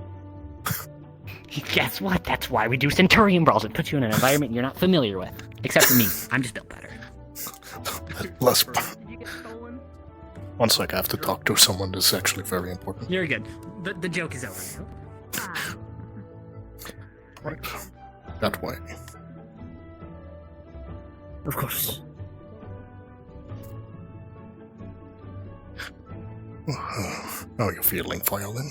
Guess what? That's why we do Centurion brawls. It puts you in an environment you're not familiar with. Except for me. I'm just built better. Less. Did you get stolen? One sec, I have to talk to someone that's actually very important. You're good. The joke is over now. Right. That way. Of course. How are you feeling, Violin?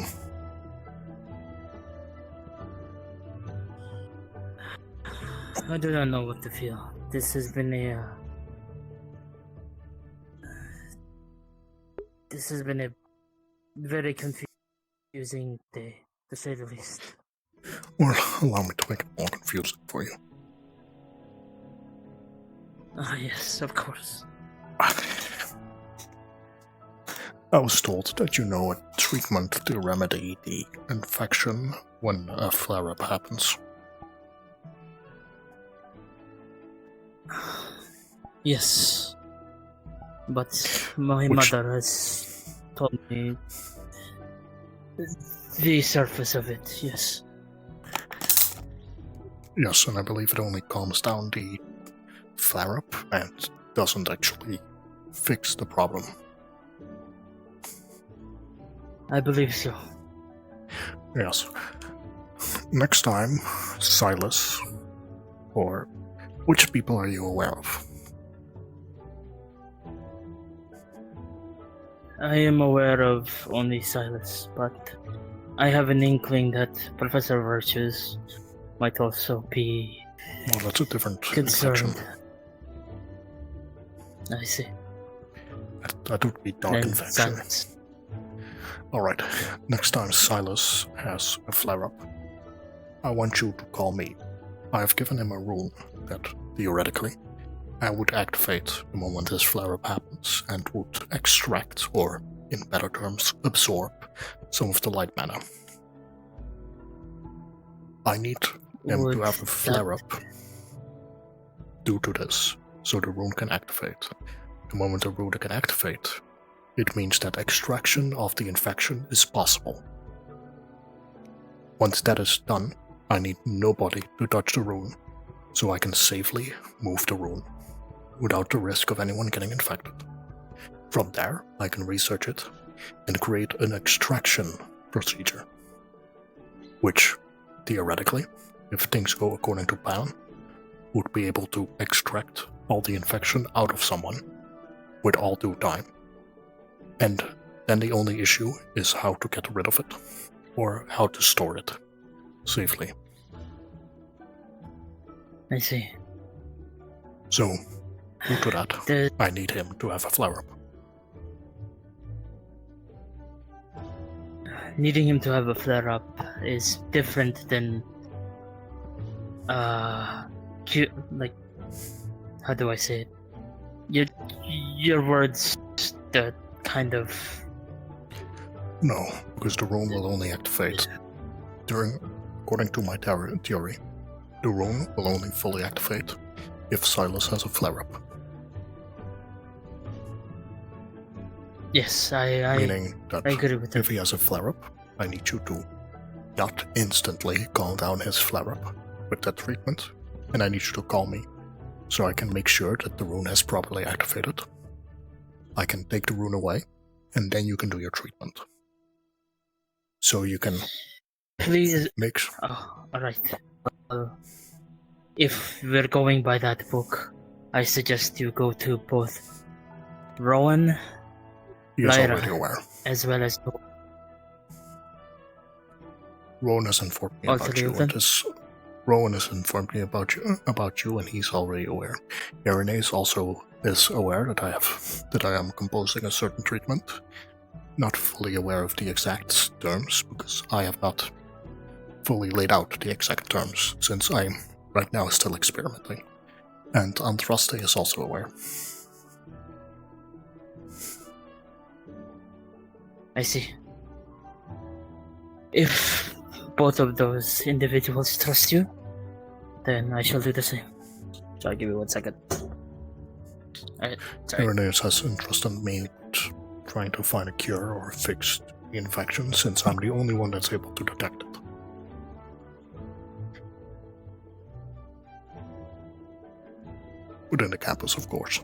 I do not know what to feel. This has been a very confusing day, to say the least. Well, allow me to make it more confusing for you. Ah, yes, of course. I was told that you know a treatment to remedy the infection when a flare-up happens. Yes. But my mother has told me the surface of it, yes. Yes, and I believe it only calms down the flare-up and doesn't actually fix the problem. I believe so. Yes. Next time, Silas, or which people are you aware of? I am aware of only Silas, but I have an inkling that Professor Virtues might also be Well, that's a different concerned. infection. I see. That would be dark And infection. Silas. Alright, next time Silas has a flare-up, I want you to call me. I have given him a rule that, theoretically, I would activate the moment his flare-up happens and would extract, or, in better terms, absorb some of the light mana. I need him to have a flare-up due to this, so the rune can activate. The moment the rune can activate, it means that extraction of the infection is possible. Once that is done, I need nobody to touch the rune, so I can safely move the rune, without the risk of anyone getting infected. From there, I can research it and create an extraction procedure, which, theoretically, if things go according to plan, would be able to extract all the infection out of someone with all due time. And then the only issue is how to get rid of it, or how to store it safely. I see. So, due to that, I need him to have a flare-up. Needing him to have a flare-up is different than, like, how do I say it? Your words that kind of... No, because the rune will only activate according to my theory, the rune will only fully activate if Silas has a flare-up. Yes, I Meaning that I agree with that. if he has a flare-up, I need you to not instantly calm down his flare-up with that treatment, and I need you to call me, so I can make sure that the rune has properly activated. I can take the rune away, and then you can do your treatment. So you can Please. make... Oh, alright. If we're going by that book, I suggest you go to both Rowan, He is Lyra, already aware. as well as... Rowan has informed me All about three you, of them? Rowan has informed me about you, and he's already aware. Irenaeus also is aware that I am composing a certain treatment. Not fully aware of the exact terms, because I have not fully laid out the exact terms, since I'm right now still experimenting. And Andraste is also aware. I see. If both of those individuals trust you, then I shall do the same. So I'll give you 1 second. Alright, sorry. Irenaeus has entrusted me with trying to find a cure or fix the infection, since I'm the only one that's able to detect it. Within the campus, of course.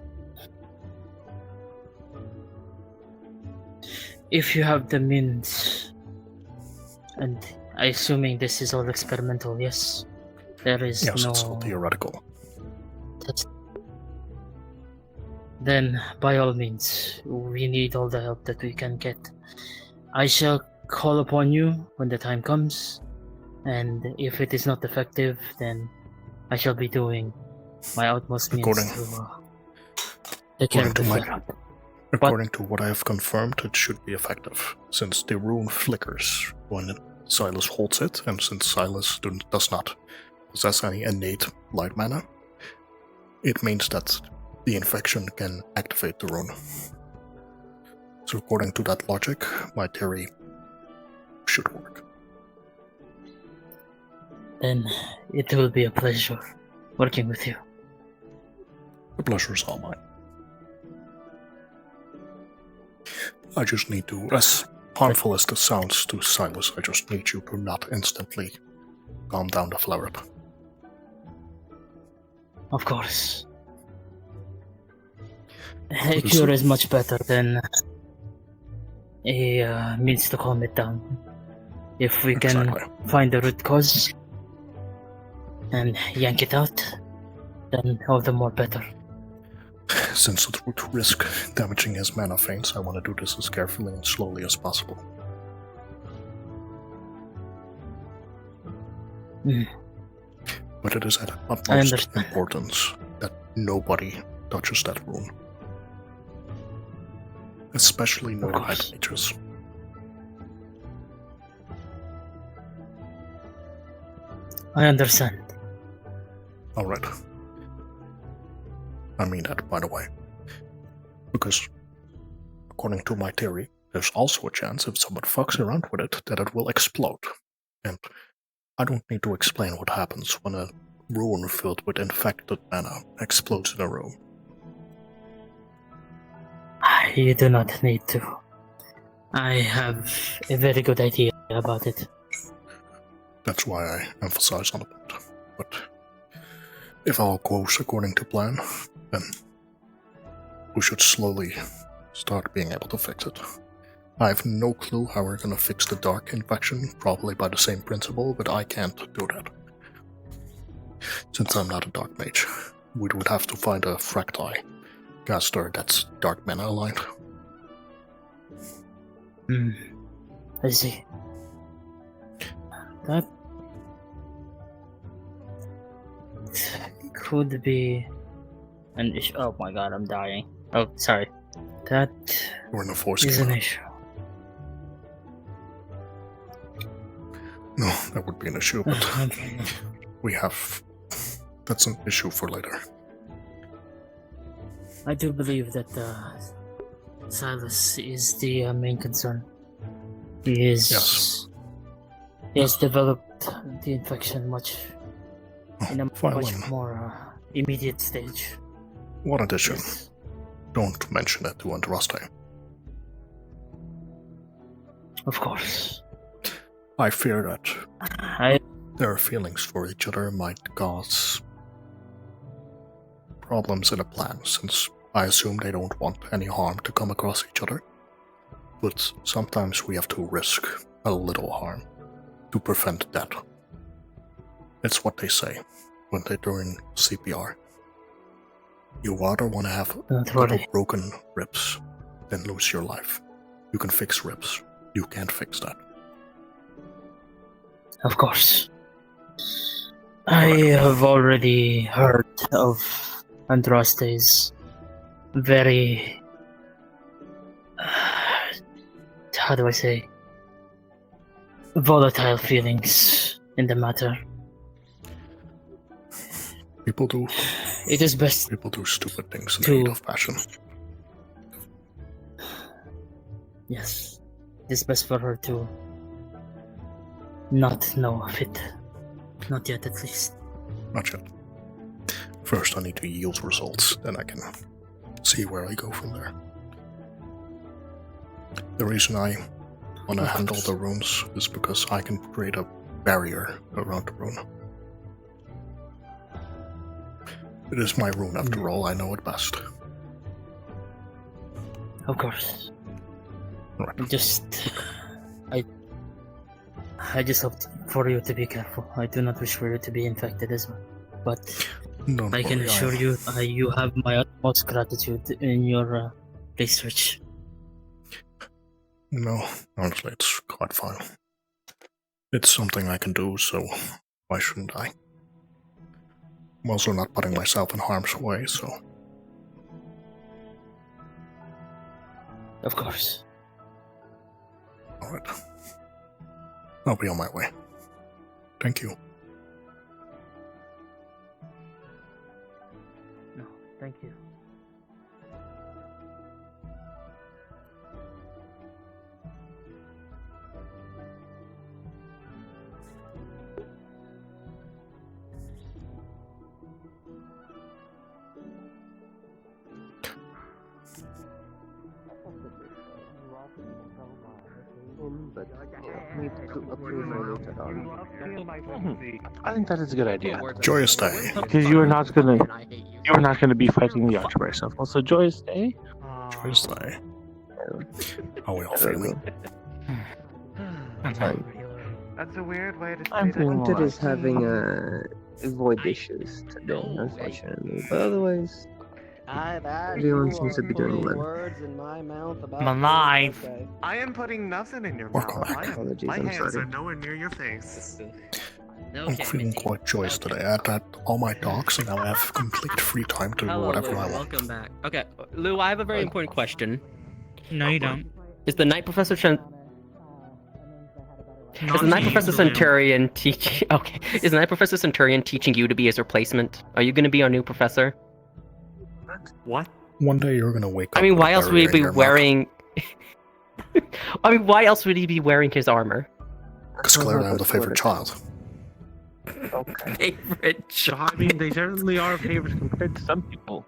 If you have the means, and I assuming this is all experimental, yes? There is Yes, no... it's all theoretical. Then, by all means, we need all the help that we can get. I shall call upon you when the time comes, and if it is not effective, then I shall be doing my utmost means to take care of the flare-up. According to what I have confirmed, it should be effective, since the rune flickers when Silas holds it, and since Silas does not possess any innate light mana, it means that the infection can activate the rune. So according to that logic, my theory should work. Then it will be a pleasure working with you. The pleasure is all mine. I just need to, as harmful as this sounds to Silas, I just need you to not instantly calm down the flare-up. Of course. A cure is much better than a means to calm it down. If we can find the root cause and yank it out, then all the more better. Since it would risk damaging his mana veins, I want to do this as carefully and slowly as possible. But it is at utmost importance that nobody touches that rune. Especially no hide mages. I understand. Alright. I mean that, by the way. Because, according to my theory, there's also a chance if someone fucks around with it that it will explode. And I don't need to explain what happens when a rune filled with infected mana explodes in a room. You do not need to. I have a very good idea about it. That's why I emphasize on it. But if all goes according to plan, then we should slowly start being able to fix it. I have no clue how we're gonna fix the dark infection, probably by the same principle, but I can't do that. Since I'm not a dark mage, we would have to find a fracti caster that's dark mana aligned. I see. That could be an issue. Oh my god, I'm dying. Oh, sorry. That We're in a force is game. an issue. No, that would be an issue, but we have... That's an issue for later. I do believe that Silas is the main concern. He is. Yes. He has developed the infection in a fine much one. more immediate stage. One addition. Don't mention it to Andraste. Of course. I fear that their feelings for each other might cause problems in a plan, since I assume they don't want any harm to come across each other. But sometimes we have to risk a little harm to prevent that. It's what they say when they're doing CPR. You rather want to have little broken ribs than lose your life. You can fix ribs. You can't fix that. Of course. I have already heard of Andraste's very... how do I say? Volatile feelings in the matter. People do. It is best. People do stupid things in the heat of passion. Yes. It is best for her to not know of it. Not yet, at least. Not yet. First, I need to yield results, then I can see where I go from there. The reason I want to handle the runes is because I can create a barrier around the rune. It is my rune after all, I know it best. Of course. Right. I just hope for you to be careful. I do not wish for you to be infected as well. But Don't I can worry, assure you, you have my utmost gratitude in your research. No, honestly, it's quite fine. It's something I can do, so why shouldn't I? I'm also not putting myself in harm's way, so... Of course. Alright. I'll be on my way. Thank you. No, thank you. But need to approve her later on. I think that is a good idea. Joyous day. Because you are not gonna be fighting the Archer by yourself. Also, joyous day. Joyous day. How are we all feeling? That's a weird way to say I'm that. feeling Hunted alright. is having void issues today, unfortunately. But otherwise, everyone seems to be doing well. I'm alive. I am putting nothing in your Welcome mouth. back. Apologies, My I'm hands sorry. are nowhere near your face. I'm feeling quite joyous today. I had all my dogs and now I have complete free time to do Hello, whatever Lugh. I want. Welcome back. Okay, Lou, I have a very important question. No, you don't. Is the Night Professor Is the Night Professor Centurion teaching? Okay, is the Night Professor Centurion teaching you to be his replacement? Are you going to be our new professor? What? One day you're gonna wake up. I mean, with why a else would he barrier in be your mouth. wearing? I mean, why else would he be wearing his armor? Because clearly I'm the favorite child. favorite. I mean, they certainly are favorites compared to some people.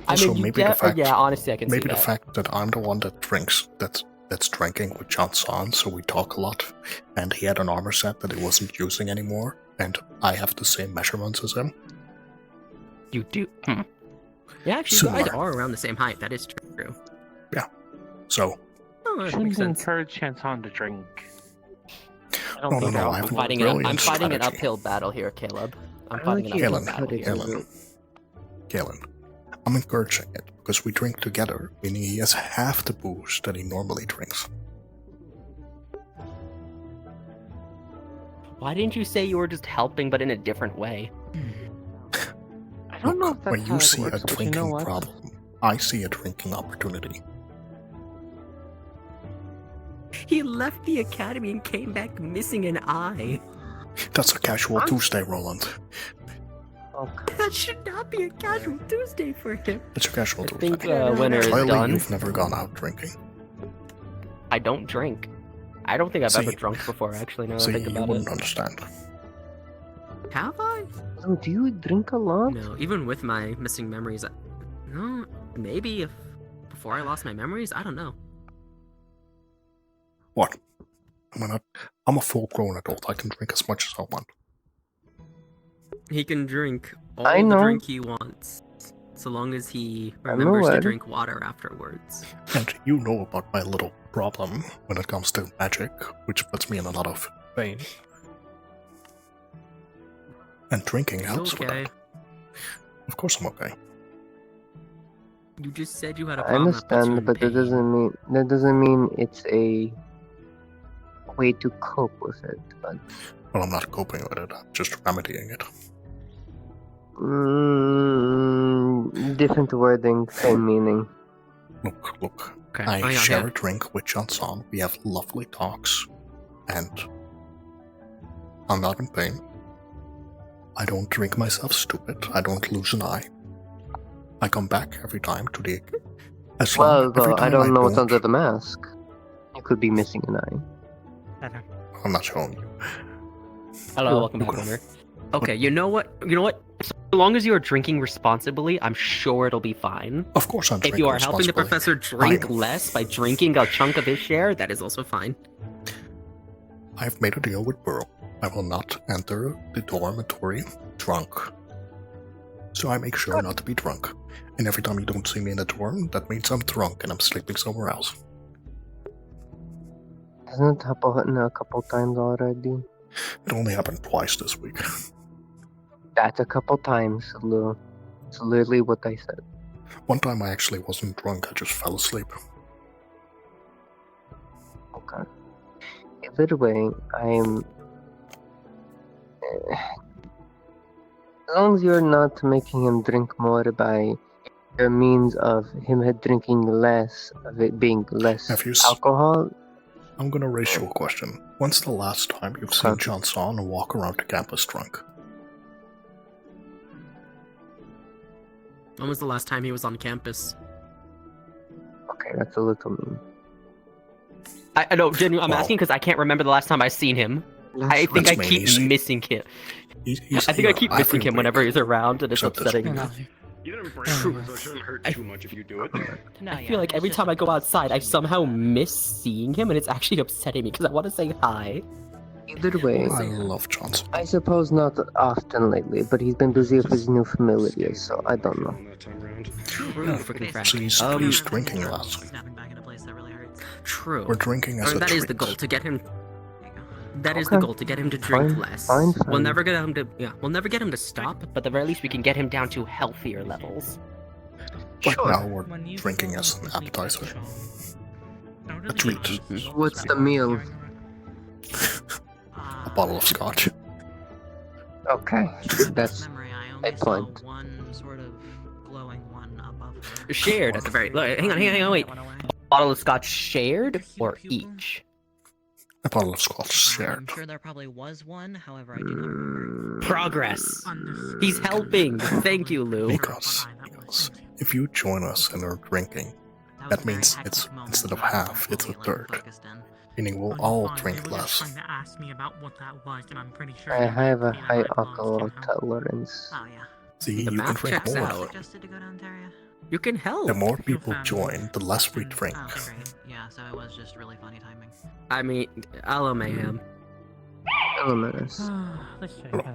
Also, maybe the fact, yeah, honestly, I can maybe see the that. fact that I'm the one that drinks, that's drinking with Johnson, so we talk a lot, and he had an armor set that he wasn't using anymore, and I have the same measurements as him. You do. Yeah, actually, you guys are around the same height. That is true. Yeah. So. Oh, that Shouldn't makes sense. encourage Chanson to drink. No, I'm fighting I'm fighting an uphill battle here, Caleb. I'm fighting an uphill battle here. Galen, I'm encouraging it because we drink together, meaning he has half the booze that he normally drinks. Why didn't you say you were just helping, but in a different way? I don't know if that's When how you it see works, a but you drinking know what? problem, I see a drinking opportunity. He left the academy and came back missing an eye. That's a casual Tuesday, Roland. That should not be a casual Tuesday for him. It's a casual Tuesday. I think winner is Clearly, done. you've never gone out drinking. I don't drink. I don't think I've See- ever drunk before, actually, now that So I think you about wouldn't it. understand. Have I? Oh, do you drink a lot? No, even with my missing memories. No, maybe if before I lost my memories, I don't know. What? I'm a full-grown adult. I can drink as much as I want. He can drink all I the know. drink he wants, so long as he I'm remembers to aware. drink water afterwards. And you know about my little problem when it comes to magic, which puts me in a lot of pain. And drinking helps with Okay. that. Of course I'm okay. You just said you had a I problem that puts you understand, in but pain. that doesn't mean it's a way to cope with it. But Well, I'm not coping with it. I'm just remedying it. different wording, same meaning. Look. Okay. I Oh, yeah, share yeah. a drink with Johnson. We have lovely talks. And I'm not in pain. I don't drink myself stupid. I don't lose an eye. I come back every time to the... As Well, long, every though, I time don't know what's under the mask. You could be missing an eye. I'm not showing you. Hello, welcome back, Winner. Okay, you know what? So long as you are drinking responsibly, I'm sure it'll be fine. Of course I'm If drinking you are helping the responsibly. professor drink less by drinking a chunk of his share, that is also fine. I've made a deal with Burrow. I will not enter the dormitory drunk. So I make sure not to be drunk. And every time you don't see me in the dorm, that means I'm drunk and I'm sleeping somewhere else. Hasn't it happened a couple times already? It only happened twice this week. That's a couple times, Lugh. It's literally what I said. One time I actually wasn't drunk, I just fell asleep. Okay. Either way, I'm... As long as you're not making him drink more by your means of him drinking less, of it being less Nephews. alcohol. I'm gonna raise you a question. When's the last time you've seen Johnson walk around the campus drunk? When was the last time he was on campus? Okay, that's a little mean. I know, genuinely, I'm asking because I can't remember the last time I've seen him. I think I That's keep easy. missing him. He's I think I keep here missing every him whenever he's around, and it's Except this upsetting me. week. You didn't bring him, so it shouldn't hurt too much if you do it. I feel like every time I go outside, I somehow miss seeing him, and it's actually upsetting me because I want to say hi. Either way, I love Johnson. I suppose not often lately, but he's been busy with his new familiars, so I don't know. So he's drinking less. True. We're drinking as Or a that is the treat. goal, to get him. That is Okay. the goal, to get him to drink Fine, less. fine, We'll fine. never get him to. Yeah, we'll never get him to stop, but at the very least, we can get him down to healthier levels. Right now we're drinking as an appetizer. A treat. What's the meal? A bottle of scotch. Okay, that's a point. Shared at the very. Look, hang on, wait. A bottle of scotch shared or each? A bottle of scotch shared. I'm sure there probably was one, however, I do not remember. Progress. He's helping. Thank you, Lou. Because if you join us and are drinking, that means it's instead of half, it's a third. Meaning we'll all drink They were just less. trying to ask me about what that was, and I'm pretty sure I they have a might be the high high boss, alcohol you know? tolerance. Oh yeah. See, The you can math drink checks more. out. Suggested to go down there, yeah. You can help. The more If you're people family. join, the less we drink. Oh, okay, great. Yeah, so it was just really funny timing. I mean, hello, Mayhem. Hello, Menace.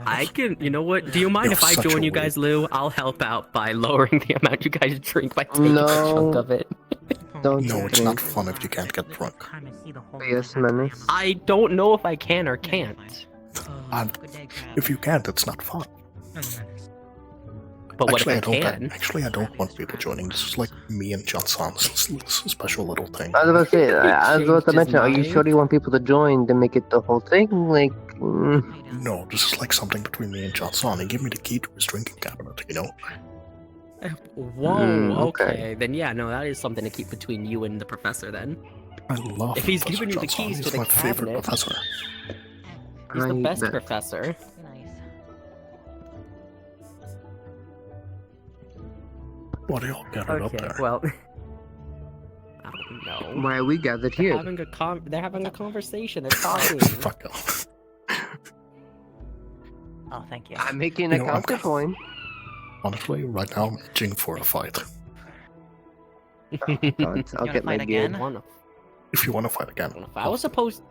I can. You know what? Do you mind You're if I such join a you guys, Lou? I'll help out by lowering the amount you guys drink by taking a chunk No. of it. Don't No, it's not drink. fun if you can't get drunk. Yes, Menace. I don't know if I can or can't. And if you can't, it's not fun. But what Actually, if I can? I don't want people joining. This is like me and Johnson. This is a special little thing. I was about to say, I was about to Changed his mention, are you mind? sure you want people to join to make it the whole thing? Like, No, this is like something between me and Johnson. He gave me the key to his drinking cabinet, you know? Whoa. okay. Okay. Then yeah, no, that is something to keep between you and the professor. Then, I love if he's Professor giving you the Johnson. keys He's to the my favorite cabinet, professor. he's the I best bet. professor. What are y'all gathered up Okay. there? Well. I don't know. why are we gathered They're here? having a they're having a conversation. They're talking. Fuck off. Oh, thank you. I'm making You a know, I'm counterpoint. Honestly, right now I'm itching for a fight. God, I'll wanna get my fight beard. again? If you want to fight again. I was supposed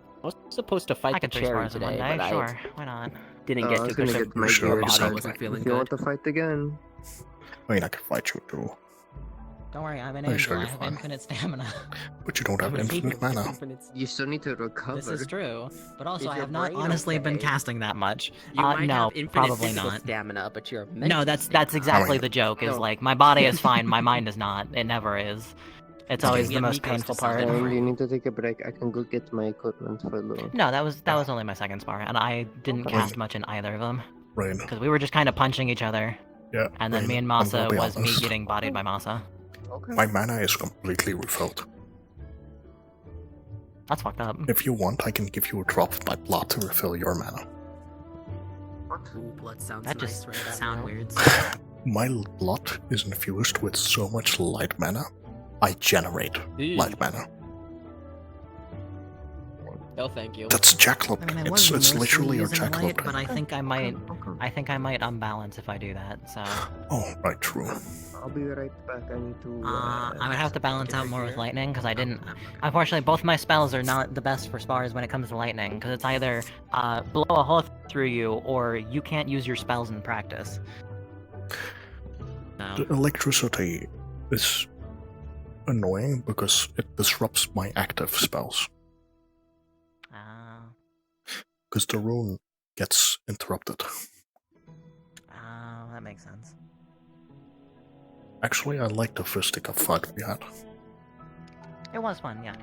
to fight I the could 3 cherry spars in one today, day, but sure. Why not? I didn't I get was to gonna because get my Sure, beard you body said. wasn't feeling If you want good. to fight again. I mean, I can fight you too. Don't worry, I'm an Are you angel. sure I you're have fine? infinite stamina. But you don't have infinite mana. You still need to recover. This is true, but also Is I your have not brain honestly been okay? casting that much. You might No, have infinite probably physical not. stamina, but your No, mental that's stamina. exactly the joke. Is No. like my body is fine, my mind is not. It never is. It's always we the have most Nico's painful to part. celebrate. And you need to take a break. I can go get my equipment for a little. No, that was only my second spar, and I didn't Okay. cast much in either of them Rain. because we were just kind of punching each other. Yeah. And then Rain, me and I'm Masa gonna be was me honest. getting bodied by Masa. Okay. My mana is completely refilled. That's fucked up. If you want, I can give you a drop of my blood to refill your mana. Ooh, blood sounds That nice just right about sound now. weird. My blood is infused with so much light mana, I generate Ew. light mana. No, thank you. That's a jackalope. I mean, I It's was literally a using light, jackalope. but I think I might unbalance if I do that. So Oh, right, true. I'll be right back. I need to. I would have to balance out more with lightning because I didn't. Unfortunately, both my spells are not the best for spars when it comes to lightning because it's either blow a hole through you or you can't use your spells in practice. The electricity is annoying because it disrupts my active spells. Because the rune gets interrupted. That makes sense. Actually, I like the fisticuff fight we had. It was fun, yeah.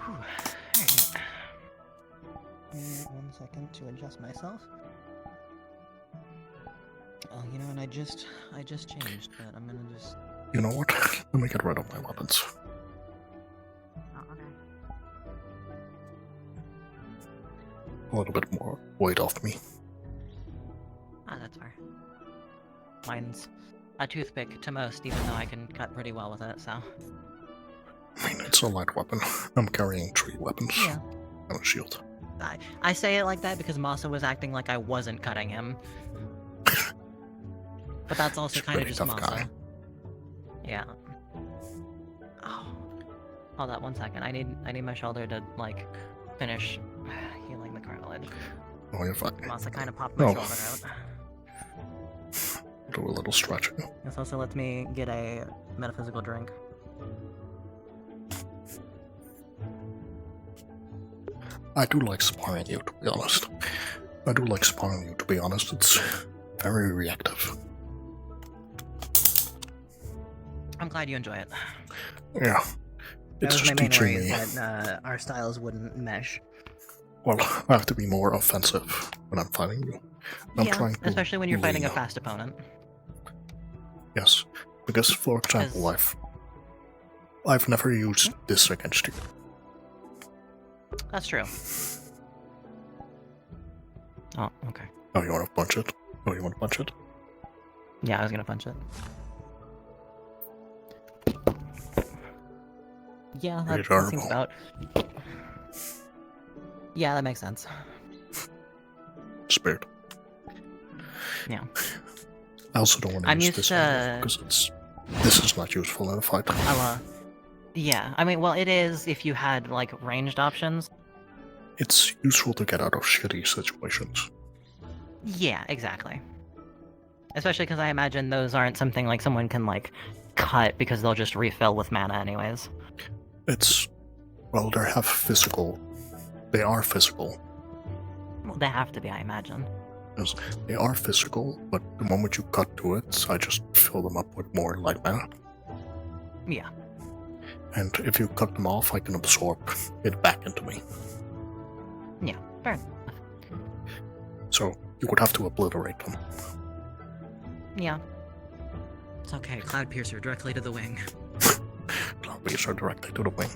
Whew. Alright. 1 second to adjust myself. Oh, you know, and I just changed, but I'm gonna just. You know what? Let me get rid of my weapons. A little bit more weight off me. Ah, that's fair. Mine's a toothpick to most, even though I can cut pretty well with it, so. I mean, it's a light weapon. I'm carrying 3 weapons Yeah. and a shield. I say it like that because Masa was acting like I wasn't cutting him. But that's also He's a kind of pretty just tough Masa. guy. Yeah. Oh. Hold on 1 second. I need my shoulder to like finish healing the cartilage. Oh, you're fine. Masa kind of popped my Oh. shoulder out. Do a little stretching. This also lets me get a metaphysical drink. I do like sparring you, to be honest. It's very reactive. I'm glad you enjoy it. Yeah. That It's was my just main worry, teaching me. is that our styles wouldn't mesh. Well, I have to be more offensive when I'm fighting you. I'm Yeah, trying to especially when you're fighting a lean. fast opponent. Yes, because for example, I've never used this against you. That's true. Oh, okay. Oh, you want to punch it? Yeah, I was gonna punch it. Yeah, Pretty that seems durable. about. Yeah, that makes sense. Spirit. Yeah. I also don't want to I'm use used this to- anymore, because this is not useful in a fight. Yeah, I mean, well, it is if you had, like, ranged options. It's useful to get out of shitty situations. Yeah, exactly. Especially because I imagine those aren't something, like, someone can, like, cut because they'll just refill with mana anyways. It's... well, they are physical. Well, they have to be, I imagine. Yes, they are physical, but the moment you cut to it, I just fill them up with more light mana. Yeah. And if you cut them off, I can absorb it back into me. Yeah, fair. So you would have to obliterate them. Yeah. It's okay, Cloud Piercer directly to the wing. Cloud Piercer directly to the wing.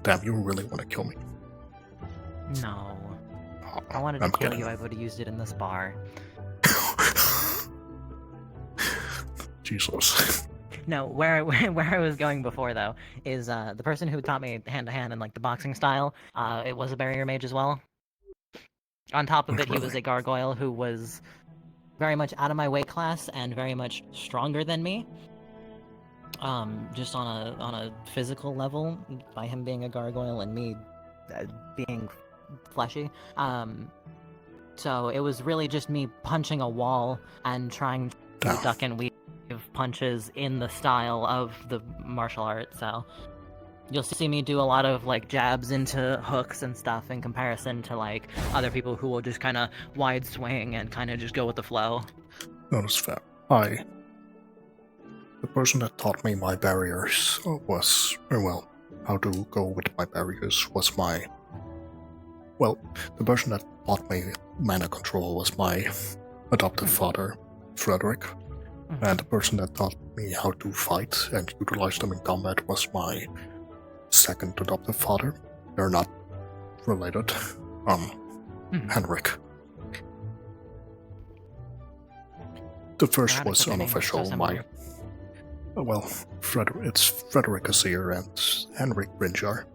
Damn, you really want to kill me. No. I wanted to I'm kill kidding. you, I would have used it in this bar. Jesus. No, where I was going before though is the person who taught me hand to hand and like the boxing style. It was a barrier mage as well. On top of it, he was a gargoyle who was very much out of my weight class and very much stronger than me. Just on a physical level, by him being a gargoyle and me being fleshy. So it was really just me punching a wall and trying to duck and weave punches in the style of the martial art. So you'll see me do a lot of like jabs into hooks and stuff in comparison to like other people who will just kind of wide swing and kind of just go with the flow. No, that's fair. The person that taught me my barriers was, well, how to go with my barriers was my... Well, the person that taught me mana control was my adoptive father, Frederick. And the person that taught me how to fight and utilize them in combat was my second adoptive father. They're not related. Henrik. The first was unofficial. Well, it's Frederick Azir and Henrik Brynjar.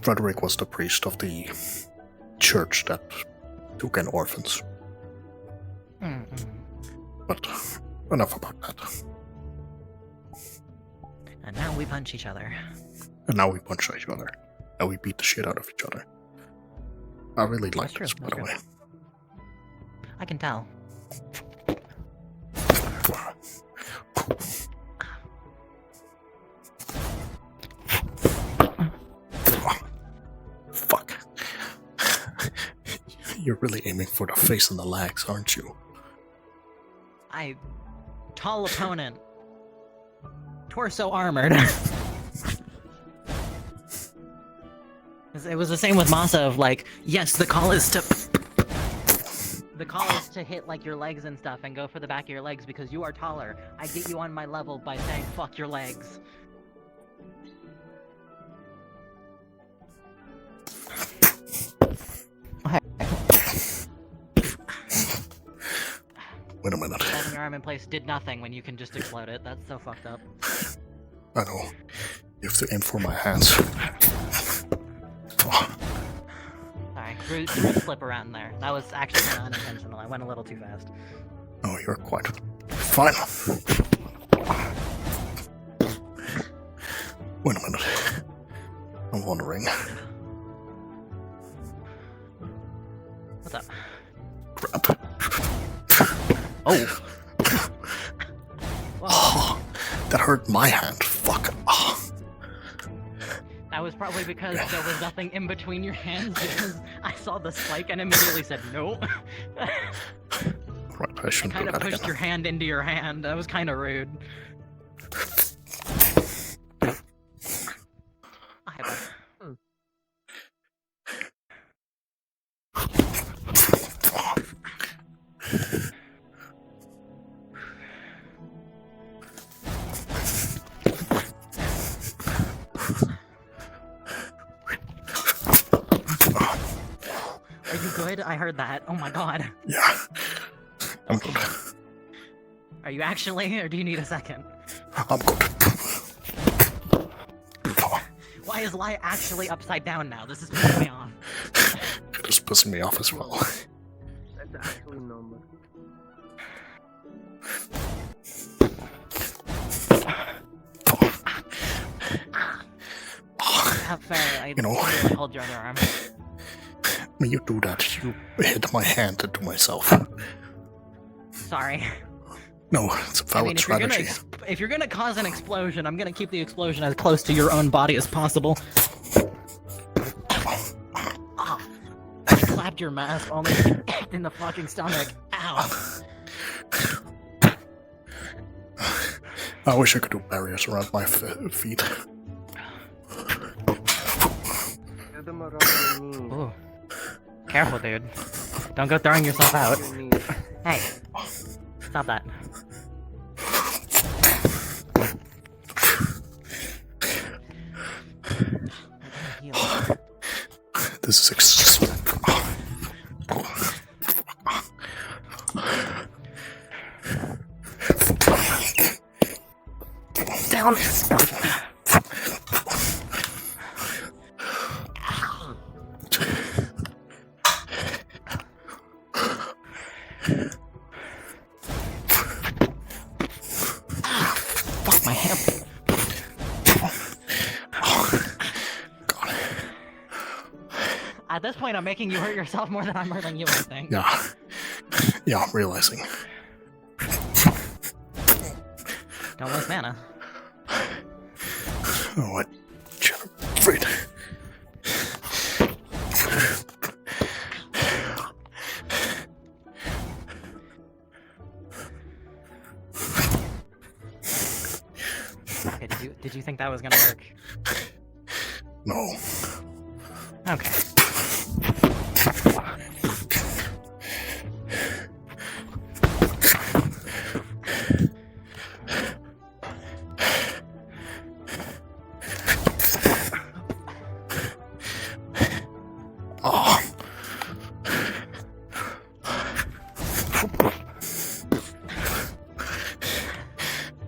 Frederick was the priest of the church that took in orphans. But enough about that. And now we punch each other. And now we punch each other. And we beat the shit out of each other. I really like this, by the way. I can tell. Fuck. You're really aiming for the face and the legs, aren't you? Tall opponent. Torso armored. It was the same with Masa of like, yes, the call is to... The call is to hit like your legs and stuff and go for the back of your legs because you are taller. I get you on my level by saying fuck your legs. Wait a minute. Holding your arm in place did nothing when you can just explode it. That's so fucked up. I know. You have to aim for my hands. Sorry, rude slip around there. That was actually kind of unintentional. I went a little too fast. Oh, you're quite fine. Wait a minute. I'm wondering. What's up? Crap. Oh. Oh, that hurt my hand. Fuck. Oh. That was probably because there was nothing in between your hands because I saw the spike and immediately said no. Right, I shouldn't do Kind of that pushed again. your hand into your hand. That was kind of rude. Are you good? I heard that. Oh my god. Yeah. I'm good. Are you actually, or do you need a second? I'm good. Why is Lugh actually upside down now? This is pissing me off. It is pissing me off as well. That's actually normal. Not fair. I You know. really hold your other arm. When you do that, you hit my hand into myself. Sorry. No, it's a valid strategy. If you're gonna cause an explosion, I'm gonna keep the explosion as close to your own body as possible. Oh, I clapped your mask only to get kicked in the fucking stomach. Ow. I wish I could do barriers around my feet. Ooh. Careful, dude. Don't go throwing yourself out. Hey. Stop that. This is Down. Fuck my hip. At this point, I'm making you hurt yourself more than I'm hurting you, I think. Yeah. Yeah, I'm realizing. Don't waste mana. Oh, what? Afraid. Okay, did you think that was gonna work? No. Okay. Oh.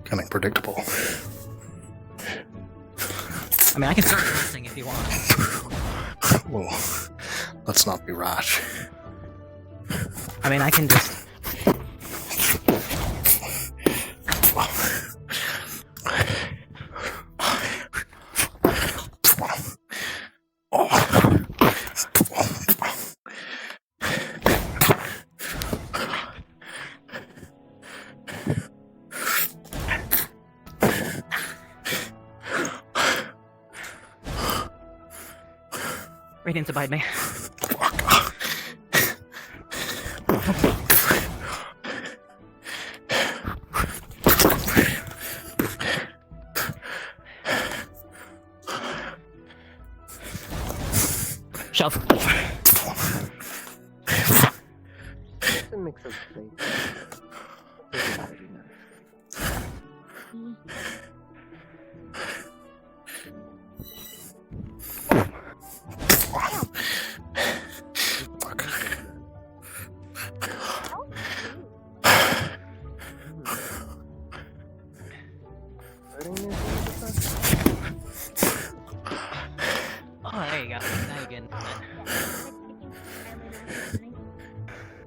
Kind of predictable. I mean, I can start resting if you want. Well, let's not be rash. I mean, I can just... Radiance abide me. Shove. It's a mix of things. Oh, there you go. Now you're getting it.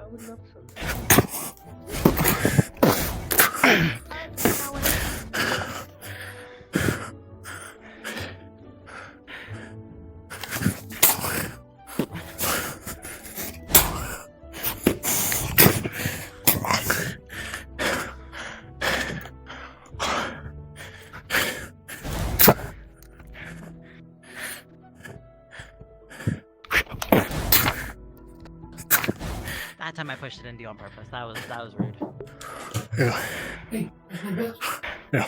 I would love some. That time I pushed it into you on purpose. That was rude. Yeah. Yeah.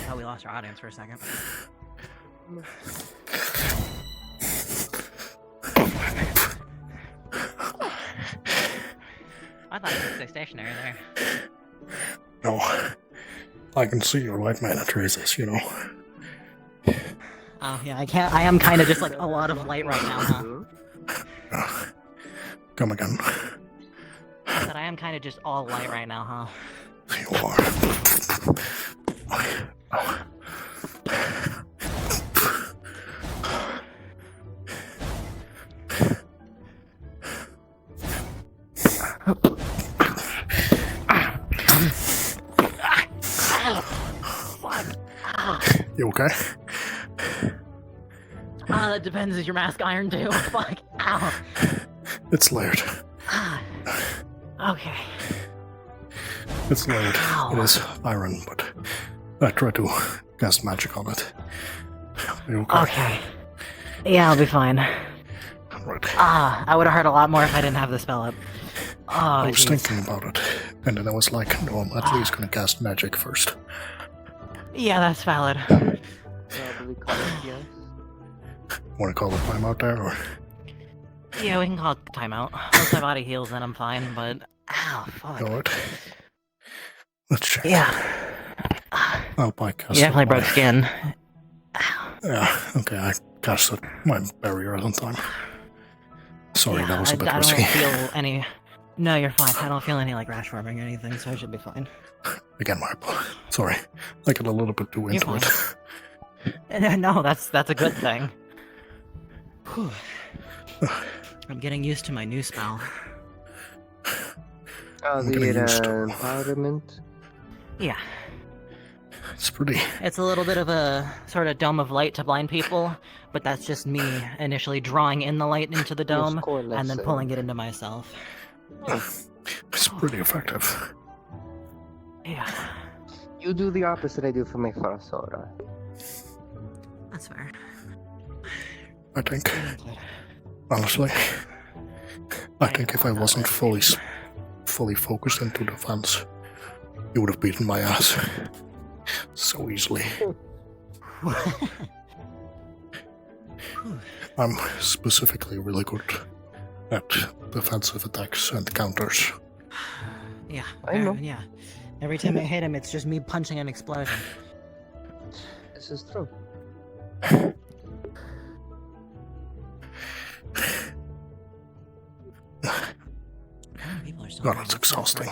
Oh, we lost our audience for a second. I thought you could stay stationary there. No. I can see your white mana traces, you know. Oh, yeah, I can't. I am kind of just like a lot of light right now, huh? Come again. But I am kind of just all light right now, huh? You are. You okay? That depends. Is your mask iron too? Fuck. Ow. It's layered. Okay. It's layered. Ow. It is iron, but I tried to cast magic on it. You okay? Okay. Yeah, I'll be fine. Right. I would have hurt a lot more if I didn't have the spell up. Oh, I was jeez. thinking about it, and then I was like, no, I'm at least gonna cast magic first. Yeah, that's valid. Wanna call the timeout there, or? Yeah, we can call it timeout. Once my body heals, then I'm fine, but... Ow, fuck. Alright. Let's check. Yeah. Oh, I cast You definitely my... broke skin. Yeah, okay, I casted my barrier on time. Sorry, that was a bit I risky. don't feel any... No, you're fine. I don't feel any, like, rash forming or anything, so I should be fine. Again, sorry. I got a little bit too into it. No, that's a good thing. Whew. I'm getting used to my new spell. Oh, the environment? Yeah. It's pretty... It's a little bit of a sort of dome of light to blind people, but that's just me initially drawing in the light into the dome, and then pulling it into myself. It's pretty effective. Yeah. You do the opposite I do for my first aura. That's fair. I think... Honestly... I think if I wasn't fully focused into defense, you would have beaten my ass. So easily. I'm specifically really good at defensive attacks and counters. Yeah, I know. yeah. Every time I hit him, it's just me punching an explosion. This is true. People are so God, it's exhausting.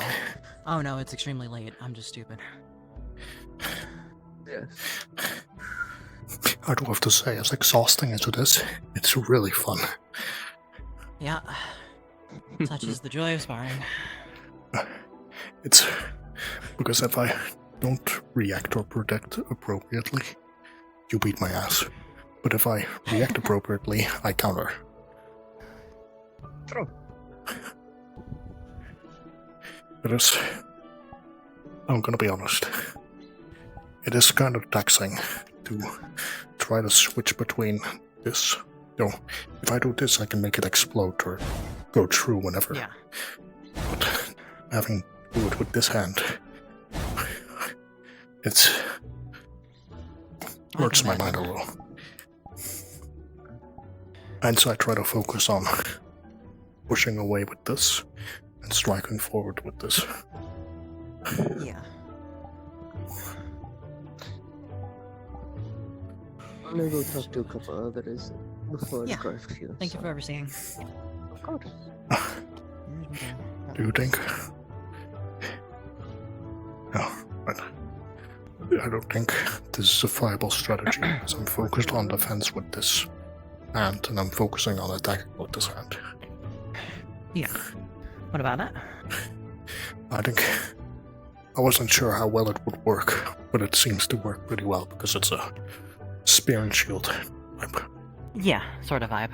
Oh no, it's extremely late. I'm just stupid. Yes. I do have to say, as exhausting as it is, it's really fun. Yeah. Such is the joy of sparring. It's because if I don't react or protect appropriately, you beat my ass. But if I react appropriately, I counter. True. It is... I'm gonna be honest. It is kind of taxing to try to switch between this. You know, if I do this, I can make it explode or go through whenever. Yeah. But having to do it with this hand, it's... hurts my mind a little. And so I try to focus on pushing away with this and striking forward with this. Yeah. I'm gonna go talk to a couple others before the Yeah. curfew. Thank you for overseeing. Of course. Do you think? No, but I don't think this is a viable strategy, because I'm focused on defense with this hand, and I'm focusing on attacking with this hand. Yeah. What about it? I think... I wasn't sure how well it would work, but it seems to work pretty well, because it's a spear and shield type. Yeah, sort of vibe.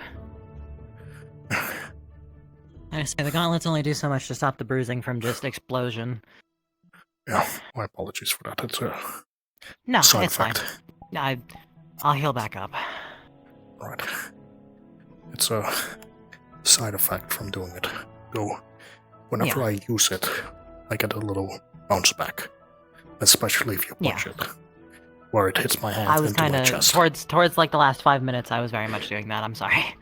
I say the gauntlets only do so much to stop the bruising from just explosion. Yeah, my apologies for that. It's a No, side it's effect. fine. I'll heal back up. Right. It's a side effect from doing it. So, whenever Yeah. I use it, I get a little bounce back. Especially if you punch it. Where it hits my hand I was into my kind of chest. towards like the last 5 minutes. I was very much doing that. I'm sorry.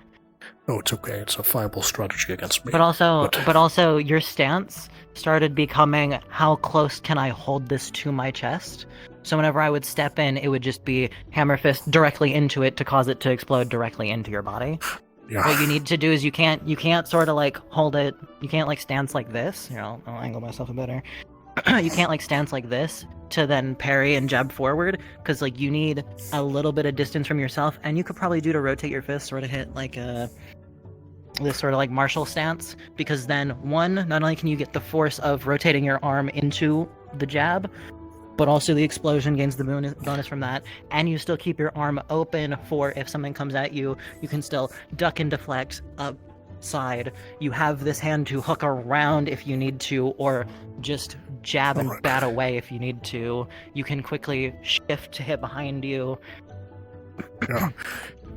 No, it's okay. It's a viable strategy against me. But also, your stance started becoming how close can I hold this to my chest? So whenever I would step in, it would just be hammer fist directly into it to cause it to explode directly into your body. Yeah. What you need to do is you can't sort of like hold it. You can't like stance like this. Here, I'll angle myself a better. You can't like stance like this to then parry and jab forward, because like you need a little bit of distance from yourself, and you could probably do to rotate your fist, sort of hit like this sort of like martial stance, because then one, not only can you get the force of rotating your arm into the jab, but also the explosion gains the bonus from that, and you still keep your arm open for if something comes at you, you can still duck and deflect up side. You have this hand to hook around if you need to, or just jab and bat away if you need to. You can quickly shift to hit behind you. Yeah.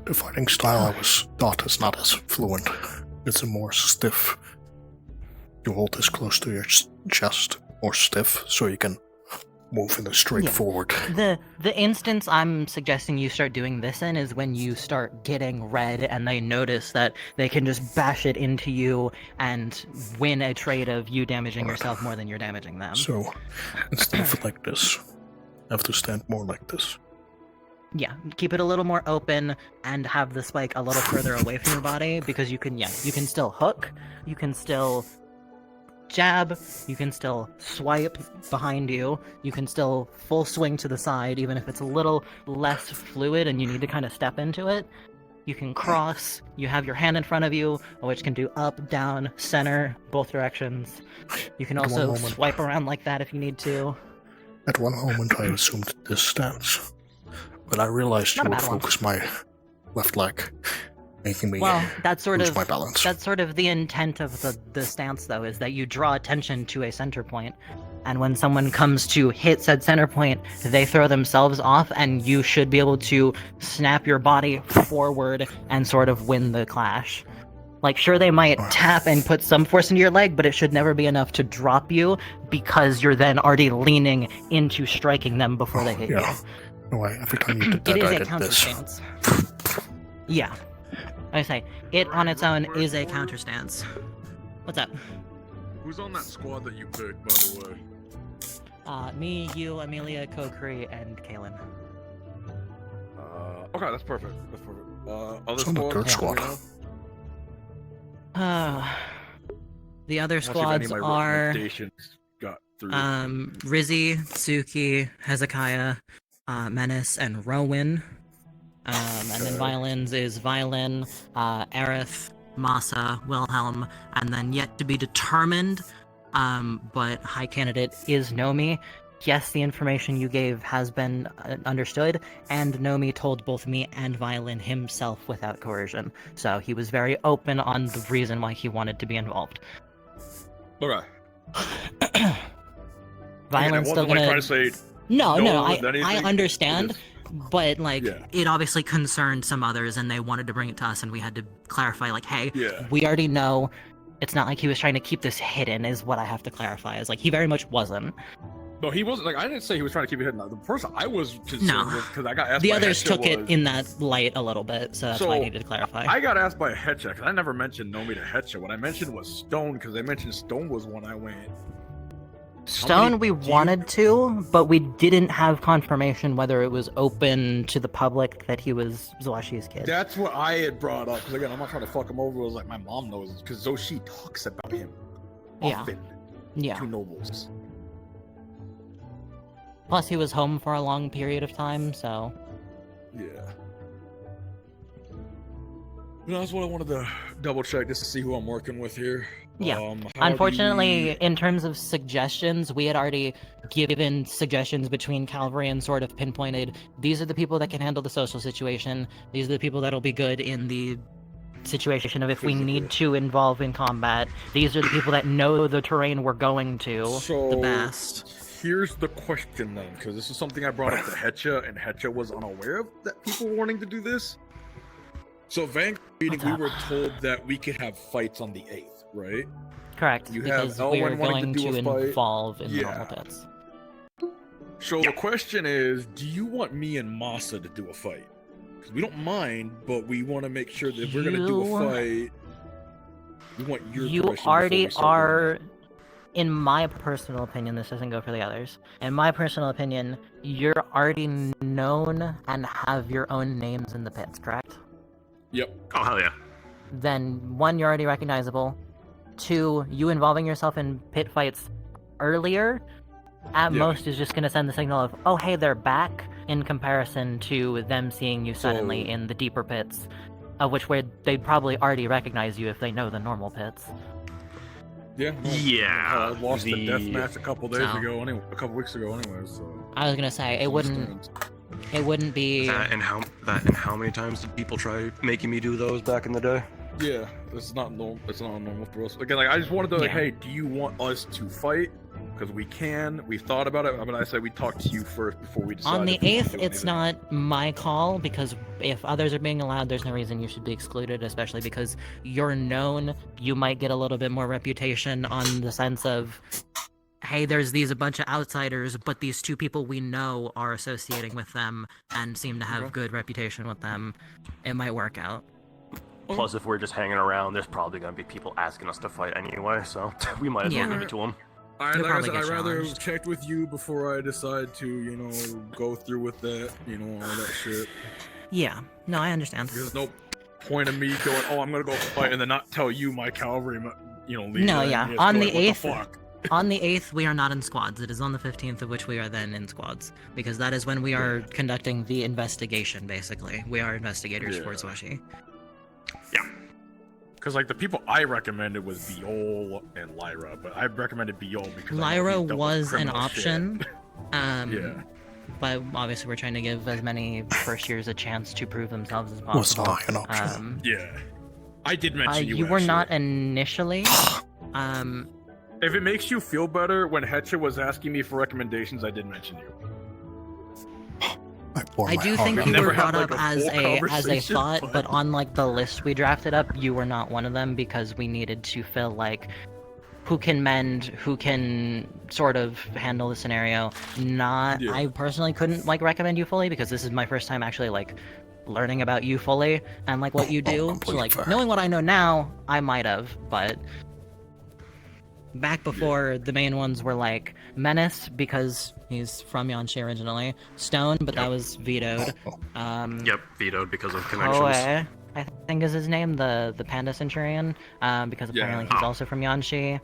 The fighting style I was taught is not as fluent. It's a more stiff. You hold this close to your chest, more stiff, so you can move in a straightforward. The instance I'm suggesting you start doing this in is when you start getting red and they notice that they can just bash it into you and win a trade of you damaging yourself more than you're damaging them. So, instead of like this, I have to stand more like this. Yeah, keep it a little more open and have the spike a little further away from your body, because you can still hook, you can still jab, you can still swipe behind you, you can still full swing to the side, even if it's a little less fluid and you need to kind of step into it. You can cross, you have your hand in front of you, which can do up, down, center, both directions. You can also swipe around like that if you need to. At one moment I assumed this stance, but I realized you would focus my left leg, making me lose my balance. That's sort of the intent of the stance, though, is that you draw attention to a center point, and when someone comes to hit said center point, they throw themselves off, and you should be able to snap your body forward and sort of win the clash. Like, sure, they might tap and put some force into your leg, but it should never be enough to drop you, because you're then already leaning into striking them before they hit you. No, every time you did that, It is I a did counter this. stance. Yeah. I say, it on its own is a counter stance. What's up? Who's on that squad that you picked, by the way? Me, you, Amelia, Kokri, and Kaylin. Okay, that's perfect. That's perfect. Other It's on the third squad. The other Unless if any squads of my are recommendations got through. Rizzy, Suki, Hezekiah, Menace, and Rowan. And then violins is Violin, Aerith, Masa, Wilhelm, and then yet to be determined, but high candidate is Nomi. Yes, the information you gave has been understood, and Nomi told both me and Violin himself without coercion. So he was very open on the reason why he wanted to be involved. Okay. Violin's still gonna... trying to say No, I anything. understand, but like it obviously concerned some others, and they wanted to bring it to us, and we had to clarify, like, hey, we already know. It's not like he was trying to keep this hidden, is what I have to clarify. Is like he very much wasn't. No, he wasn't. Like, I didn't say he was trying to keep it hidden. The person I was concerned with, because I got asked The by others Hetcha took it was- in that light a little bit, so that's why I needed to clarify. I got asked by a Hetcha, because I never mentioned Nomi to Hetcha. What I mentioned was Stone, because they mentioned Stone was one I went. Stone, we wanted to, but we didn't have confirmation whether it was open to the public that he was Zawashi's kid. That's what I had brought up, because again, I'm not trying to fuck him over. It was like my mom knows, because Zoshi talks about him often to nobles. Plus, he was home for a long period of time, so... Yeah. No, that's what I wanted to double check, just to see who I'm working with here. Yeah. Unfortunately, in terms of suggestions, we had already given suggestions between Calvary and sort of pinpointed, these are the people that can handle the social situation, these are the people that'll be good in the situation of if we need to involve in combat, these are the people that know the terrain we're going to the best. Here's the question then, because this is something I brought up to Hetcha, and Hetcha was unaware of that people were wanting to do this. So Vanguard meeting, we were told that we could have fights on the 8th, right? Correct, You because have we're Elwyn wanting going to do to a fight. involve in the normal pits. So the question is, do you want me and Masa to do a fight? Because we don't mind, but we want to make sure that if we're going to do a fight, we want your You permission already before we start are, in my personal opinion, this doesn't go for the others, in my personal opinion, you're already known and have your own names in the pits, correct? Yep. Oh, hell yeah. then 1, you're already recognizable. 2, you involving yourself in pit fights earlier, at most is just going to send the signal of, oh hey, they're back, in comparison to them seeing you suddenly in the deeper pits, of which way they'd probably already recognize you if they know the normal pits. Yeah. Yeah. I lost the death match a couple days ago, a couple weeks ago, anyways. So. I was gonna say it wouldn't be. And how many times did people try making me do those back in the day? Yeah, it's not normal. It's not normal for us. Again, like I just wanted to, like, hey, do you want us to fight? Because we can. We thought about it. I mean, I said we talked to you first before we decided. On the 8th, it's not my call, because if others are being allowed, there's no reason you should be excluded, especially because you're known. You might get a little bit more reputation on the sense of, hey, there's a bunch of outsiders, but these 2 people we know are associating with them and seem to have good reputation with them. It might work out. Plus, if we're just hanging around, there's probably going to be people asking us to fight anyway, so we might as well give it to them. I'd rather check with you before I decide to, go through with that, all that shit. Yeah, no, I understand. There's no point of me going, oh, I'm gonna go fight, and then not tell you my cavalry, leader. No, yeah. On the 8th, we are not in squads. It is on the 15th of which we are then in squads, because that is when we are conducting the investigation, basically. We are investigators for Swashi. Yeah. Because, like, the people I recommended was Biol and Lyra, but I recommended Biol because Lyra was an option. Yeah. But obviously we're trying to give as many first years a chance to prove themselves as possible. Was not an option. Yeah. I did mention you, you were not initially. If it makes you feel better, when Hetcha was asking me for recommendations, I did mention you. I do think you were brought up as a thought, but on the list we drafted up, you were not one of them, because we needed to fill who can mend, who can sort of handle the scenario. I personally couldn't recommend you fully, because this is my first time actually learning about you fully and what you do. So knowing what I know now, I might have, but back before the main ones were Menace, because he's from Yanshi originally, Stone, but that was vetoed. Vetoed because of connections. I think is his name, the Panda Centurion, because apparently he's also from Yanshi.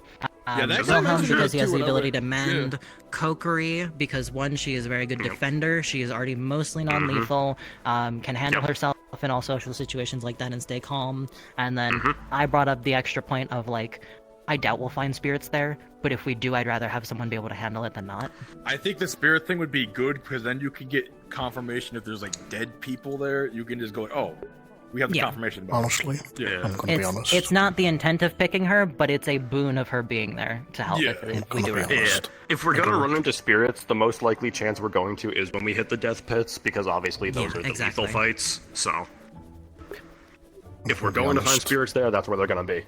Wilhelm, because he has the ability to mend. Kokiri, because 1, she is a very good defender, she is already mostly non-lethal, can handle herself in all social situations like that and stay calm. And then I brought up the extra point of I doubt we'll find spirits there, but if we do, I'd rather have someone be able to handle it than not. I think the spirit thing would be good, because then you can get confirmation if there's dead people there. You can just go, oh, we have the confirmation about honestly, I'm gonna be honest. It's not the intent of picking her, but it's a boon of her being there to help if we do it. If we're gonna run into spirits, the most likely chance we're going to is when we hit the death pits, because obviously those are the lethal fights. So if we're going to find spirits there, that's where they're gonna be.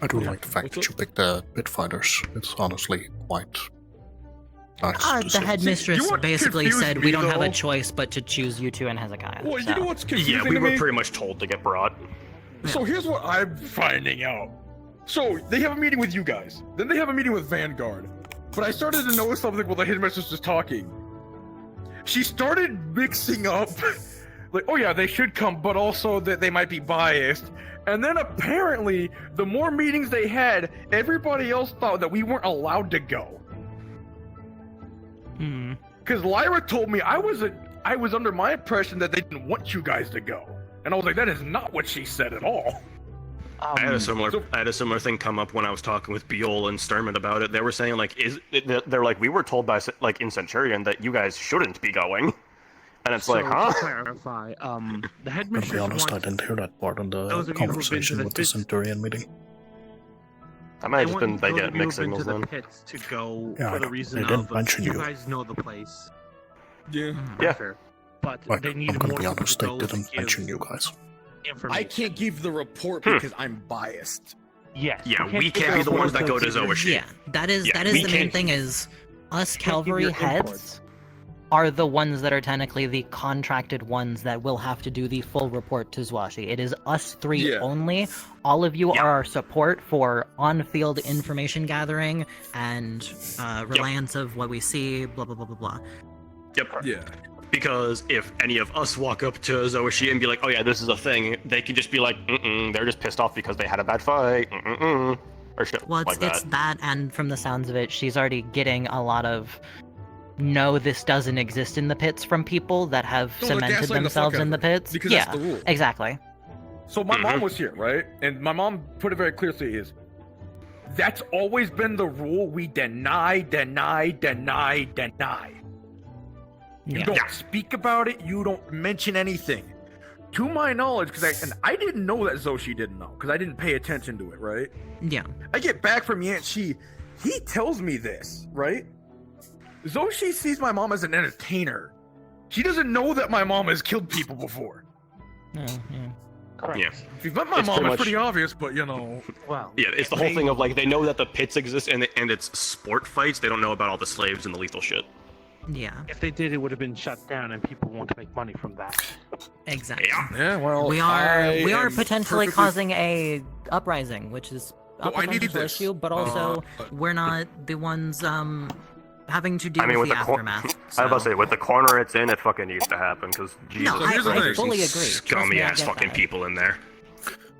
I do like the fact that you picked the pit fighters. It's honestly quite nice. The headmistress basically said we don't have a choice but to choose you 2 and Hezekiah. Well, you know what's confusing we to were me? pretty much told to get brought. So here's what I'm finding out. So they have a meeting with you guys. Then they have a meeting with Vanguard. But I started to notice something while the headmistress was talking. She started mixing up, oh yeah, they should come, but also that they might be biased. And then apparently, the more meetings they had, everybody else thought that we weren't allowed to go. Because Lyra told me I was under my impression that they didn't want you guys to go. And I was like, that is not what she said at all. I had a similar thing come up when I was talking with Biol and Sturman about it. They were saying they're like, we were told by in Centurion that you guys shouldn't be going. And it's To clarify, the headmistress To be honest, I didn't hear that part in the conversation with the Centurion meeting. I might have just been get mixed signals then. Pits to go Yeah, for the they reason didn't of mention you. guys know the place. Yeah. Fair. But they need I'm gonna more be honest, they people to didn't give mention you guys. I can't give the report because I'm biased. Yes. Yeah, we can't be the ones that go to Zoashi. Yeah, that is the main thing is us cavalry heads are the ones that are technically the contracted ones that will have to do the full report to Zwashi. It is us 3 only. All of you are our support for on-field information gathering and reliance of what we see, blah, blah, blah, blah, blah. Yep. Yeah. Because if any of us walk up to Zoishi and be like, oh yeah, this is a thing, they could just be like, they're just pissed off because they had a bad fight, or shit Well, like it's that. that, and from the sounds of it, she's already getting a lot of no, this doesn't exist in the pits from people that have No, they're cemented gaslighting the themselves fuck in out the of her, pits. because Yeah, that's the rule. exactly. So my mom was here, right? And my mom put it very clearly is, that's always been the rule. We deny. You Yeah. don't speak about it. You don't mention anything. To my knowledge, because I didn't know that Zoshi didn't know, because I didn't pay attention to it, right? Yeah. I get back from Yant Chi. He tells me this, right? Zoshi sees my mom as an entertainer. She doesn't know that my mom has killed people before. Yeah. If you've met my It's mom, pretty it's much- pretty obvious, but you know. Wow. Yeah, it's the whole thing of like they know that the pits exist and it's sport fights. They don't know about all the slaves and the lethal shit. Yeah. If they did, it would have been shut down, and people want to make money from that. Exactly. Yeah, well, we I are am potentially perfectly- causing a uprising, which is a Well, I needed potential this. issue, but also we're not the ones having to deal I mean, with with the the aftermath. I was about to say, with the corner it's in, it fucking needs to happen because Jesus, I there's fully some agree. Trust Scummy me, I ass get fucking that. people in there.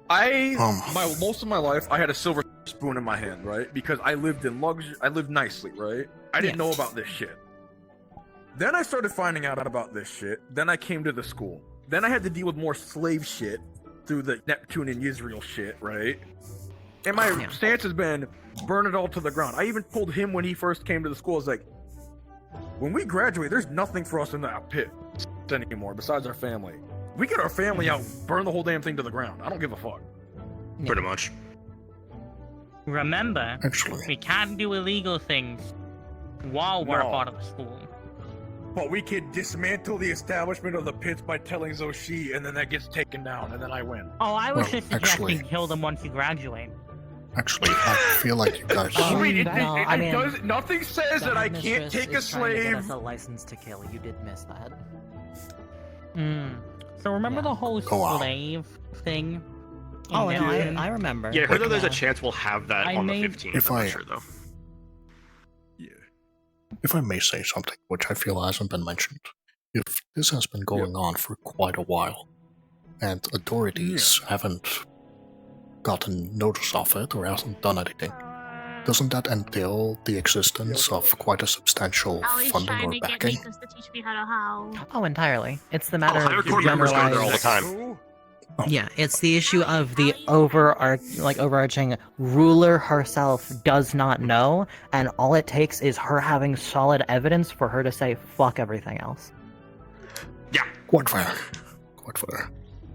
Most of my life, I had a silver spoon in my hand, right? Because I lived in luxury. I lived nicely, right? I didn't know about this shit. Then I started finding out about this shit. Then I came to the school. Then I had to deal with more slave shit through the Neptune and Israel shit, right? And my stance has been burn it all to the ground. I even told him when he first came to the school, I was like, when we graduate, there's nothing for us in that pit anymore besides our family. We get our family out, burn the whole damn thing to the ground. I don't give a fuck. Pretty much. Remember, Actually. we can't do illegal things while we're a No. part of the school. But we could dismantle the establishment of the pits by telling Zoshi, and then that gets taken down, and then I win. Oh, I was Well, just suggesting actually- kill them once you graduate. Actually, I feel like you guys. Nothing says that I can't Mistress take a is trying to get slave. us a license to kill. You did miss that. So remember the whole Oh, wow. slave thing? Oh, in no, Neptune? I remember. Yeah, I heard that there's a Yeah. chance we'll have that I on the made- 15th. If I'm I- not sure though. If I may say something, which I feel hasn't been mentioned, if this has been going on for quite a while, and authorities haven't gotten notice of it or hasn't done anything, doesn't that entail the existence of quite a substantial Ali's funding trying or to get backing? Nicholas to teach me how to howl. Oh, entirely. It's the matter of hardcore members go there all the generalized. time. Yeah, it's the issue of the overarching ruler herself does not know, and all it takes is her having solid evidence for her to say fuck everything else. Quite fair. Quite fair.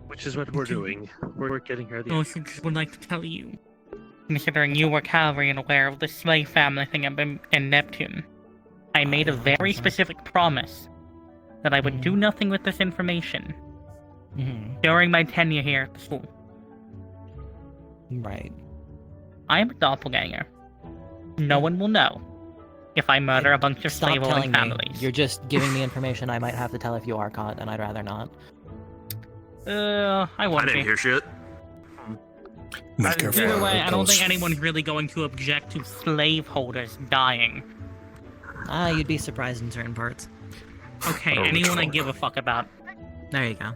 Which is what we're doing. We're getting her the. Also, just would like to tell you, considering you were cavalry and aware of the slave family thing in Neptune, I made a very specific promise that I would do nothing with this information during my tenure here at the school. Right. I am a doppelganger. No one will know if I murder a bunch of Stop slave-owning telling me. families. You're just giving me information I might have to tell if you are caught, and I'd rather not. I I won't didn't be. hear shit. Not careful. Either way, I don't those- think anyone's really going to object to slaveholders dying. You'd be surprised in certain parts. Okay, Or anyone I retort. give a fuck about. There you go.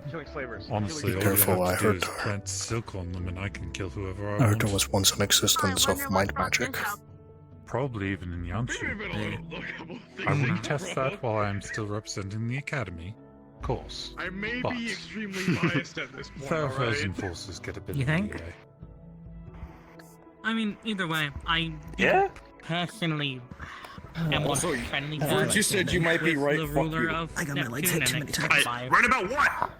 Honestly, Be all careful, you I have to do heard- is plant silk on them and I can kill whoever I I heard want. there was once an existence of mind magic. Probably even in Yanshu. I wouldn't test that while I am still representing the Academy. Of course. I may But be extremely biased at this point, Fair alright? Frozen forces get a bit You of think? leeway. I mean, either way, I Yeah? personally am Also, on friendly Vert, terms you said you might be with right, the fuck ruler you. of I got my legs hit too Neptune many and times. by Right about what?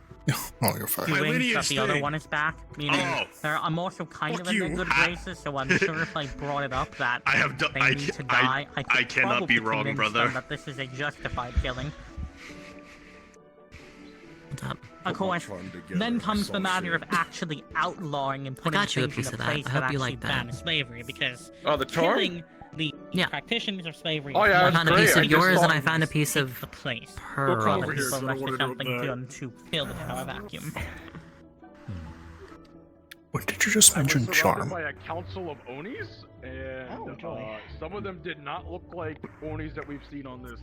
Oh, you're fine. doing lineage that the other thing. one is back. Meaning, I'm also kind Fuck of in their you. good graces, so I'm sure if I brought it up that I have they I need to can- die, I could cannot be probably wrong, convince brother. them that this is a justified killing. What's up? Of course, then comes the matter of actually outlawing and putting got you a things piece into of that. place I hope that you actually like that. ban slavery, because Oh, the tar? killing the practitioners of slavery. Oh, yeah, I is found a one piece thing. of yours, and I found a piece of the place. her. come over here, So so I unless wanna there's do something that. done to fill the power vacuum. What did you just mention? Charm. By a council of Onis, and some of them did not look like Onis that we've seen on this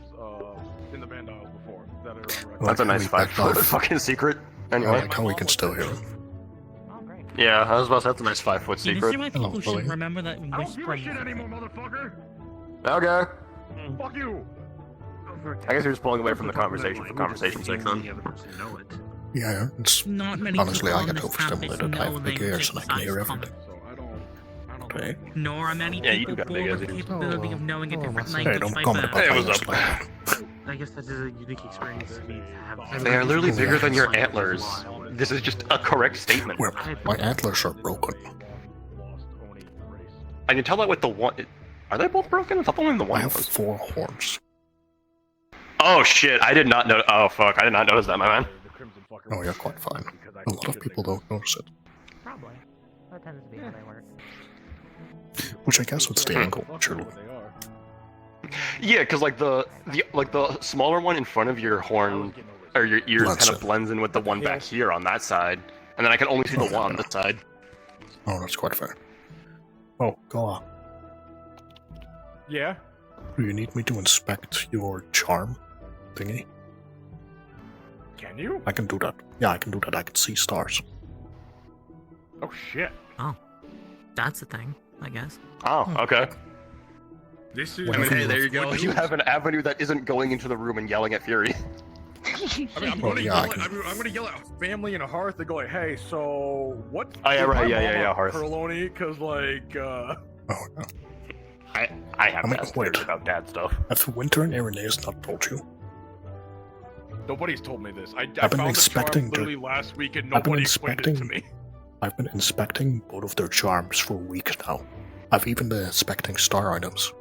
in the Vandiles before. That are on record. That's a nice 5-foot fucking secret. Anyway, I like how we can still hear him. Yeah, I was about to say that's a nice 5-foot You secret. see why people should remember that I don't give a shit anymore, motherfucker. Okay. Fuck you. I guess you're just pulling away from the conversation for conversation's sake, then. Yeah, it's Not many honestly people I on get this campus overstimulated. I know have big the ears and I can hear size everything. Okay. Nor are many Yeah, you people do got big born ears, with the you do. capability of knowing a different Hey, language don't by comment birth. about Hey, my what's ears up? like that. I guess that is a unique experience for me to have. They are literally bigger than your antlers. This is just a correct statement. Where my antlers are broken. I can tell that with the one. Are they both broken? I thought only the one I have was. 4 horns. Oh shit! I did not know. Oh fuck! I did not notice that, my man. Oh, you're quite fine. A lot of people don't notice it. Probably. That tends to be how they work. Which I guess would stay angle, true. Yeah, because like the smaller one in front of your horn or your ears Blends kind of in. blends in with the one back here on that side, and then I can only see the one on this side. Oh, that's quite fair. Oh, go on. Yeah. Do you need me to inspect your charm thingy? Can you? I can do that. Yeah, I can do that. I can see stars. Oh shit. Oh, that's a thing, I guess. Oh, okay. This is. I mean, hey, there you go. You have an avenue that isn't going into the room and yelling at Fury. I mean, I'm Well, gonna yeah, yell. I'm gonna yell at family and a hearth and go like, "Hey, so what?" Oh, yeah, is right, my yeah, mama Hearth. Perloni, because like, Oh, no. I have I mean, asked wait. Fury about dad stuff. Have Winter and Irenaeus not told you? nobody's told me this. I I've been found inspecting the charm their- literally last week and I've been nobody explained it to inspecting. me. I've been inspecting both of their charms for weeks now. I've even been inspecting star items.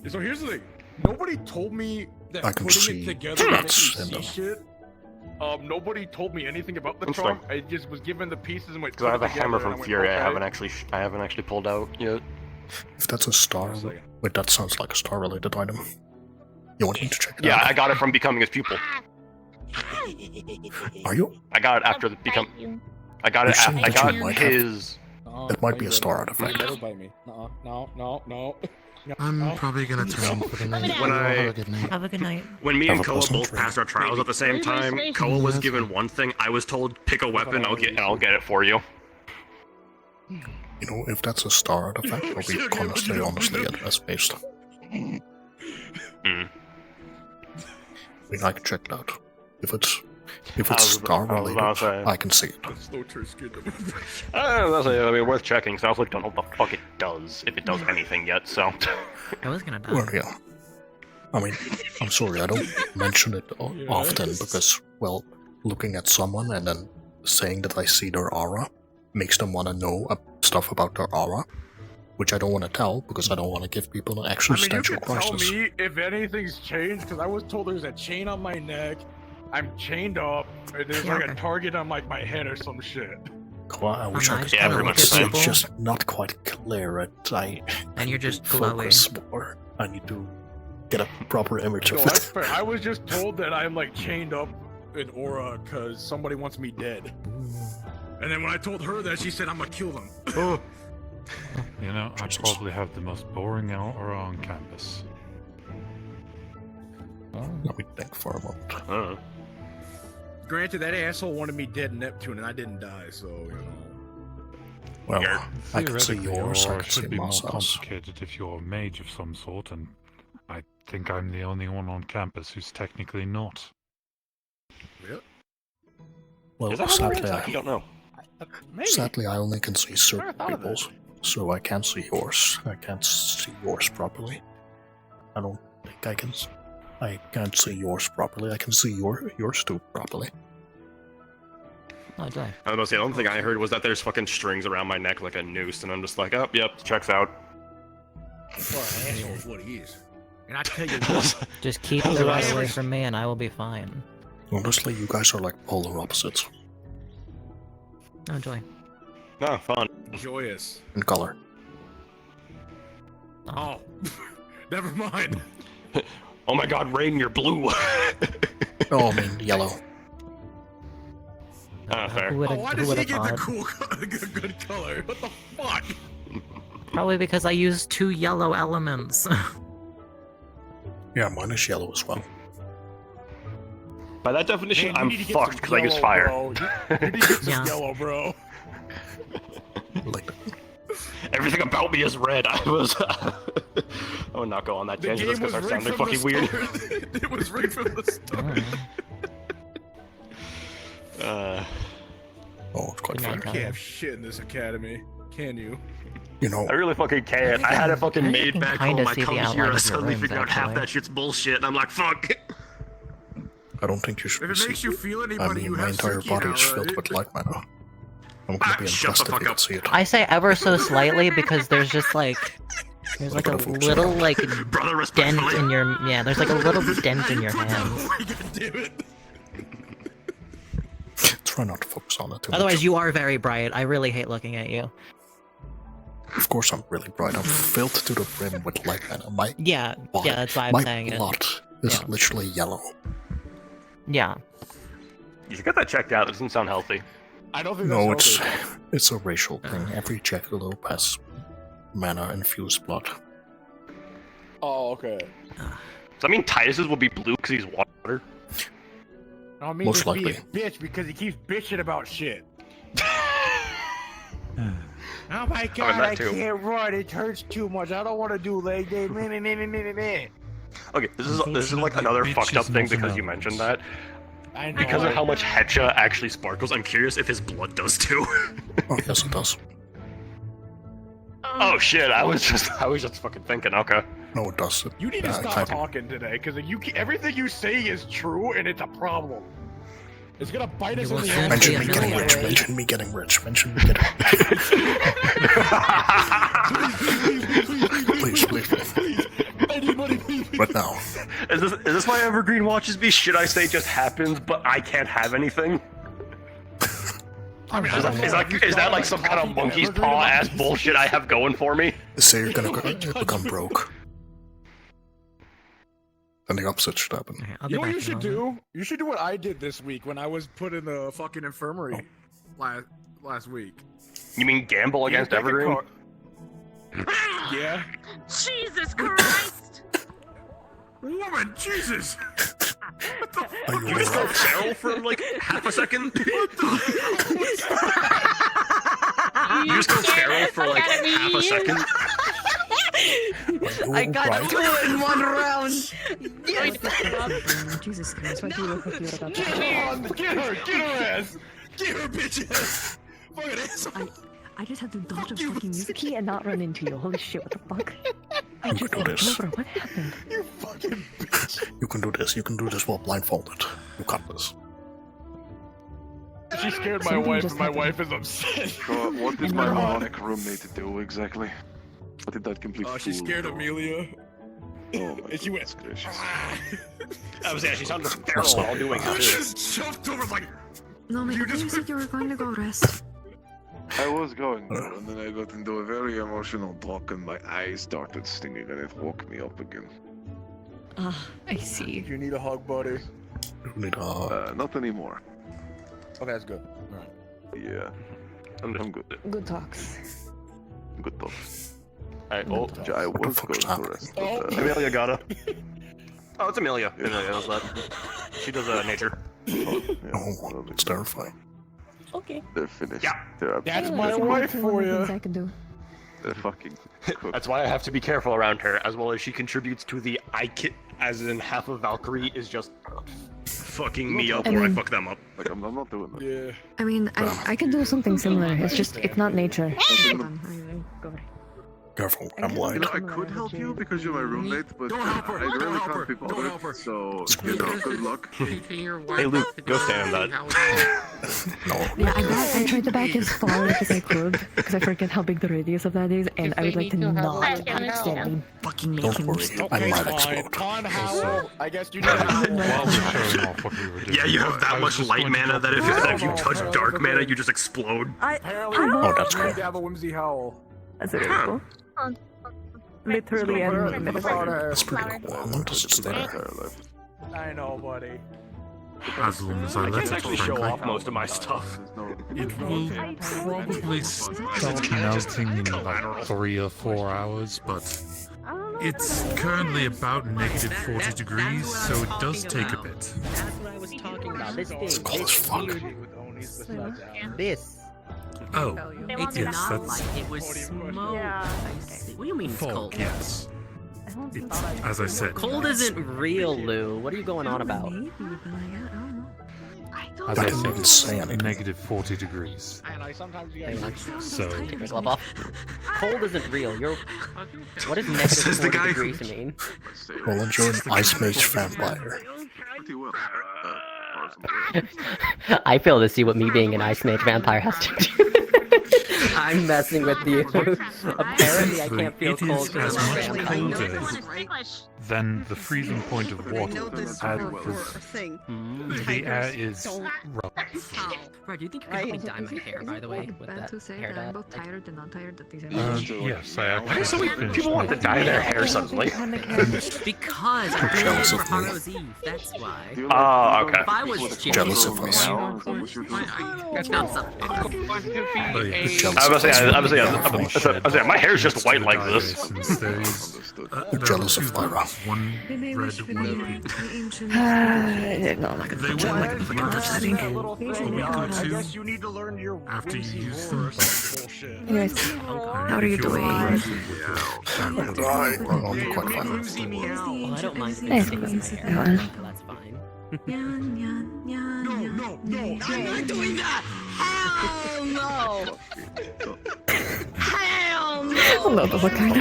So here's the thing. Nobody told me that I can putting see it together would dots make me in see them. shit. Nobody told me anything about the Interesting. charm. I just was given the pieces and went. Because I have a put it together, hammer and from went, Fury. okay. I haven't actually pulled out yet. If that's a star, wait, that sounds like a star-related item. You want me to check it Yeah, out? I got it from becoming his pupil. Are you? I got it after the become. I got You're it. saying I that got you might have- his. That might be a star artifact. Don't bite me. No. I'm probably gonna turn for the night. When I- Have a good night. Have a good night. When me Have and a Koa pleasant both dream. passed our trials at the same time, Koa was given one thing. I was told pick a weapon. I'll get it for you. You know, if that's a star artifact, I'll be honestly at best based. Mm. I mean, I can check it out. If it's I was star about to related, say. I can see it. I mean, worth checking. So I was like, don't know what the fuck it does, if it does anything yet. So. I was gonna die. Well, yeah. I mean, I'm sorry, I don't mention it often because, well, looking at someone and then saying that I see their aura makes them want to know stuff about their aura, which I don't want to tell because I don't want to give people an I mean, you existential can tell crisis. me if anything's changed because I was told there's a chain on my neck. I'm chained up. And there's like a target on like my head or some shit. Well, I wish I could Yeah, tell pretty you, much the it's same. just not quite clear. And you're just focus more. I need to get a proper image No, of that's it. fair. I was just told that I'm like chained up in aura because somebody wants me dead. And then when I told her that, she said I'm gonna kill them. You know, I probably have the most boring aura on campus. Let me think for a moment. Granted, that asshole wanted me dead in Neptune, and I didn't die, so you know. Well, I can see Theoretically, yours, I aura can see should be more Marcel's. complicated if you're a mage of some sort, and I think I'm the only one on campus who's technically not. Yeah. Well, Is that how it sadly, is? I don't know. sadly, I only can see certain Never thought of people's, so I can't see yours. I can't see yours properly. I don't think I can. I can't see yours properly. I can see yours too properly. Oh, die. I was about to say, the only thing I heard was that there's fucking strings around my neck like a noose, and I'm just like, oh, yep, checks out. Well, an asshole is what he is. And I tell you what, Just keep the rod away from me and I will be fine. Honestly, you guys are like polar opposites Oh, joy. No, fun. joyous. in color. Oh, never mind. Oh my god, Rain, you're blue. Oh, I mean yellow. Fair. Who would why have does he get the thought? cool, good color? What the fuck? Probably because I used 2 yellow elements. Yeah, mine is yellow as well. By that definition, Man, you I'm need to get fucked some because I use yellow, fire. bro. You need to get some Yeah. yellow, bro. Everything about me is red. I would not go on that The tangent just game because was I rigged sounded from fucking the weird. start. It was rigged from the start. Oh, it's quite You fair. can't have shit in this academy, can you? You know, I really fucking can't. I had it fucking made can back kinda home. I see the come here, outline I of your suddenly rooms, figure out half actually. that shit's bullshit, and I'm like, fuck. I don't think you should If it see makes you feel I anybody, mean, you my have entire Suki body now, is filled right? with light mana. I'm gonna be Shut the impressed if fuck you can up. see it. I say ever so slightly because there's just like there's like a little like Brother, dent in your there's like a little dent in your hands. Try not to focus on it too Otherwise, much. you are very bright. I really hate looking at you. Of course, I'm really bright. I'm filled to the brim with light mana. My Yeah, body, yeah, that's why I'm my saying it. blood is Yeah. literally yellow. Yeah. You should get that checked out. It doesn't sound healthy. I don't think No, that's healthy. it's a racial thing. Every jackalope has mana infused blood. Oh, okay. Does that mean Titus's will be blue because he's water? I mean, Most just be a likely. bitch because he keeps bitching about shit. Oh my god, that I too. can't run. It hurts too much. I don't want to do leg day. Man. Okay, this is like another Bitch fucked up is thing not because you enough. mentioned that. I know. Because of how much Hetcha actually sparkles, I'm curious if his blood does too. Oh, yes, it does. Oh shit! I was just fucking thinking. Okay. No, it does. You need to stop kind of. talking today because everything you say is true and it's a problem. It's gonna bite us in the ass. Mention me getting rich. Mention me getting rich. Mention me getting rich. Please. Anybody, please. But now, Is this why Evergreen watches me? Shit I say just happens, but I can't have anything. I mean, Is that like some kind of monkey's paw ass bullshit I have going for me? say you're gonna become broke. Then the opposite should happen. You know what you should do? You should do what I did this week when I was put in the fucking infirmary last week. You mean gamble against take a Evergreen? Yeah. Jesus Christ! Woman, Jesus! You just go feral for like half a second? You just go feral for like half a second? I got 2 in 1 round. Jesus Christ, why do you look like you're about to Get her ass! Get her bitch ass! Fucking asshole! I just had to dodge a fucking music key and not run into you. Holy shit, what the fuck? I You just can do this. bro, what happened? You fucking bitch! You can do this. You can do this while blindfolded. You got this. She scared my Something wife just and my happened. wife is upset. What did my demonic roommate do exactly? What did that complete Oh, she fool scared do? Amelia. Oh my And she went. gracious. I was actually sounded feral while doing I it. just jumped over like. No, man, You I thought you just- said you were going to go rest. I was going to, and then I got into a very emotional talk, and my eyes started stinging, and it woke me up again. Ah, I see. You need a hug, buddy. You need Not anymore. Okay, that's good. Alright. Yeah, I'm good. Good talks. Good talk. Alright, well, I was going to rest, but, Amelia got her. Oh, it's Amelia. Amelia does that. She does nature. Oh, it's terrifying. Okay. They're finished. Yeah. They're That's absolutely my finished. wife for Things you. I can do. They're fucking cooked. That's why I have to be careful around her, as well as she contributes to the as in half of Valkyrie is just fucking me up I or I mean- fuck them up. Like, I'm not doing that. Yeah. I mean, I can do something similar. It's just, it's not nature. Hold on, go right. Careful, I'm You blind. know, I could help you because you're my roommate, but Don't help her, I don't really help her, can't be don't bothered. help her. So, you know, good luck. Hey Luke, go stand on that. No. Yeah, I tried to back as far as I could because I forget how big the radius of that is, and I would like to not accidentally fucking make Don't him worry, miss. I might Fine. explode. Con Howell, I guess you need While we're showing off what we were doing. Yeah, you have that I was much just light going to mana go that for if you touch dark mana, you just explode. Apparently, Oh, that's you cool. need to have a whimsy howl. That's really cool. Literally and That's pretty cool. How long does it stay there? I know, buddy. As long as I I let can it, actually show frankly. off most of my stuff. It will probably start melting in like 3 or 4 hours, but it's currently about negative 40 degrees, so it does take a bit. That's what I was talking about. This thing. It's cold as fuck. This. Oh, It's yes, not that's like it was smoke. Yeah. I see. What do you mean it's fog, cold? yes. It's, as I said, Cold isn't real, Lou. What are you going on about? as I I didn't even say said, anything. negative 40 degrees. So, Take your glove off. Cold isn't real. You're. What does This is negative the 40 guy who- degrees mean? Roland, you're an Ice Mage vampire. I fail to see what me being an Ice Mage vampire has to do. I'm messing with you. Apparently, I can't feel it cold is because as I'm a much vampire. colder than the freezing point of water, as the air is rough. Bro, do you think you could help me dye my hair, by the way, with Bad that to say hair that I'm dye? both tired and not tired at the same Yes, I Why do so actually many finished people want to my- dye their hair suddenly? Because I'm I'm doing it jealous for of you. Heroes Eve, that's why. Oh, okay. If I was Jealous of us. It's not something. Jealous I was of us. saying, my hair's just white like this. Since there is, I'm jealous of Lyra. one red, one pink. No, I'm not They gonna will touch that. last Thing. a week or two after you use them. Anyways, how are you doing? I'm quite fine. Well, I don't mind if Nice. it stains my hair. That's fine. I'm not doing that! Hell no! Hell no! No, the fuck kind I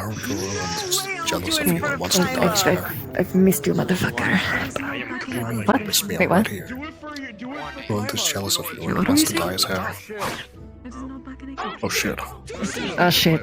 don't feel Roland is jealous of you and wants to die together. I've missed you, motherfucker. What? Miss me, Wait, I'm what? right here. Roland is jealous of you and wants to dye his hair. Oh shit. Oh shit.